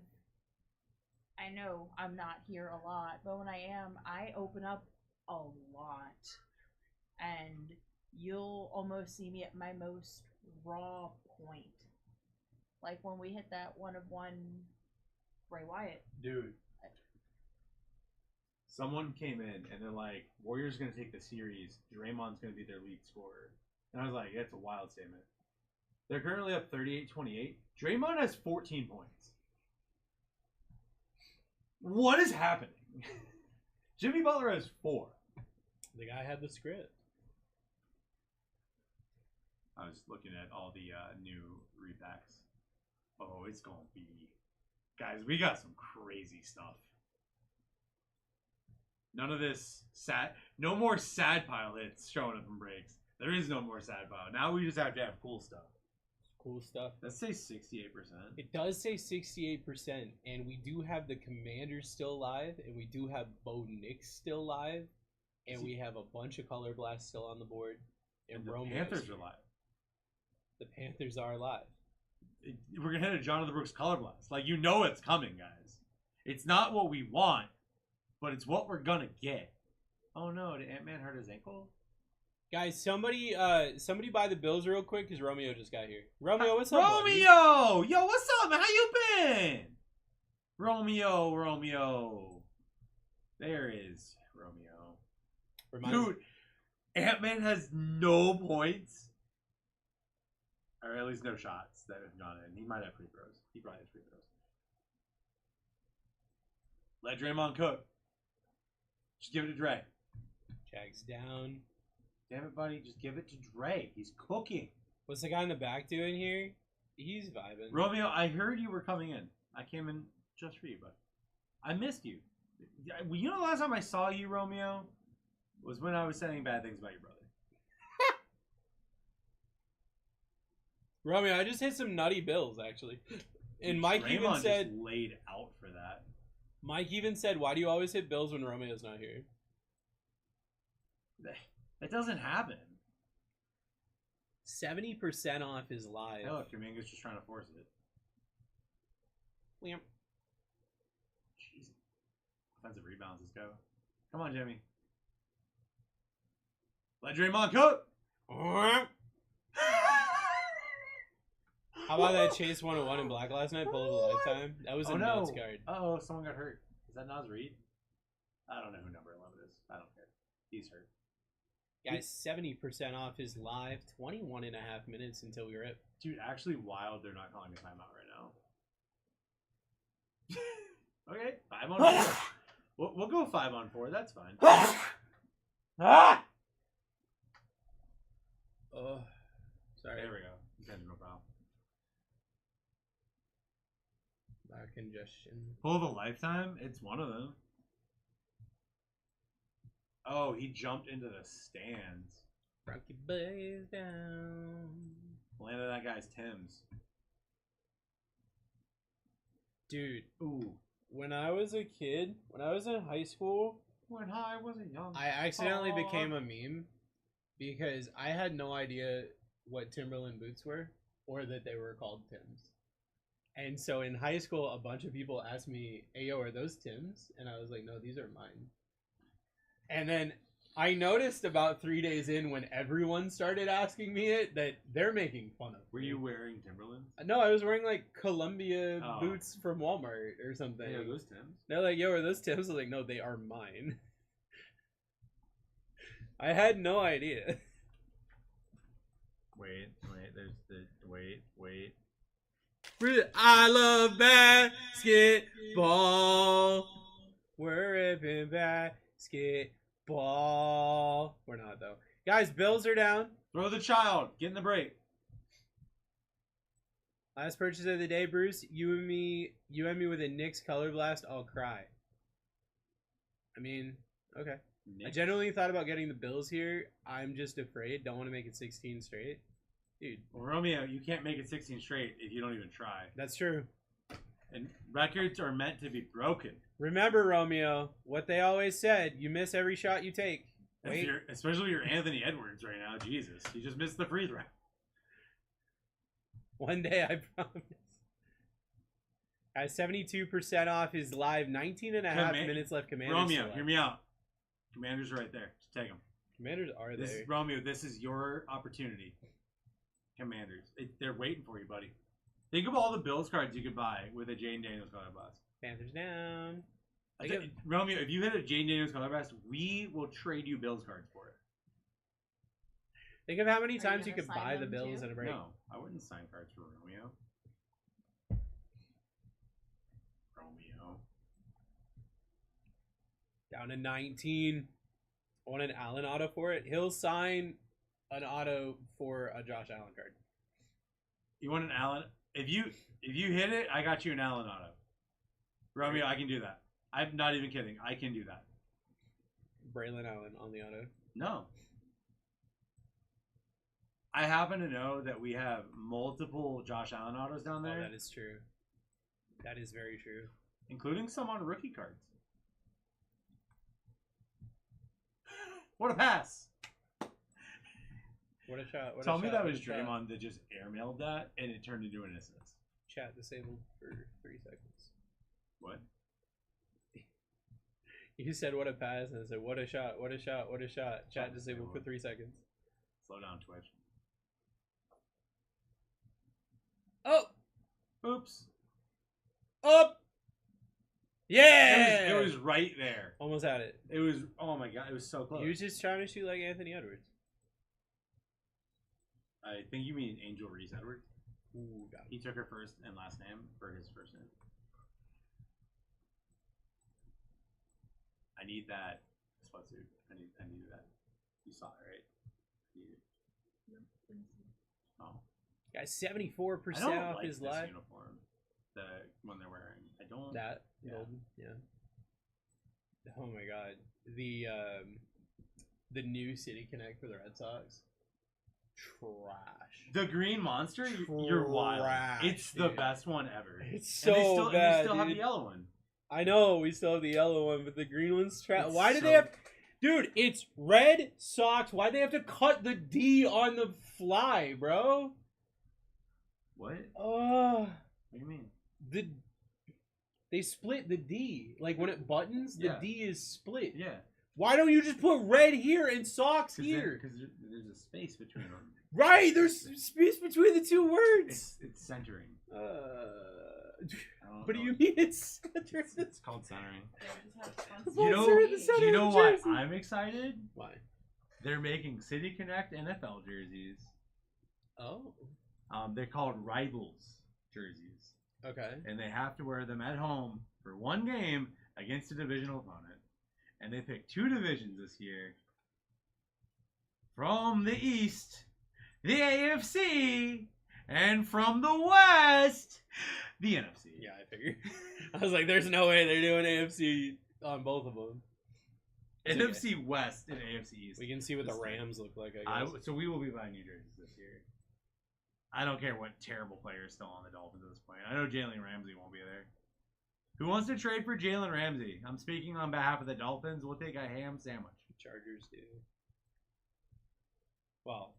know I'm not here a lot, but when I am, I open up a lot. And you'll almost see me at my most raw point. Like when we hit that 1-of-1 Bray Wyatt. Dude. Someone came in and they're like, Warriors going to take the series. Draymond's going to be their lead scorer. And I was like, that's a wild statement. They're currently up 38-28. Draymond has 14 points. What is happening? Jimmy Butler has 4. The guy had the script. I was looking at all the new repacks. Oh, it's going to be... Guys, we got some crazy stuff. None of this sad... No more sad pile hits showing up in breaks. There is no more sad pile. Now we just have to have cool stuff. Cool stuff. Let's say 68%. It does say 68%, and we do have the Commanders still live, and we do have Bo Nix still live, and we have a bunch of Color Blasts still on the board. And the Romeo's Panthers here. are live. The Panthers are live. We're going to hit a Jonathan Brooks color blast. Like, you know it's coming, guys. It's not what we want, but it's what we're going to get. Oh, no. Did Ant-Man hurt his ankle? Guys, somebody buy the Bills real quick, because Romeo just got here. Romeo, what's up, buddy? Romeo! Yo, what's up, man? How you been? Romeo. There is Romeo. Dude, Ant-Man has no points. Or at least no shots that have gone in. He might have free throws. He probably has free throws. Let Draymond cook. Just give it to Dre. Jags down. Damn it, buddy. Just give it to Dre. He's cooking. What's the guy in the back doing here? He's vibing. Romeo, I heard you were coming in. I came in just for you, but I missed you. You know the last time I saw you, Romeo, was when I was saying bad things about your brother. Romeo, I just hit some nutty bills, actually. And Mike Draymond even said... just laid out for that. Mike even said, why do you always hit bills when Romeo's not here? That doesn't happen. 70% off is live. Hey, look, Domingo's just trying to force it. Wham. Jeez. Offensive rebounds. Let's go. Come on, Jimmy. Let Draymond cook. How about that Chase 101 in Black last night? Pull of a lifetime. That was a nuts guard. Oh, someone got hurt. Is that Nas Reed? I don't know who number 11 is. I don't care. He's hurt. Guys, 70% off his live. 21.5 minutes until we rip. Dude, actually wild they're not calling a timeout right now. Okay, 5 on 4. We'll go 5 on 4. That's fine. Oh, sorry. There we go. Intentional foul. Back congestion. Pull of a lifetime? It's one of them. Oh, he jumped into the stands. Rocky Blaze down. Landed that guy's Tim's. Dude, Ooh. when I was a kid, when I was in high school, When I was a young I accidentally became a meme because I had no idea what Timberland boots were or that they were called Tims. And so in high school, a bunch of people asked me, "Hey, yo, are those Tims?" And I was like, "No, these are mine." And then I noticed about 3 days in, when everyone started asking me it, that they're making fun of Were me. you wearing Timberlands? No, I was wearing like Columbia Oh. boots from Walmart or something. Yeah, those Tims. They're like, "Yo, are those Tims?" I was like, "No, they are mine." I had no idea. Wait, there's the wait. I love basketball. We're ripping basketball. We're not though. Guys, Bills are down. Throw the child. Get in the break. Last purchase of the day, Bruce. You and me with a Knicks color blast. I'll cry. I mean, okay. I genuinely thought about getting the Bills here. I'm just afraid. Don't want to make it 16 straight. Dude. Well, Romeo, you can't make it 16 straight if you don't even try. That's true. And records are meant to be broken. Remember, Romeo, what they always said. You miss every shot you take. Wait. Especially if you're Anthony Edwards right now. Jesus. You just missed the free throw. One day, I promise. Guys, 72% off his live. 19 and a half minutes left. Commanders Romeo, select. hear me out. Commanders are right there. Just take them. Commanders are there. Romeo, this is your opportunity. Commanders. They're waiting for you, buddy. Think of all the Bills cards you could buy with a Jane Daniels color blast. Panthers down. Romeo, if you hit a Jane Daniels color blast, we will trade you Bills cards for it. Think of how many you times you gonna could sign buy the them Bills too? in a break. No, I wouldn't sign cards for Romeo. Down to 19. I want an Allen auto for it. He'll sign an auto for a Josh Allen card. You want an Allen? If you hit it, I got you an Allen auto. Romeo, I can do that. I'm not even kidding. I can do that. Braylon Allen on the auto. No. I happen to know that we have multiple Josh Allen autos down there. Oh, that is true. That is very true. Including some on rookie cards. What a pass! What a shot. Tell me that was Draymond that just airmailed that and it turned into an assist. Chat disabled for 3 seconds. What? You said what a pass and I said what a shot, what a shot, what a shot. Chat disabled for 3 seconds. Slow down, Twitch. Oh! Oops. Up! Yeah! It was right there. Almost had it. It was, oh my god, it was so close. He was just trying to shoot like Anthony Edwards. I think you mean Angel Reese Edwards. Ooh, got He took her first and last name for his first name. I need that sweatsuit. I need that. You saw it, right? Oh. Guys, 74% I don't off like his this live. uniform. The one they're wearing. I don't. That Yeah. golden, yeah. Oh my god, the new City Connect for the Red Sox, trash. The Green Monster, you're wild. Trash, It's the dude. best one ever. It's so and they still, bad. And we still have dude. the yellow one. I know we still have the yellow one, but the green one's trash. It's Why do they so- have? Dude, it's Red Sox. Why do they have to cut the D on the fly, bro? What? Oh, What do you mean? the They split the D. Like when it buttons, the Yeah. D is split. Yeah. Why don't you just put red here and socks Because here? there's a space between them. Right, there's space between the two words. It's centering. Uh, I don't what do know. you mean it's centered? It's called centering. They just have The fun You balls know- are in the center Do you of know the why jersey. I'm excited? Why? They're making City Connect NFL jerseys. Oh, They're called Rivals jerseys, okay. and they have to wear them at home for one game against a divisional opponent. And they picked 2 divisions this year. From the East, the AFC, and from the West, the NFC. Yeah, I figured. I was like, there's no way they're doing AFC on both of them. NFC West and AFC East. We can see what the This thing. Rams look like, I guess. So we will be buying new jerseys this year. I don't care what terrible player is still on the Dolphins at this point. I know Jalen Ramsey won't be there. Who wants to trade for Jalen Ramsey? I'm speaking on behalf of the Dolphins. We'll take a ham sandwich. Chargers do. Well,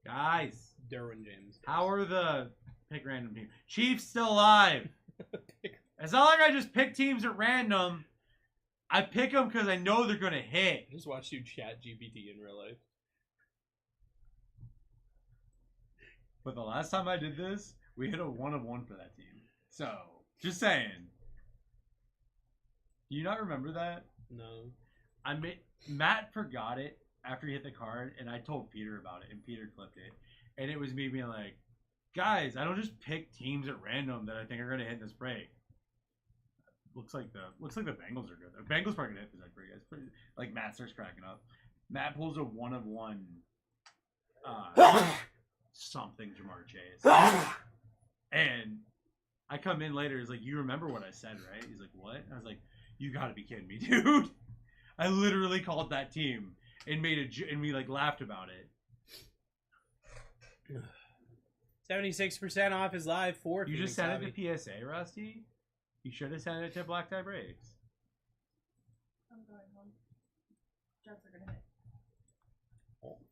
Guys, Derwin James. how are the pick random team? Chiefs still alive. It's not like I just pick teams at random. I pick them because I know they're going to hit. Just watch you chat GPT in real life. But the last time I did this, we hit a 1 of 1 for that team. So, just saying. Do you not remember that? No. Matt forgot it after he hit the card, and I told Peter about it, and Peter clipped it. And it was me being like, guys, I don't just pick teams at random that I think are going to hit this break. Looks like the Bengals are good. The Bengals probably gonna hit this break, guys. Like Matt starts cracking up. Matt pulls a 1 of 1. Something Jamar Chase. And I come in later. He's like, "You remember what I said, right?" He's like, "What?" I was like, "You gotta be kidding me, dude!" I literally called that team and and we like laughed about it. 76% off is live for You Phoenix just sent Hobby. it to PSA, Rusty. You should have sent it to BlackTie Breaks. I'm going home. Jets are gonna hit.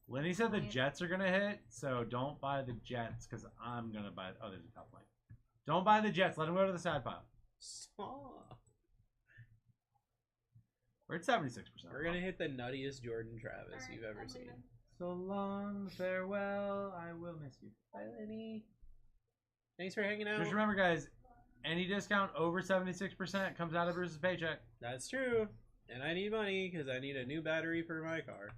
Lenny said the Jets are gonna hit, so don't buy the Jets because I'm gonna buy. Oh, there's a top line. Don't buy the Jets. Let them go to the side pile. We're at 76%. We're gonna hit the nuttiest Jordan Travis Alright, you've ever I'm seen. leaving. So long, farewell. I will miss you. Bye, Lenny. Thanks for hanging out. Just remember, guys, any discount over 76% comes out of Bruce's paycheck. That's true. And I need money because I need a new battery for my car.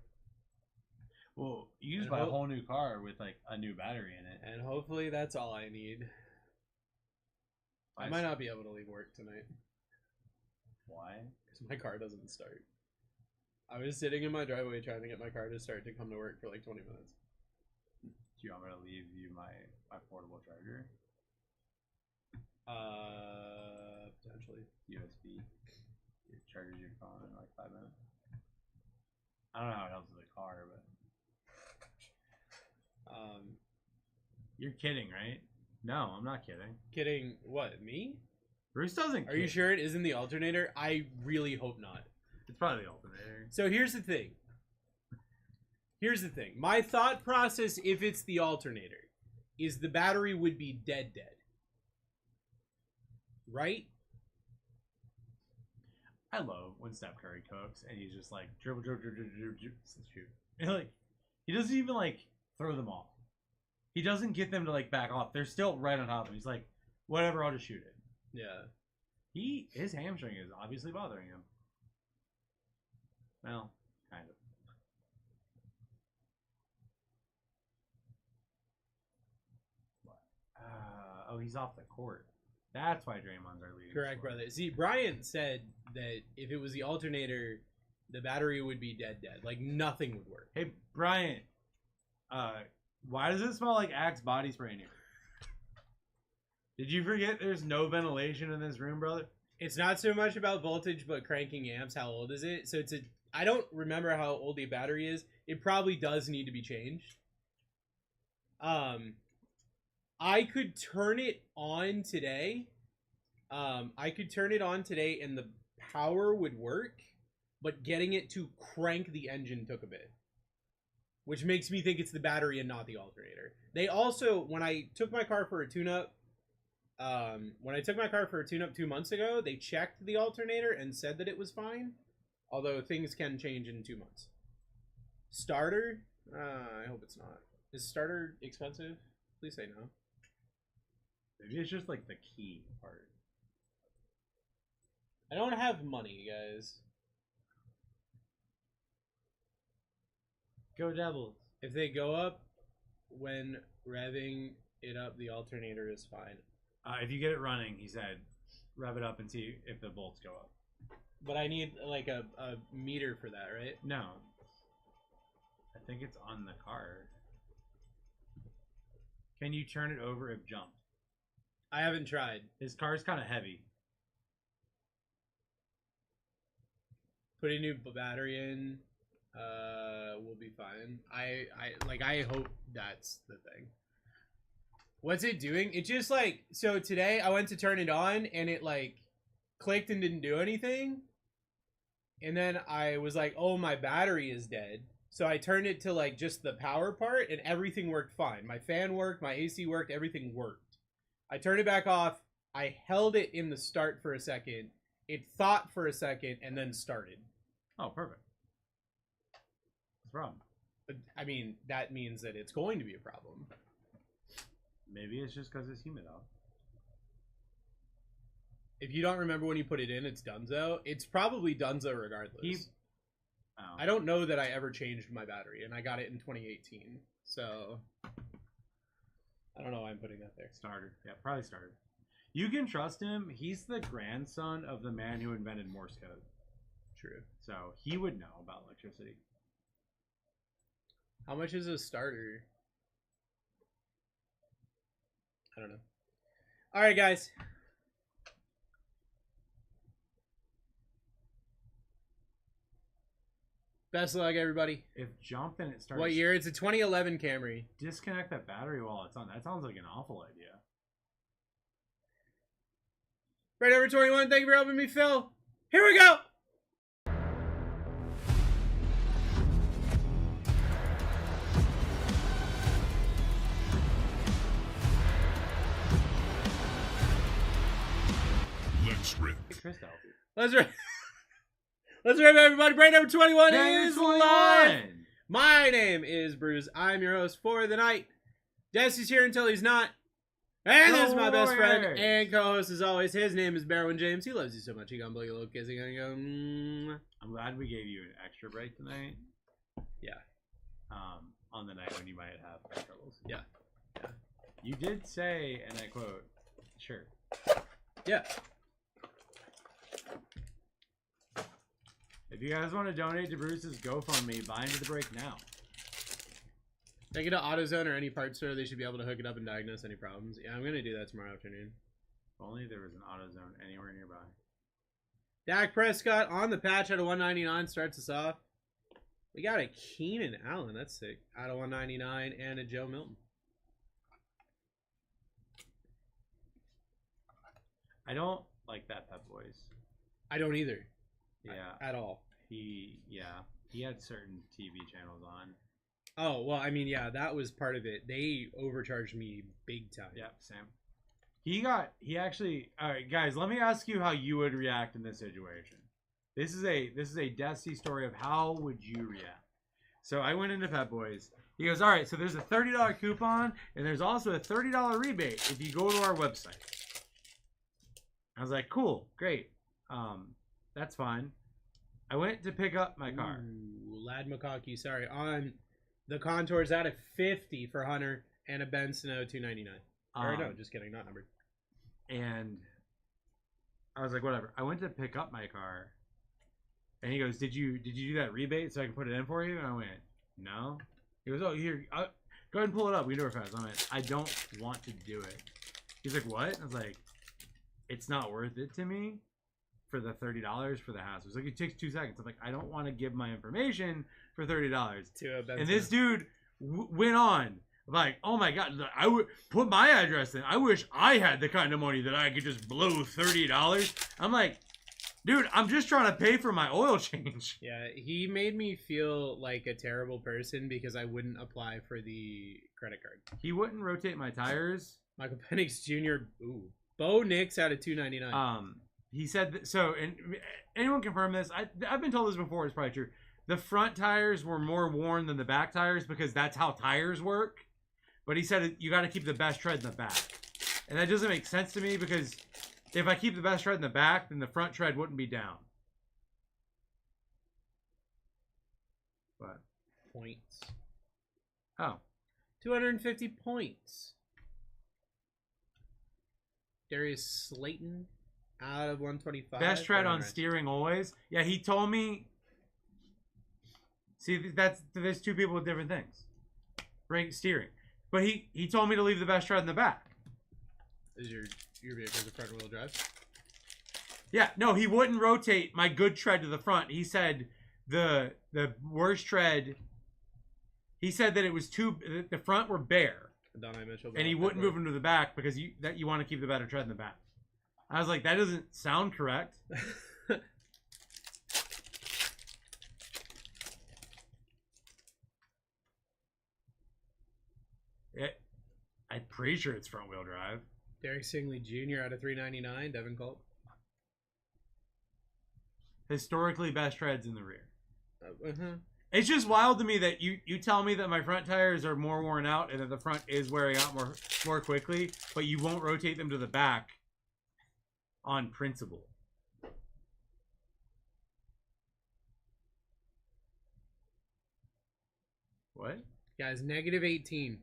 Well, you just And buy a hope- whole new car with like a new battery in it. And hopefully that's all I need. I might not be able to leave work tonight Why? because my car doesn't start. I was sitting in my driveway trying to get my car to start to come to work for like 20 minutes. Do you want me to leave you my portable charger? Potentially. USB. It charges your phone in like 5 minutes. I don't know how it helps with the car, but you're kidding, right? No, I'm not kidding. Kidding. What, me? Bruce doesn't. Are you kid. sure it isn't the alternator? I really hope not. It's probably the alternator. So here's the thing. My thought process, if it's the alternator, is the battery would be dead. Right? I love when Steph Curry cooks and he's just like dribble, shoot. And like he doesn't even like throw them off. He doesn't get them to like back off. They're still right on top of him. He's like, whatever, I'll just shoot it. Yeah. His hamstring is obviously bothering him. Well, kind of. Oh, he's off the court. That's why Draymond's our leading Correct, scorer. brother. See, Brian said that if it was the alternator, the battery would be dead. Like nothing would work. Hey, Brian. Why does it smell like Axe body spray in here? Did you forget there's no ventilation in this room, brother? It's not so much about voltage, but cranking amps. How old is it? So I don't remember how old the battery is. It probably does need to be changed. I could turn it on today. And the power would work, but getting it to crank the engine took a bit. Which makes me think it's the battery and not the alternator. They also, when I took my car for a tune-up, When I took my car for a tune-up 2 months ago, they checked the alternator and said that it was fine. Although things can change in 2 months. Starter? I hope it's not. Is starter expensive? Please say no. Maybe it's just like the key part. I don't have money, guys. Go Devils. If they go up when revving it up, the alternator is fine. If you get it running, he said, rev it up and see if the bolts go up. But I need like a meter for that, right? No. I think it's on the car. Can you turn it over if jumped? I haven't tried. His car's kind of heavy. Put a new battery in. We'll be fine. I hope that's the thing. What's it doing? It just like, so today I went to turn it on and it like clicked and didn't do anything. And then I was like, oh, my battery is dead. So I turned it to like just the power part and everything worked fine. My fan worked, my AC worked, everything worked. I turned it back off. I held it in the start for a second. It thought for a second and then started. Oh, perfect. What's the problem? I mean, that means that it's going to be a problem. Maybe it's just because it's humid out. If you don't remember when you put it in, it's Dunzo. It's probably Dunzo regardless. I don't know that I ever changed my battery, and I got it in 2018. So I don't know why I'm putting that there. Starter. Yeah, probably starter. You can trust him. He's the grandson of the man who invented Morse code. True. So he would know about electricity. How much is a starter? I don't know. All right, guys. Best of luck, everybody. If jump and it starts... What year? It's a 2011 Camry. Disconnect that battery while it's on. That sounds like an awful idea. Right over 21. Thank you for helping me, Phil. Here we go. Let's rip. Let's rip. Let's rip, everybody. Brain number 21 is live. My name is Bruce. I'm your host for the night. Jesse's here until he's not. And this is my best friend and co-host as always. His name is Barwin James. He loves you so much. He gonna blow you a little kiss. He gonna go. I'm glad we gave you an extra break tonight. Yeah. On the night when you might have car troubles. Yeah. Yeah. You did say, and I quote, "Sure." Yeah. If you guys want to donate to Bruce's GoFundMe, buy into the break now. Take it to AutoZone or any parts store. They should be able to hook it up and diagnose any problems. Yeah, I'm going to do that tomorrow afternoon. If only there was an AutoZone anywhere nearby. Dak Prescott on the patch out of 199 starts us off. We got a Keenan Allen. That's sick. Out of 199 and a Joe Milton. I don't like that Pep Boys. I don't either. Yeah. At all. He had certain TV channels on. Oh, well, I mean, yeah, that was part of it. They overcharged me big time. Yeah, Sam. He actually, all right, guys, let me ask you how you would react in this situation. This is a Dusty story of how would you react. So I went into Pep Boys. He goes, all right, so there's a $30 coupon and there's also a $30 rebate if you go to our website. I was like, cool, great. That's fine. I went to pick up my car. Ooh, Lad McConkey, sorry. On the Contours out of 50 for Hunter and a Ben Snow 299. Or no, just kidding, not numbered. And I was like, whatever. I went to pick up my car, and he goes, "Did you do that rebate so I can put it in for you?" And I went, "No." He goes, "Oh, here, go ahead and pull it up. We can do it fast." I went, "I don't want to do it." He's like, "What?" And I was like, "It's not worth it to me for the $30 for the hassle." He's like, "It takes 2 seconds." I'm like, "I don't want to give my information for $30." And this dude went on like, "Oh my god, I would put my address in. I wish I had the kind of money that I could just blow $30." I'm like, dude, I'm just trying to pay for my oil change. Yeah, he made me feel like a terrible person because I wouldn't apply for the credit card. He wouldn't rotate my tires. Michael Penix Jr. Ooh. Bo Nix out of 299. He said that, so, and anyone confirm this? I've been told this before. It's probably true. The front tires were more worn than the back tires because that's how tires work. But he said you got to keep the best tread in the back, and that doesn't make sense to me because if I keep the best tread in the back, then the front tread wouldn't be down. But Points. oh, 250 points. Darius Slayton out of 125. best tread on steering always. Yeah, he told me. See, there's two people with different things. Right, steering. But he told me to leave the best tread in the back. Is your vehicle's a front wheel drive? Yeah, no, he wouldn't rotate my good tread to the front. He said the worst tread. He said that it was the front were bare, and he wouldn't move them to the back because you want to keep the better tread in the back. I was like, that doesn't sound correct. I'm pretty sure it's front wheel drive. Derek Singley Jr. out of 399. Devin Culp. Historically best treads in the rear. Uh-huh. It's just wild to me that you tell me that my front tires are more worn out and that the front is wearing out more quickly, but you won't rotate them to the back on principle. What? Guys, negative 18.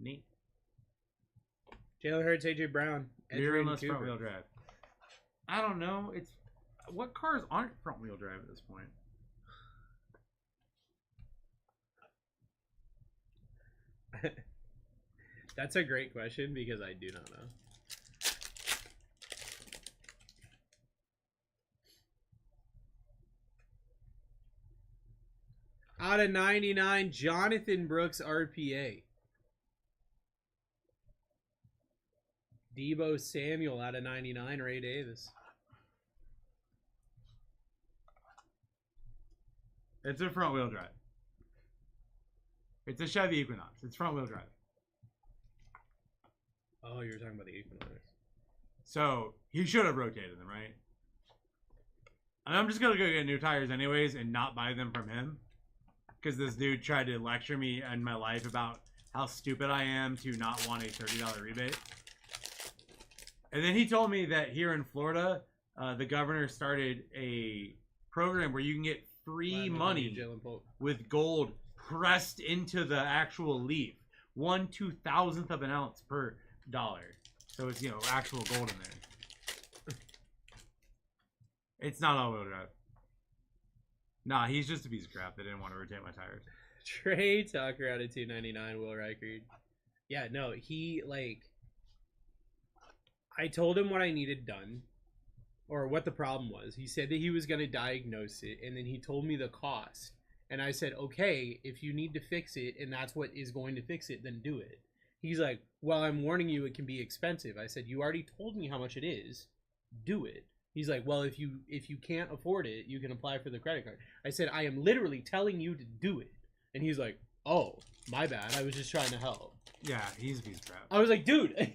Neat. Jalen Hurts, AJ Brown. Rear-less front wheel drive. I don't know. It's what cars aren't front wheel drive at this point? That's a great question because I do not know. Out of 99, Jonathan Brooks RPA. Debo Samuel out of 99, Ray Davis. It's a front wheel drive. It's a Chevy Equinox. It's front wheel drive. Oh, you're talking about the Equinox. So he should have rotated them, right? And I'm just gonna go get new tires anyways and not buy them from him. Because this dude tried to lecture me in my life about how stupid I am to not want a $30 rebate. And then he told me that here in Florida, the governor started a program where you can get free money with gold pressed into the actual leaf. 1/2000th of an ounce per dollar. So it's, actual gold in there. It's not all-wheel drive. Nah, he's just a piece of crap that didn't want to rotate my tires. Trey Tucker out of 299, Will Reichard. Yeah, no, he, I told him what I needed done, or what the problem was. He said that he was going to diagnose it, and then he told me the cost. And I said, okay, if you need to fix it, and that's what is going to fix it, then do it. He's like, well, I'm warning you, it can be expensive. I said, you already told me how much it is. Do it. He's like, well, if you can't afford it, you can apply for the credit card. I said, I am literally telling you to do it. And he's like, oh, my bad. I was just trying to help. Yeah, he's a piece of crap. I was like, dude,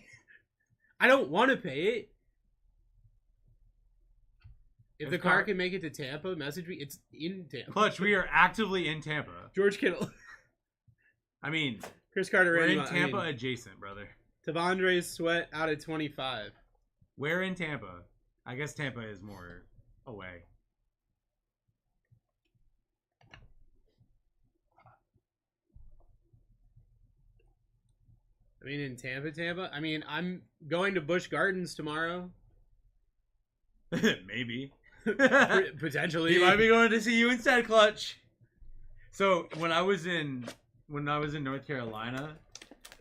I don't want to pay it. If the car can make it to Tampa, message me. It's in Tampa. Clutch, we are actively in Tampa. George Kittle. I mean, Chris Carter. We're in Tampa adjacent, brother. Tavondre Sweat out of 25. We're in Tampa. I guess Tampa is more away. I mean, in Tampa. I mean, I'm going to Busch Gardens tomorrow. Maybe. Potentially. He might be going to see you instead, Clutch. So when I was in North Carolina,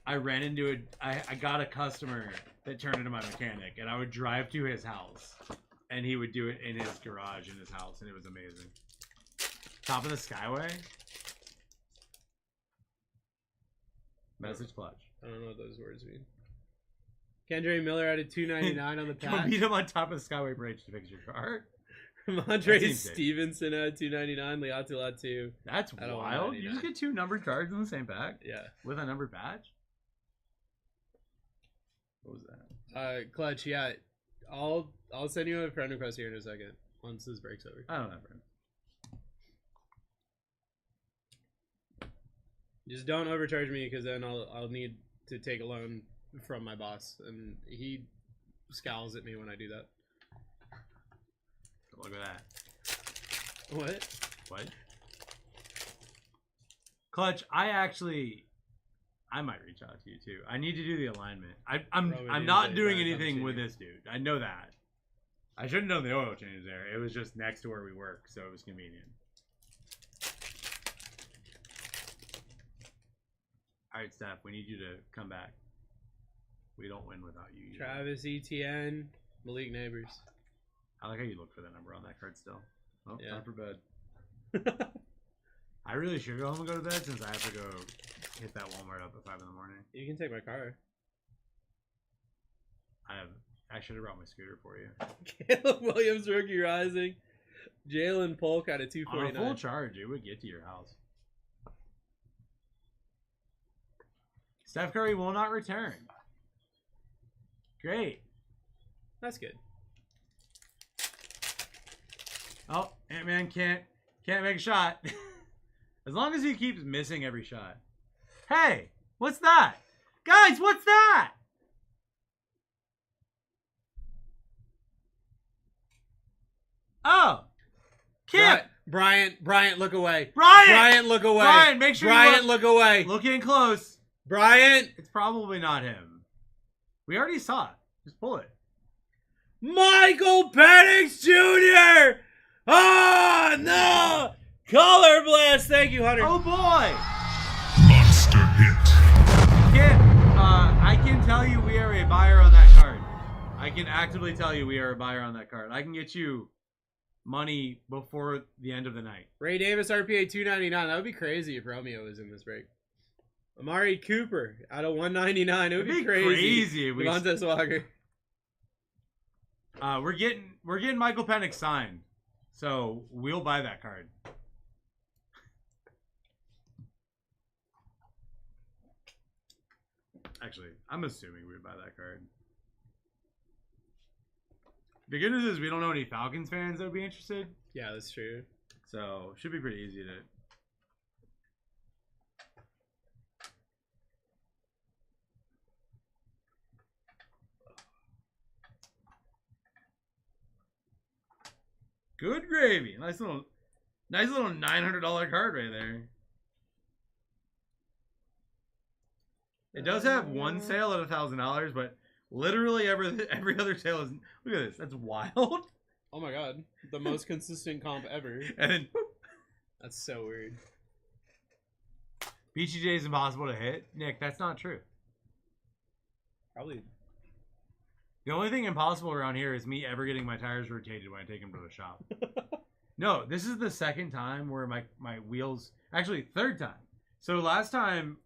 I ran into I got a customer that turned into my mechanic, and I would drive to his house, and he would do it in his garage in his house, and it was amazing. Top of the Skyway. Message Clutch. I don't know what those words mean. Kendra Miller out of 299 on the Go patch. meet him on top of the Skyway Bridge to fix your car. Ramondre Stevenson at 299. Liatu Latu. That's wild. You just get two numbered cards in the same pack? Yeah. With a numbered badge? What was that? Clutch, yeah. I'll send you a friend request here in a second once this break's over. I don't have friends. Just don't overcharge me because then I'll need to take a loan from my boss, and he scowls at me when I do that. Look at that. What? What? Clutch, I might reach out to you too. I need to do the alignment. I'm not doing anything with this dude. I know that. I shouldn't have done the oil change there. It was just next to where we work, so it was convenient. All right, Steph, we need you to come back. We don't win without you. Either. Travis Etienne, Malik Neighbors. I like how you look for that number on that card still. Oh, Yeah. time for bed. I really should go home and go to bed since I have to go hit that Walmart up at 5 in the morning. You can take my car. I should have brought my scooter for you. Caleb Williams, rookie rising. Jalen Polk out of On a 249. full charge, it would get to your house. Steph Curry will not return. Great. That's good. Oh, Ant-Man can't make a shot. As long as he keeps missing every shot. Hey, what's that? Guys, what's that? Oh. Kip. Bryant, look away. Bryant, look away. Bryant, make sure Bryant, look away. Look in close. Bryant. It's probably not him. We already saw it. Just pull it. Michael Penix Jr. Oh, no. Color blast. Thank you, Hunter. Oh, boy. Monster hit. Kip, I can tell you we are a buyer on that card. I can actively tell you we are a buyer on that card. I can get you money before the end of the night. Ray Davis, RPA 299. That would be crazy if Romeo was in this break. Amari Cooper out of 199. It would be crazy. if we Devontae Walker. we're getting Michael Penix signed, so we'll buy that card. Actually, I'm assuming we would buy that card. The good news is we don't know any Falcons fans that would be interested, Yeah, that's true. so should be pretty easy to. Good gravy. Nice little $900 card right there. It does have one sale at $1,000, but literally every other sale is. Look at this. That's wild. Oh my god. The most consistent comp ever. And then That's so weird. BCJ is impossible to hit. Nick, that's not true. Probably. The only thing impossible around here is me ever getting my tires rotated when I take them to the shop. No, this is the second time where my wheels... Actually, third time. So last time,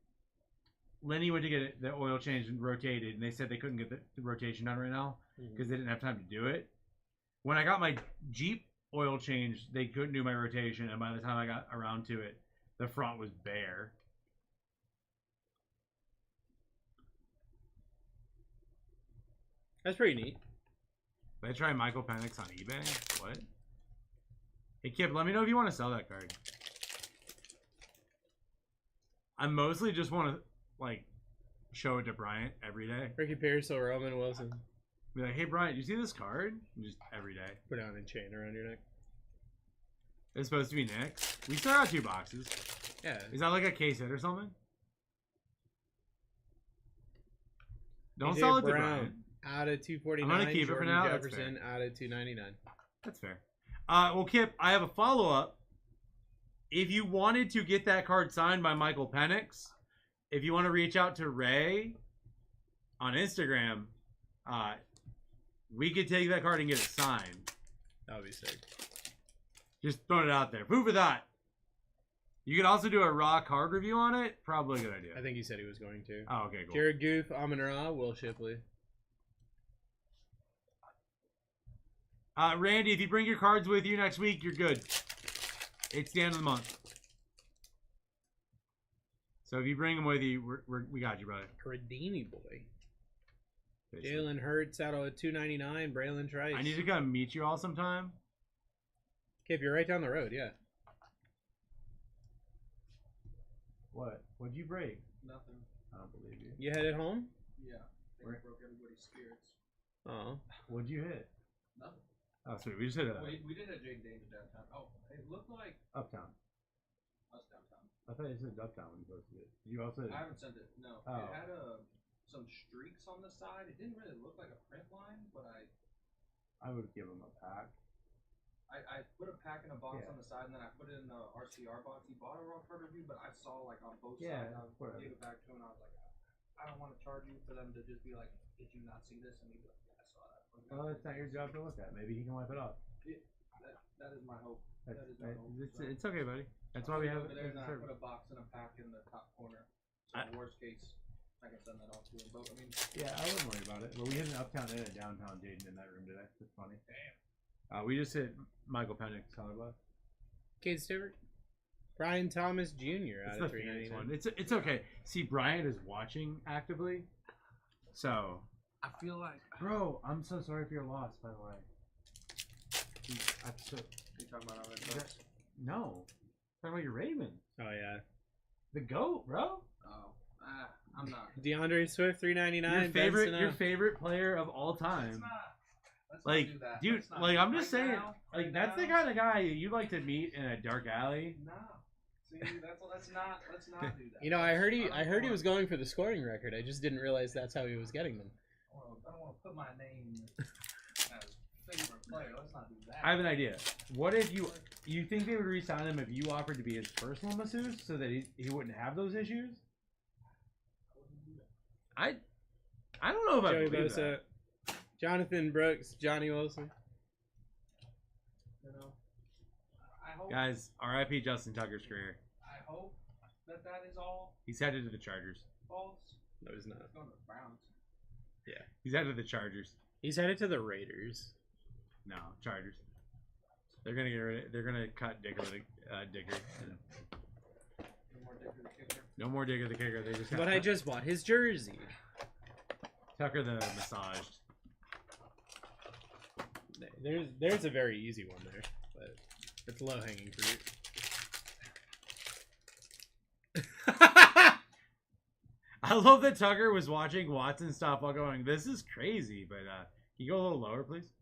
Lenny went to get the oil changed and rotated, and they said they couldn't get the rotation done right now because they didn't have time to do it. When I got my Jeep oil changed, they couldn't do my rotation, and by the time I got around to it, the front was bare. That's pretty neat. Did I try Michael Penix on eBay? What? Hey, Kip, let me know if you want to sell that card. I mostly just want to, like, show it to Bryant every day. Ricky Pierce or Roman Wilson. Be like, hey, Bryant, you see this card? And just every day. Put it on a chain around your neck. It's supposed to be next. We still got 2 boxes. Yeah. Is that like a case hit or something? Don't AJ sell it to Brown, Bryant. Out of 249. I'm gonna keep it for Jordan now. That's Jefferson out of 299. That's fair. Well, Kip, I have a follow-up. If you wanted to get that card signed by Michael Penix, if you want to reach out to Ray on Instagram, we could take that card and get it signed. That would be sick. Just throwing it out there. Food for thought. You could also do a raw card review on it. Probably a good idea. I think he said he was going to. Oh, okay, cool. Jared Goof, Amon-Ra, Will Shipley. Randy, if you bring your cards with you next week, you're good. It's the end of the month. So if you bring them with you, we got you, brother. Cardini boy. basically. Jalen Hurts out of 299. Braylon Trice. I need to come meet you all sometime. Okay, if you're right down the road, yeah. What? What'd you break? Nothing. I don't believe you. You headed home? Yeah. I think I broke everybody's spirits. Oh. What'd you hit? Nothing. Oh, sweet. We just hit a We did a Jake Danger downtown. Oh, it looked like uptown. us downtown. I thought you said uptown when you posted it. You also. I haven't sent it. No. Oh. It had some streaks on the side. It didn't really look like a print line, but I would give him a pack. I put a pack in a box Yeah. on the side, and then I put it in the RCR box. He bought a raw card review, but I saw like on both Yeah, sides. I whatever. gave it back to him, and I was like, I don't want to charge you for them to just be like, did you not see this? And he'd be like, yeah, I saw that. Well, it's not your job to look at. Maybe he can wipe it off. That is my hope. That's, That is my hope. it's okay, buddy. That's why we have over there. it. And I put a box and a pack in the top corner. So in the worst case, I can send that off to him. But I mean, Yeah, I wouldn't worry about it. But we hit an uptown and a downtown Jaden in that room today. That's funny. Damn. We just hit Michael Pennick's color blast. Cade Stewart. Brian Thomas Jr. It's out of the Phoenix 399. one. It's okay. See, Brian is watching actively, so. I feel like Bro, I'm so sorry for your loss, by the way. I'm so. you talking about all that. No. Talking about your Ravens. Oh, yeah. The GOAT, bro. Oh, I'm not. DeAndre Swift, 399. Your favorite player of all time. Let's Like, not do that. dude, Let's not. like I'm just Right saying, now, like right that's the now, kind of guy you'd like to meet in a dark alley. No. See, let's not do that. You know, I heard he don't was going for the scoring record. I just didn't realize that's how he was getting them. I don't want to put my name as favorite player. Let's not do that. I have an idea. What if you think they would re-sign him if you offered to be his personal masseuse so that he wouldn't have those issues? I don't know if I Joey believe Bosa, that. Jonathan Brooks, Johnny Wilson. You know, I hope. Guys, R.I.P. Justin Tucker's career. I hope that is all He's headed to the Chargers. false. No, he's not. It's going to the Browns. He's headed to the Chargers. He's headed to the Raiders. No, Chargers. They're gonna get rid. They're gonna cut Digger. Digger. No more Dick the kicker. No more Digger the kicker. They just got But I just bought his jersey. Tucker the massaged. There's a very easy one there, but it's low hanging fruit. I love that Tucker was watching Watson stop while going, "This is crazy." But can you go a little lower, please?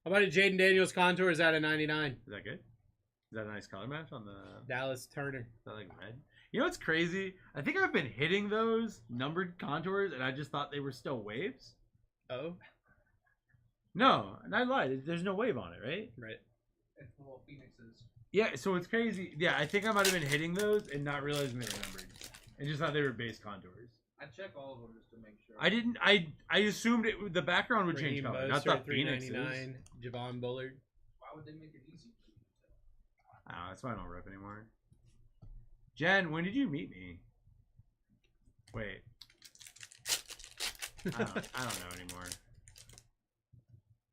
How about a Jaden Daniels contours out of 99? Is that good? Is that a nice color match on the? Dallas Turner. Is that like red? You know what's crazy? I think I've been hitting those numbered contours, and I just thought they were still waves. Oh, No, and I lied. There's no wave on it, right? right. It's the little Phoenixes. Yeah, so it's crazy. Yeah, I think I might have been hitting those and not realizing they were numbered, and just thought they were base contours. I check all of them just to make sure. I didn't. I assumed the background would change Raheem color, not Mostert, the Phoenixes. 399. Javon Bullard. Why would they make it easy for you to tell? Oh, that's why I don't rip anymore. Jen, when did you meet me? Wait. I don't know anymore.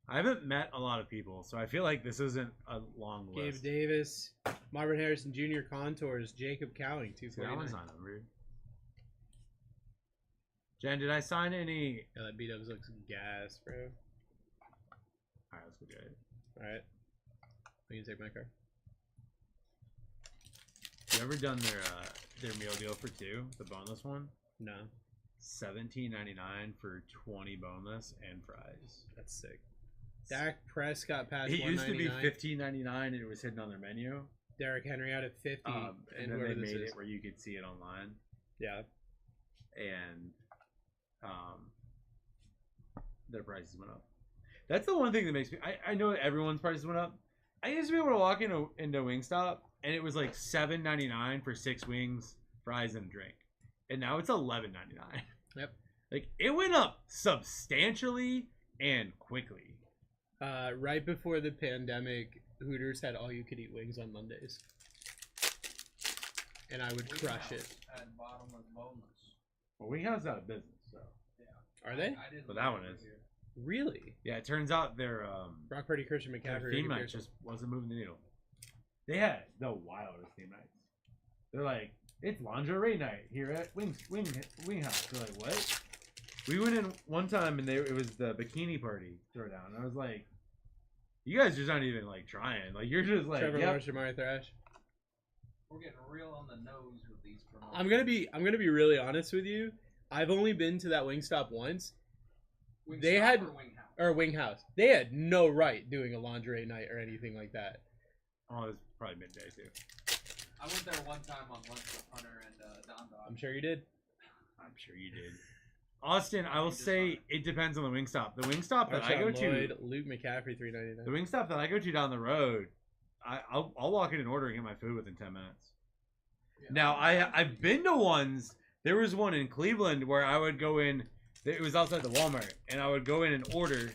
I haven't met a lot of people, so I feel like this isn't a long Gabe list. Davis. Marvin Harrison Jr. contours. Jacob Cowing, See, that one's 249. not numbered. Jen, did I sign any? Yeah, that B-dubs looks gas, bro. Alright, let's go get it. Alright. We can take my car. You ever done their meal deal for two? The boneless one? No. $17.99 for 20 boneless and fries. That's sick. Dak Prescott passed It used to be $199. $15.99 and it was hidden on their menu. Derrick Henry out of 50. And then whoever they this made is. it where you could see it online. Yeah. And their prices went up. That's the one thing that makes me. I know that everyone's prices went up. I used to be able to walk into Wingstop and it was like $7.99 for 6 wings, fries, and a drink, and now it's $11.99. Yep. Like it went up substantially and quickly. Right before the pandemic, Hooters had all-you-could-eat wings on Mondays, and I would crush it. At bottomless boneless. Well, Winghouse is out of business, so. Are they? I didn't But that one like it is. here. Really? Yeah, it turns out their Brock Purdy, Christian their McCaffrey, theme Ricky night Pearson. just wasn't moving the needle. They had the wildest theme nights. They're like, it's lingerie night here at Winghouse. They're like, what? We went in one time and it was the bikini party throwdown. And I was like, you guys just aren't even like trying. Like you're just like, Trevor yep. Lawrence, Shamari Thrash. We're getting real on the nose with these promotions. I'm gonna be really honest with you. I've only been to that Wingstop once. They Wingstop had or Winghouse? or Wing House. They had no right doing a lingerie night or anything like that. Oh, it's probably midday too. I went there one time on lunch with Hunter and Don Dog. I'm sure you did. I'm sure you did. Austin, I will say it depends on the Wingstop. The Wingstop that I go to, Luke McCaffrey, $3.99. the Wingstop that I go to down the road, I'll walk in and order and get my food within 10 minutes. Yeah. Now I've been to ones. There was one in Cleveland where I would go in. It was outside the Walmart, and I would go in and order.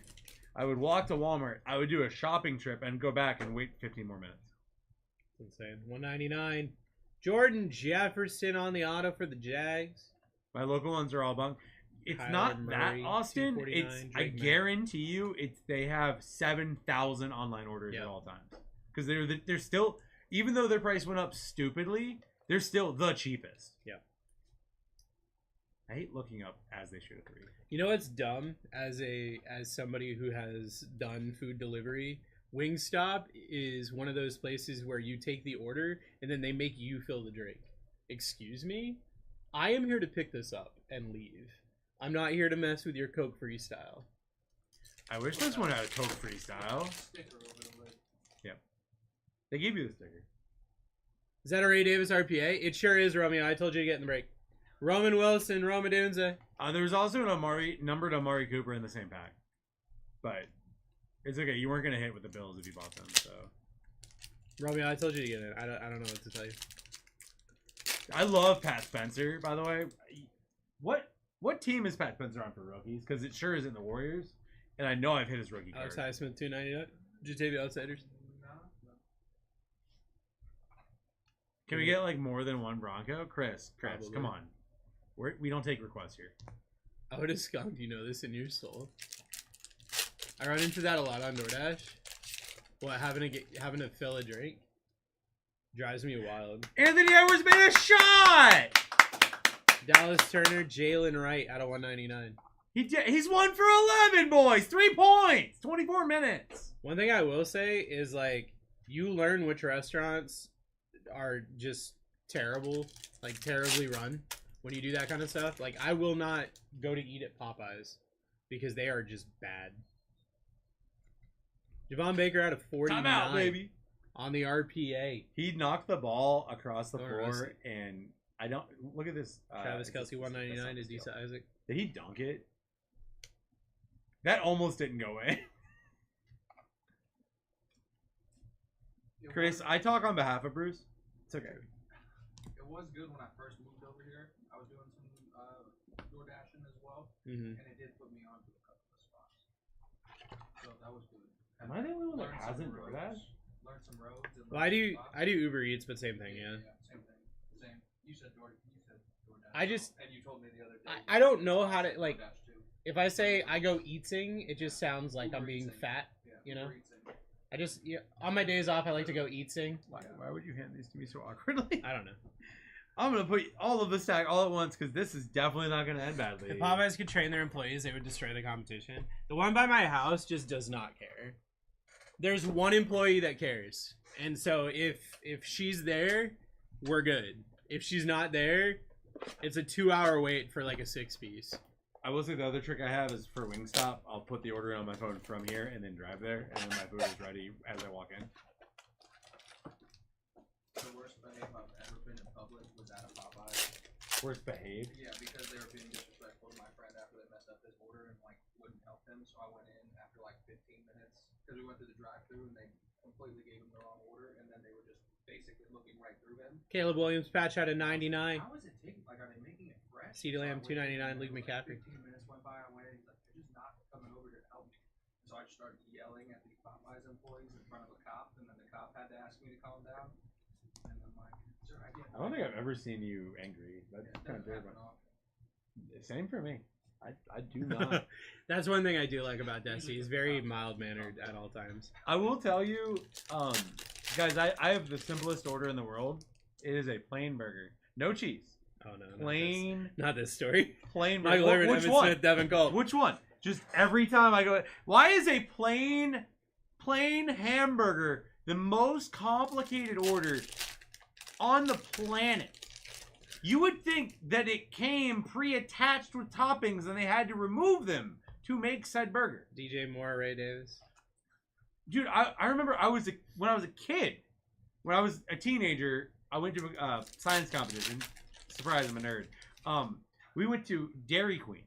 I would walk to Walmart. I would do a shopping trip and go back and wait 15 more minutes. Insane. $1.99. Jordan Jefferson on the auto for the Jags. My local ones are all bunk. It's Kyler not Murray, that, Austin. $2.49, It's I Drake May. guarantee you, they have 7,000 online orders Yep. at all times because they're still, even though their price went up stupidly, they're still the cheapest. Yep. I hate looking up as they should agree. You know what's dumb as somebody who has done food delivery? Wingstop is one of those places where you take the order and then they make you fill the drink. Excuse me? I am here to pick this up and leave. I'm not here to mess with your Coke freestyle. I wish this one had a Coke freestyle. Sticker over the lid. They gave you the sticker. Is that a Ray Davis RPA? It sure is, Romeo. I told you to get in the break. Roman Wilson, Roma Dunza. There was also an numbered Amari Cooper in the same pack, but it's okay. You weren't gonna hit with the Bills if you bought them. So Romeo, I told you to get in. I don't know what to tell you. I love Pat Spencer, by the way. What team is Pat Spencer on for rookies? Because it sure isn't the Warriors, and I know I've hit his rookie Alex card. Highsmith, $2.99. Did you take the Outsiders? No. Can we get like more than one Bronco? Chris, Probably. come on. We don't take requests here. I would have skunked, you know this in your soul. I run into that a lot on DoorDash. What, having to fill a drink drives me wild. Anthony Edwards made a shot. Dallas Turner, Jalen Wright out of 199. He's 1 for 11, boys. 3 points. 24 minutes. One thing I will say is like you learn which restaurants are just terrible, like terribly run when you do that kind of stuff. Like I will not go to eat at Popeyes because they are just bad. Javon Baker out of 49 Timeout, baby. on the RPA. He knocked the ball across the Don't floor, arrest it. and I don't look at this. Travis is Kelce this- 199 to that's not Disa Isaac. Did he dunk it? That almost didn't go in. It Chris, was- I talk on behalf of Bruce. It's okay. It was good when I first moved over here. I was doing some door dashing as well, Mm-hmm. and it did put me on to a couple of spots. So that was good. Am I the only one that Learned hasn't some DoorDash? roads, Learned some roads. And Well, learned some spots. I do Uber Eats, but same thing, yeah. Same thing. Same. You said DoorDash. I just- and you told me the other day. I don't know how to, like- DoorDash too. If I say I go eating, it just sounds like I'm Uber being Eatsing. fat. Yeah, you know? Uber Eatsing. I just on my days off, I like to go eating. Why would you hand these to me so awkwardly? I don't know. I'm gonna put all of the stack all at once because this is definitely not gonna end badly. If Popeyes could train their employees, they would destroy the competition. The one by my house just does not care. There's one employee that cares, and so if she's there, we're good. If she's not there, it's a 2-hour wait for like a 6-piece. I will say the other trick I have is for Wingstop, I'll put the order on my phone from here and then drive there, and then my food is ready as I walk in. The worst behave I've ever been in public was at a Popeyes. Worst behaved. Yeah, because they were being disrespectful to my friend after they messed up his order and like wouldn't help him. So I went in after like 15 minutes because we went through the drive-thru and they completely gave him the wrong order, and then they were just basically looking right through him. Caleb Williams patch out of 99. How is it taking? Like, are they making it fresh? CeeDee Lamb, So I waited, $2.99, Luke like, McCaffrey. 15 minutes went by. I waited. He's like, they're just not coming over here to help me. So I just started yelling at the Popeyes employees in front of a cop, and then the cop had to ask me to calm down. And I'm like, sir, I get. I don't think I've ever seen you angry. That's kind of happen different. often. Same for me. I do not. That's one thing I do like about Desi. He's very mild mannered at all times. I will tell you, guys, I have the simplest order in the world. It is a plain burger, no cheese. Oh no, Plain. not this story. Plain. Michael Irvin, Which Evan one? Smith, Devin Cole. Which one? Just every time I go. Why is a plain hamburger the most complicated order on the planet? You would think that it came pre-attached with toppings and they had to remove them to make said burger. DJ Moore, Ray Davis. Dude, I remember when I was a kid, when I was a teenager, I went to a science competition. Surprise, I'm a nerd. We went to Dairy Queen.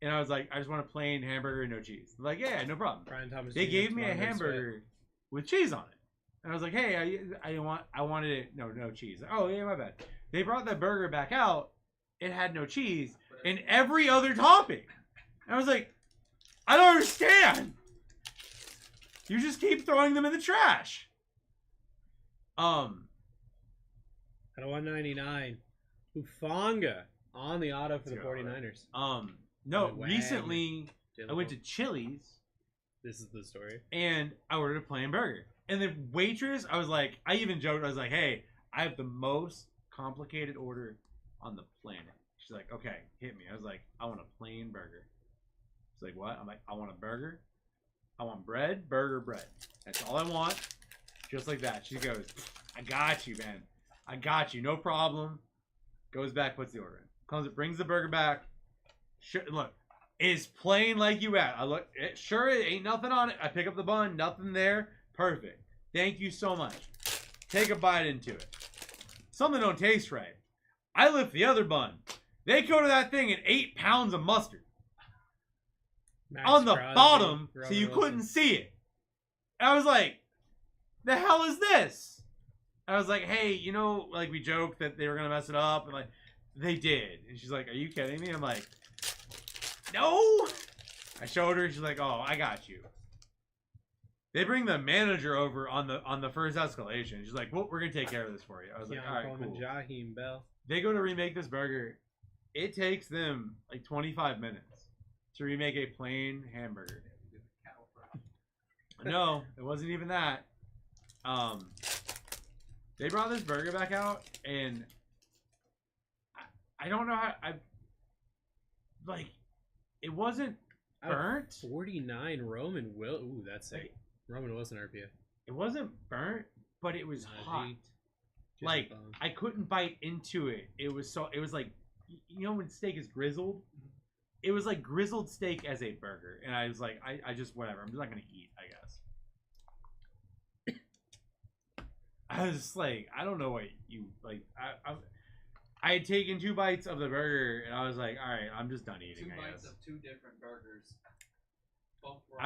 And I was like, I just want a plain hamburger, no cheese. They're like, yeah, no problem. Brian Thomas They Jr., gave me a Toronto hamburger with cheese on it. And I was like, hey, I wanted it, no cheese. Oh, yeah, my bad. They brought the burger back out. It had no cheese and every other topping. And I was like, I don't understand. You just keep throwing them in the trash. At a $1.99. Hufanga on the auto for the 49ers. No, Wag. recently I went to Chili's. This is the story. And I ordered a plain burger. And the waitress, I was like, I even joked, I was like, hey, I have the most complicated order on the planet. She's like, okay, hit me. I was like, I want a plain burger. She's like, what? I'm like, I want a burger. I want bread, burger, bread. That's all I want. Just like that. She goes, I got you, man. I got you. No problem. Goes back, puts the order in. Comes, brings the burger back. Look, it's plain like you at. I look, sure, it ain't nothing on it. I pick up the bun, nothing there. Perfect. Thank you so much. Take a bite into it. Something don't taste right. I lift the other bun. They go to that thing and 8 pounds of mustard Max on the Crosby, bottom, so Roman you Wilson. couldn't see it. And I was like, the hell is this? I was like, hey, you know, like we joked that they were gonna mess it up, and like they did. And she's like, are you kidding me? I'm like, no. I showed her. She's like, oh, I got you. They bring the manager over on the first escalation. She's like, well, we're gonna take care of this for you. I was like, all right, cool. Jaheim Bell. They go to remake this burger. It takes them like 25 minutes to remake a plain hamburger. No, it wasn't even that. They brought this burger back out, and I don't know how it wasn't burnt. 49 Roman Will. Ooh, that's sick. Roman Wilson RPA. It wasn't burnt, but it was hot. Najee. Like Bomb. I couldn't bite into it. It was like, you know when steak is grizzled? It was like grizzled steak as a burger, and I was like, I just whatever. I'm just not gonna eat, I guess. I was just like, I don't know what you like. I had taken 2 bites of the burger, and I was like, all right, I'm just done eating. 2 I bites guess. of 2 different burgers. Both were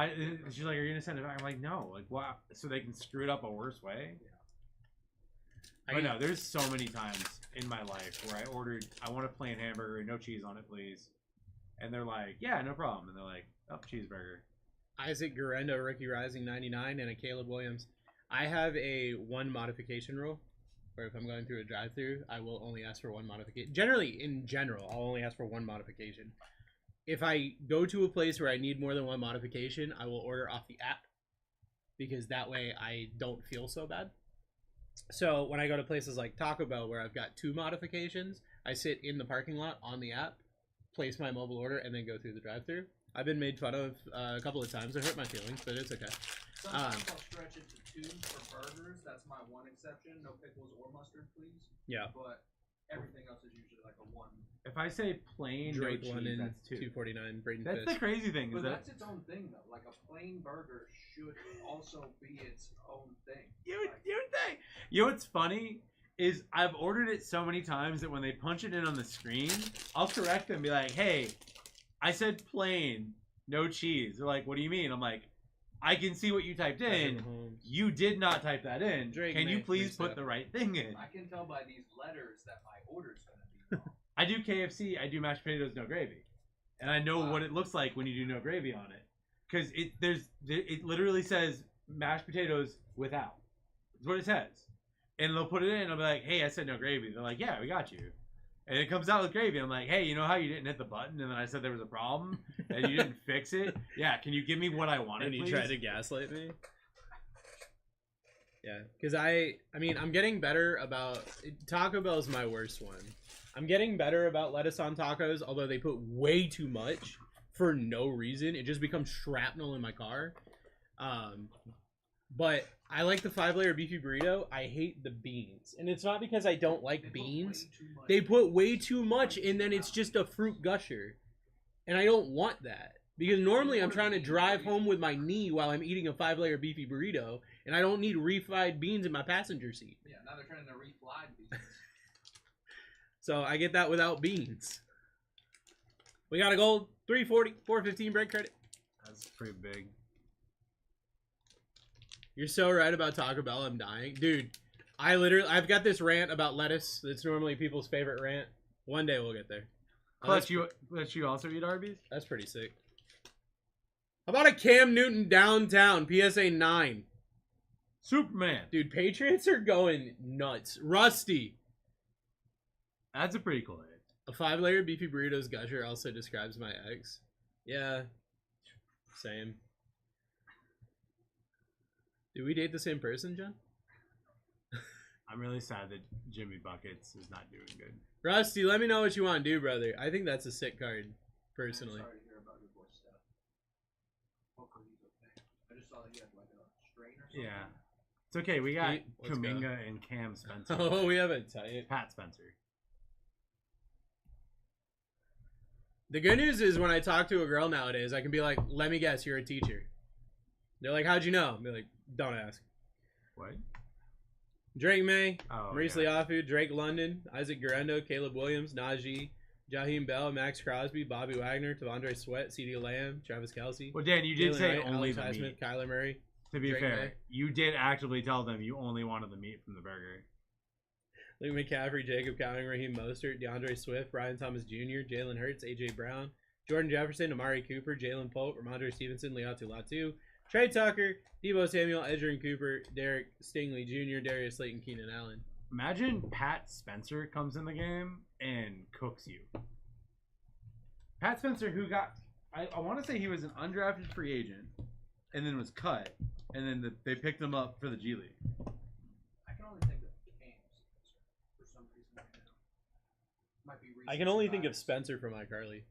She's like, are you gonna send it back? I'm like, no. Like, wow. So they can screw it up a worse way. Yeah. But no, there's so many times in my life where I want a plain hamburger, no cheese on it, please. And they're like, yeah, no problem. And they're like, oh, cheeseburger. Isaac Garendo, Rookie Rising 99, and a Caleb Williams. I have a 1 modification rule, where if I'm going through a drive-thru, I will only ask for 1 modification. Generally, in general, I'll only ask for 1 modification. If I go to a place where I need more than 1 modification, I will order off the app, because that way I don't feel so bad. So when I go to places like Taco Bell where I've got 2 modifications, I sit in the parking lot on the app, place my mobile order, and then go through the drive-thru. I've been made fun of a couple of times. It hurt my feelings, but it's okay. Sometimes I'll stretch it to 2 for burgers. That's my 1 exception. No pickles or mustard, please. Yeah. But everything else is usually like a 1. If I say plain, Drake no one cheese, in that's 2. 249. Braden That's Fisk. the crazy thing. But Is that that's its own thing, though. Like a plain burger should also be its own thing. you would think. You know what's funny is I've ordered it so many times that when they punch it in on the screen, I'll correct them and be like, hey, I said plain, no cheese. They're like, what do you mean? I'm like, I can see what you typed in. You did not type that in. Drake can you May, please please put the right thing in? I can tell by these letters that my order's going to be wrong. I do KFC. I do mashed potatoes, no gravy, and I know what it looks like when you do no gravy on it, because it literally says mashed potatoes without. That's what it says, and they'll put it in. I'll be like, hey, I said no gravy. They're like, yeah, we got you, and it comes out with gravy. I'm like, hey, you know how you didn't hit the button, and then I said there was a problem, and you didn't fix it. Yeah, can you give me what I wanted, And you please? tried to gaslight me? Yeah, because I mean, I'm getting better about Taco Bell's my worst one. I'm getting better about lettuce on tacos, although they put way too much for no reason. It just becomes shrapnel in my car. But I like the 5-layer beefy burrito. I hate the beans, and it's not because I don't like beans. They put way too much, and then it's just a fruit gusher, and I don't want that. Because normally I'm trying to drive home with my knee while I'm eating a 5-layer beefy burrito, and I don't need refried beans in my passenger seat. Yeah, now they're trying to refried beans. So I get that without beans. We got a gold 340, 415 break credit. That's pretty big. You're so right about Taco Bell. I'm dying, dude. I've got this rant about lettuce. That's normally people's favorite rant. One day we'll get there. Plus, you also eat Arby's? That's pretty sick. How about a Cam Newton downtown PSA 9? Superman. Dude, Patriots are going nuts. Rusty. That's a pretty cool hit. A 5-layer beefy burritos gusher also describes my ex. Yeah. Same. Did we date the same person, John? I'm really sad that Jimmy Buckets is not doing good. Rusty, let me know what you want to do, brother. I think that's a sick card, personally. I'm sorry to hear about your boy's stuff. Hopefully he's okay. I just saw that he had like a strain or something. Yeah. It's okay. We got Pete, let's go. Kuminga and Cam Spencer. Oh, we have a tight. Pat Spencer. The good news is when I talk to a girl nowadays, I can be like, let me guess, you're a teacher. They're like, how'd you know? I'll be like, don't ask. What? Drake May, Oh, Maurice yeah. Liafu, Drake London, Isaac Guerrero, Caleb Williams, Najee, Jaheim Bell, Max Crosby, Bobby Wagner, Tavondre Sweat, CeeDee Lamb, Travis Kelce. Well, Dan, you did Jalen say Wright, only Alex the Highsmith, meat. Kyler Murray. To be Drake fair, May. you did actively tell them you only wanted the meat from the burger. Luke McCaffrey, Jacob Cowing, Raheem Mostert, DeAndre Swift, Brian Thomas Jr., Jalen Hurts, AJ Brown, Jordan Jefferson, Amari Cooper, Jalen Pope, Ramondre Stevenson, Leatu Latu, Trey Tucker, Debo Samuel, Edgerrin Cooper, Derek Stingley Jr., Darius Slayton, Keenan Allen. Imagine Pat Spencer comes in the game and cooks you. Pat Spencer, who got, I want to say he was an undrafted free agent, and then was cut, and then they picked him up for the G League. I can only think of Cam for some reason right now. Might be I can only think of Spencer from iCarly.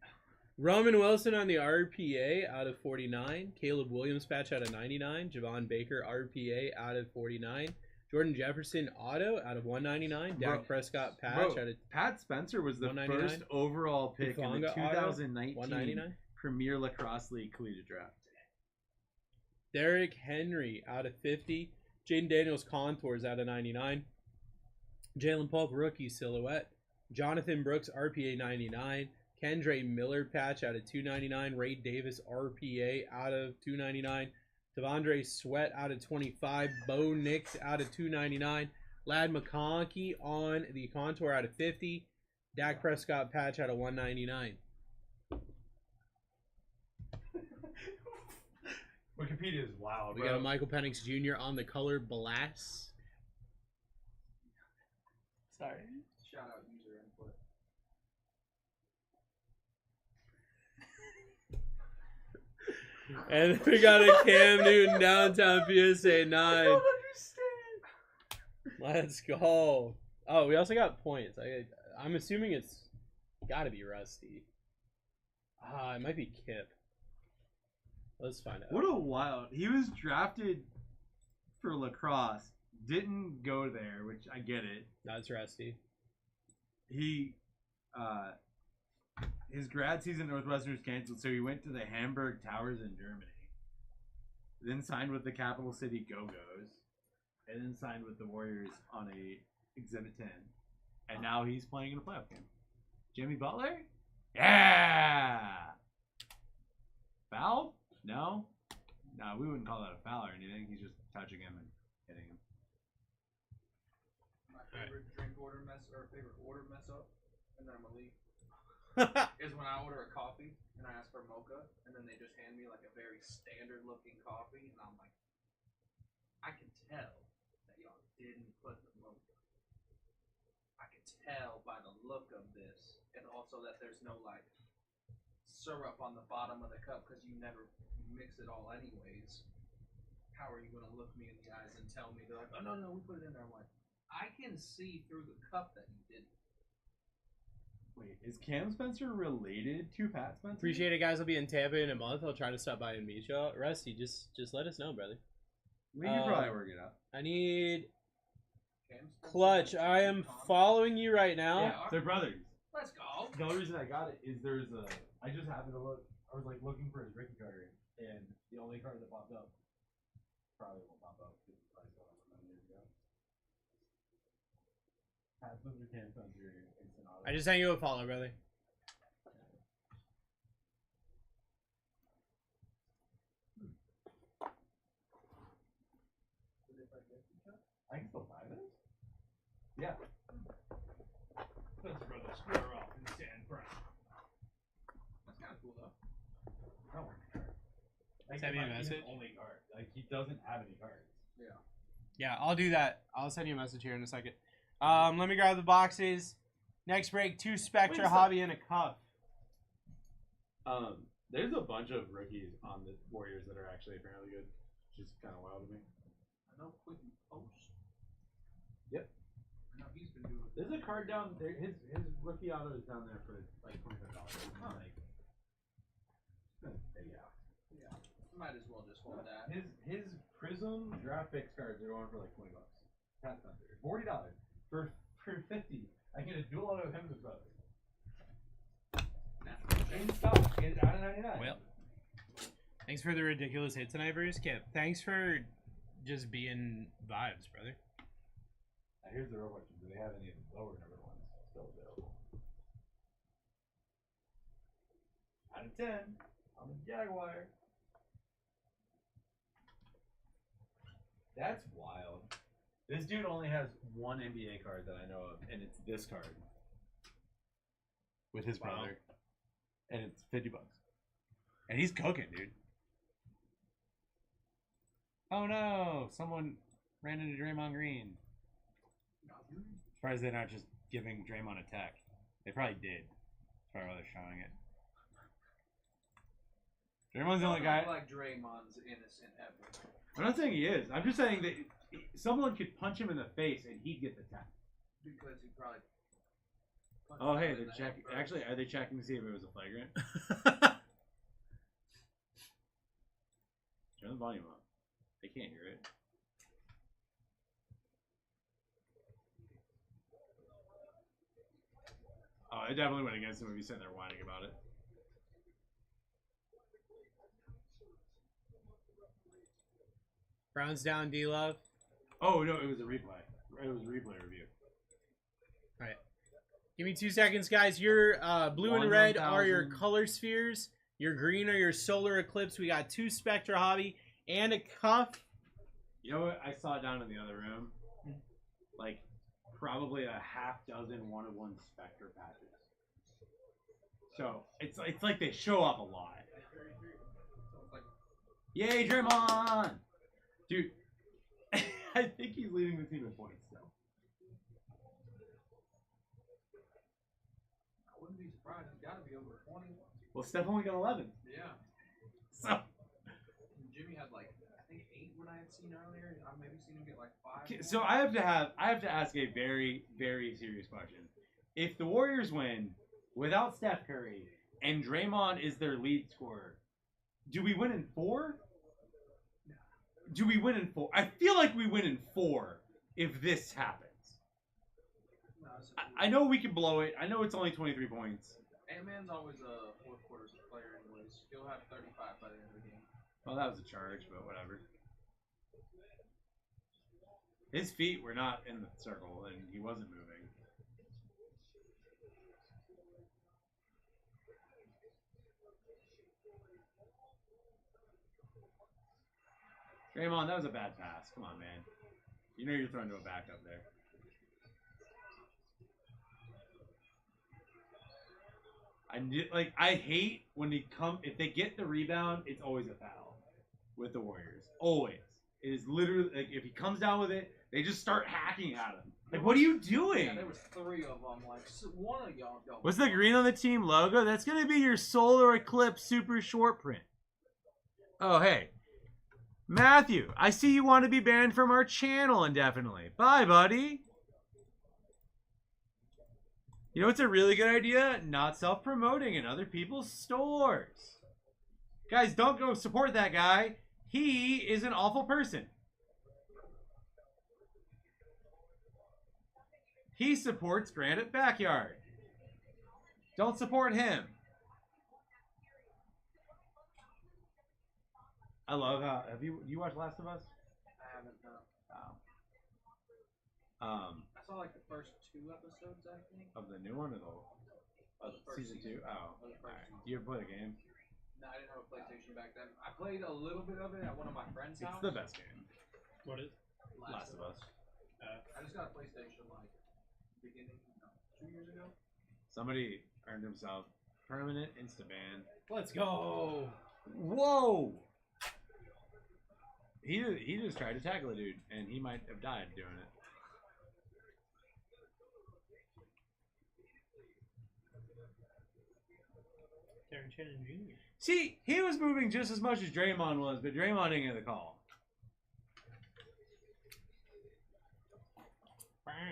Roman Wilson on the RPA out of 49. Caleb Williams patch out of 99. Javon Baker RPA out of 49. Jordan Jefferson auto out of 199. Dak Prescott patch out of Pat Spencer was the 199. first overall pick in the Hufanga auto, 2019 199. Premier Lacrosse League Collegiate Draft. Derrick Henry out of 50. Jaden Daniels contours out of 99. Jalen Polk rookie silhouette. Jonathan Brooks RPA 99. Kendre Miller patch out of 299. Ray Davis RPA out of 299. Tavondre Sweat out of 25. Bo Nix out of 299. Lad McConkey on the contour out of 50. Dak Prescott patch out of 199. Wikipedia is wild. We got a Michael Penix Jr. on the color blast. Sorry. Shout out user input. And we got a Cam Newton downtown PSA 9. Let's go. Oh, we also got points. I'm assuming it's got to be Rusty. It might be Kip. Let's find out. What a wild. He was drafted for lacrosse. Didn't go there, which I get it. That's Rusty. He, his grad season at Northwestern was canceled, so he went to the Hamburg Towers in Germany. Then signed with the Capital City Go-Go's. And then signed with the Warriors on a Exhibit 10. And now he's playing in a playoff game. Jimmy Butler? Yeah! Foul? No? No, we wouldn't call that a foul or anything. He's just touching him and hitting him. My favorite drink order favorite order mess up, and then I'm gonna leave, is when I order a coffee and I ask for mocha, and then they just hand me like a very standard looking coffee, and I'm like, I can tell that y'all didn't put the mocha. I can tell by the look of this, and also that there's no like syrup on the bottom of the cup because you never mix it all anyways. how are you going to look me in the eyes and tell me? They're like, oh, no, we put it in there. I'm like, I can see through the cup that you didn't. Wait, is Cam Spencer related to Pat Spencer? Appreciate it, guys. I'll be in Tampa in a month. I'll try to stop by and meet y'all. Rusty, just let us know, brother. We can probably work it out. I need Cam's Clutch. I am following you right now. Yeah, they're brothers. Let's go. The only reason I got it is I just happened to look. I was like looking for his rookie card, and the only card that popped up probably won't pop up because the price went up 9 years ago. Pat Spencer, Cam Spencer, instant auto. I just sent you a follow, brother. I can still buy this? Yeah. Let's brother square off in San Fran. That's kind of cool, though. I don't want the card. Like, Send me a it might be his message. only card. Like, he doesn't have any cards. Yeah. Yeah, I'll do that. I'll send you a message here in a second. Let me grab the boxes. Next break, 2 Spectra Wait a Hobby and a cup. There's a bunch of rookies on the Warriors that are actually apparently good. Which is kind of wild to me. I know Quentin Post. Yep. I know he's been doing. There's a card down there. His rookie auto is down there for like $25. Huh. Like, yeah. Yeah. Might as well just hold that. His Prism draft picks cards are going for like $20. Pat Spencer. $40 for $50. I get a dual auto of him and his brother. In stock. It's out of 99. Well, thanks for the ridiculous hit tonight, Bruce Kip. Thanks for just being vibes, brother. Now here's the real question: do they have any of the lower number ones still available? Out of 10, I'm a Jaguar. That's wild. This dude only has one NBA card that I know of, and it's this card with his brother, and it's $50. And he's cooking, dude. Oh no! Someone ran into Draymond Green. Surprised they're not just giving Draymond a tech. They probably did. That's probably why they're showing it. Draymond's the only guy. Like Draymond's innocent ever. I'm not saying he is. I'm just saying that someone could punch him in the face and he'd get the tech. Because he probably. Oh, hey, they're checking. Actually, are they checking to see if it was a flagrant? Turn the volume up. They can't hear it. Oh, I definitely went against him if he's sitting there whining about it. Browns down, D-Love. Oh, no, it was a replay. It was a replay review. All right. Give me 2 seconds, guys. Your blue and red are your 1,000. color spheres. Your green are your solar eclipse. We got 2 Spectra Hobby and a cuff. You know what? I saw it down in the other room. Like, probably a half dozen one-of-one Spectre patches. So, it's like they show up a lot. Yay, Draymond! Dude, I think he's leading the team in points still. I wouldn't be surprised. He's got to be over 20. Well, Steph only got 11. Yeah. So, Jimmy had like I think 8 when I had seen earlier. I've maybe seen him get like 5. so I have to ask a very, very serious question. If the Warriors win without Steph Curry and Draymond is their lead scorer, do we win in 4? Do we win in 4? I feel like we win in 4 if this happens. No, I know we can blow it. I know it's only 23 points. Ant-Man's always a fourth quarter player anyways. He'll have 35 by the end of the game. Well, that was a charge, but whatever. His feet were not in the circle, and he wasn't moving. Draymond, that was a bad pass. Come on, man. You know you're throwing to a backup there. I hate when if they get the rebound, it's always a foul with the Warriors. Always. It is literally like if he comes down with it, they just start hacking at him. Like, what are you doing? Yeah, there was 3 of them. Like one of y'all. What's the green on the team logo? That's gonna be your solar eclipse super short print. Oh, hey. Matthew, I see you want to be banned from our channel indefinitely. Bye, buddy. You know what's a really good idea? Not self-promoting in other people's stores. Guys, don't go support that guy. He is an awful person. He supports Granite Backyard. Don't support him. I love how have you watched Last of Us? I haven't. Oh. I saw like the first 2 episodes, I think. Of the new one or of season 2? Oh. Alright. Do you ever play the game? No, I didn't have a PlayStation back then. I played a little bit of it at one of my friends' house. It's the best game. What is? Last of Us. I just got a PlayStation like beginning 2 years ago. Somebody earned himself permanent insta ban. Let's go. Whoa! He just tried to tackle a dude, and he might have died doing it. Darren Shannon Jr. See, he was moving just as much as Draymond was, but Draymond didn't get the call. Alright,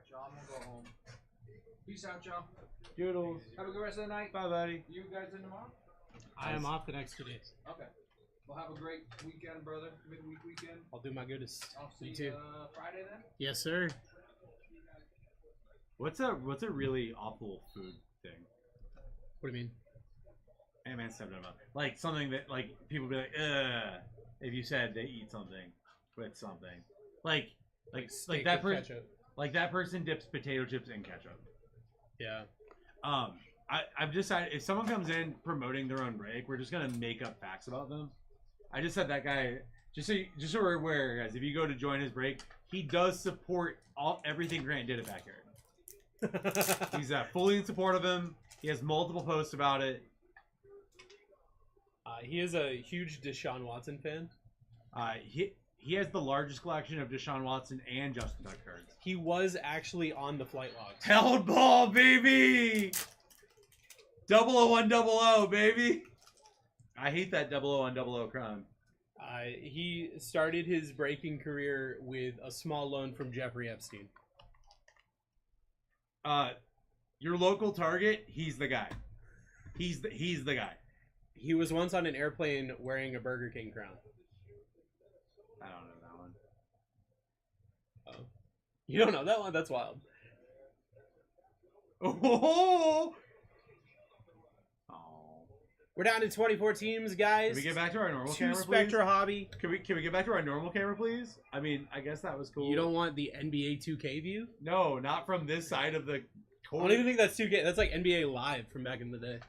y'all. I'm gonna go home. Peace out, y'all. Doodles. Have a good rest of the night. Bye, buddy. You guys in tomorrow? I am off the next 2 days. Okay. Well, have a great weekend, brother. Midweek weekend. I'll do my goodest. I'll see You you too. Friday then. Yes, sir. What's a really awful food thing? What do you mean? Hey man, stepped up. Like something that like people be like, ugh, if you said they eat something with something. Like steak that with person ketchup. like that person dips potato chips in ketchup. Yeah. I've decided if someone comes in promoting their own break, we're just gonna make up facts about them. I just said that guy just so we're aware, guys, if you go to join his break, he does support everything Grant did at Backyard. He's fully in support of him. He has multiple posts about it. He is a huge Deshaun Watson fan. He has the largest collection of Deshaun Watson and Justin Tuck cards. He was actually on the flight logs. Held ball, baby! 00100, baby! I hate that 00100 crime. He started his breaking career with a small loan from Jeffrey Epstein. Your local Target, he's the guy. He's the guy. He was once on an airplane wearing a Burger King crown. I don't know that one. Oh. You don't know that one? That's wild. Oh! We're down to 24 teams, guys. Can we get back to our normal Two camera, please? Spectra hobby. Can we get back to our normal camera, please? I mean, I guess that was cool. You don't want the NBA 2K view? No, not from this side of the court. I don't even think that's 2K. That's like NBA Live from back in the day.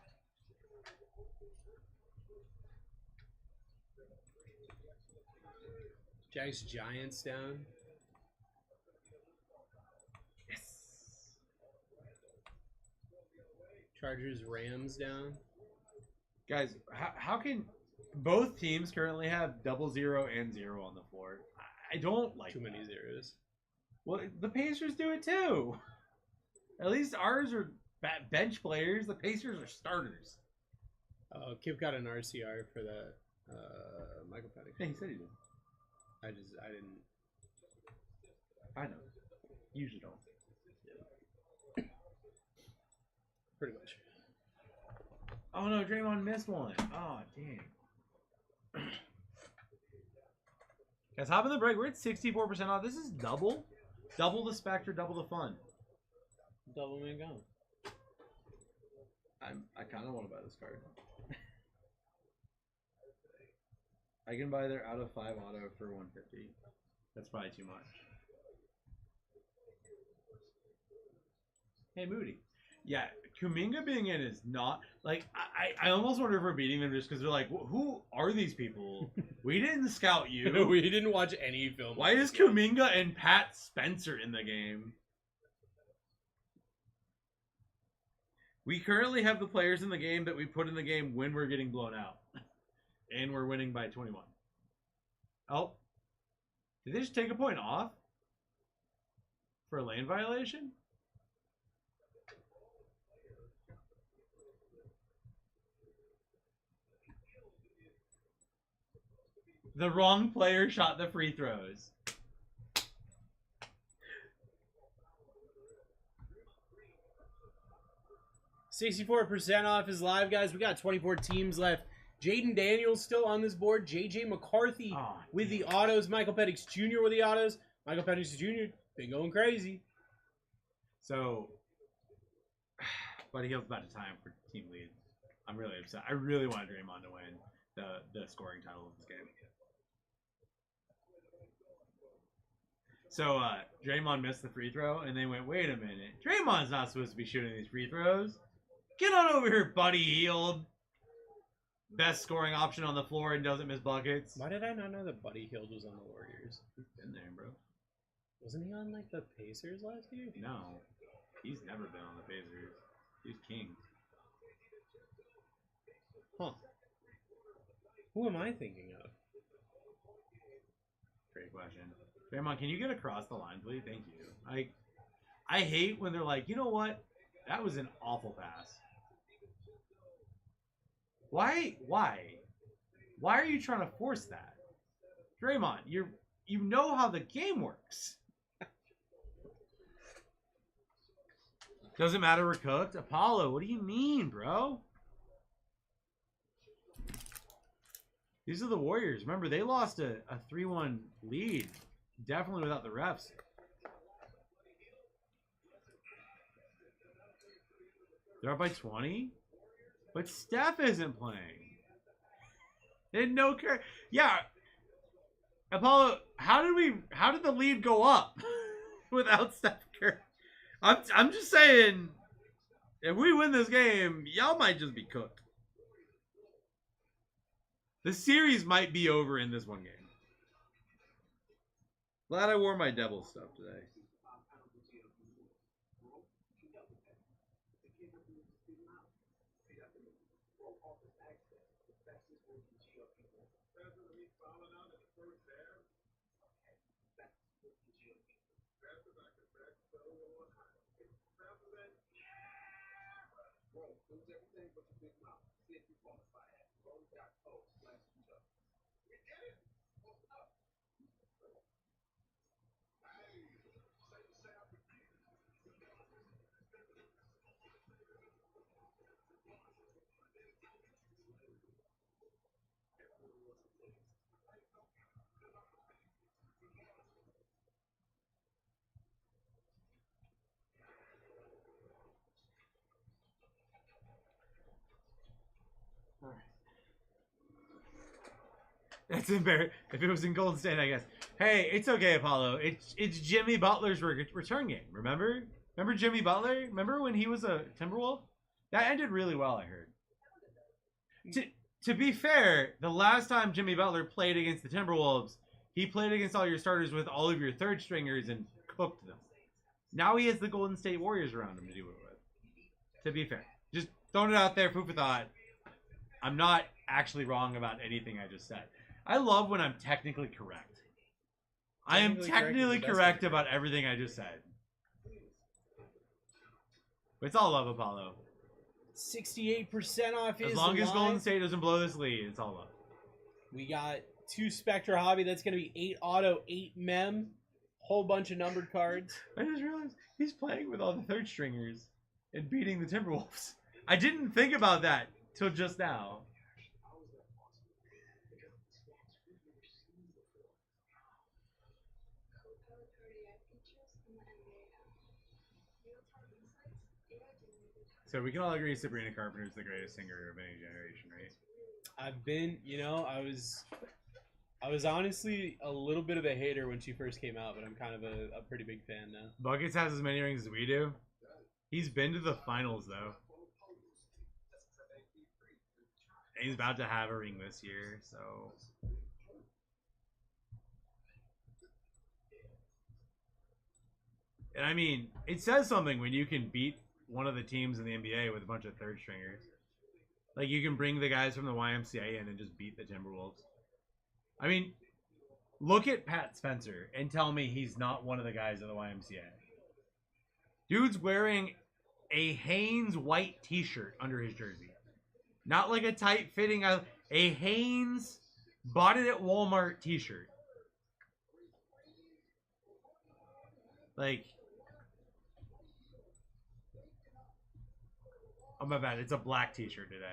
Jags Giants down. Yes. Chargers Rams down. Guys, how can both teams currently have 0-0 and 0 on the floor? I don't like Too many that. zeros. Well, the Pacers do it too. At least ours are bench players. The Pacers are starters. Kip got an RCR for that. Michael Penix. Yeah, he said he did. I didn't. I know. Usually don't. Pretty much. Oh no, Draymond missed one. Oh, dang. Guys, hop in the break. We're at 64% off. This is double. Double the Spectre, double the fun. Double me gone. I kind of want to buy this card. I can buy their out of 5 auto for 150. That's probably too much. Hey, Moody. Yeah, Kuminga being in is not like I almost wonder if we're beating them just because they're like, who are these people? We didn't scout you. We didn't watch any film. Why is Kuminga and Pat Spencer in the game? We currently have the players in the game that we put in the game when we're getting blown out. And we're winning by 21. Oh. Did they just take a point off? For a lane violation? The wrong player shot the free throws. $64% off is live, guys. We got 24 teams left. Jaden Daniels still on this board. JJ McCarthy with the autos. Michael Penix Jr. with the autos. Michael Penix Jr. been going crazy. So, Buddy Hield's about to tie him for team lead. I'm really upset. I really want Draymond to win the scoring title of this game. So, Draymond missed the free throw, and they went, wait a minute. Draymond's not supposed to be shooting these free throws. Get on over here, Buddy Hield. Best scoring option on the floor and doesn't miss buckets. Why did I not know that Buddy Hield was on the Warriors? He's been there, bro. Wasn't he on, like, the Pacers last year? No. He's never been on the Pacers. He's king. Huh. Who am I thinking of? Great question. Draymond, can you get across the line, please? Thank you. I hate when they're like, you know what? That was an awful pass. Why? Why are you trying to force that? Draymond, you know how the game works. Doesn't matter, we're cooked. Apollo, what do you mean, bro? These are the Warriors. Remember, they lost a 3-1 lead. Definitely without the refs. They're up by 20? But Steph isn't playing. They had no care. Yeah. Apollo, how did the lead go up without Steph Curry? I'm just saying, if we win this game, y'all might just be cooked. The series might be over in this one game. Glad I wore my devil stuff today. That's embarrassing. If it was in Golden State, I guess. Hey, it's okay, Apollo. It's Jimmy Butler's return game. Remember Jimmy Butler? Remember when he was a Timberwolf? That ended really well, I heard. To be fair, the last time Jimmy Butler played against the Timberwolves, he played against all your starters with all of your third stringers and cooked them. Now he has the Golden State Warriors around him to do it with. To be fair. Just throwing it out there, food for thought. I'm not actually wrong about anything I just said. I love when I'm technically correct. I am technically correct about everything I just said. But it's all love, Apollo. 68% off is as long as live. Golden State doesn't blow this lead, it's all love. We got 2 Spectra Hobby. That's going to be 8 auto, 8 mem. Whole bunch of numbered cards. I just realized he's playing with all the third stringers and beating the Timberwolves. I didn't think about that till just now. So we can all agree Sabrina Carpenter is the greatest singer of any generation, right? I've been, I was honestly a little bit of a hater when she first came out, but I'm kind of a pretty big fan now. Buckets has as many rings as we do. He's been to the finals, though. And he's about to have a ring this year, so... And I mean, it says something when you can beat one of the teams in the NBA with a bunch of third stringers. Like, you can bring the guys from the YMCA in and just beat the Timberwolves. I mean, look at Pat Spencer and tell me he's not one of the guys in the YMCA. Dude's wearing a Hanes white t-shirt under his jersey. Not like a tight-fitting, a Hanes Bought it at Walmart t-shirt. Like, oh my bad, it's a black t-shirt today.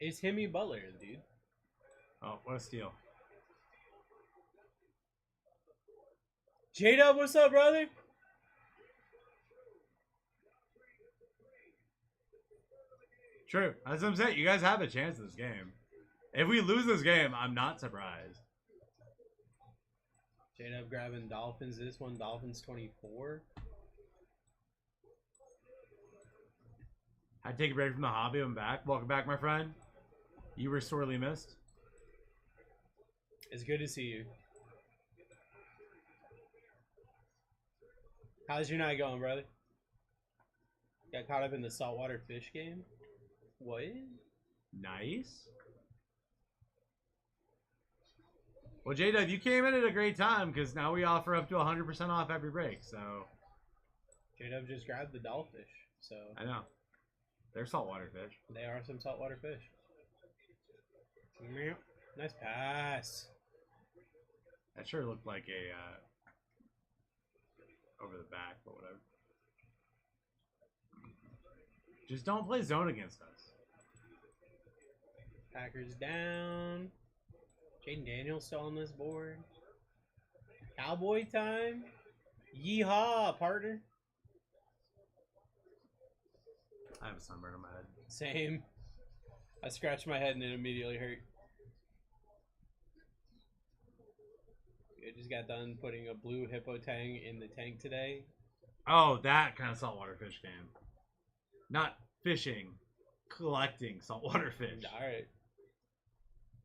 It's Hemi Butler, dude. Oh, what a steal. J-Dub, what's up, brother? True. As I'm saying, you guys have a chance in this game. If we lose this game, I'm not surprised. J-Dub grabbing Dolphins. This one, Dolphins 24. I'd take a break from the hobby. I'm back. Welcome back, my friend. You were sorely missed. It's good to see you. How's your night going, brother? Got caught up in the saltwater fish game? What? Nice. Well, J-Dub, you came in at a great time because now we offer up to 100% off every break. So J-Dub just grabbed the dollfish. So I know. They're saltwater fish. they are some saltwater fish. Meow. Nice pass. That sure looked like a over the back, but whatever. Just don't play zone against us. Packers down. Jaden Daniels still on this board. Cowboy time. Yeehaw, partner. I have a sunburn on my head. Same. I scratched my head and it immediately hurt. I just got done putting a blue hippo tang in the tank today. Oh, that kind of saltwater fish game. Not fishing, collecting saltwater fish. Alright.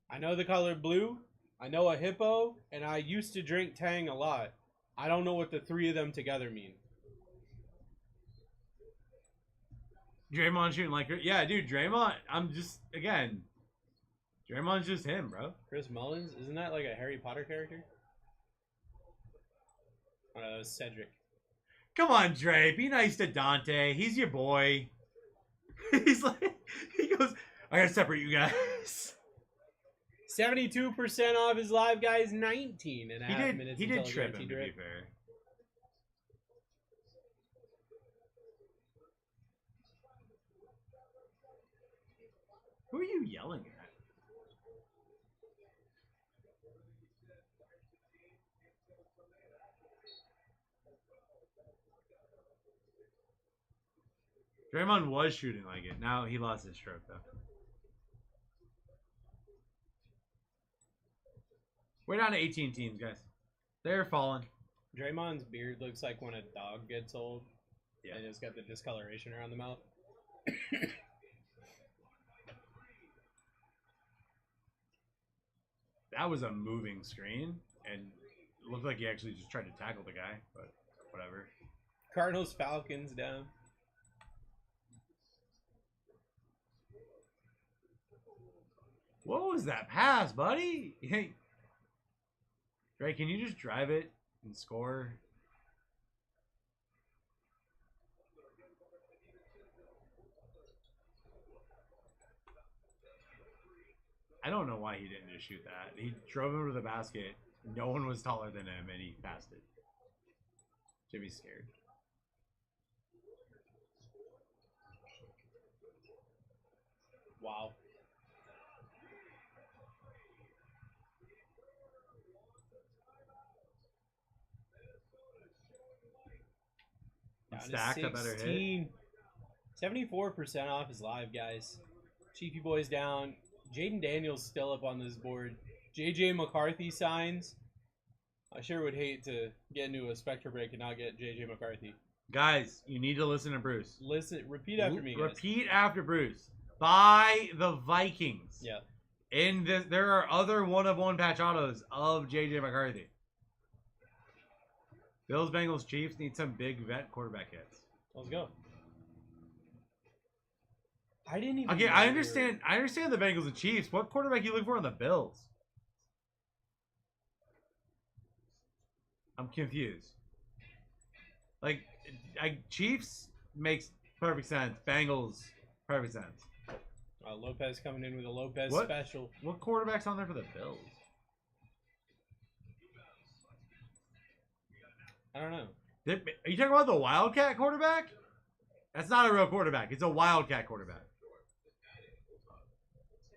I know the color blue. I know a hippo. And I used to drink tang a lot. I don't know what the three of them together mean. Draymond shooting like, yeah, dude, Draymond, I'm just, again, Draymond's just him, bro. Chris Mullins? Isn't that like a Harry Potter character? Cedric. Come on, Dre, be nice to Dante. He's your boy. He's like, he goes, I gotta separate you guys. 72% off his live, guys. 19 and a half minutes. He did until trip guaranteed him, to be rip. fair. Who are you yelling at? Draymond was shooting like it. Now he lost his stroke, though. We're down to 18 teams, guys. They're falling. Draymond's beard looks like when a dog gets old. Yeah. And it's got the discoloration around the mouth. That was a moving screen, and it looked like he actually just tried to tackle the guy, but whatever. Cardinals Falcons down. What was that pass, buddy? Hey, Dre, can you just drive it and score? I don't know why he didn't just shoot that. He drove him to the basket. No one was taller than him, and he passed it. Jimmy's scared. Wow. Down to Stacked, a better hit. 16. 74% off is live, guys. Cheeky Boys down. Jaden Daniels still up on this board. JJ McCarthy signs. I sure would hate to get into a Spectre break and not get JJ McCarthy. Guys, you need to listen to Bruce. Listen, repeat after me, guys. Repeat after Bruce. Buy the Vikings. Yeah. In this, there are other one-of-one patch autos of JJ McCarthy. Bills, Bengals, Chiefs need some big vet quarterback hits. Let's go. I didn't even. Okay, know I we understand. I understand the Bengals and Chiefs. What quarterback you look for on the Bills? I'm confused. Like, Chiefs makes perfect sense. Bengals, perfect sense. Lopez coming in with a Lopez What? special. What quarterback's on there for the Bills? I don't know. Are you talking about the Wildcat quarterback? That's not a real quarterback. It's a Wildcat quarterback.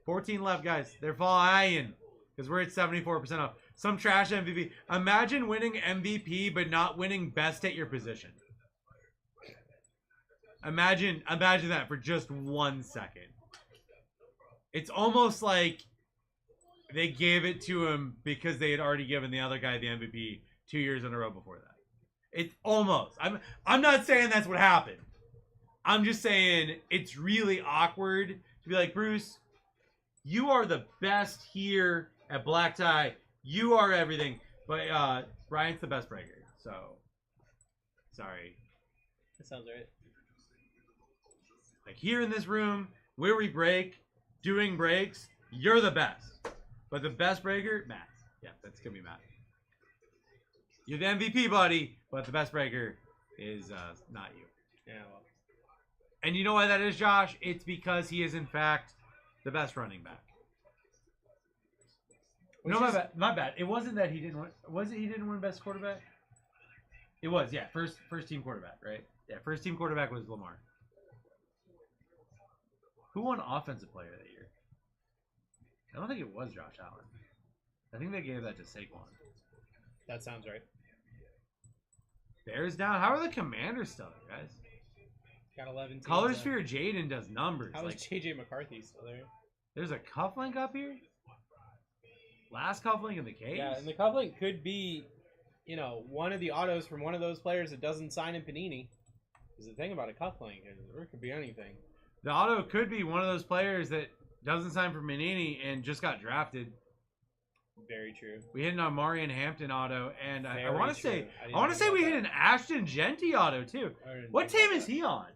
14 left, guys. They're falling because we're at 74% off. Some trash MVP. Imagine winning MVP but not winning best at your position. Imagine that for just 1 second. It's almost like they gave it to him because they had already given the other guy the MVP 2 years in a row before that. It's almost. I'm not saying that's what happened. I'm just saying it's really awkward to be like, Bruce, you are the best here at BlackTie. You are everything. But Brian's the best breaker. So, sorry. That sounds right. Like here in this room, where we break, doing breaks, you're the best. But the best breaker, Matt. Yeah, that's going to be Matt. You're the MVP, buddy, but the best breaker is not you. Yeah, well. And you know why that is, Josh? It's because he is, in fact, the best running back. My bad. It wasn't that he didn't win. Was it he didn't win best quarterback? It was, yeah. First team quarterback, right? Yeah, first team quarterback was Lamar. Who won offensive player that year? I don't think it was Josh Allen. I think they gave that to Saquon. That sounds right. Bears down. How are the Commanders still there, guys? Got 11 teams. Color Sphere Jaden does numbers. How is JJ McCarthy still there? There's a cufflink up here? Last cufflink in the case? Yeah, and the cufflink could be, one of the autos from one of those players that doesn't sign in Panini. Because the thing about a cufflink is it could be anything. The auto could be one of those players that doesn't sign for Panini and just got drafted. Very true. We hit an Amarian Hampton auto, and I Very want to true. say we hit an Ashton Genty auto too. What team is he on?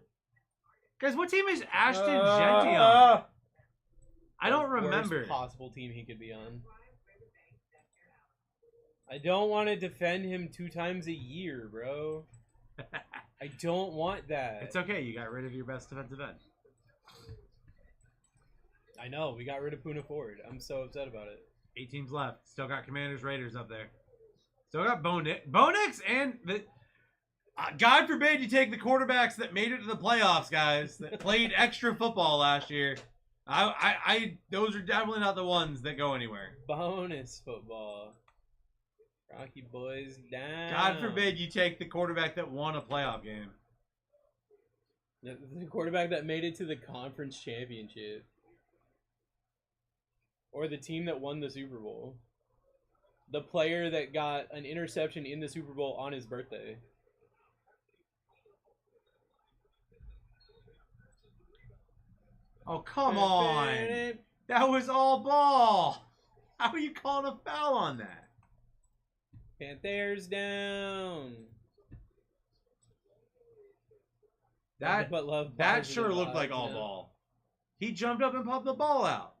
Guys, what team is Ashton Genty on? I don't remember. Worst possible team he could be on. I don't want to defend him 2 times a year, bro. I don't want that. It's okay. You got rid of your best defensive end. I know. We got rid of Puna Ford. I'm so upset about it. 8 teams left. Still got Commanders, Raiders up there. Still got Bo Nix and the. God forbid you take the quarterbacks that made it to the playoffs, guys. That played extra football last year. Those are definitely not the ones that go anywhere. Bonus football. Rocky boys down. God forbid you take the quarterback that won a playoff game. The quarterback that made it to the conference championship. Or the team that won the Super Bowl. The player that got an interception in the Super Bowl on his birthday. Oh, come on. That was all ball. How are you calling a foul on that? Panthers down. That sure looked like all ball. He jumped up and popped the ball out.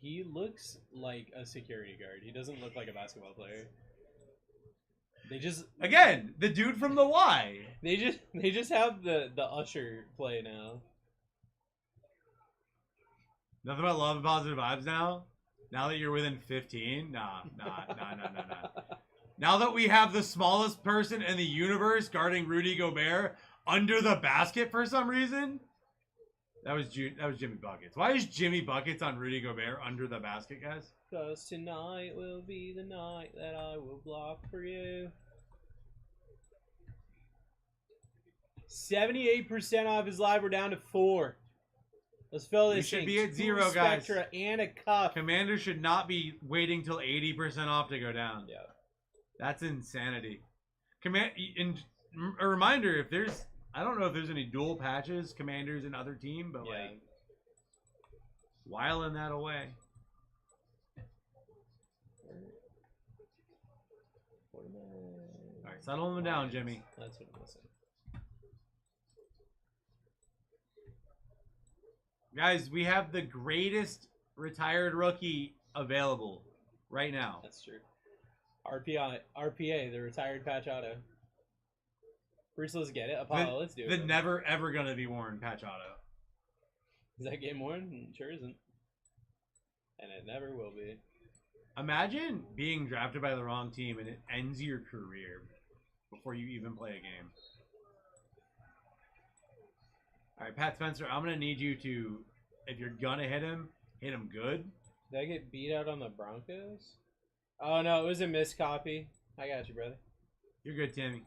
He looks like a security guard. He doesn't look like a basketball player. Again, the dude from the Y. They just have the usher play now. Nothing but love and positive vibes now? Now that you're within 15? Nah. Now that we have the smallest person in the universe guarding Rudy Gobert under the basket for some reason? That was Jimmy Buckets. Why is Jimmy Buckets on Rudy Gobert under the basket, guys? Because tonight will be the night that I will block for you. 78% off his live. We're down to 4. Let's fill this. We should be at 0, guys. Spectra and a cup. Commanders should not be waiting till 80% off to go down. Yeah. That's insanity. And a reminder, if there's... I don't know if there's any dual patches, Commanders and other team, but like whiling that away. All right, settle them down, Jimmy. That's what I'm missing. Guys, we have the greatest retired rookie available right now. That's true. RPA, the retired patch auto. Bruce, let's get it. Apollo, let's do it. The never ever gonna be worn patch auto. Is that game worn? Sure isn't. And it never will be. Imagine being drafted by the wrong team and it ends your career before you even play a game. All right, Pat Spencer, I'm gonna need you to, if you're gonna hit him good. Did I get beat out on the Broncos? Oh no, it was a miscopy. I got you, brother. You're good, Timmy.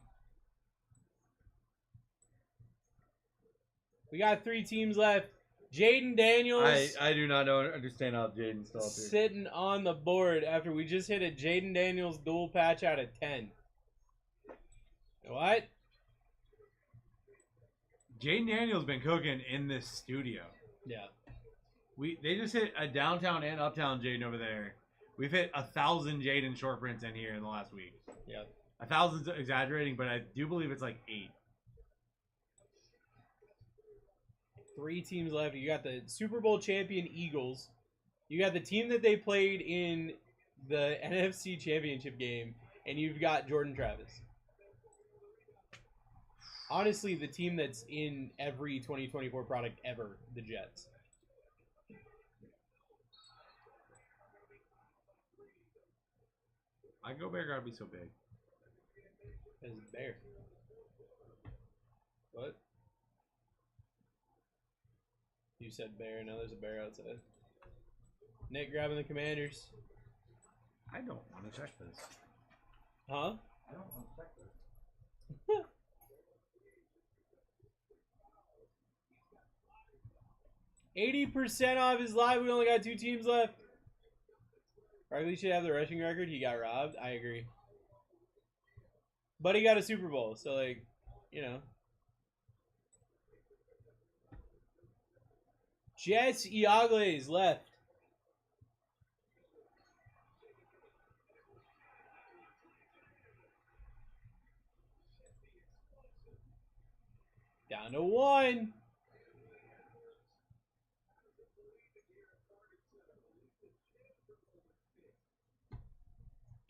We got 3 teams left. Jaden Daniels I do not understand how Jaden's still up here. sitting on the board after we just hit a Jaden Daniels dual patch out of 10. What? Jaden Daniels been cooking in this studio. Yeah. They just hit a downtown and uptown Jaden over there. We've hit 1,000 Jaden short prints in here in the last week. Yeah. 1,000's exaggerating, but I do believe it's like 8. 3 teams left. You got the Super Bowl champion Eagles. You got the team that they played in the NFC Championship game, and you've got Jordan Travis. Honestly, the team that's in every 2024 product ever, the Jets. I go Bear gotta be so big. There's a bear. What? You said bear. Now there's a bear outside. Nick grabbing the Commanders. I don't want to check this. Huh? I don't want to check this. 80% off is live. We only got 2 teams left. Riley should have the rushing record. He got robbed. I agree. But he got a Super Bowl, so like, you know. Jets Eagles left. Down to 1.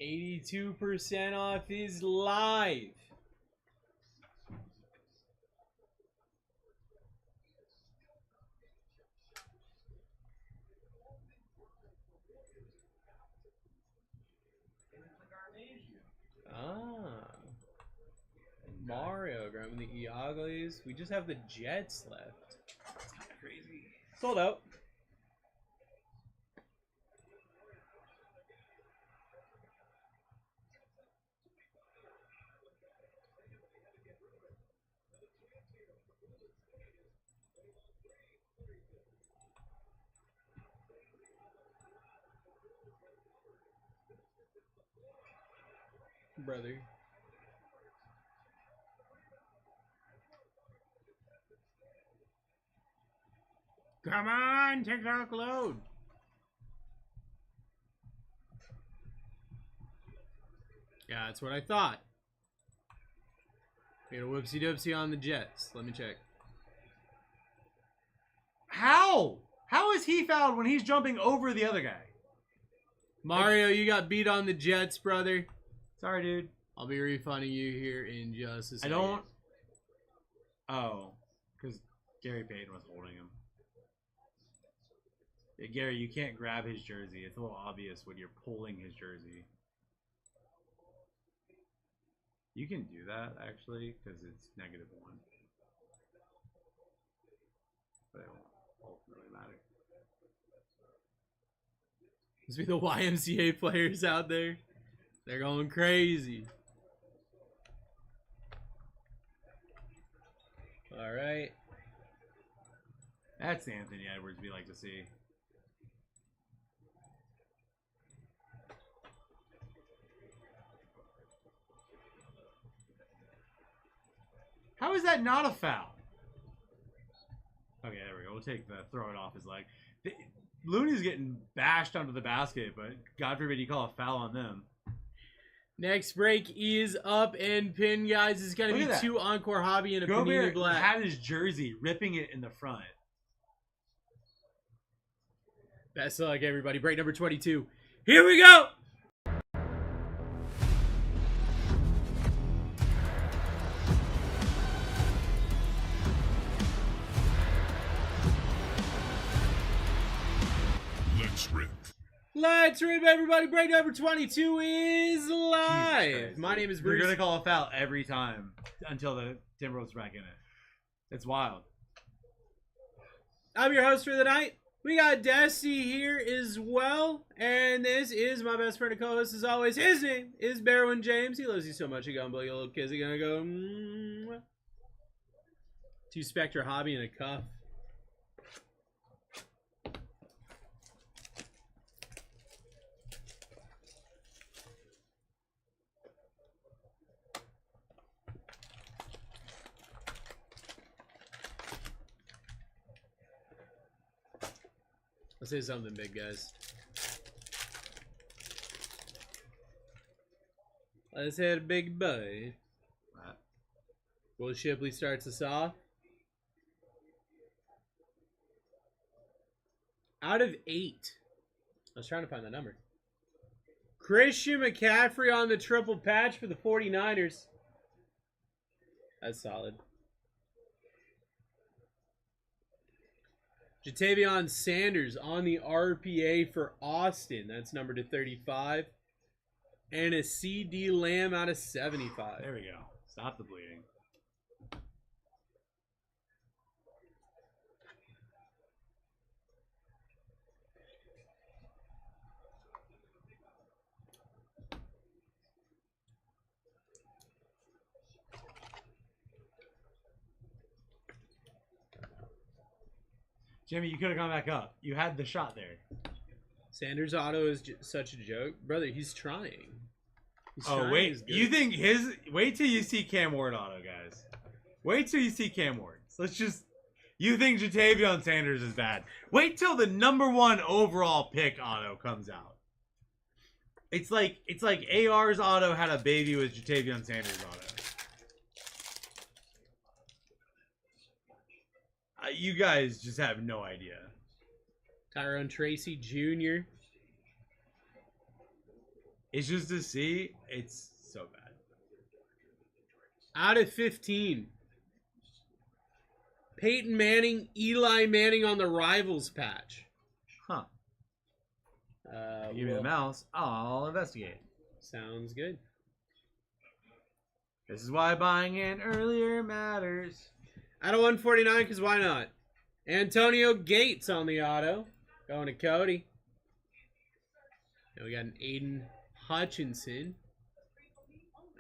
$82% off is live. Mario grabbing the Eagles. We just have the Jets left. That's kind of crazy. Sold out. Brother. Come on, TikTok load. Yeah, that's what I thought. We got a whoopsie doopsie on the Jets. Let me check. How? How is he fouled when he's jumping over the other guy? Mario, you got beat on the Jets, brother. Sorry, dude. I'll be refunding you here in just a I second. don't. Oh, because Gary Payton was holding him. Yeah, Gary, you can't grab his jersey. It's a little obvious when you're pulling his jersey. You can do that, actually, because it's -1. But it won't ultimately matter. Must be the YMCA players out there. They're going crazy. All right. That's the Anthony Edwards we like to see. How is that not a foul? Okay, there we go. We'll take the throw it off his leg. Looney's getting bashed onto the basket, but God forbid you call a foul on them. Next break is up and pinned, guys. It's going to be 2 Encore Hobby and a Panini Gobert Black. had his jersey, ripping it in the front. Best of luck, everybody. Break number 22. Here we go. Let's rip everybody. Break number 22 is live. Christ, My dude. name is You're Bruce. gonna call a foul every time until the Timberwolves back in it. It's wild. I'm your host for the night. We got Desi here as well. And this is my best friend and co-host as always. His name is Barwin James. He loves you so much. He gonna blow your little kids. He gonna go to Spectre Hobby in a cuff. Let's say something big, guys. Let's hit a big boy. Will Shipley starts us off. Out of 8. I was trying to find the number. Christian McCaffrey on the triple patch for the 49ers. That's solid. Jatavion Sanders on the RPA for Austin. That's number to 35. And a CD Lamb out of 75. There we go. Stop the bleeding. Jimmy, you could have gone back up. You had the shot there. Sanders auto is such a joke. Brother, he's trying. He's Oh, trying wait. his good. You think his... Wait till you see Cam Ward auto, guys. Wait till you see Cam Ward. Let's just... You think Jatavion Sanders is bad. Wait till the #1 overall pick auto comes out. It's like AR's auto had a baby with Jatavion Sanders auto. You guys just have no idea. Tyrone Tracy Jr. It's just to see. It's so bad. Out of 15. Peyton Manning, Eli Manning on the Rivals patch. Huh. Give me the mouse. I'll investigate. Sounds good. This is why buying in earlier matters. Out of 149, because why not? Antonio Gates on the auto. Going to Cody. And we got an Aiden Hutchinson.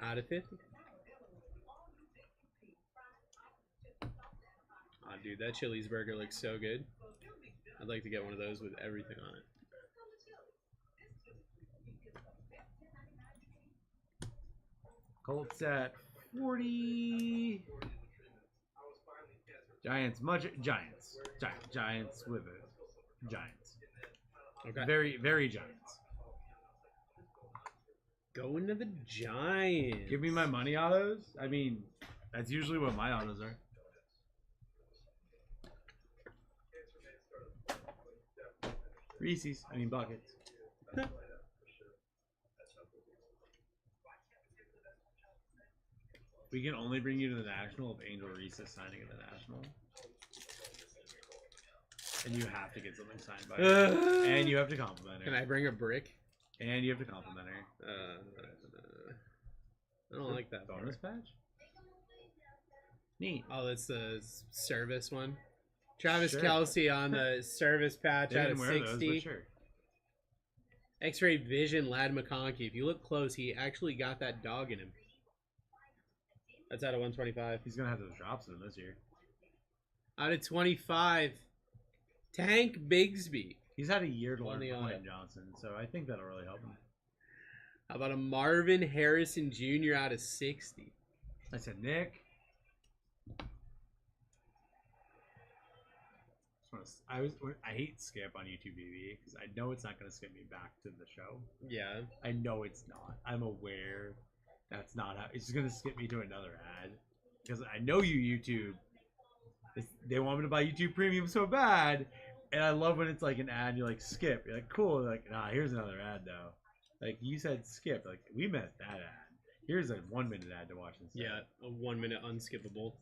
Out of 50. Oh, dude, that Chili's burger looks so good. I'd like to get one of those with everything on it. Colts at 40. Giants with it. Giants. Okay. Very, very Giants. Going to the Giants. Give me my money autos. I mean, that's usually what my autos are. Reese's. I mean, buckets. We can only bring you to the National if Angel Reese is signing at the National. And you have to get something signed by her. And you have to compliment her. Can I bring a brick? And you have to compliment her. I don't like that Bonus part. patch? Neat. Oh, that's the service one. Travis Sure. Kelce on the service patch They out didn't of wear 60. those, but sure. X-ray vision, Lad McConkey. If you look close, he actually got that dog in him. That's out of 125. He's going to have those drops in this year. Out of 25, Tank Bigsby. He's had a year to learn On the from auto. Quentin Johnson, so I think that'll really help him. How about a Marvin Harrison Jr. out of 60? I said, Nick. I hate skip on YouTube TV because I know it's not going to skip me back to the show. Yeah. I know it's not. I'm aware that's not how. It's just going to skip me to another ad because I know you YouTube. They want me to buy YouTube Premium so bad, and I love when it's like an ad. You're like skip. You're like cool. You're like here's another ad though. Like you said skip. Like we missed that ad. Here's a 1 minute ad to watch instead. Yeah, a 1 minute unskippable.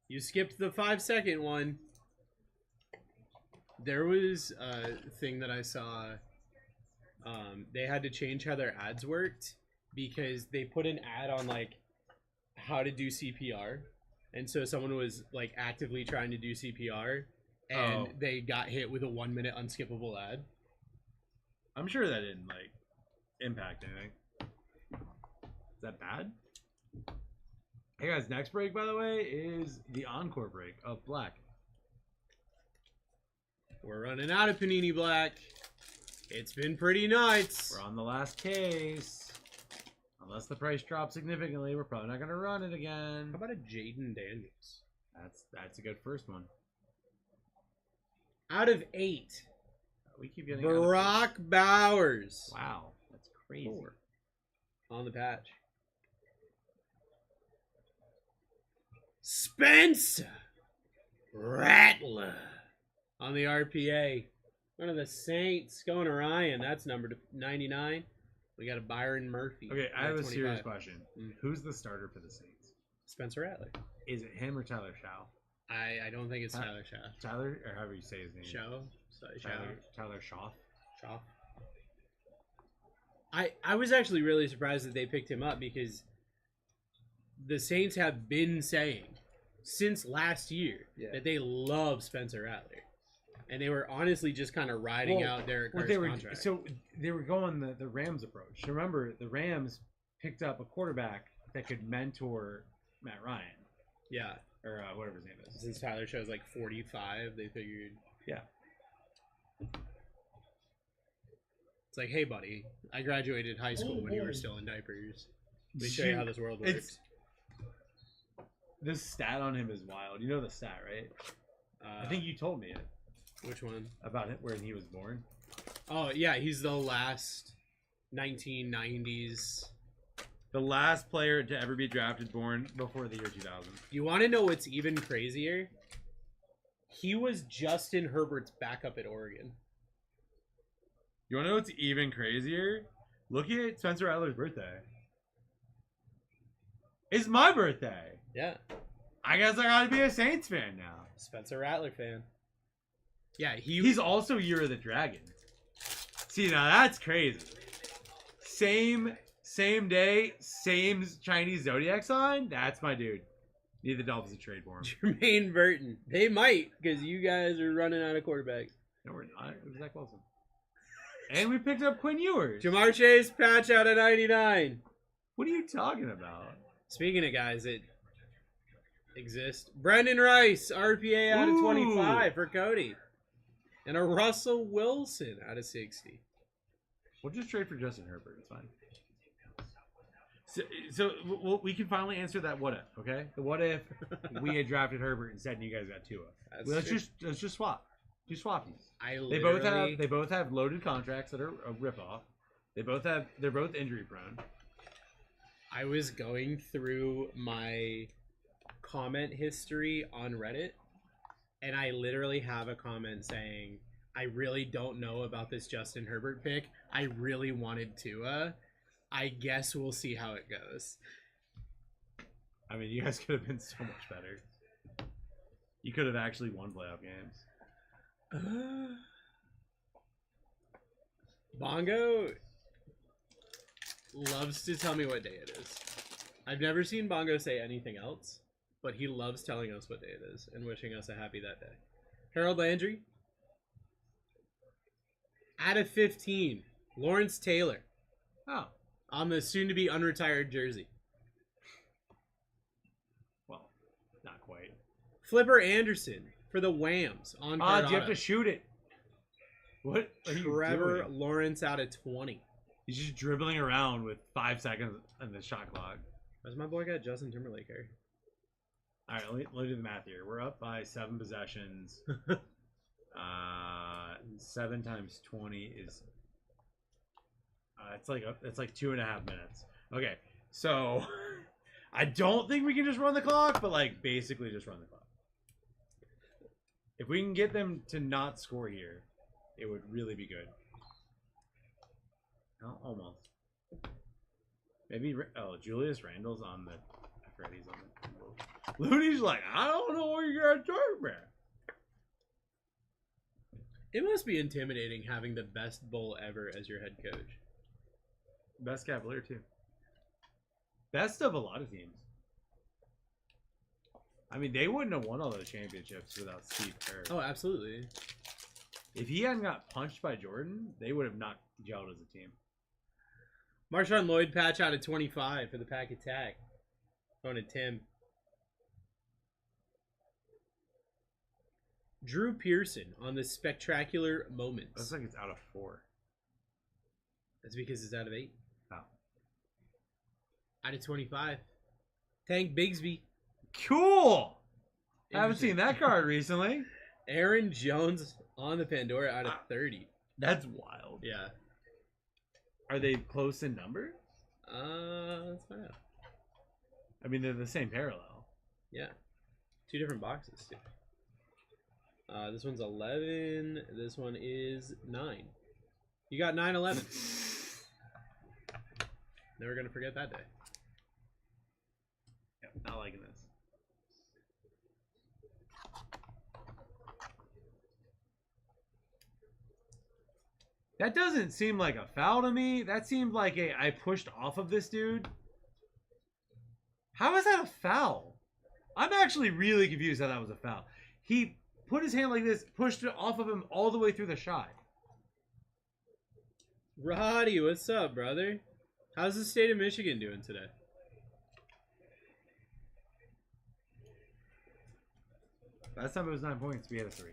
You skipped the 5-second one. There was a thing that I saw they had to change how their ads worked because they put an ad on like how to do CPR, and so someone was like actively trying to do CPR, and they got hit with a 1 minute unskippable ad. I'm sure that didn't like impact anything. Is that bad? Hey guys, next break by the way is the encore break of Black. We're running out of Panini Black. It's been pretty nuts. We're on the last case. Unless the price drops significantly, we're probably not gonna run it again. How about a Jaden Daniels? That's a good first one. Out of 8. We keep getting Brock Bowers. Wow, that's crazy. 4 on the patch. Spencer Rattler on the RPA. One of the Saints going to Ryan. That's number 99. We got a Byron Murphy. Okay, I have a 25. serious question. Who's the starter for the Saints? Spencer Rattler. Is it him or Tyler Shaw? I don't think it's Tyler Shaw. Tyler, or however you say his name. Shaw? Tyler Shaw. Shaw. I was actually really surprised that they picked him up because the Saints have been saying since last year that they love Spencer Rattler. And they were honestly just kind of riding out their contract. So they were going the Rams approach. Remember, the Rams picked up a quarterback that could mentor Matt Ryan. Yeah. Or whatever his name is. Since Tyler Show's like 45, they figured. Yeah. It's like, hey, buddy, I graduated high school when you were still in diapers. Let me show you how this world works. This stat on him is wild. You know the stat, right? I think you told me it. Which one? About it, when he was born. Oh, yeah, he's the last 1990s. The last player to ever be drafted born before the year 2000. You want to know what's even crazier? He was Justin Herbert's backup at Oregon. You want to know what's even crazier? Look at Spencer Rattler's birthday. It's my birthday. Yeah. I guess I gotta be a Saints fan now. Spencer Rattler fan. Yeah, he's also Year of the Dragon. See, now that's crazy. Same day, same Chinese zodiac sign. That's my dude. Need the Dolphins to trade for him. Jermaine Burton. They might, because you guys are running out of quarterbacks. No, we're not. It was Zach Wilson. And we picked up Quinn Ewers. Jamar Chase, patch out of 99. What are you talking about? Speaking of guys that exist, Brendan Rice, RPA out of 25 for Cody. And a Russell Wilson out of 60. We'll just trade for Justin Herbert. It's fine. So we can finally answer that what if, okay? The what if we had drafted Herbert instead and you guys got Tua. Let's just swap. Do swappies. They both have loaded contracts that are a ripoff. They're both injury prone. I was going through my comment history on Reddit, and I literally have a comment saying, I really don't know about this Justin Herbert pick. I really wanted Tua. I guess we'll see how it goes. I mean, you guys could have been so much better. You could have actually won playoff games. Bongo loves to tell me what day it is. I've never seen Bongo say anything else, but he loves telling us what day it is and wishing us a happy that day. Harold Landry. Out of 15, Lawrence Taylor. Oh. On the soon-to-be unretired jersey. Well, not quite. Flipper Anderson for the Whams on card do you have to shoot it? What are Trevor you doing? Lawrence out of 20. He's just dribbling around with 5 seconds on the shot clock. Why's my boy got Justin Timberlake here? All right, let me do the math here. We're up by 7 possessions. 7 times 20 is it's like 2.5 minutes. Okay, so I don't think we can just run the clock, but like basically just run the clock. If we can get them to not score here, it would really be good. Oh, almost. Maybe Julius Randle's on the. I forgot he's on the. Looney's like, I don't know where you're gonna turn, man. It must be intimidating having the best bull ever as your head coach. Best Cavalier too. Best of a lot of teams. I mean, they wouldn't have won all those championships without Steve Kerr. Oh, absolutely. If he hadn't got punched by Jordan, they would have not gelled as a team. Marshawn Lloyd patch out of 25 for the Pack Attack. Going to Tim. Drew Pearson on the Spectacular Moments. Looks like it's out of 4. That's because it's out of 8. Oh. Out of 25. Tank Bigsby. Cool! I haven't Interesting. seen that card recently. Aaron Jones on the Pandora out of 30. That's wild. Yeah. Are they close in number? Let's find out. I mean, they're the same parallel. Yeah. 2 different boxes, too. This one's 11. This one is 9. You got 9/11. Never gonna forget that day. Yep, not liking this. That doesn't seem like a foul to me. That seemed like I pushed off of this dude. How is that a foul? I'm actually really confused how that was a foul. He put his hand like this, pushed it off of him all the way through the shot. Roddy, what's up, brother? How's the state of Michigan doing today? Last time it was 9 points. We had a 3.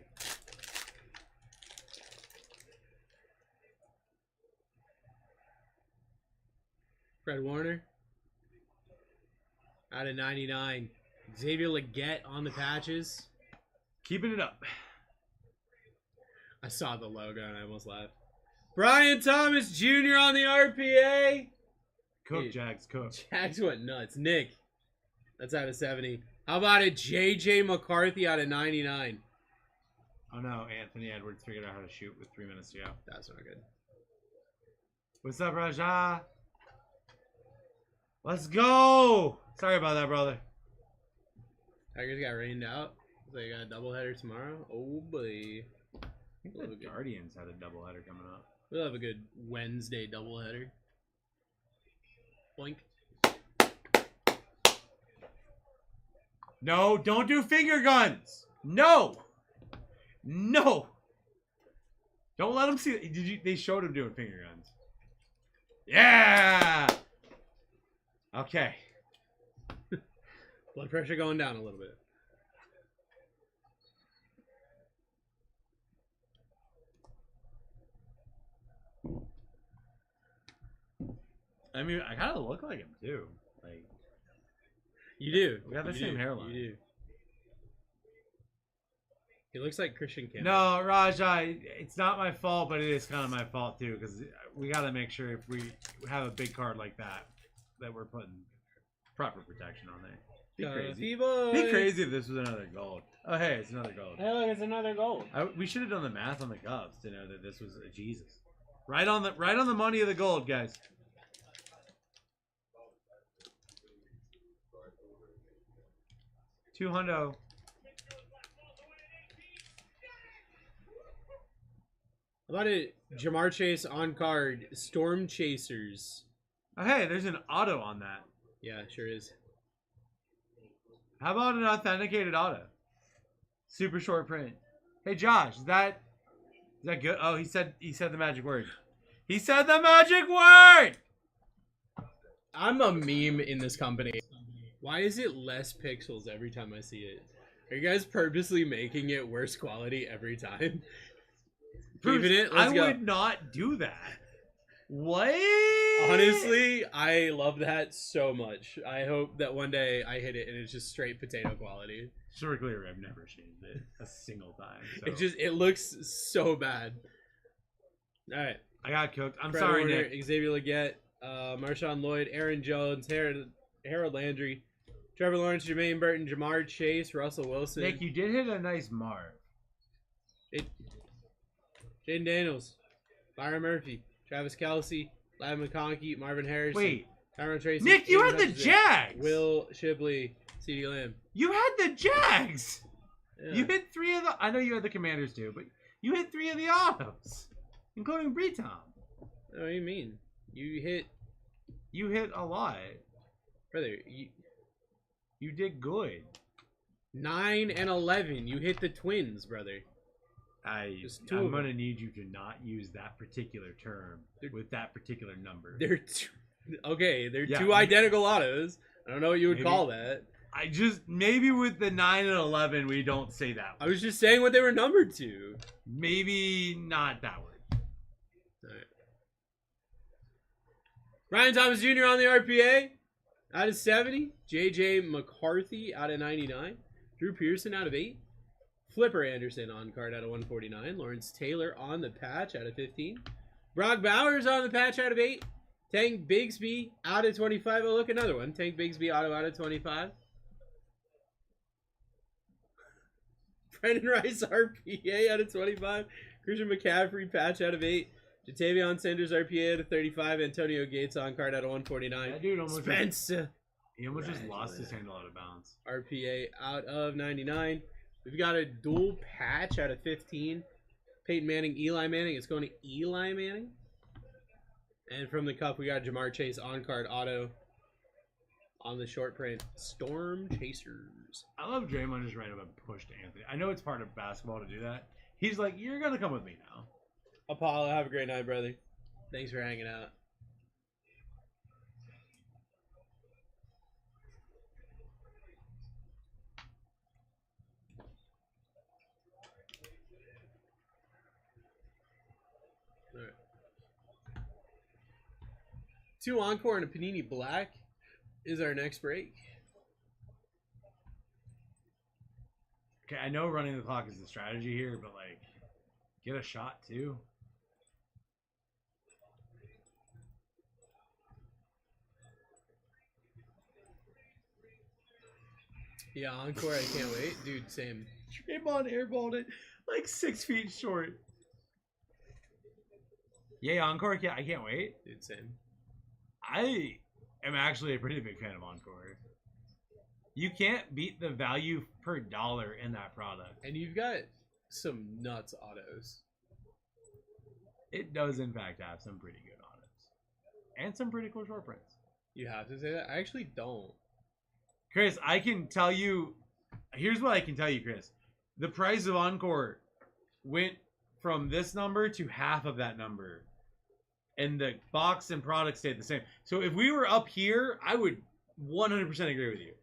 Fred Warner out of 99. Xavier Leggett on the patches. Keeping it up. I saw the logo and I almost laughed. Brian Thomas Jr. on the RPA. Cook, Hey, Jags, cook. Jags went nuts. Nick, that's out of 70. How about a JJ McCarthy out of 99? Oh no, Anthony Edwards figured out how to shoot with 3 minutes to go. That's not good. What's up, Raja? Let's go! Sorry about that, brother. Tigers got rained out. So they got a doubleheader tomorrow. Oh boy. I think the Guardians had a doubleheader coming up. We'll have a good Wednesday doubleheader. Boink. No, don't do finger guns! No! No! Don't let them see. They showed him doing finger guns. Yeah! Okay. Blood pressure going down a little bit. I mean, I kind of look like him too. Like, You do. we got the You same do. hairline. You do. He looks like Christian Campbell. No, Raja, it's not my fault, but it is kind of my fault too, because we got to make sure if we have a big card like that, that we're putting proper protection on there. Be crazy. Be crazy if this was another gold. Oh, hey, it's another gold. Hey, look, it's another gold. We should have done the math on the Cubs to know that this was a Jesus. Right on the money of the gold, guys. $200. How about it? Jamar Chase on card. Storm Chasers. Oh, hey, there's an auto on that. Yeah, sure is. How about an authenticated auto? Super short print. Hey, Josh, is that good? Oh, he said the magic word. He said the magic word. I'm a meme in this company. Why is it less pixels every time I see it? Are you guys purposely making it worse quality every time? Keeping it? Let's go. would not do that. What? Honestly, I love that so much. I hope that one day I hit it and it's just straight potato quality. So we're clear, I've never changed it a single time. So. It looks so bad. All right. I got cooked. I'm Fred sorry, Warner, Nick. Xavier Leggett, Marshawn Lloyd, Aaron Jones, Harold Landry, Trevor Lawrence, Jermaine Burton, Jamar Chase, Russell Wilson. Nick, you did hit a nice mark. Jaden Daniels, Byron Murphy, Travis Kelce, Ladd McConkey, Marvin Harrison. Wait, Tyron Tracy. Nick, you Aiden had the Hutchinson, Jags. Will Shipley, CeeDee Lamb. You had the Jags. Yeah. You hit 3 of the. I know you had the Commanders too, but You hit 3 of the autos, including Breton. What do you mean? You hit, a lot. brother. You did good. 9 and 11. You hit the twins, brother. Just two I'm of gonna them. need you to not use that particular term with that particular number. They're okay. They're Yeah, 2 identical autos. I don't know what you would maybe- call that. I just maybe with the 9 and 11 we don't say that. I was just saying what they were numbered to. Maybe not that word. Alright. Ryan Thomas Jr. on the RPA out of 70. JJ McCarthy out of 99. Drew Pearson out of 8. Flipper Anderson on card out of 149. Lawrence Taylor on the patch out of 15. Brock Bowers on the patch out of 8. Tank Bigsby out of 25. Oh, look, another one. Tank Bigsby auto out of 25. Brendan Rice RPA out of 25. Christian McCaffrey patch out of 8. Jatavion Sanders RPA out of 35. Antonio Gates on card out of 149. That dude almost Spencer he almost just lost his handle out of bounds. RPA out of 99. We've got a dual patch out of 15. Peyton Manning, Eli Manning. It's going to Eli Manning. And from the cup, we got Jamar Chase on card auto on the short print. Storm Chasers. I love Draymond just ran up and pushed Anthony. I know it's part of basketball to do that. He's like, you're gonna come with me now. Apollo, have a great night, brother. Thanks for hanging out. All right. 2 Encore and a Panini Black is our next break. Okay, I know running the clock is the strategy here, but like, get a shot too. Yeah, Encore, I can't wait. Dude, same. Draymond airballed it like 6 feet short. Yeah, Encore. Yeah, I can't wait. Dude, same. I am actually a pretty big fan of Encore. You can't beat the value per dollar in that product. And you've got some nuts autos. It does, in fact, have some pretty good autos. And some pretty cool short prints. You have to say that? I actually don't. Chris, I can tell you... Here's what I can tell you, Chris. The price of Encore went from this number to half of that number. And the box and product stayed the same. So if we were up here, I would 100% agree with you.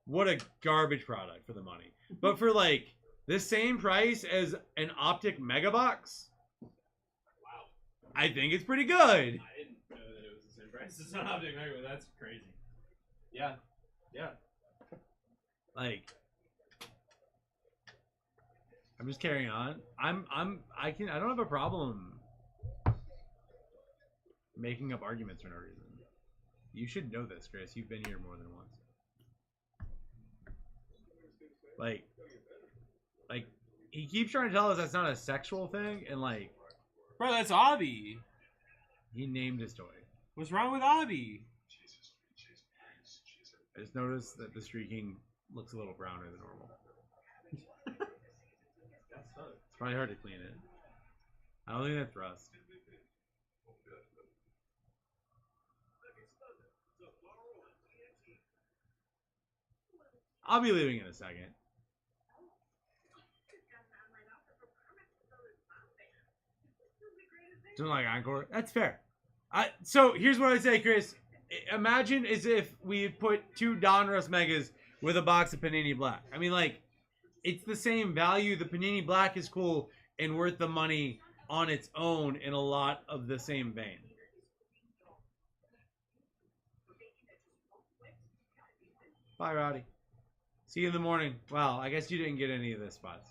What a garbage product for the money. But for like the same price as an Optic Mega Box, Wow. I think it's pretty good. I didn't know that it was the same price as an Optic Mega. That's crazy. Yeah. Yeah. Like, I'm just carrying on. I don't have a problem making up arguments for no reason. You should know this, Chris. You've been here more than once. Like, he keeps trying to tell us that's not a sexual thing, and like, Bro, that's Obby. he named his toy. What's wrong with Obby? I just noticed that the streaking looks a little browner than normal. It's probably hard to clean it. I don't think that's rust. I'll be leaving in a second. Don't like Encore? That's fair. So here's what I say, Chris. Imagine as if we put 2 Donruss Megas with a box of Panini Black. I mean, like, it's the same value. The Panini Black is cool and worth the money on its own in a lot of the same vein. Bye, Roddy. See you in the morning. Wow, I guess you didn't get any of the spots.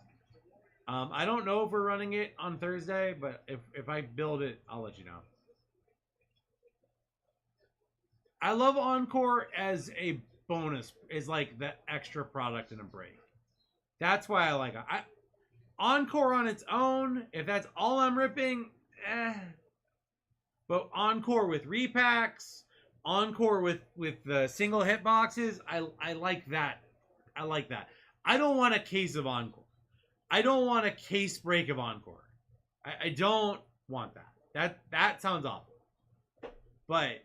I don't know if we're running it on Thursday, but if I build it, I'll let you know. I love Encore as a bonus, is like the extra product in a break. That's why I like it. Encore on its own, if that's all I'm ripping, But Encore with repacks, Encore with the single hit boxes, I like that. I like that. I don't want a case of Encore. I don't want a case break of Encore. I don't want that. That sounds awful. But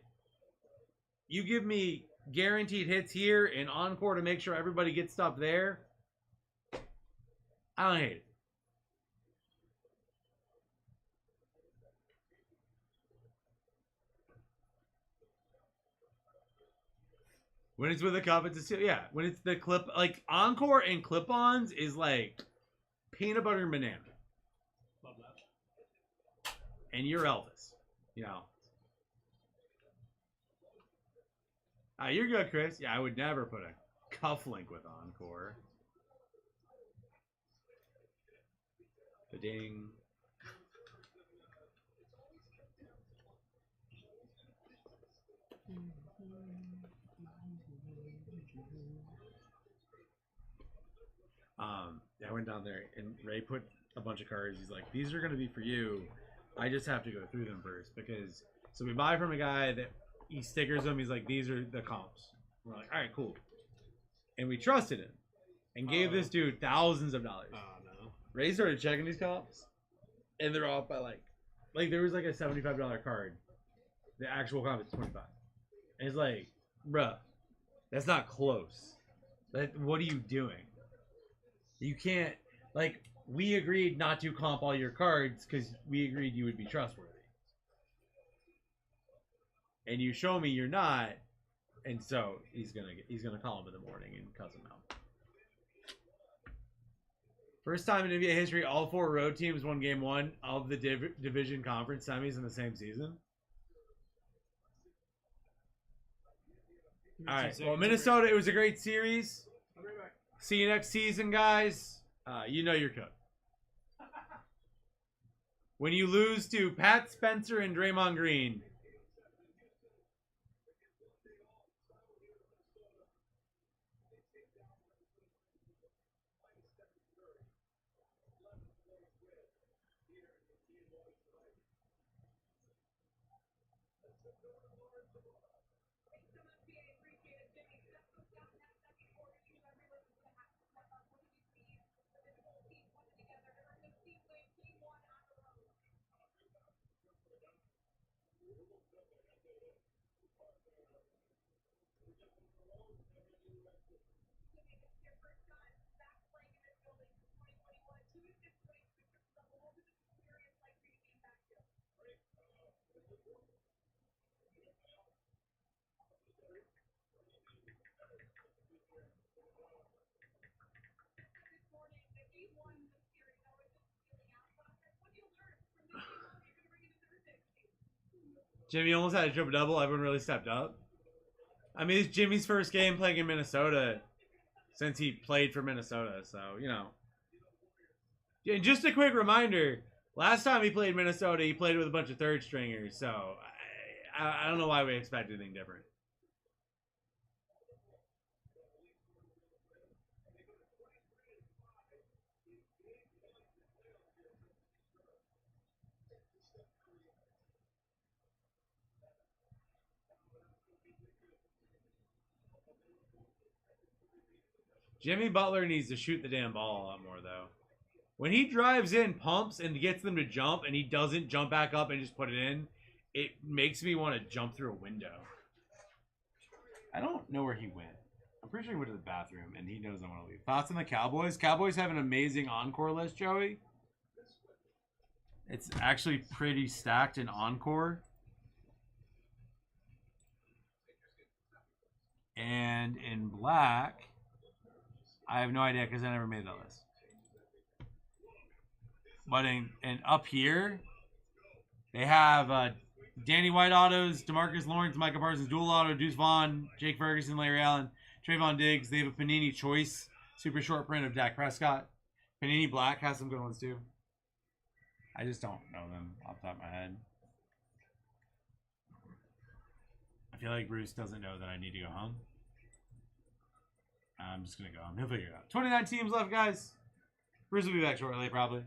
you give me guaranteed hits here and encore to make sure everybody gets stuff there. I don't hate it. When it's with a cup, it's a steal. Yeah, when it's the clip, like encore and clip-ons is like peanut butter and banana. Love that. And you're Elvis, you know. You're good, Chris. Yeah, I would never put a cufflink with encore. The ding. I went down there and Ray put a bunch of cards. He's like, these are going to be for you. I just have to go through them first because, so we buy from a guy that he stickers them. He's like, these are the comps. We're like, all right, cool. And we trusted him and gave this dude thousands of dollars. Oh, no. Ray started checking these comps and they're off by like there was like a $75 card. The actual comp is $25. And it's like, bruh, that's not close. What are you doing? You can't, like, we agreed not to comp all your cards because we agreed you would be trustworthy. And you show me you're not, and so he's gonna call him in the morning and cuss him out. First time in NBA history, all 4 road teams won game 1 of the division conference semis in the same season. All right, well, Minnesota, it was a great series. I'll be right back. See you next season, guys. You know you're cooked. When you lose to Pat Spencer and Draymond Green. Jimmy almost had a triple double. Everyone really stepped up. I mean, it's Jimmy's first game playing in Minnesota since he played for Minnesota. So, you know. And just a quick reminder, last time he played Minnesota, he played with a bunch of third stringers. So, I don't know why we expect anything different. Jimmy Butler needs to shoot the damn ball a lot more, though. When he drives in, pumps, and gets them to jump, and he doesn't jump back up and just put it in, it makes me want to jump through a window. I don't know where he went. I'm pretty sure he went to the bathroom, and he knows I want to leave. Thoughts on the Cowboys? Cowboys have an amazing encore list, Joey. It's actually pretty stacked in encore. And in black, I have no idea because I never made that list. But and up here, they have Danny White autos, DeMarcus Lawrence, Micah Parsons, dual auto, Deuce Vaughn, Jake Ferguson, Larry Allen, Trayvon Diggs. They have a Panini Choice super short print of Dak Prescott. Panini Black has some good ones too. I just don't know them off the top of my head. I feel like Bruce doesn't know that I need to go home. I'm just going to go home. He'll figure it out. 29 teams left, guys. Bruce will be back shortly, probably.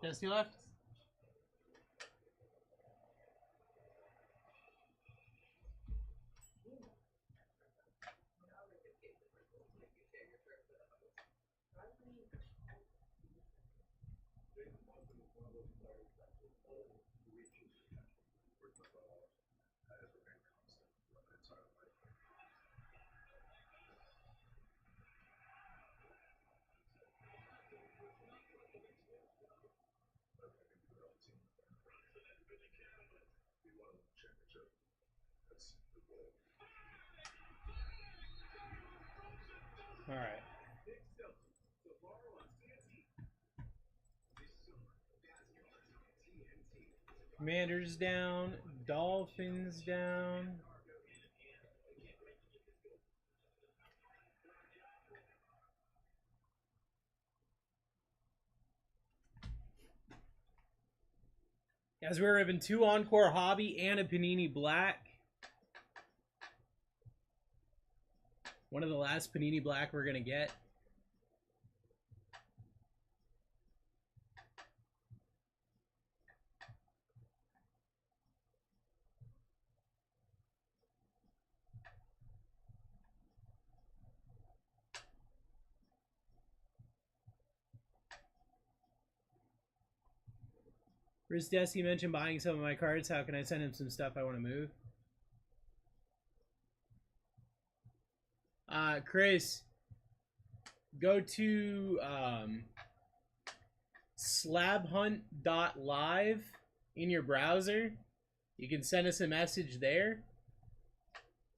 Jesse left. All right. Commanders down. Dolphins down. Guys, we're having 2 Encore Hobby and a Panini Black. One of the last Panini Black we're going to get. Riz Desi mentioned buying some of my cards. How can I send him some stuff I want to move? Chris, go to slabhunt.live in your browser. You can send us a message there.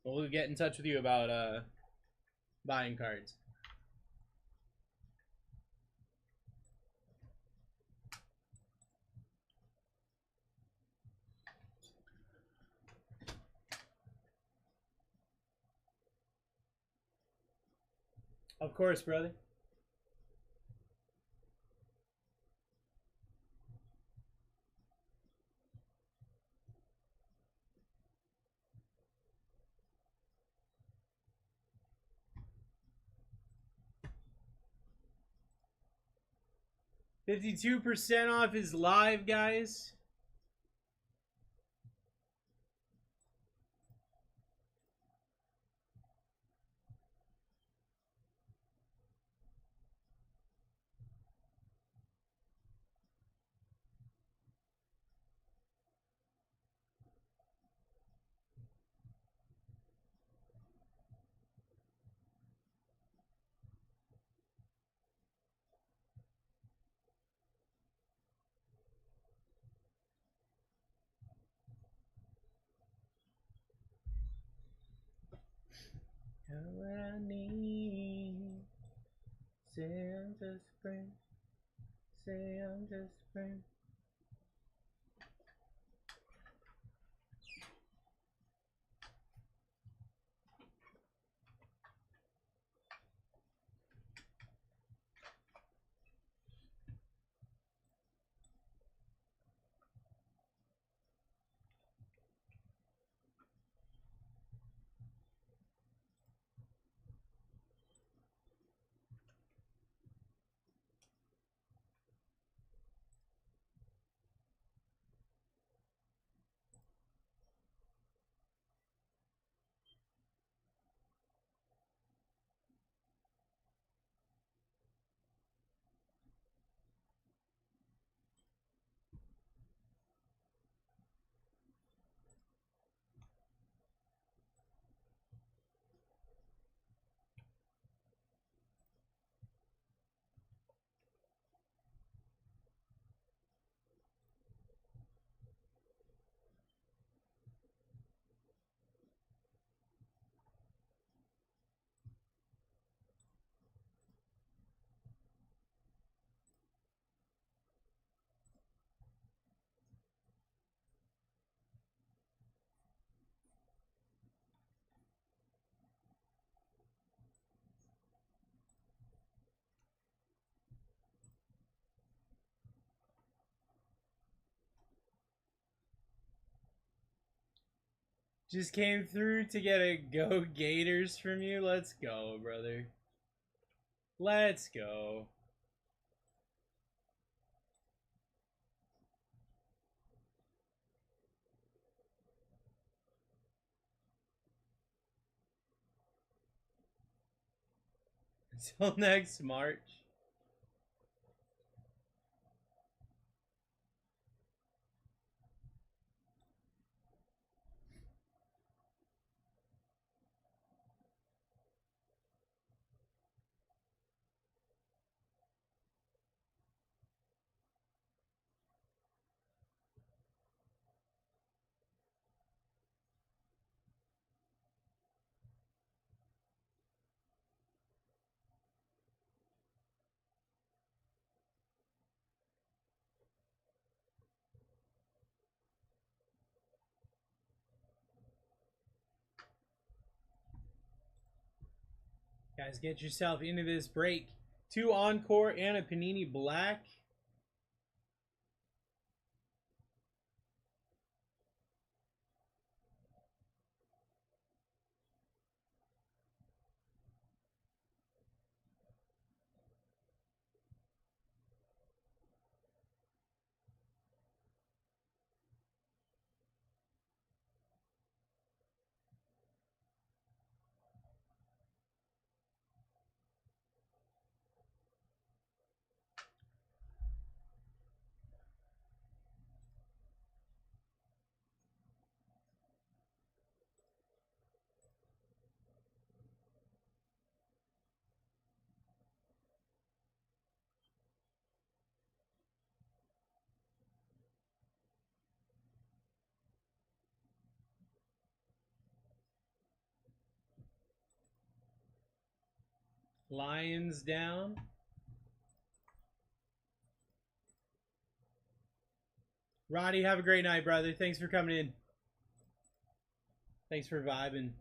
We'll get in touch with you about buying cards. Of course, brother. $52% off is live, guys. What I need. Say I'm just a friend. Say I'm just a friend. Just came through to get a Go Gators from you. Let's go, brother. Let's go. Until next March. Guys, get yourself into this break. 2 Encore and a Panini Black. Lions down. Roddy, have a great night, brother. Thanks for coming in. Thanks for vibing.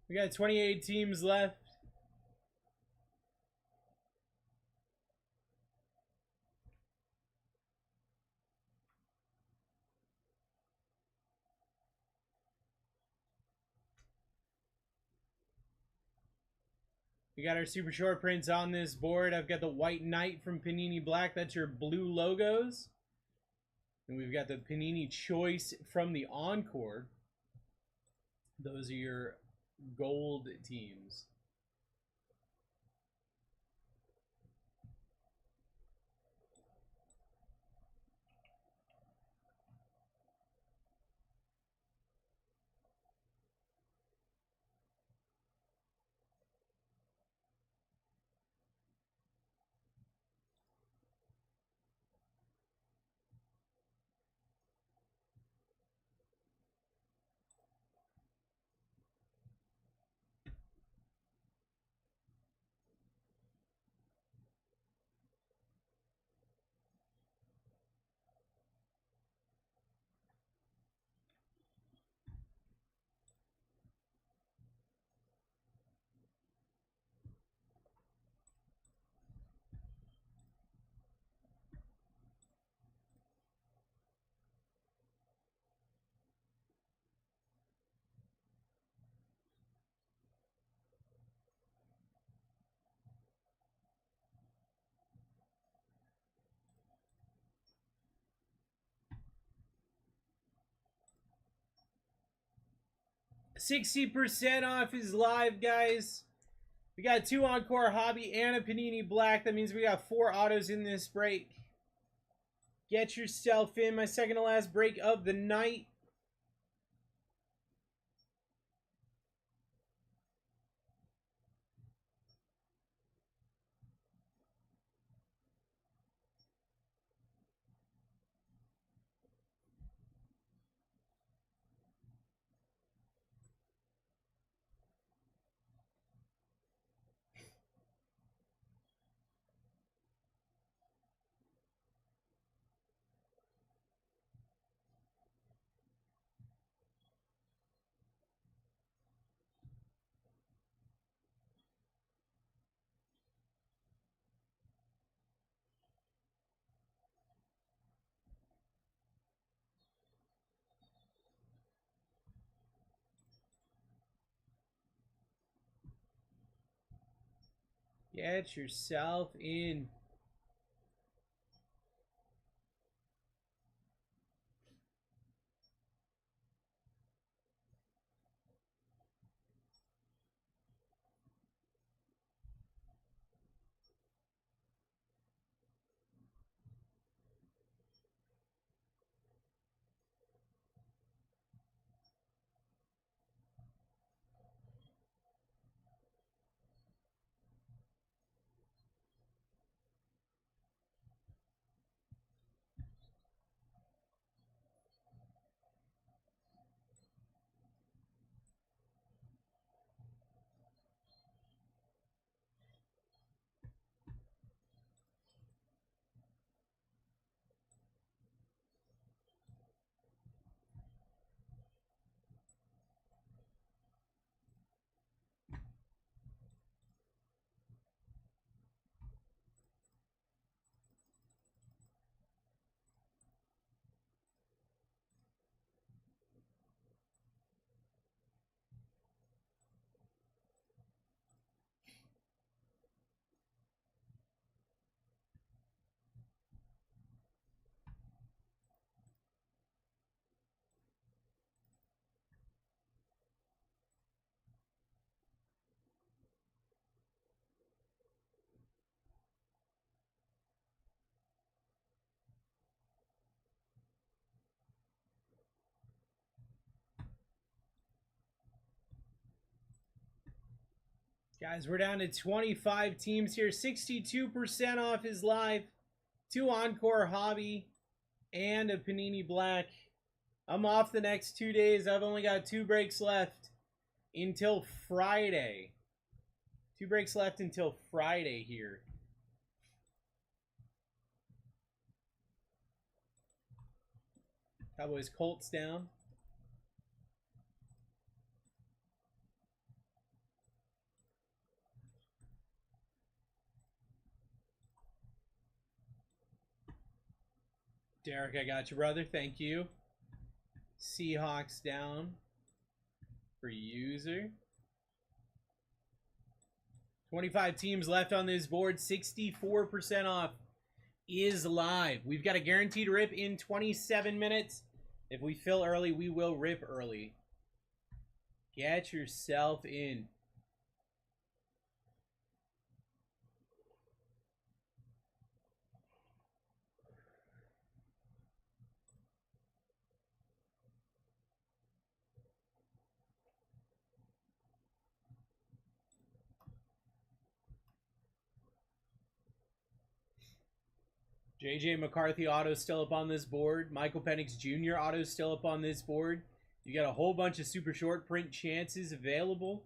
We got 28 teams left. We got our super short prints on this board. I've got the White Knight from Panini Black. That's your blue logos. And we've got the Panini Choice from the Encore. Those are your gold teams. $60% off is live, guys. We got 2 Encore Hobby and a Panini Black. That means we got 4 autos in this break. Get yourself in. My second to last break of the night. Get yourself in. Guys, we're down to 25 teams here. 62% off is live. 2 Encore Hobby and a Panini Black. I'm off the next 2 days. I've only got 2 breaks left until Friday. 2 breaks left until Friday here. Cowboys Colts down. Derek, I got you, brother. Thank you. Seahawks down for user. 25 teams left on this board. 64% off is live. We've got a guaranteed rip in 27 minutes. If we fill early, we will rip early. Get yourself in. JJ McCarthy auto still up on this board. Michael Penix Jr. auto still up on this board. You got a whole bunch of super short print chances available.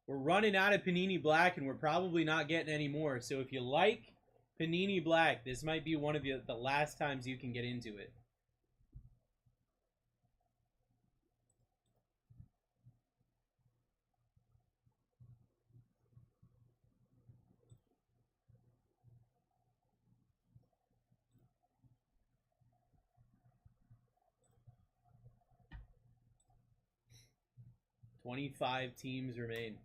We're running out of Panini Black, and we're probably not getting any more. So if you like Panini Black, this might be one of the last times you can get into it. $25 teams remain.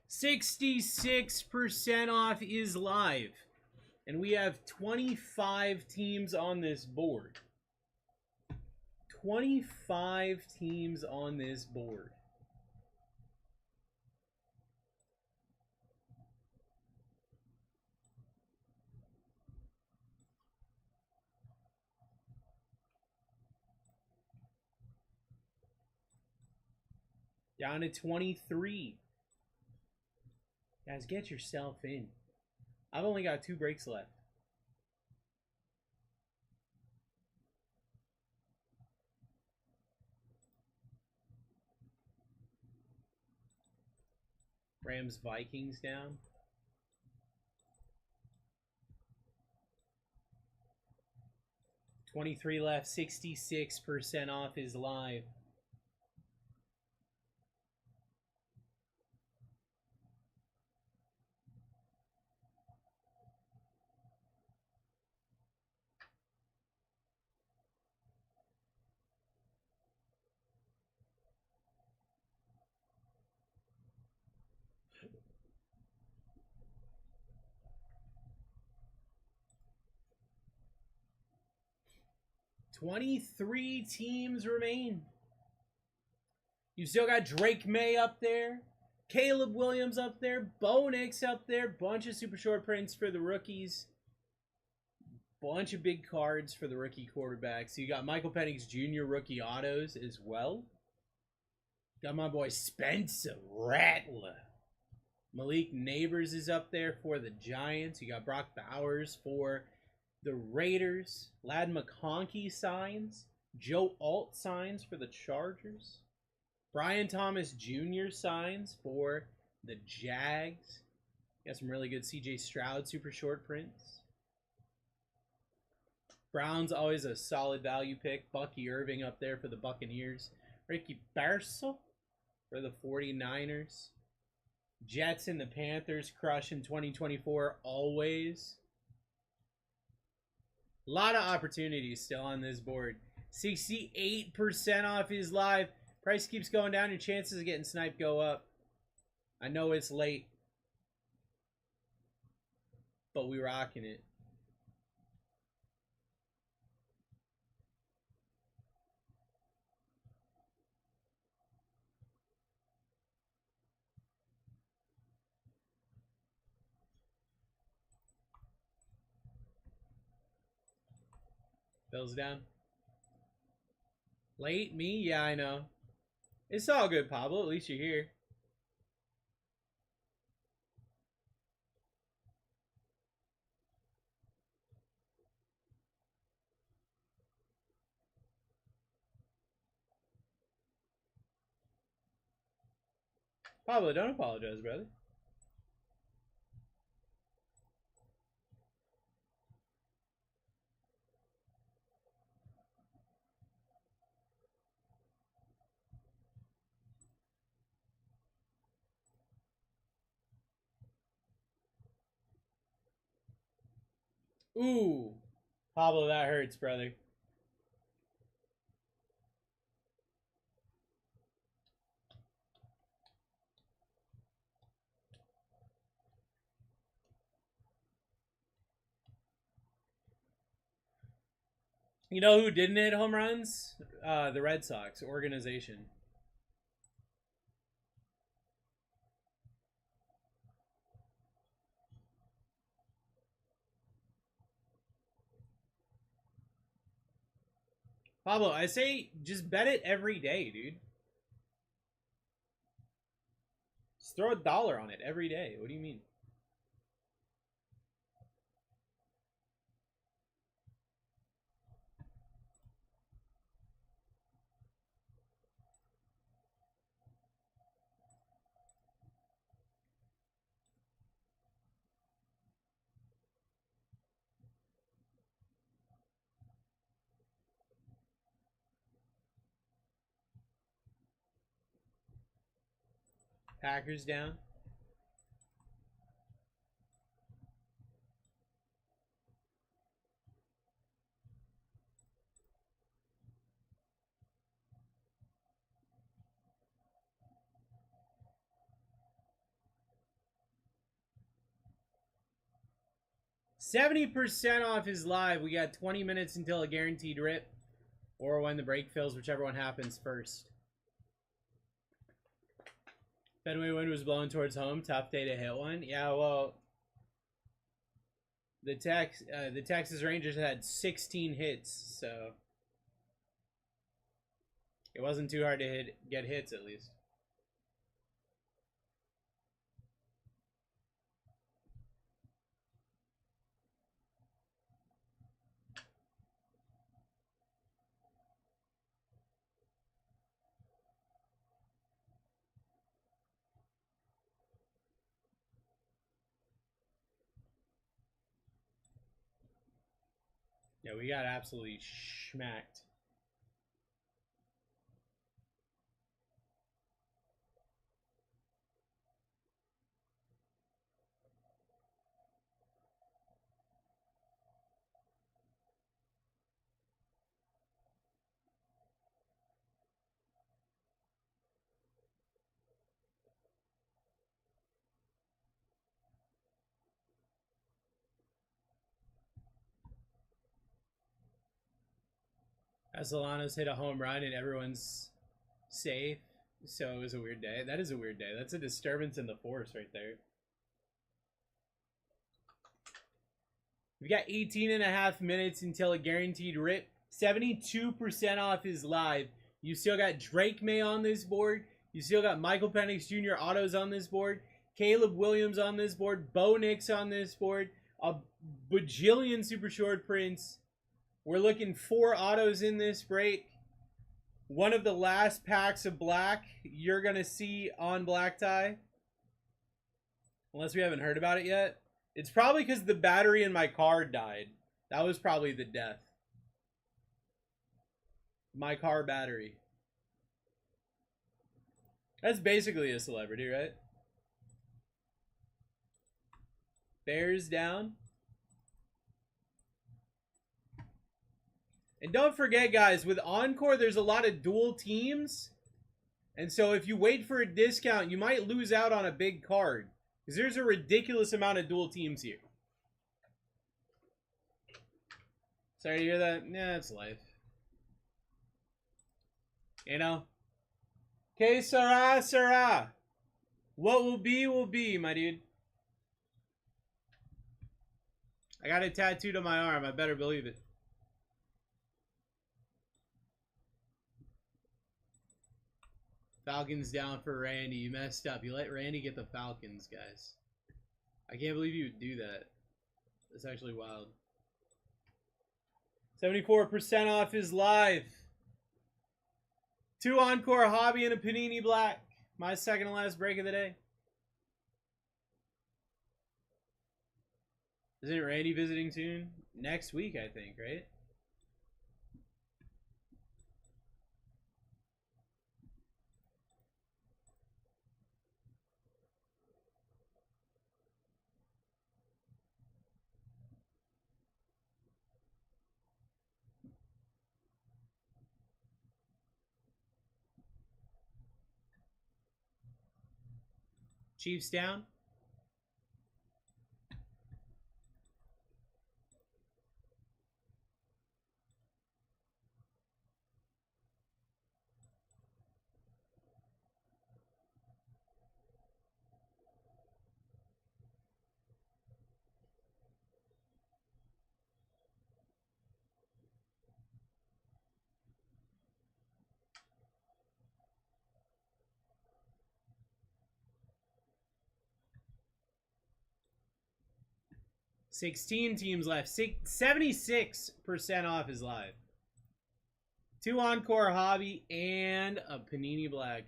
66% off is live. And we have 25 teams on this board. 25 teams on this board. Down to 23. Guys, get yourself in. I've only got 2 breaks left. Rams Vikings down. $23 left. 66% off is live. $23 teams remain. You still got Drake May up there, Caleb Williams up there, Bo Nix up there, bunch of super short prints for the rookies, bunch of big cards for the rookie quarterbacks. You got Michael Penix Jr. rookie autos as well. Got my boy Spencer Rattler. Malik Neighbors is up there for the Giants. You got Brock Bowers for the Raiders. Lad McConkey signs. Joe Alt signs for the Chargers. Brian Thomas Jr. signs for the Jags. Got some really good CJ Stroud super short prints. Browns always a solid value pick. Bucky Irving up there for the Buccaneers. Ricky Barso for the 49ers. Jets and the Panthers crush in 2024 always. A lot of opportunities still on this board. 68% off is live. Price keeps going down. Your chances of getting sniped go up. I know it's late, but we rocking it. Bills down. Late? Me? Yeah, I know. It's all good, Pablo. At least you're here. Pablo, don't apologize, brother. Ooh. Pablo, that hurts, brother. You know who didn't hit home runs? The Red Sox organization. Pablo, I say just bet it every day, dude. Just throw $1 on it every day. What do you mean? Packers down. 70% off is live. We got 20 minutes until a guaranteed rip. Or when the break fills, whichever one happens first. Fenway wind was blowing towards home. Tough day to hit one. Yeah, well, the Texas Rangers had 16 hits, so it wasn't too hard to get hits at least. Yeah, we got absolutely schmacked. Solano's hit a home run and everyone's safe. So it was a weird day. That is a weird day. That's a disturbance in the force right there. We got 18 and a half minutes until a guaranteed rip. 72% off is live. You still got Drake May on this board. You still got Michael Penix Jr. autos on this board. Caleb Williams on this board. Bo Nix on this board. A bajillion super short prints. We're looking 4 autos in this break. One of the last packs of black you're going to see on BlackTie. Unless we haven't heard about it yet. It's probably because the battery in my car died. That was probably the death. My car battery. That's basically a celebrity, right? Bears down. And don't forget, guys, with Encore, there's a lot of dual teams. And so if you wait for a discount, you might lose out on a big card. Because there's a ridiculous amount of dual teams here. Sorry to hear that. Yeah, it's life. You know? Que sera, sera. What will be, my dude. I got it tattooed on my arm. I better believe it. Falcons down for Randy. You messed up. You let Randy get the Falcons, guys. I can't believe you would do that. That's actually wild. 74% off is live. 2 Encore Hobby and a Panini Black. My second and last break of the day. Isn't Randy visiting soon? Next week, I think, right? Chiefs down. $16 teams left. 76% off is live. 2 Encore Hobby and a Panini Black.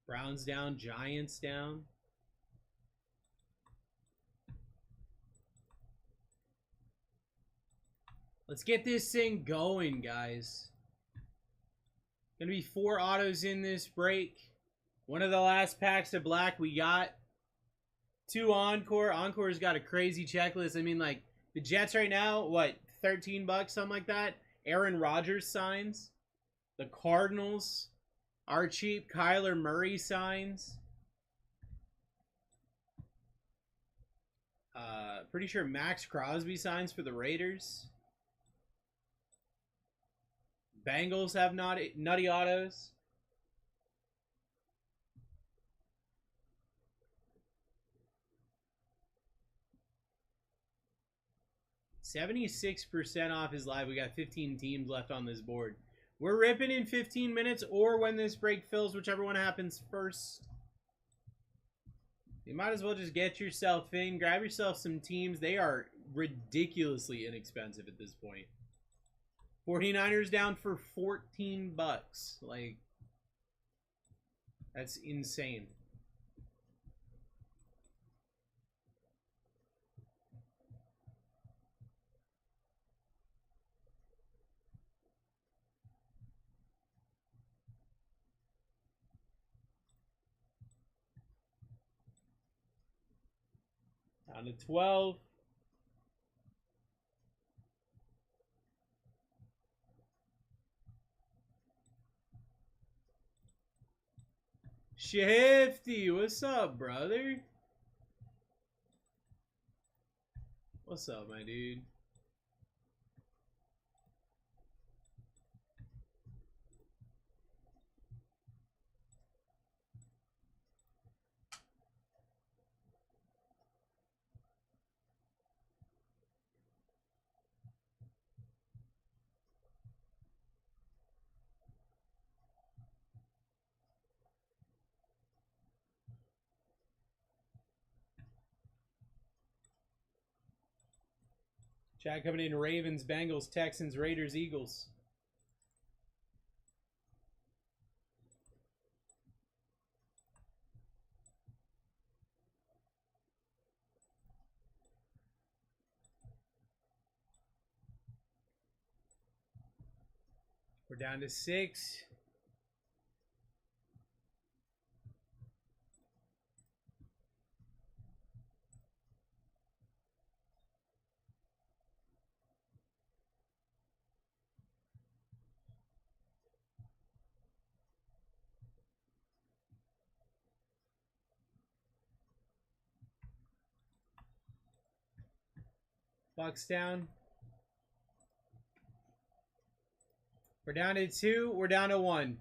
Browns down, Giants down. Let's get this thing going, guys. Gonna be 4 autos in this break. One of the last packs of black we got. 2 Encore. Encore's got a crazy checklist. I mean, like, the Jets right now, what, $13, something like that? Aaron Rodgers signs. The Cardinals are cheap. Kyler Murray signs. Pretty sure Max Crosby signs for the Raiders. Bengals have nutty autos. $76% off is live. We got 15 teams left on this board. We're ripping in 15 minutes or when this break fills, whichever one happens first. You might as well just get yourself in. Grab yourself some teams. They are ridiculously inexpensive at this point. 49ers down for 14 bucks. Like, that's insane. Down to 12. Shifty, what's up, brother? What's up, my dude? Chat coming in: Ravens, Bengals, Texans, Raiders, Eagles. We're down to 6. Bucks down. We're down to 2. We're down to 1.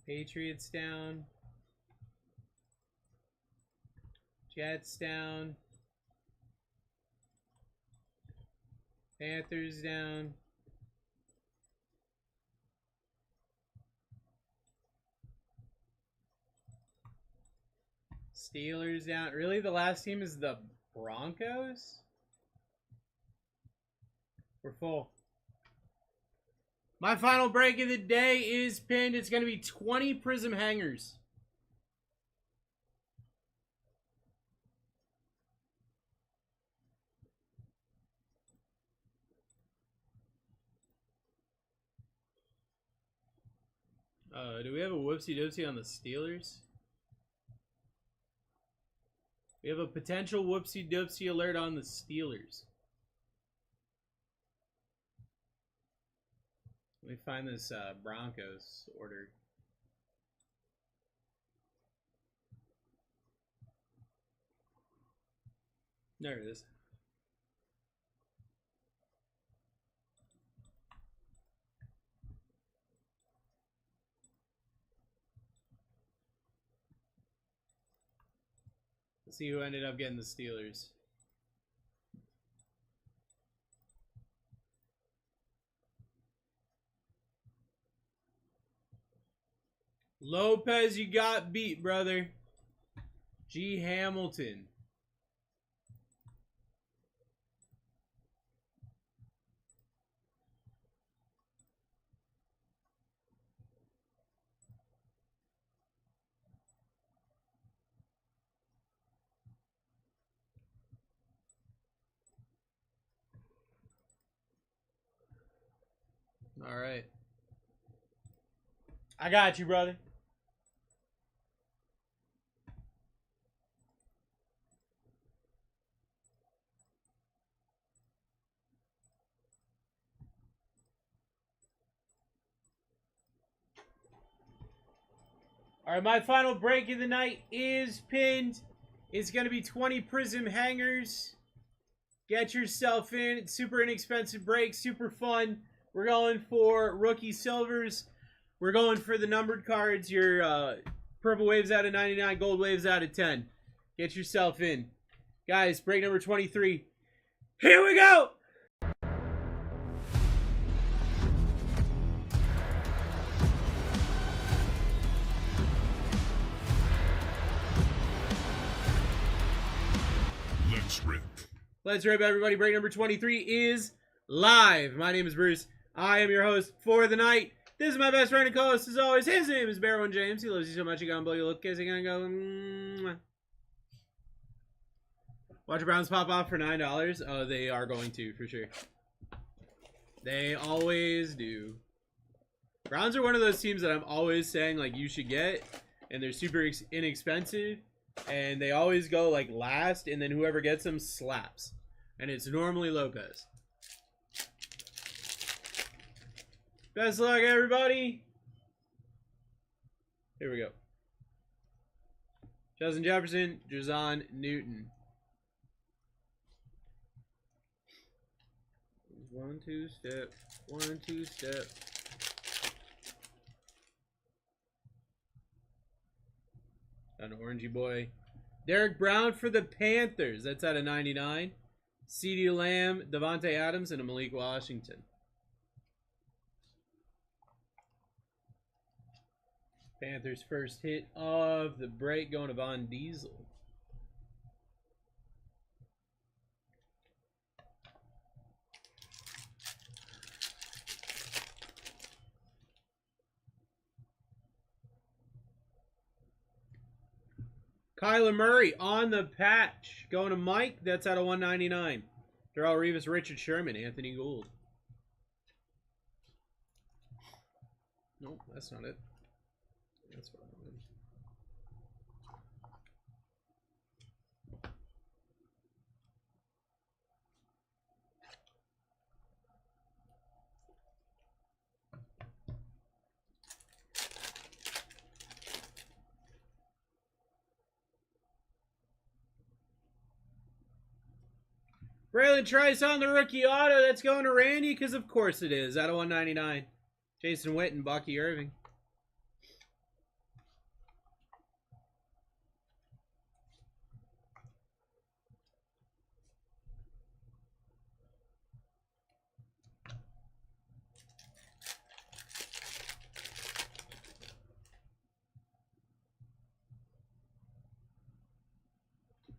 Patriots down. Jets down. Panthers down. Steelers down. Really? The last team is the Broncos? We're full. My final break of the day is pinned. It's going to be 20 Prism hangers. Do we have a whoopsie-doopsie on the Steelers? We have a potential whoopsie-doopsie alert on the Steelers. Let me find this Broncos order. There it is. Let's see who ended up getting the Steelers. Lopez, you got beat, brother. G. Hamilton. All right. I got you, brother. All right, my final break of the night is pinned. It's going to be 20 Prism hangers. Get yourself in. It's super inexpensive break, super fun. We're going for rookie silvers. We're going for the numbered cards. Your purple waves out of 99, gold waves out of 10. Get yourself in. Guys, break number 23. Here we go! Let's rip. Let's rip, everybody. Break number 23 is live. My name is Bruce. I am your host for the night. This is my best friend and co-host, as always. His name is Bear One James. He loves you so much, you're gonna blow your lip kiss. You're gonna go. Mwah. Watch your Browns pop off for $9. Oh, they are going to, for sure. They always do. Browns are one of those teams that I'm always saying, like, you should get, and they're super inexpensive. And they always go like last, and then whoever gets them slaps. And it's normally Lopez. Best luck, everybody. Here we go. Justin Jefferson, Jazon Newton. 1-2 step. 1-2 step. An orangey boy. Derek Brown for the Panthers. That's out of 99. CeeDee Lamb, Devontae Adams, and a Malik Washington. Panthers first hit of the break going to Von Diesel. Kyler Murray on the patch. Going to Mike. That's out of 199. Darrell Revis, Richard Sherman, Anthony Gould. Nope, that's not it. That's what I wanted. Braylon Trice on the rookie auto. That's going to Randy, because of course it is. Out of 199. Jason Witten, Bucky Irving.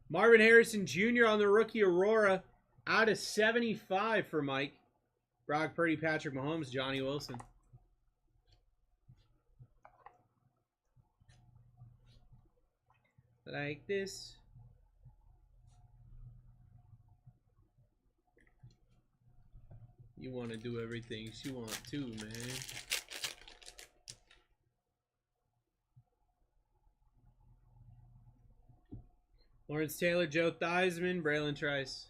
Marvin Harrison Jr. on the rookie Aurora. Out of 75 for Mike. Brock Purdy, Patrick Mahomes, Johnny Wilson. Like this. You want to do everything she want to, man. Lawrence Taylor, Joe Theismann, Braylon Trice.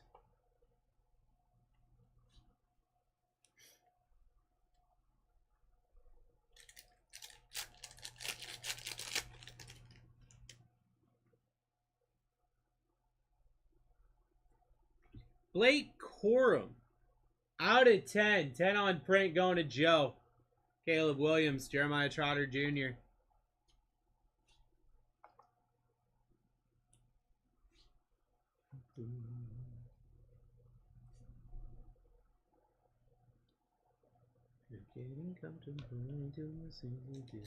Blake Corum, out of 10. 10 on print going to Joe. Caleb Williams, Jeremiah Trotter Jr. You're getting comfortable to listen to.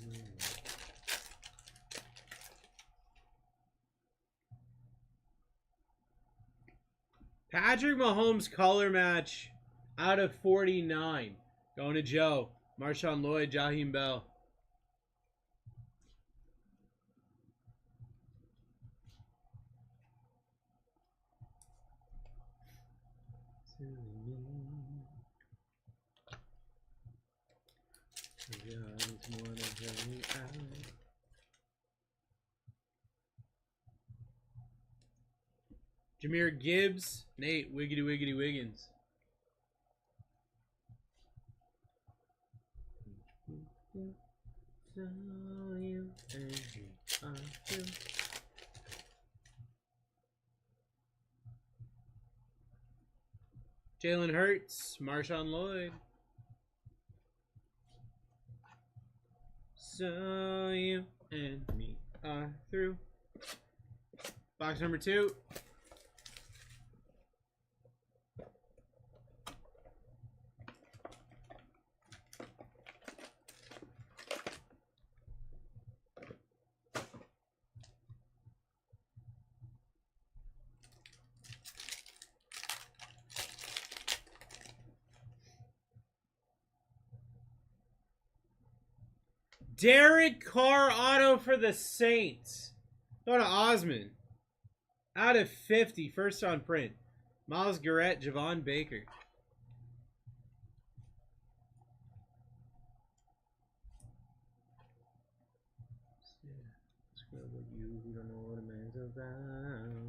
Patrick Mahomes color match out of 49. Going to Joe. Marshawn Lloyd, Jaheim Bell. Jameer Gibbs, Nate, Wiggity Wiggity Wiggins. Jalen Hurts, Marshawn Lloyd. So you and me are through. Box number 2. Derek Carr auto for the Saints. Go to Osmond. Out of 50. First on print. Miles Garrett, Javon Baker. Scrub with you who don't know what a man's about.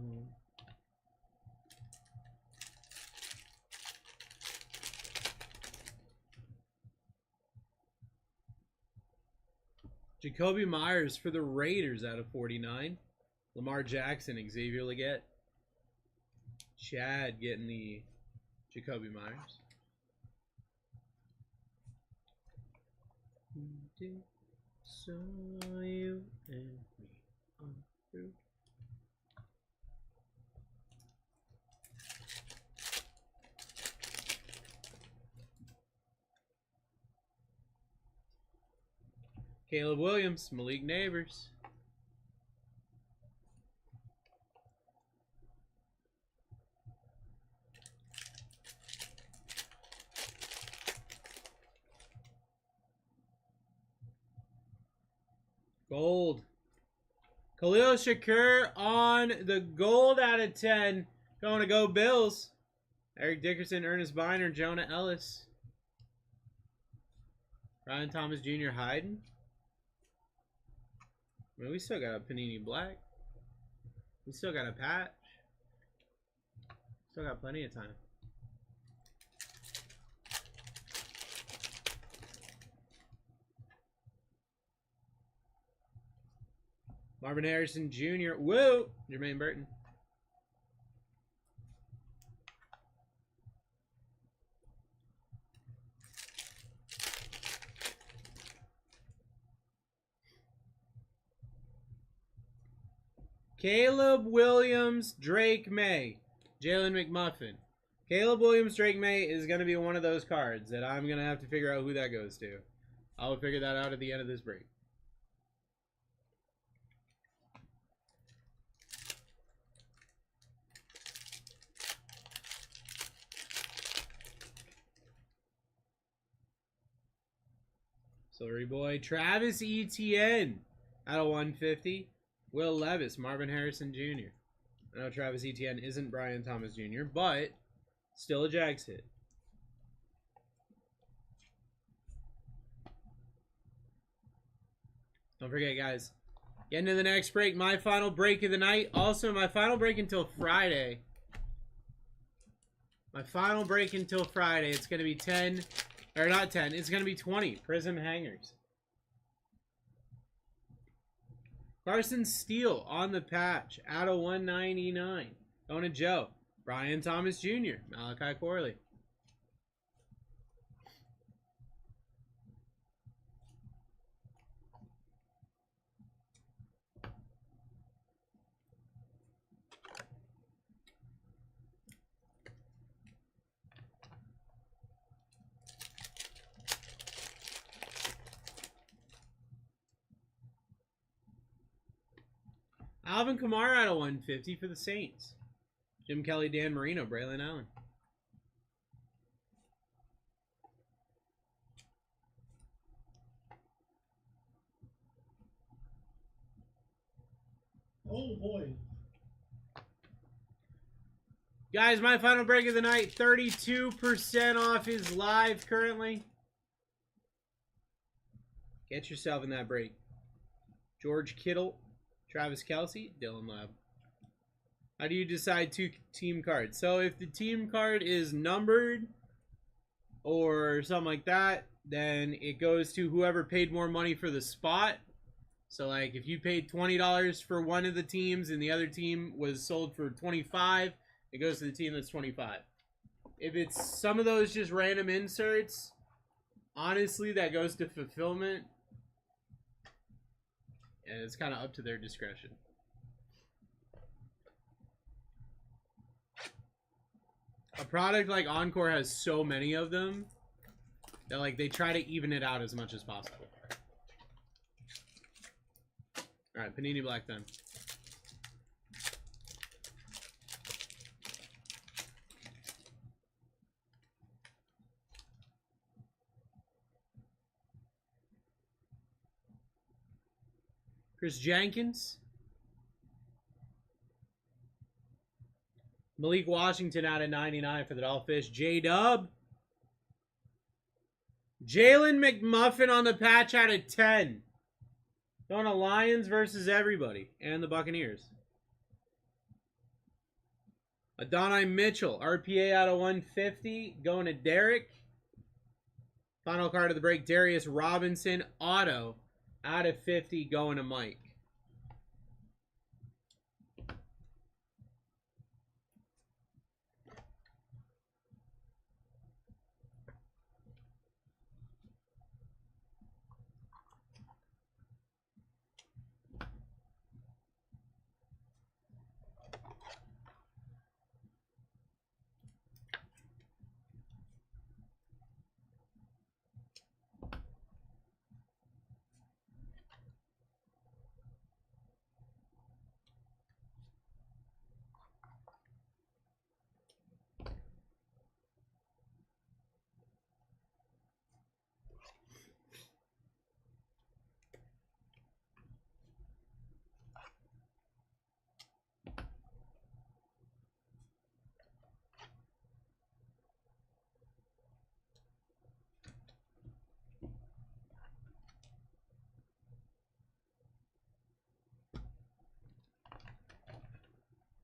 Jacoby Myers for the Raiders out of 49. Lamar Jackson, Xavier Legette. Chad getting the Jacoby Myers. So you and me on through. Caleb Williams, Malik Neighbors. Gold. Khalil Shakur on the gold out of 10. Going to go Bills. Eric Dickerson, Ernest Biner, Jonah Ellis. Ryan Thomas Jr. Hyden. I mean, we still got a Panini Black. We still got a patch. Still got plenty of time. Marvin Harrison Jr. Whoa! Jermaine Burton. Caleb Williams, Drake May, Jalen McMuffin. Caleb Williams, Drake May is going to be one of those cards that I'm going to have to figure out who that goes to. I'll figure that out at the end of this break. Sorry, boy. Travis Etienne out of 150. Will Levis, Marvin Harrison Jr. I know Travis Etienne isn't Brian Thomas Jr., but still a Jags hit. Don't forget, guys, getting to the next break, my final break of the night. Also, my final break until Friday. My final break until Friday. It's going to be 10, or not 10, it's going to be 20 Prism Hangers. Carson Steele on the patch, out of 199. Going to Joe. Brian Thomas Jr., Malachi Corley. Alvin Kamara out of 150 for the Saints. Jim Kelly, Dan Marino, Braylon Allen. Oh boy. Guys, my final break of the night, 32% off is live currently. Get yourself in that break. George Kittle, Travis Kelce, Dylan Lab. How do you decide two team cards? So if the team card is numbered or something like that, then it goes to whoever paid more money for the spot. So like if you paid $20 for one of the teams and the other team was sold for $25, it goes to the team that's $25. If it's some of those just random inserts, honestly, that goes to fulfillment. And it's kind of up to their discretion. A product like Encore has so many of them that like they try to even it out as much as possible. All right, Panini Black then. Chris Jenkins. Malik Washington out of 99 for the Dolphins. J-Dub. Jalen McMuffin on the patch out of 10. Going to Lions versus everybody. And the Buccaneers. Adonai Mitchell. RPA out of 150. Going to Derek. Final card of the break. Darius Robinson. Auto. Out of 50, going to Mike.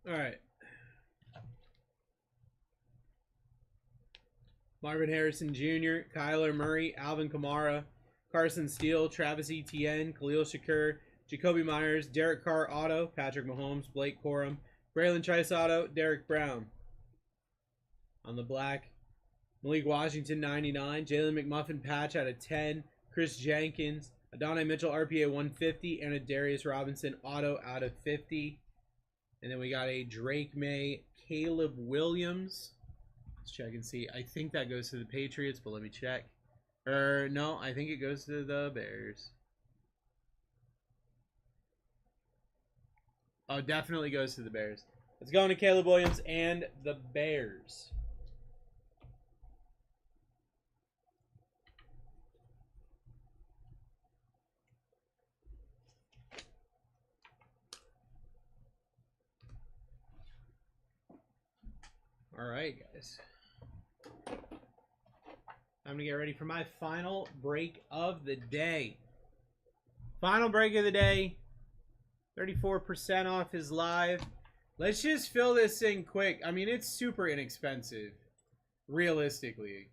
All right. Marvin Harrison Jr., Kyler Murray, Alvin Kamara, Carson Steele, Travis Etienne, Khalil Shakur, Jacoby Myers, Derek Carr auto, Patrick Mahomes, Blake Corum, Braylon Trice auto, Derek Brown. On the black, Malik Washington 99, Jalen McMuffin patch out of 10, Chris Jenkins, Adonai Mitchell RPA 150, and a Darius Robinson auto out of 50. And then we got a Drake May, Caleb Williams. Let's check and see. I think that goes to the Patriots, but let me check. No, I think it goes to the Bears. Oh, definitely goes to the Bears. Let's go into Caleb Williams and the Bears. All right, guys. Time to get ready for my final break of the day. Final break of the day. 34% off is live. Let's just fill this thing quick. I mean, it's super inexpensive. Realistically.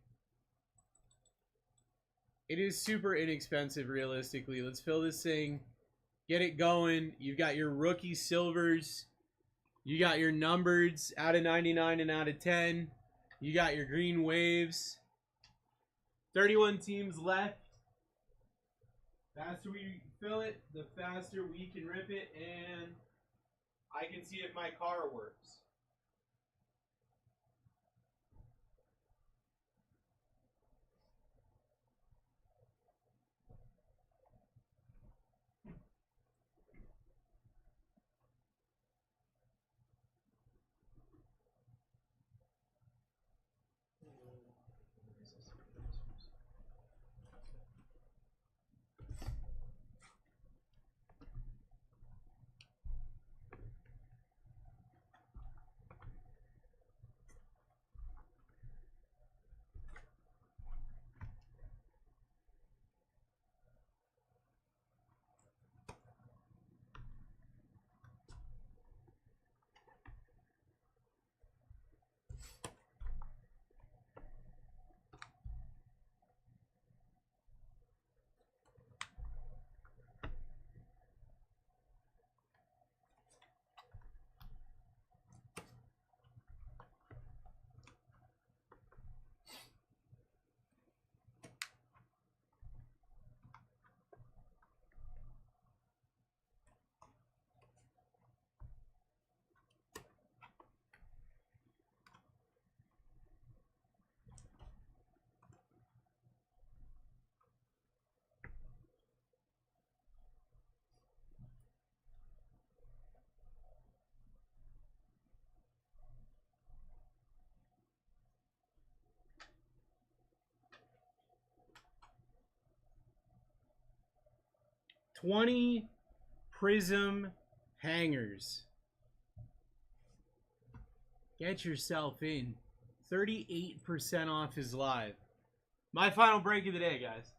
It is super inexpensive, realistically. Let's fill this thing. Get it going. You've got your rookie silvers. You got your numbereds out of 99 and out of 10. You got your green waves. 31 teams left. The faster we fill it, the faster we can rip it, and I can see if my car works. 20 prism hangers. Get yourself in. 38% off his live. My final break of the day, guys.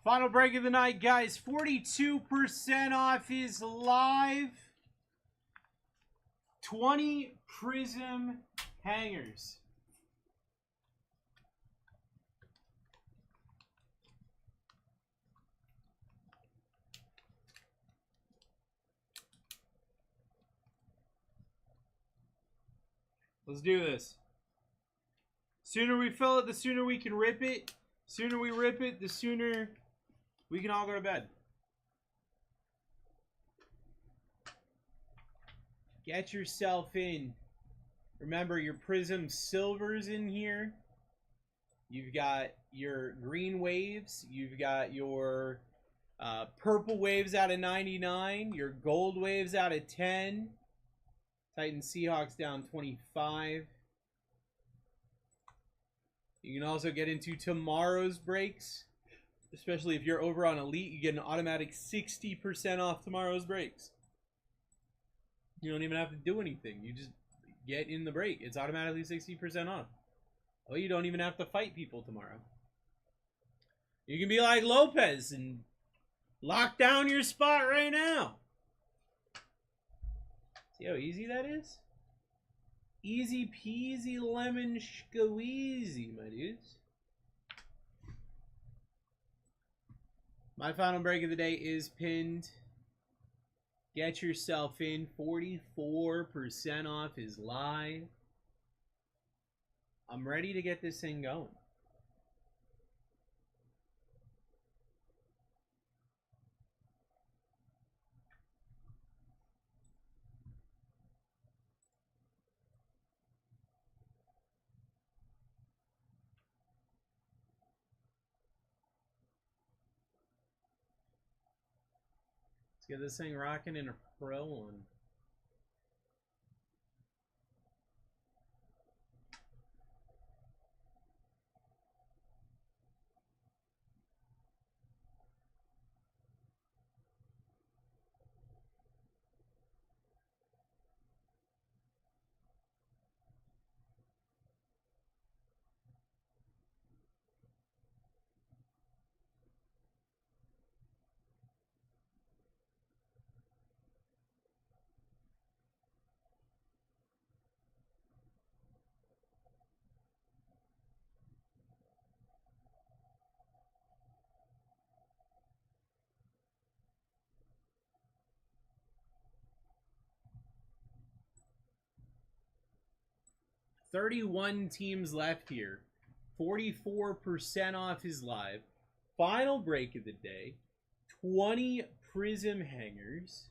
Final break of the night, guys. 42% off his live. 20 prism hangers. Let's do this. Sooner we fill it, the sooner we can rip it. Sooner we rip it, the sooner we can all go to bed. Get yourself in. Remember, your Prism Silver's in here. You've got your green waves. You've got your purple waves out of 99. Your gold waves out of 10. Titan Seahawks down 25. You can also get into tomorrow's breaks. Especially if you're over on Elite, you get an automatic 60% off tomorrow's breaks. You don't even have to do anything. You just get in the break. It's automatically 60% off. Oh, you don't even have to fight people tomorrow. You can be like Lopez and lock down your spot right now. See how easy that is? Easy peasy lemon squeezy, my dudes. My final break of the day is pinned. Get yourself in. 44% off is live. I'm ready to get this thing going. Let's get this thing rocking and rolling. $31 teams left here. 44% off is live. Final break of the day. 20 Prism hangers.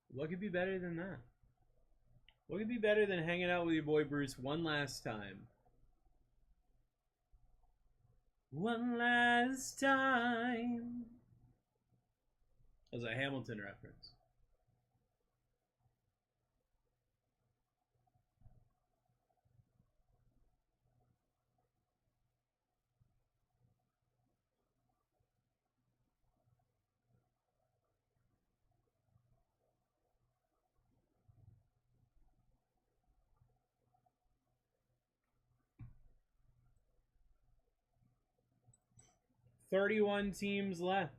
What could be better than that? What could be better than hanging out with your boy Bruce one last time? One last time. That was a Hamilton reference. $31 teams left.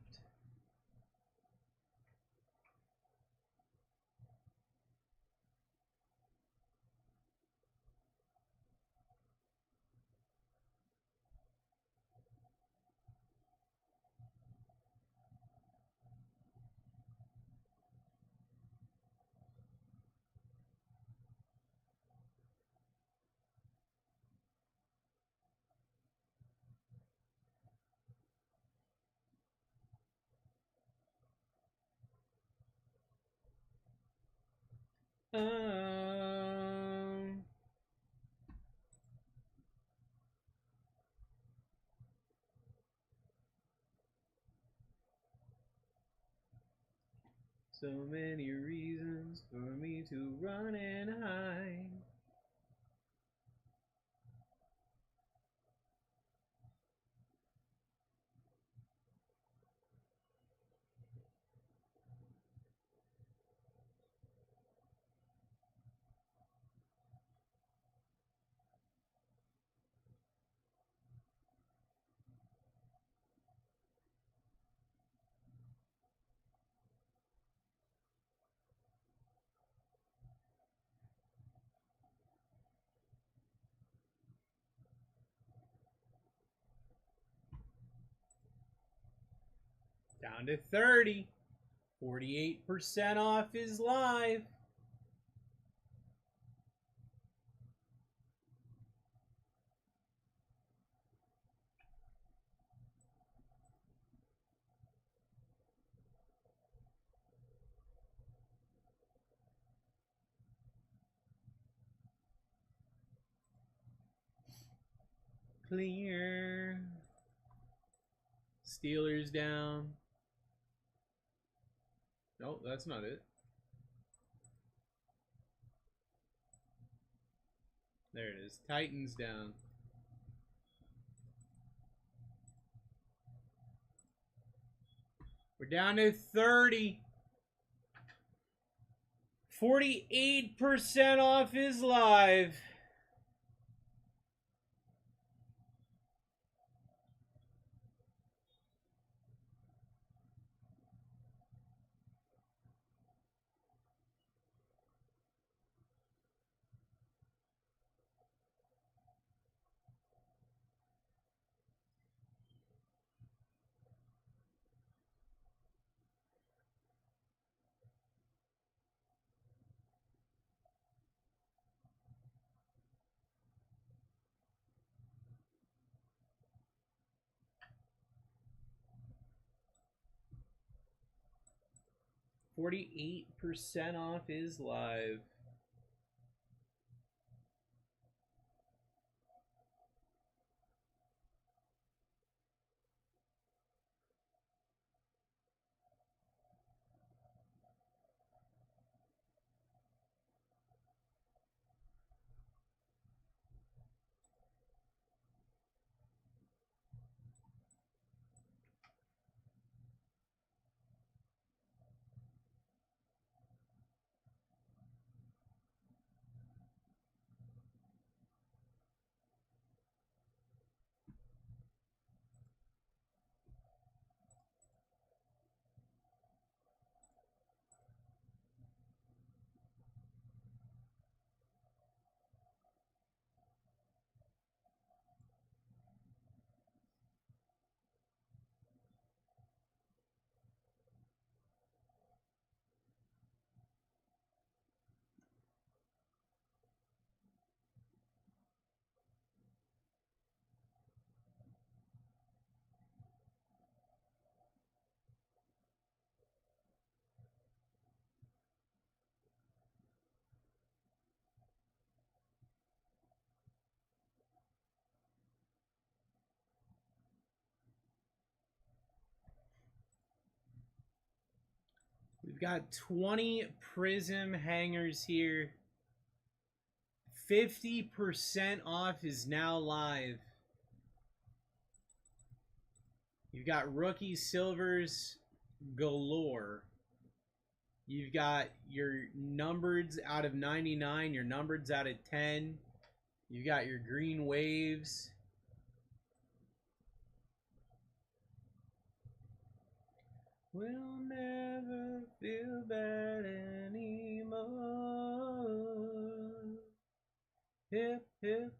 So many reasons for me to run and hide. Down to 30. 48% off is live. Clear. Steelers down. No, that's not it. There it is. Titans down. We're down to 30. 48% off is live. %48 off is live. We've got 20 Prism hangers here. 50% off is now live. You've got rookie silvers galore. You've got your numbereds out of 99, your numbereds out of 10. You've got your green waves. We'll never feel bad anymore. Hip, hip.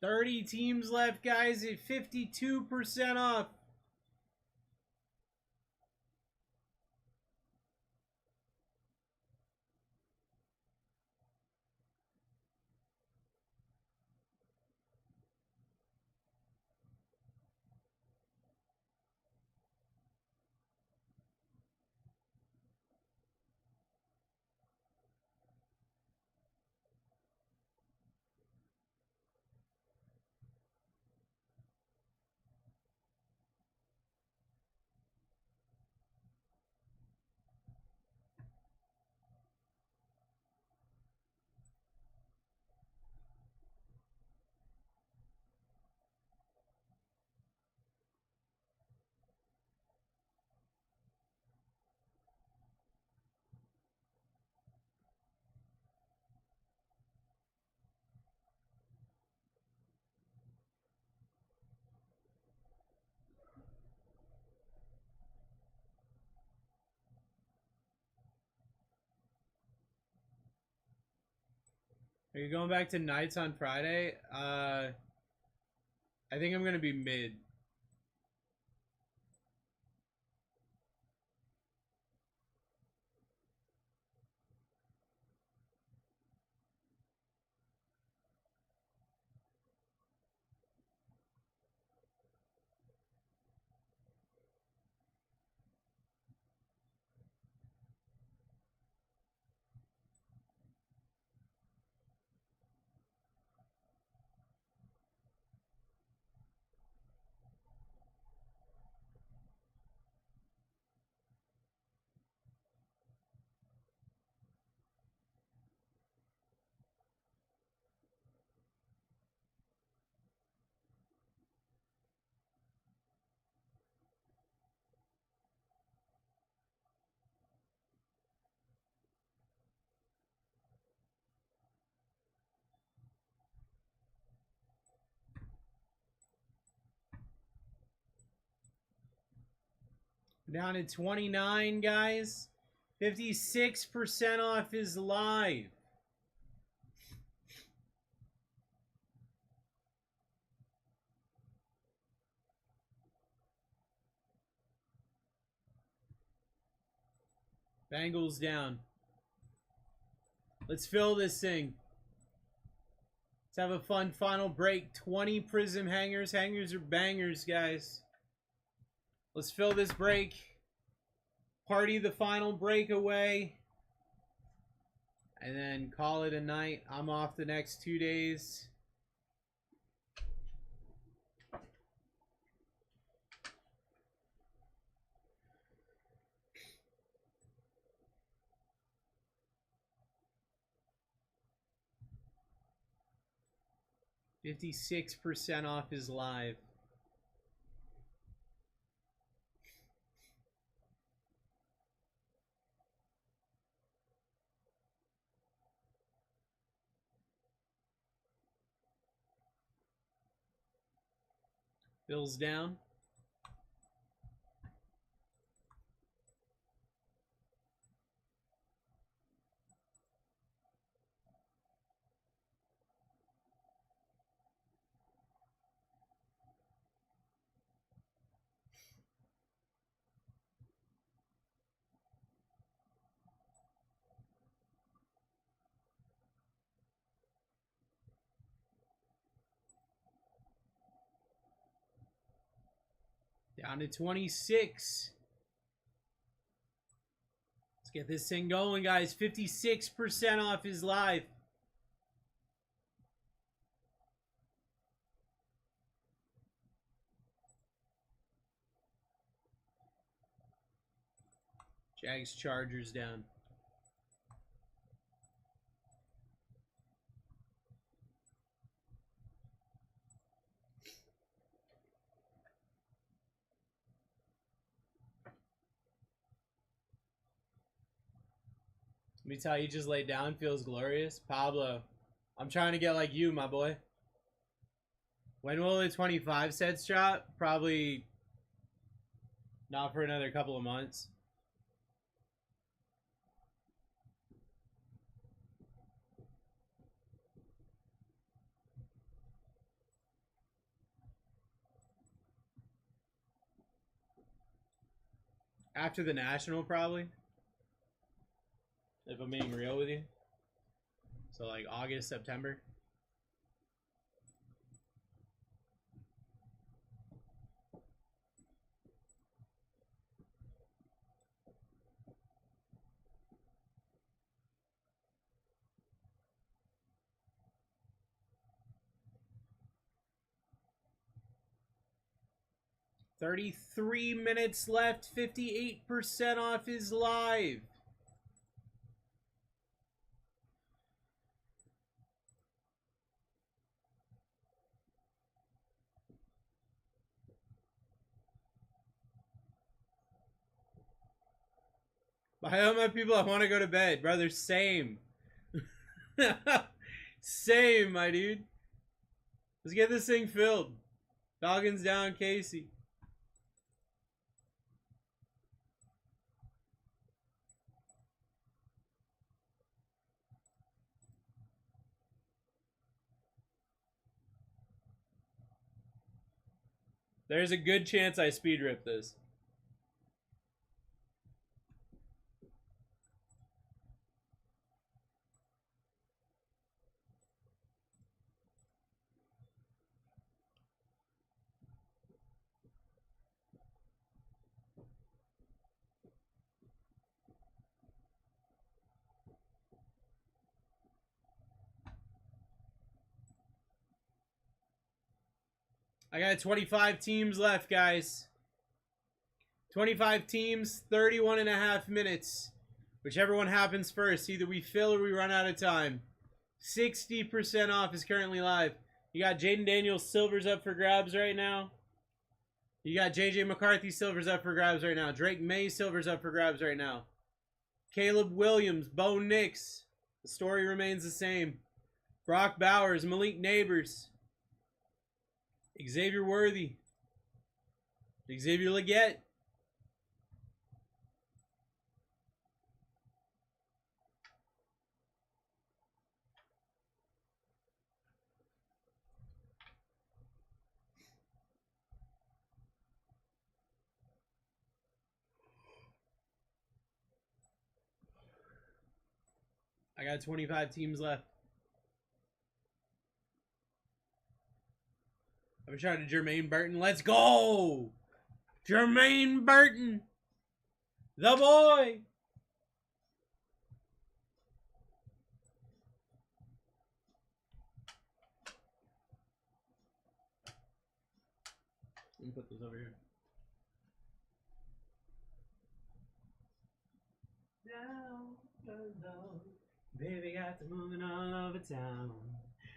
30 teams left, guys, at 52% off. Are you going back to nights on Friday? I think I'm gonna be mid. Down to 29, guys. 56% off is live. Bengals down. Let's fill this thing. Let's have a fun final break. 20 prism hangers. Hangers are bangers, guys. Let's fill this break. Party the final breakaway. And then call it a night. I'm off the next 2 days. $56% off is live. Bills down. Down to 26. Let's get this thing going, guys. 56% off is live. Jags Chargers down. Let me tell you, just laid down feels glorious. Pablo, I'm trying to get like you, my boy. When will the 25 sets drop? Probably not for another couple of months. After the National, probably. If I'm being real with you. So like August, September. $33 minutes left, 58% off his live. By all my people, I want to go to bed. Brother, same. Same, my dude. Let's get this thing filled. Falcons down, Casey. There's a good chance I speed rip this. I got 25 teams left, guys. 25 teams, 31 and a half minutes. Whichever one happens first. Either we fill or we run out of time. 60% off is currently live. You got Jaden Daniels silvers up for grabs right now. You got JJ McCarthy silvers up for grabs right now. Drake May silvers up for grabs right now. Caleb Williams, Bo Nix. The story remains the same. Brock Bowers, Malik Neighbors. Xavier Worthy. Xavier Leggett. I got 25 teams left. I'm trying to Jermaine Burton. Let's go! Jermaine Burton! The boy! Let me put this over here. Baby got to moving all over town.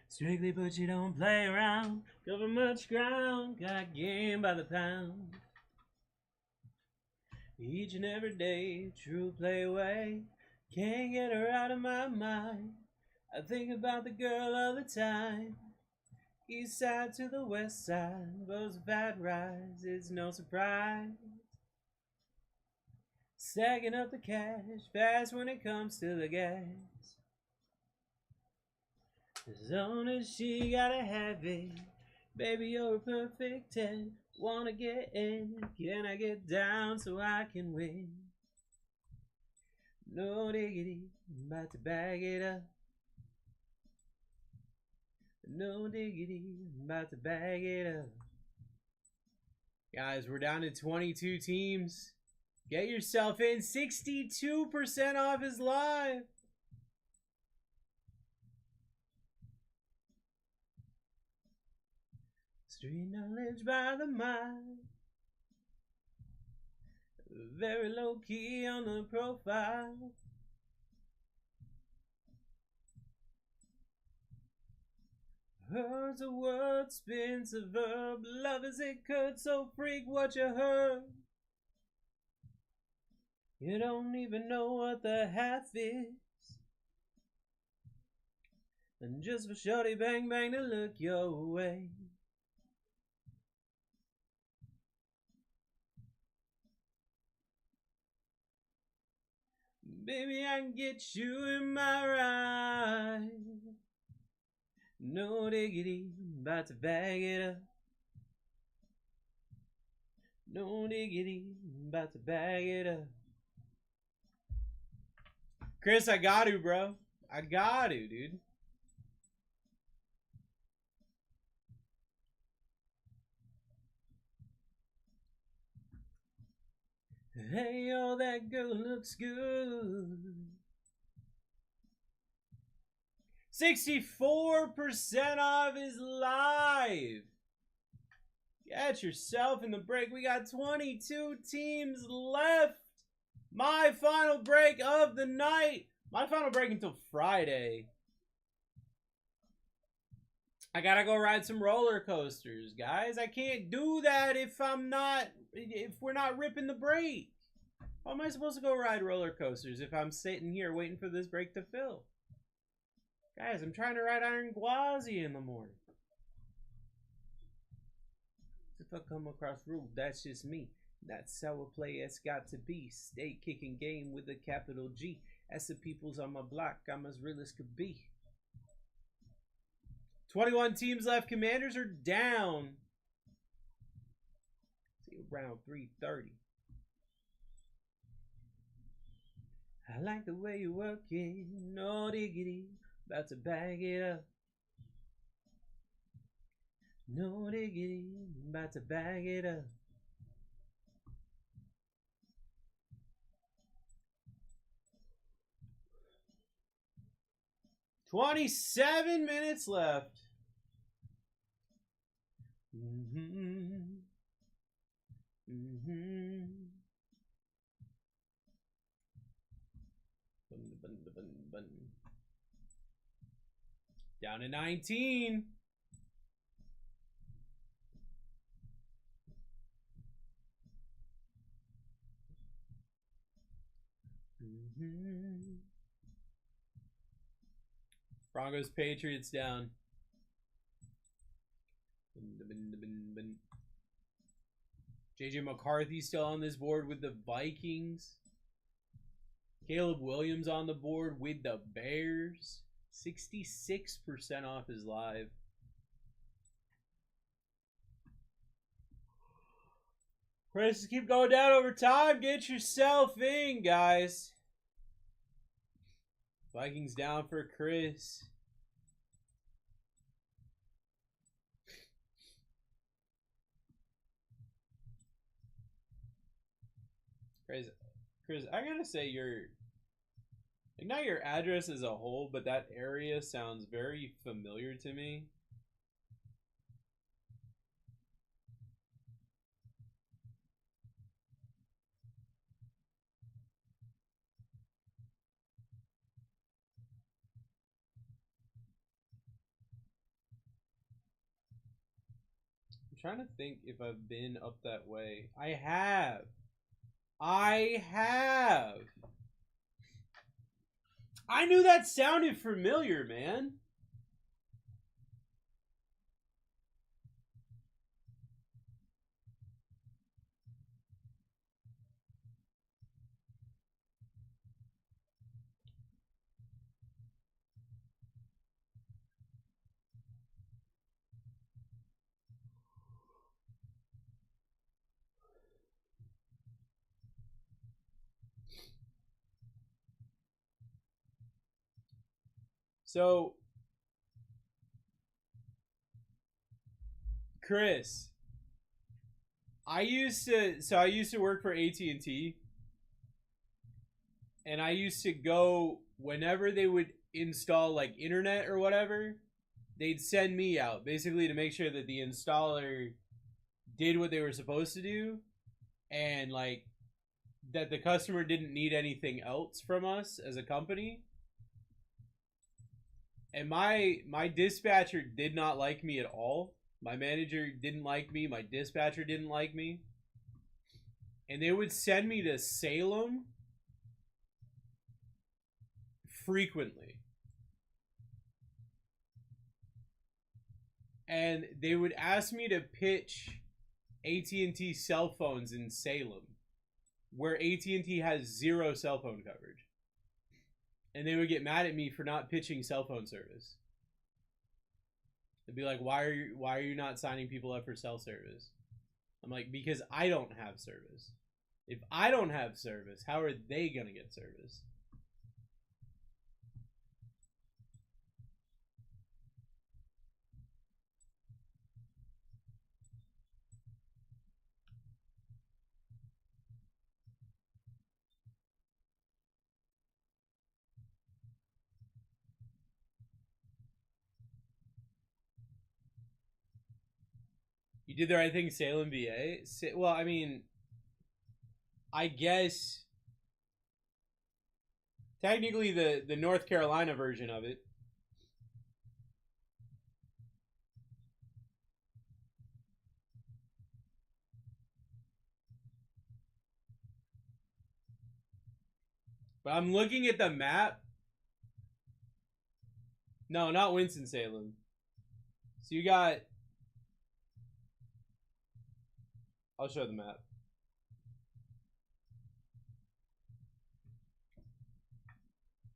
Strictly, but you don't play around. Cover much ground, got game by the pound. Each and every day, true play away. Can't get her out of my mind. I think about the girl all the time. East side to the west side, those bad rides, it's no surprise. Stacking up the cash, fast when it comes to the gas. As long as she gotta have it, baby, you're a perfect 10. Wanna get in, can I get down so I can win? No diggity, I'm about to bag it up. No diggity, I'm about to bag it up. Guys, we're down to 22 teams. Get yourself in. 62% off is live. Street knowledge by the mile. Very low key on the profile. Heard's a word, spins a verb. Love as it could, so freak what you heard. You don't even know what the half is. And just for shorty bang bang to look your way. Baby, I can get you in my ride. No diggity, about to bag it up. No diggity, about to bag it up. Chris, I got to, bro. I got to, dude. Hey, oh, that girl looks good. 64% off is live. Get yourself in the break. We got 22 teams left. My final break of the night. My final break until Friday. I gotta go ride some roller coasters, guys. I can't do that if we're not ripping the break. How am I supposed to go ride roller coasters if I'm sitting here waiting for this break to fill? Guys, I'm trying to ride Iron Gwazi in the morning. If I come across rule, that's just me. That's how a play it's got to be. Stay kicking game with a capital G. As the people's on my block, I'm as real as could be. 21 teams left. Commanders are down. See, around 3:30. I like the way you work it. No diggity. About to bag it up. No diggity. About to bag it up. "27 minutes left. Down to 19. Broncos Patriots down. JJ McCarthy still on this board with the Vikings. Caleb Williams on the board with the Bears. 66% off is live. Prices keep going down over time. Get yourself in, guys. Vikings down for Chris. Chris, I gotta say not your address as a whole, but that area sounds very familiar to me. I'm trying to think if I've been up that way. I have. I knew that sounded familiar, man. So, Chris, I used to work for AT&T, and I used to go whenever they would install like internet or whatever, they'd send me out basically to make sure that the installer did what they were supposed to do, and like that the customer didn't need anything else from us as a company. And my dispatcher did not like me at all. My manager didn't like me. My dispatcher didn't like me. And they would send me to Salem frequently. And they would ask me to pitch AT&T cell phones in Salem, where AT&T has 0 cell phone coverage. And they would get mad at me for not pitching cell phone service. They'd be like, why are you not signing people up for cell service? I'm like, because I don't have service. If I don't have service, how are they gonna get service? You did the right thing, Salem, VA. Well, I mean, I guess technically the North Carolina version of it. But I'm looking at the map. No, not Winston-Salem. So you got... I'll show the map.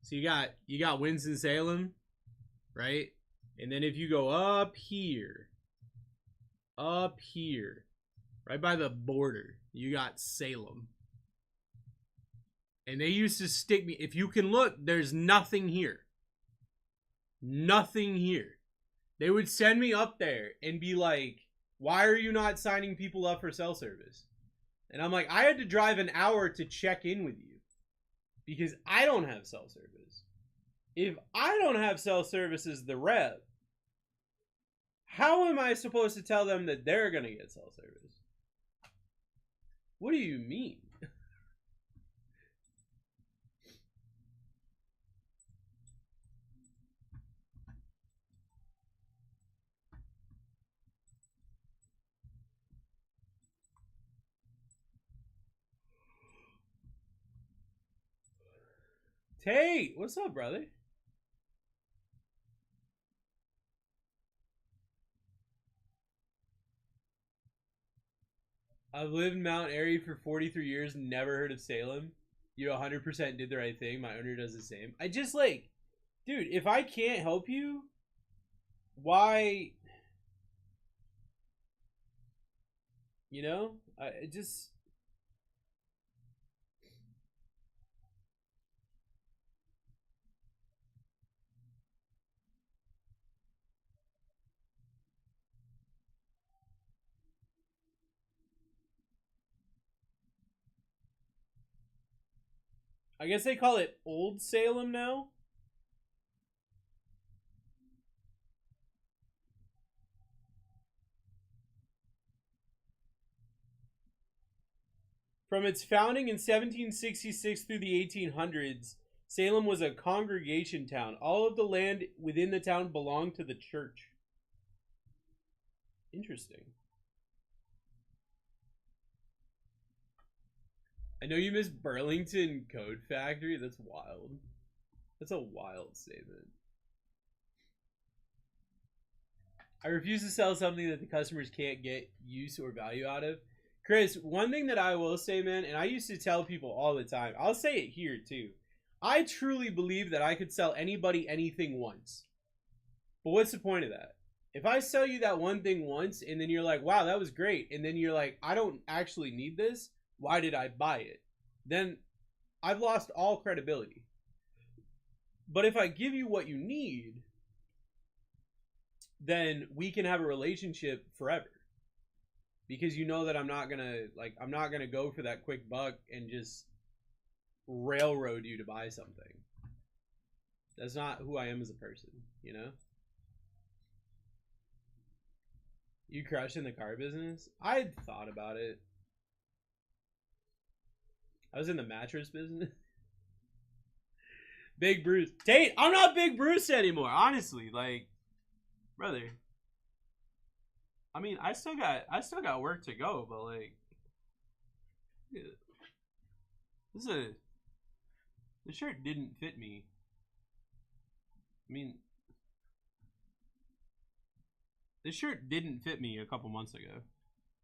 So you got Winston-Salem, right? And then if you go up here, right by the border, you got Salem. And they used to stick me. If you can look, there's nothing here. Nothing here. They would send me up there and be like, why are you not signing people up for cell service? And I'm like, I had to drive an hour to check in with you because I don't have cell service. If I don't have cell service as the rep, how am I supposed to tell them that they're going to get cell service? What do you mean? Tate, what's up, brother? I've lived in Mount Airy for 43 years, never heard of Salem. You 100% did the right thing. My owner does the same. I just like, dude, if I can't help you, why? You know, I just... I guess they call it Old Salem now. From its founding in 1766 through the 1800s, Salem was a congregation town. All of the land within the town belonged to the church. Interesting. I know you miss Burlington Code Factory. That's wild. That's a wild statement. I refuse to sell something that the customers can't get use or value out of. Chris, one thing that I will say, man, and I used to tell people all the time, I'll say it here too. I truly believe that I could sell anybody anything once. But what's the point of that? If I sell you that one thing once and then you're like, wow, that was great. And then you're like, I don't actually need this. Why did I buy it? Then I've lost all credibility. But if I give you what you need, then we can have a relationship forever. Because you know that I'm not gonna go for that quick buck and just railroad you to buy something. That's not who I am as a person, you know? You crushed in the car business? I thought about it. I was in the mattress business. Big Bruce. Tate, I'm not Big Bruce anymore, honestly. Like, brother. I mean, I still got work to go, but like, the shirt didn't fit me. I mean, this shirt didn't fit me a couple months ago,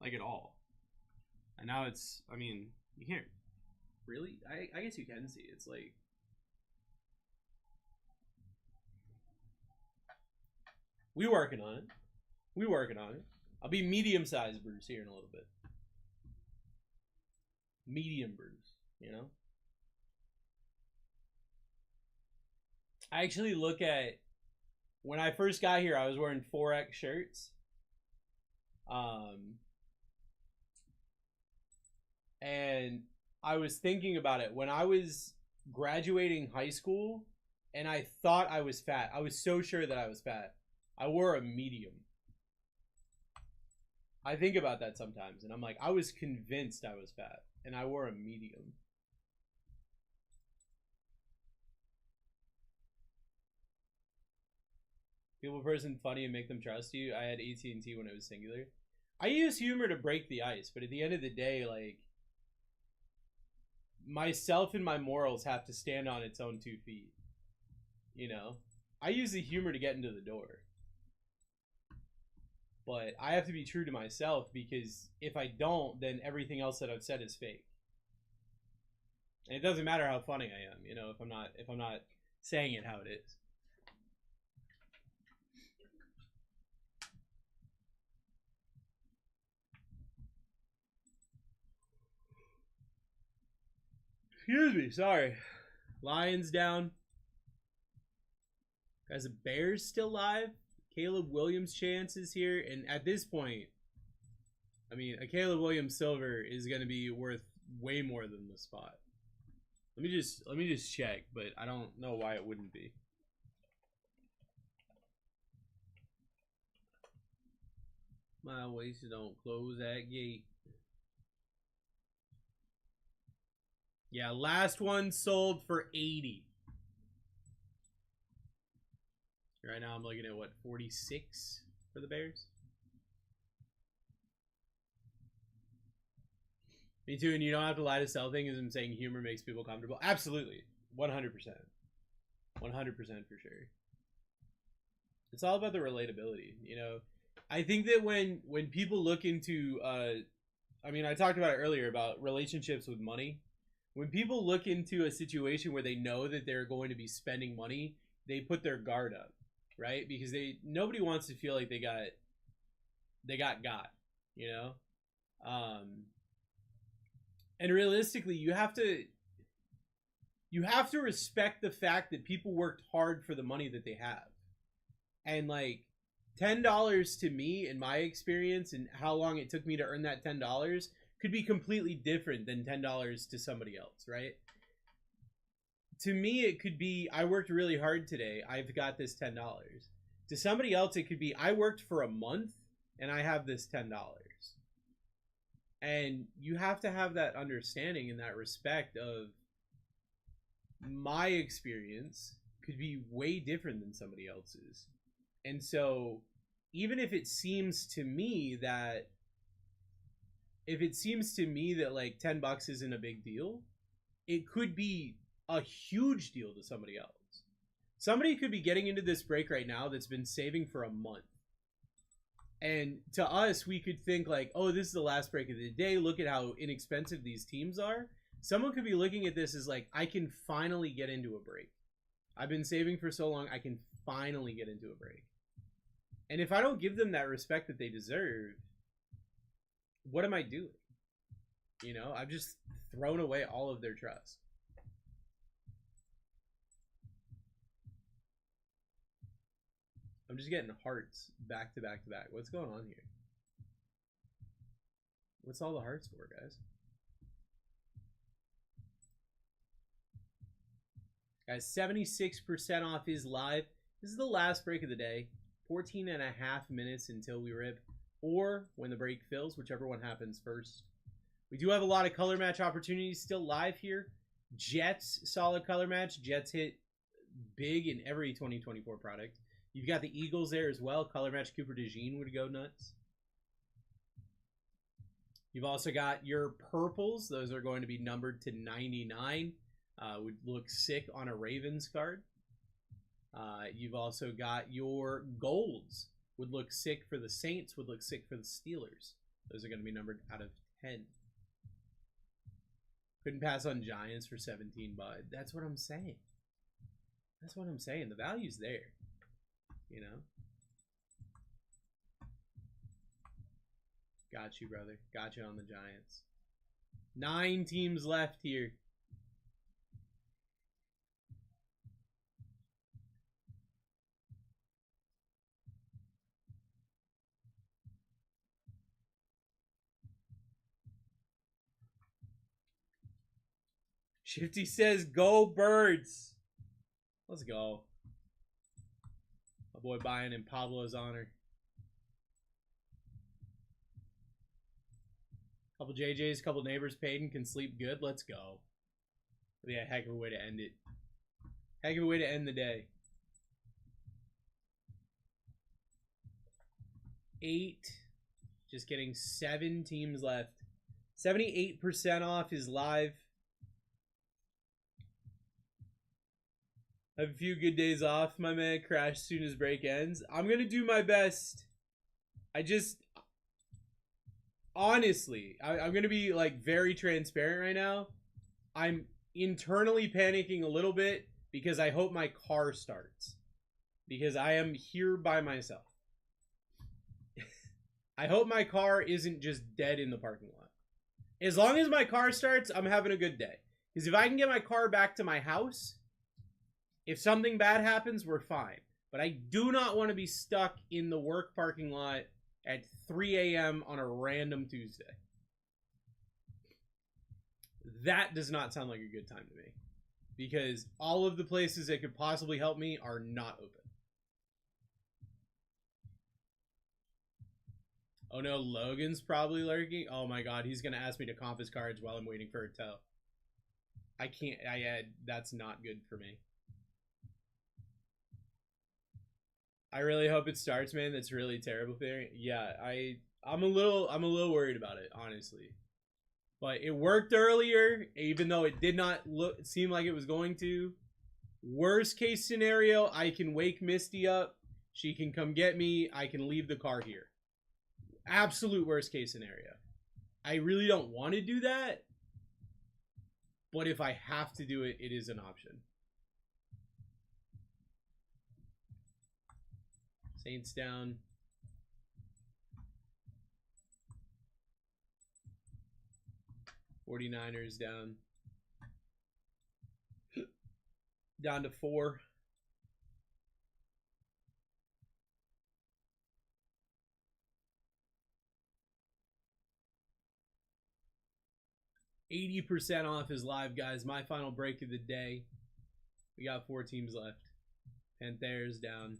like at all. And now it's, I mean, you can't really, I guess you can see. It's like, we working on it. I'll be medium-sized Bruce here in a little bit. medium brews, you know? I actually look at, when I first got here, I was wearing 4X shirts. And I was thinking about it when I was graduating high school, and I thought I was fat. I was so sure that I was fat. I wore a medium. I think about that sometimes, and I'm like, I was convinced I was fat, and I wore a medium. People person funny and make them trust you. I had AT&T when it was singular. I use humor to break the ice, but at the end of the day, like, myself and my morals have to stand on its own 2 feet. You know? I use the humor to get into the door. But I have to be true to myself, because if I don't, then everything else that I've said is fake. And it doesn't matter how funny I am, you know, if I'm not saying it how it is. Excuse me, sorry. Lions down. Guys, the Bears still live. Caleb Williams chance is here, and at this point, I mean, a Caleb Williams silver is going to be worth way more than the spot. Let me just check, but I don't know why it wouldn't be. My waist don't close that gate. Yeah, last one sold for 80. Right now I'm looking at what, 46 for the Bears? Me too, and you don't have to lie to sell things. I'm saying humor makes people comfortable. Absolutely. 100%. 100% for sure. It's all about the relatability, you know. I think that when people look into I mean, I talked about it earlier about relationships with money. When people look into a situation where they know that they're going to be spending money, they put their guard up, right? Because nobody wants to feel like they got, you know? And realistically, you have to respect the fact that people worked hard for the money that they have. And like $10 to me, in my experience, and how long it took me to earn that $10 could be completely different than $10 to somebody else, right? To me, it could be, I worked really hard today, I've got this $10. To somebody else, it could be, I worked for a month and I have this $10. And you have to have that understanding and that respect of, my experience could be way different than somebody else's. And so even if it seems to me that like $10 isn't a big deal, it could be a huge deal to somebody else. Somebody could be getting into this break right now that's been saving for a month. And to us, we could think like, oh, this is the last break of the day. Look at how inexpensive these teams are. Someone could be looking at this as like, I can finally get into a break. I've been saving for so long, I can finally get into a break. And if I don't give them that respect that they deserve, what am I doing? You know, I've just thrown away all of their trust. I'm just getting hearts back to back to back. What's going on here? What's all the hearts for, guys? Guys, 76% off is live. This is the last break of the day. 14 and a half minutes until we rip, or when the break fills, whichever one happens first. We do have a lot of color match opportunities still live here. Jets, solid color match. Jets hit big in every 2024 product. You've got the Eagles there as well. Color match Cooper DeJean would go nuts. You've also got your purples. Those are going to be numbered to 99. Would look sick on a Ravens card. You've also got your golds. Would look sick for the Saints. Would look sick for the Steelers. Those are going to be numbered out of 10. Couldn't pass on Giants for 17, bud. That's what I'm saying. That's what I'm saying. The value's there. You know? Got you, brother. Got you on the Giants. 9 teams left here. Shifty says, go Birds. Let's go. My boy buying in Pablo's honor. Couple JJs, couple neighbors paid and can sleep good. Let's go. Yeah, heck of a way to end it. Heck of a way to end the day. 8. Just getting 7 teams left. 78% off is live. Have a few good days off, my man. Crash soon as break ends. I'm going to do my best. Honestly, I'm going to be like very transparent right now. I'm internally panicking a little bit because I hope my car starts. Because I am here by myself. I hope my car isn't just dead in the parking lot. As long as my car starts, I'm having a good day. Because if I can get my car back to my house, if something bad happens, we're fine. But I do not want to be stuck in the work parking lot at 3 a.m. on a random Tuesday. That does not sound like a good time to me. Because all of the places that could possibly help me are not open. Oh no, Logan's probably lurking. Oh my god, he's going to ask me to comp his cards while I'm waiting for a tow. I can't, that's not good for me. I really hope it starts, man. That's really terrible theory. Yeah, I'm a little worried about it, honestly. But it worked earlier, even though it did not seem like it was going to. Worst case scenario, I can wake Misty up. She can come get me. I can leave the car here. Absolute worst case scenario. I really don't want to do that. But if I have to do it, it is an option. Saints down. '49ers down. Down to 4. %80 off is live, guys. My final break of the day. We got 4 teams left. Panthers down.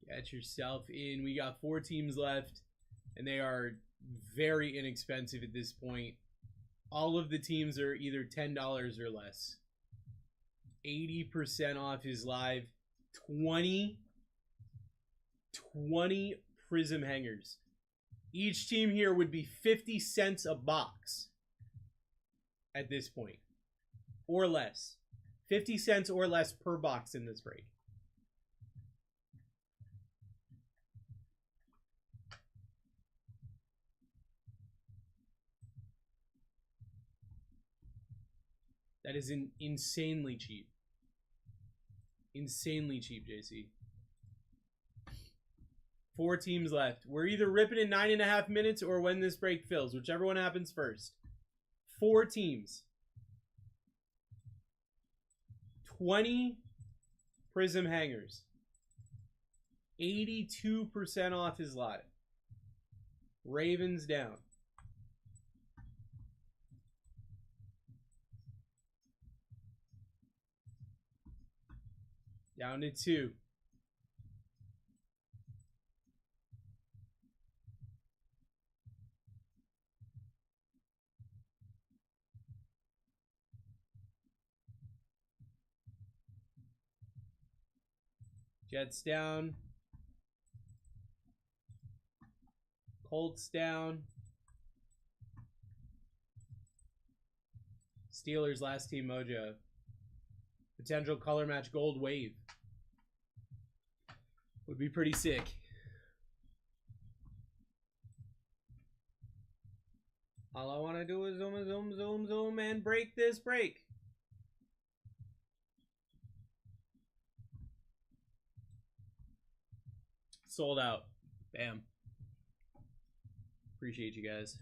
Get yourself in. We got 4 teams left, and they are very inexpensive at this point. All of the teams are either $10 or less. 80% off is live. 20 prism hangers. Each team here would be 50 cents a box at this point, or less. 50 cents or less per box in this break. That is insanely cheap. Insanely cheap, JC. 4 teams left. We're either ripping in 9.5 minutes or when this break fills, whichever one happens first. 4 teams. 20 prism hangers. 82% off is live. Ravens down. Down to 2. Jets down. Colts down. Steelers last team mojo. Potential color match gold wave. Would be pretty sick. All I want to do is zoom, zoom, zoom, zoom, and break this break. Sold out. Bam. Appreciate you guys.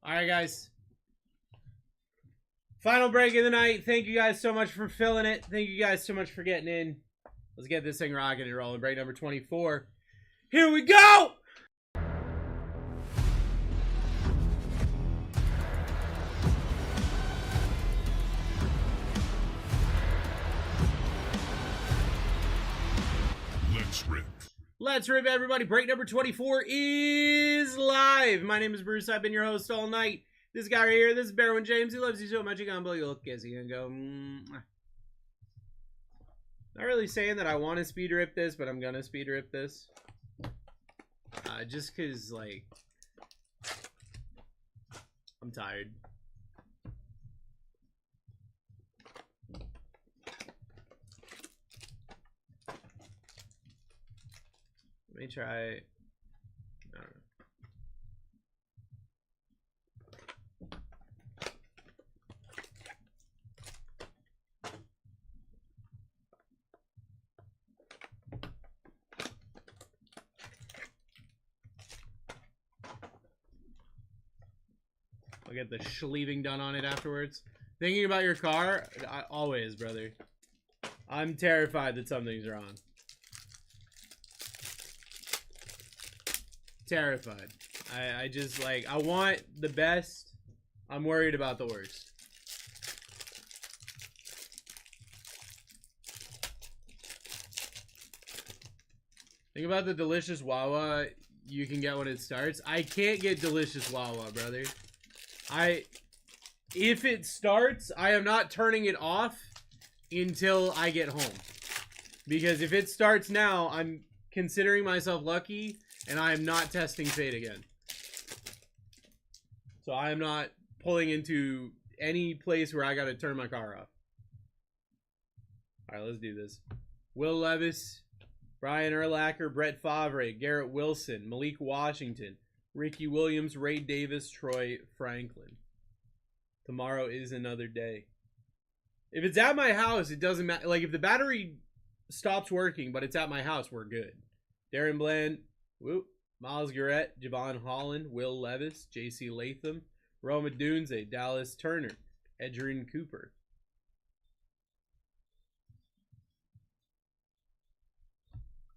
All right, guys. Final break of the night. Thank you guys so much for filling it. Thank you guys so much for getting in. Let's get this thing rocking and rolling. Break number 24. Here we go! Let's rip. Let's rip, everybody. Break number 24 is live. My name is Bruce. I've been your host all night. This guy right here, this is Barwin James. He loves you so much, you're gonna blow your look as he gonna go. Not really saying that I want to speed rip this, but I'm gonna speed rip this. Just cause, like, I'm tired. Let me try. I don't know. I'll get the sleeving done on it afterwards. Thinking about your car? Always, brother. I'm terrified that something's wrong. Terrified. I just, like, I want the best. I'm worried about the worst. Think about the delicious Wawa you can get when it starts. I can't get delicious Wawa, brother. If it starts, I am not turning it off until I get home. Because if it starts now, I'm considering myself lucky, and I am not testing Fate again. So I am not pulling into any place where I gotta turn my car off. Alright, let's do this. Will Levis, Brian Urlacher, Brett Favre, Garrett Wilson, Malik Washington, Ricky Williams, Ray Davis, Troy Franklin. Tomorrow is another day. If it's at my house, it doesn't matter. Like, if the battery stops working, but it's at my house, we're good. Darren Bland, whoop, Miles Garrett, Javon Holland, Will Levis, J.C. Latham, Roma Dunze, Dallas Turner, Edgerrin Cooper.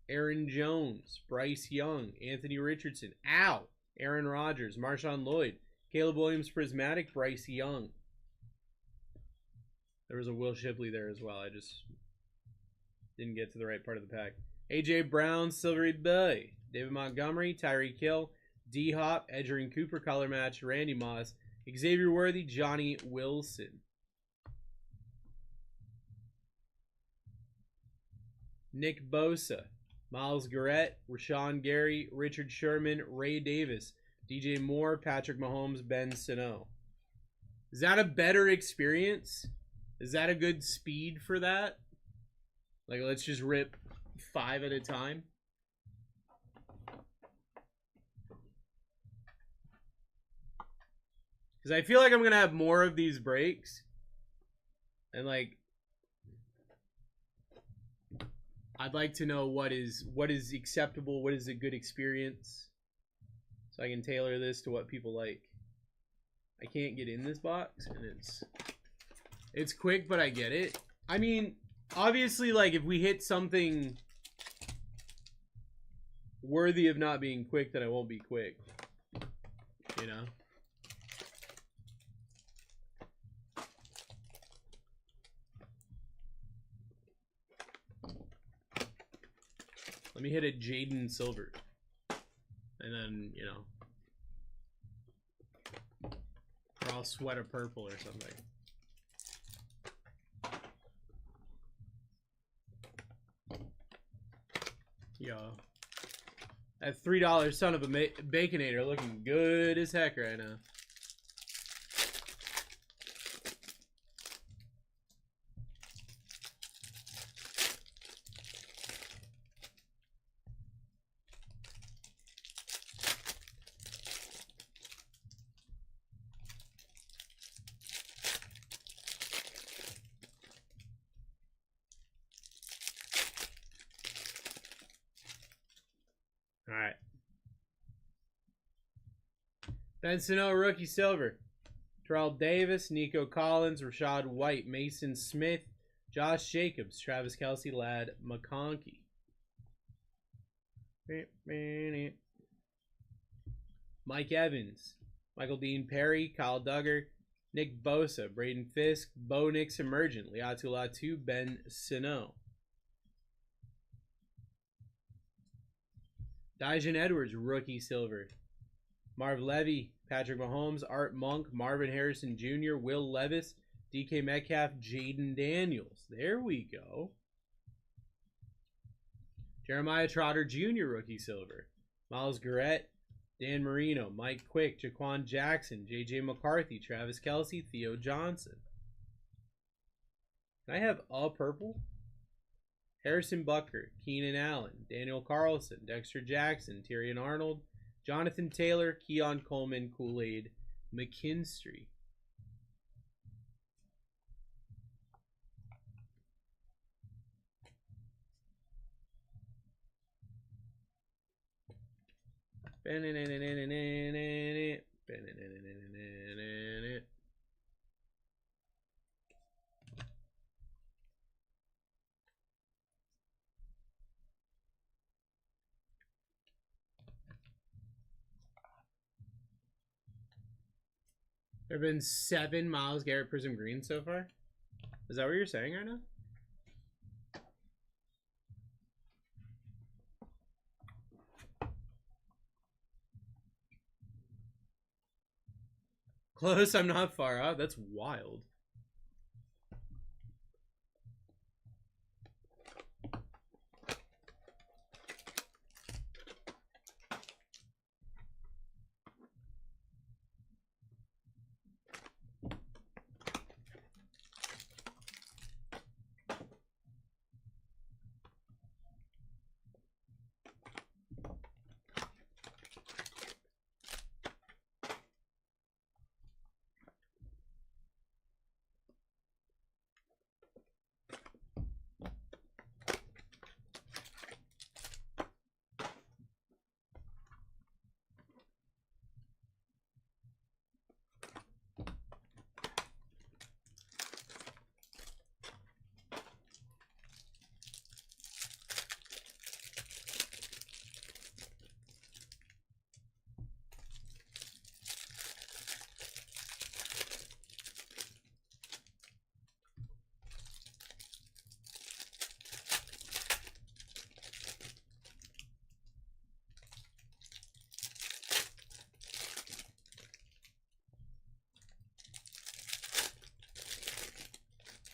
Aaron Jones, Bryce Young, Anthony Richardson, Aaron Rodgers, Marshawn Lloyd, Caleb Williams Prismatic, Bryce Young. There was a Will Shipley there as well. I just didn't get to the right part of the pack. AJ Brown, Silvery Bay, David Montgomery, Tyreek Hill, D-Hop, Edgerrin Cooper, color match, Randy Moss, Xavier Worthy, Johnny Wilson. Nick Bosa, Miles Garrett, Rashawn Gary, Richard Sherman, Ray Davis, DJ Moore, Patrick Mahomes, Ben Sano. Is that a better experience? Is that a good speed for that? Like, let's just rip 5 at a time. Because I feel like I'm going to have more of these breaks. And, like, I'd like to know what is acceptable, what is a good experience, so I can tailor this to what people like. I can't get in this box, and it's quick, but I get it. I mean, obviously, like, if we hit something worthy of not being quick, then I won't be quick, you know? Let me hit a Jaden Silver. And then, you know. Or I'll sweat a purple or something. Yo. That $3 son of a Baconator looking good as heck right now. All right. Ben Sano, rookie silver. Terrell Davis, Nico Collins, Rashad White, Mason Smith, Josh Jacobs, Travis Kelce, Ladd McConkey. Mike Evans, Michael Dean Perry, Kyle Duggar, Nick Bosa, Braden Fisk, Bo Nix Emergent, Liatu Latu, Ben Sano. Dijon Edwards, rookie silver. Marv Levy, Patrick Mahomes, Art Monk, Marvin Harrison Jr., Will Levis, DK Metcalf, Jaden Daniels. There we go. Jeremiah Trotter Jr., rookie silver. Miles Garrett, Dan Marino, Mike Quick, Jaquan Jackson, JJ McCarthy, Travis Kelce, Theo Johnson. Can I have a purple? Harrison Butker, Keenan Allen, Daniel Carlson, Dexter Jackson, Tyrion Arnold, Jonathan Taylor, Keon Coleman, Kool-Aid, McKinstry. There have been 7 Myles Garrett Prism Greens so far. Is that what you're saying right now? Close, I'm not far out. That's wild.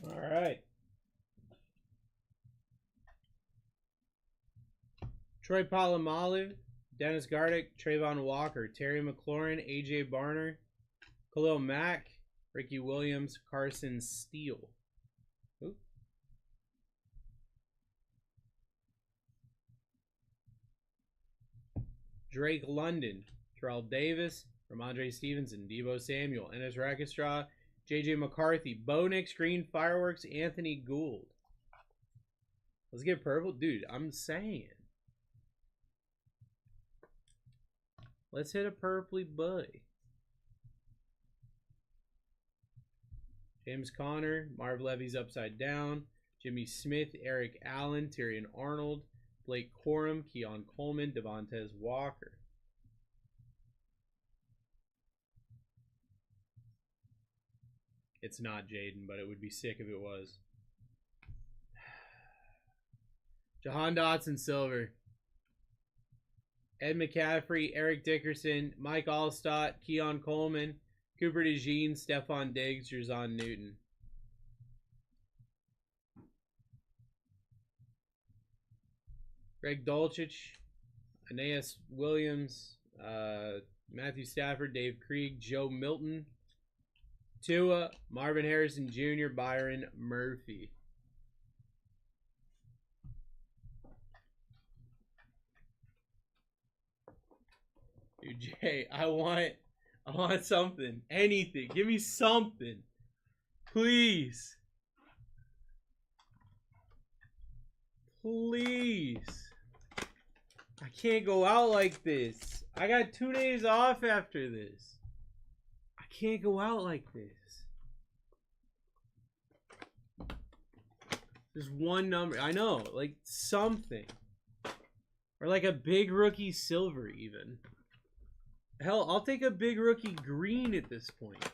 All right. Troy Polamalu, Dennis Gardick, Trayvon Walker, Terry McLaurin, AJ Barner, Khalil Mack, Ricky Williams, Carson Steele. Ooh. Drake London, Terrell Davis, Ramondre Stevenson, Deebo Samuel, Ennis Rackstraw, JJ McCarthy, Bo Nix, Green Fireworks, Anthony Gould. Let's get purple. Dude, I'm saying. Let's hit a purpley boy. James Conner, Marv Levy's upside down, Jimmy Smith, Eric Allen, Tyrion Arnold, Blake Corum, Keon Coleman, Devontae Walker. It's not Jaden, but it would be sick if it was. Jahan Dotson, silver. Ed McCaffrey, Eric Dickerson, Mike Allstott, Keon Coleman, Cooper DeJean, Stephon Diggs, Jerzon Newton. Greg Dulcich, Aeneas Williams, Matthew Stafford, Dave Krieg, Joe Milton, Tua, Marvin Harrison Jr., Byron Murphy. Dude, Jay, I want something. Anything. Give me something. Please. Please. I can't go out like this. I got 2 days off after this. I can't go out like this. Just one number. I know. Like something. Or like a big rookie silver even. Hell, I'll take a big rookie green at this point.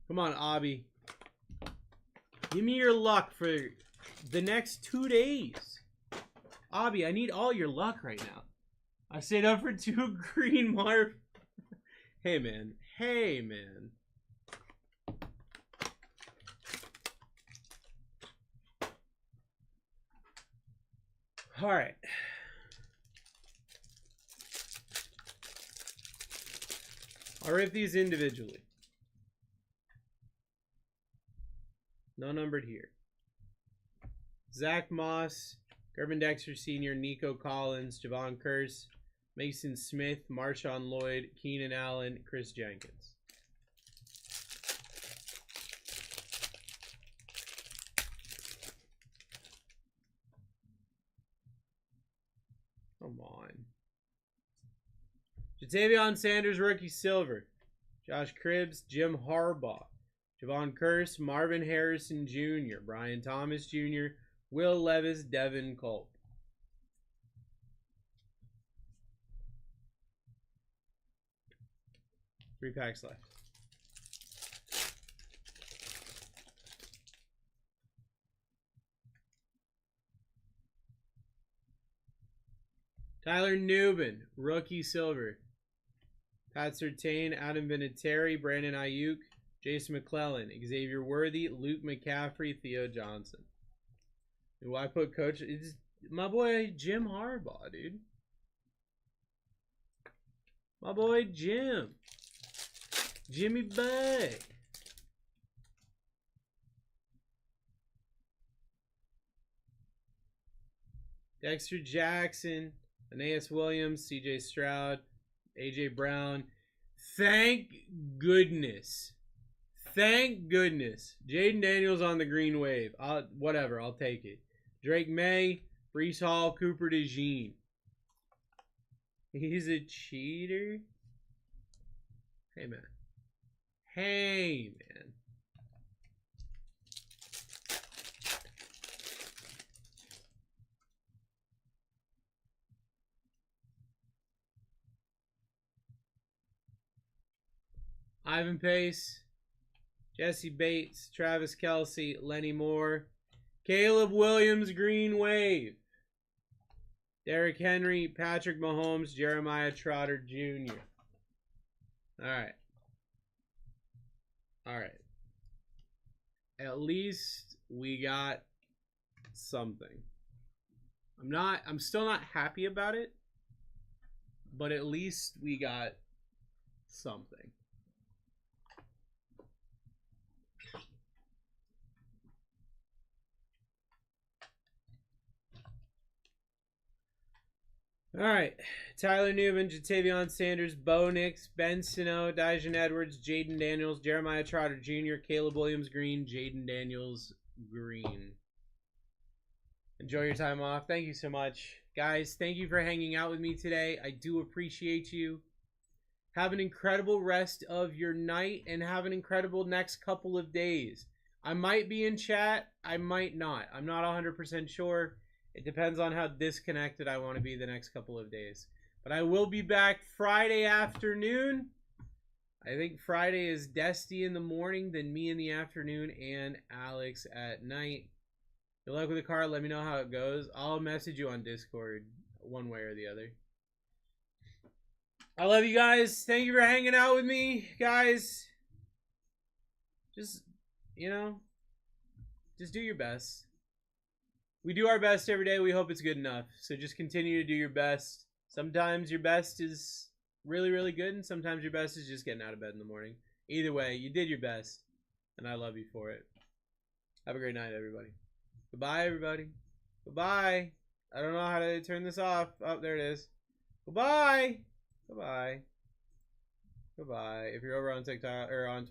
Come on, Abby. Give me your luck for the next 2 days. Abby, I need all your luck right now. I stayed up for 2 green Marv. Hey, man. Hey, man. All right. I'll rip these individually. No numbered here. Zach Moss, Gervin Dexter Sr., Nico Collins, Javon Curse, Mason Smith, Marshawn Lloyd, Keenan Allen, Chris Jenkins. Come on. Jatavion Sanders, rookie silver. Josh Cribbs, Jim Harbaugh. Javon Curse, Marvin Harrison Jr., Brian Thomas Jr., Will Levis, Devin Culp. Three packs left. Tyler Newman, rookie silver. Pat Surtain, Adam Vinatieri, Brandon Ayuk, Jason McClellan, Xavier Worthy, Luke McCaffrey, Theo Johnson. Do I put coach? It's my boy Jim Harbaugh, dude. My boy Jim. Jimmy Bay. Dexter Jackson, Aeneas Williams, CJ Stroud, AJ Brown. Thank goodness. Thank goodness. Jaden Daniels on the green wave. Whatever, I'll take it. Drake May, Brees Hall, Cooper DeJean. He's a cheater? Hey, man. Hey, man. Ivan Pace, Jesse Bates, Travis Kelce, Lenny Moore, Caleb Williams, Green Wave, Derrick Henry, Patrick Mahomes, Jeremiah Trotter Jr. All right. All right. At least we got something. I'm still not happy about it, but at least we got something. All right. Tyler Newman, Jatavion Sanders, Bo Nix, Ben Sino, Dijon Edwards, Jaden Daniels, Jeremiah Trotter Jr., Caleb Williams Green, Jaden Daniels Green. Enjoy your time off. Thank you so much. Guys, thank you for hanging out with me today. I do appreciate you. Have an incredible rest of your night and have an incredible next couple of days. I might be in chat. I might not. I'm not 100% sure. It depends on how disconnected I want to be the next couple of days. But I will be back Friday afternoon. I think Friday is Desty in the morning, then me in the afternoon, and Alex at night. Good luck with the card. Let me know how it goes. I'll message you on Discord one way or the other. I love you guys. Thank you for hanging out with me, guys. just, you know, just do your best. We do our best every day. We hope it's good enough. So just continue to do your best. Sometimes your best is really, really good, and sometimes your best is just getting out of bed in the morning. Either way, you did your best, and I love you for it. Have a great night, everybody. Goodbye, everybody. Goodbye. I don't know how to turn this off. Oh, there it is. Goodbye. Goodbye. Goodbye. If you're over on TikTok or on Twitter,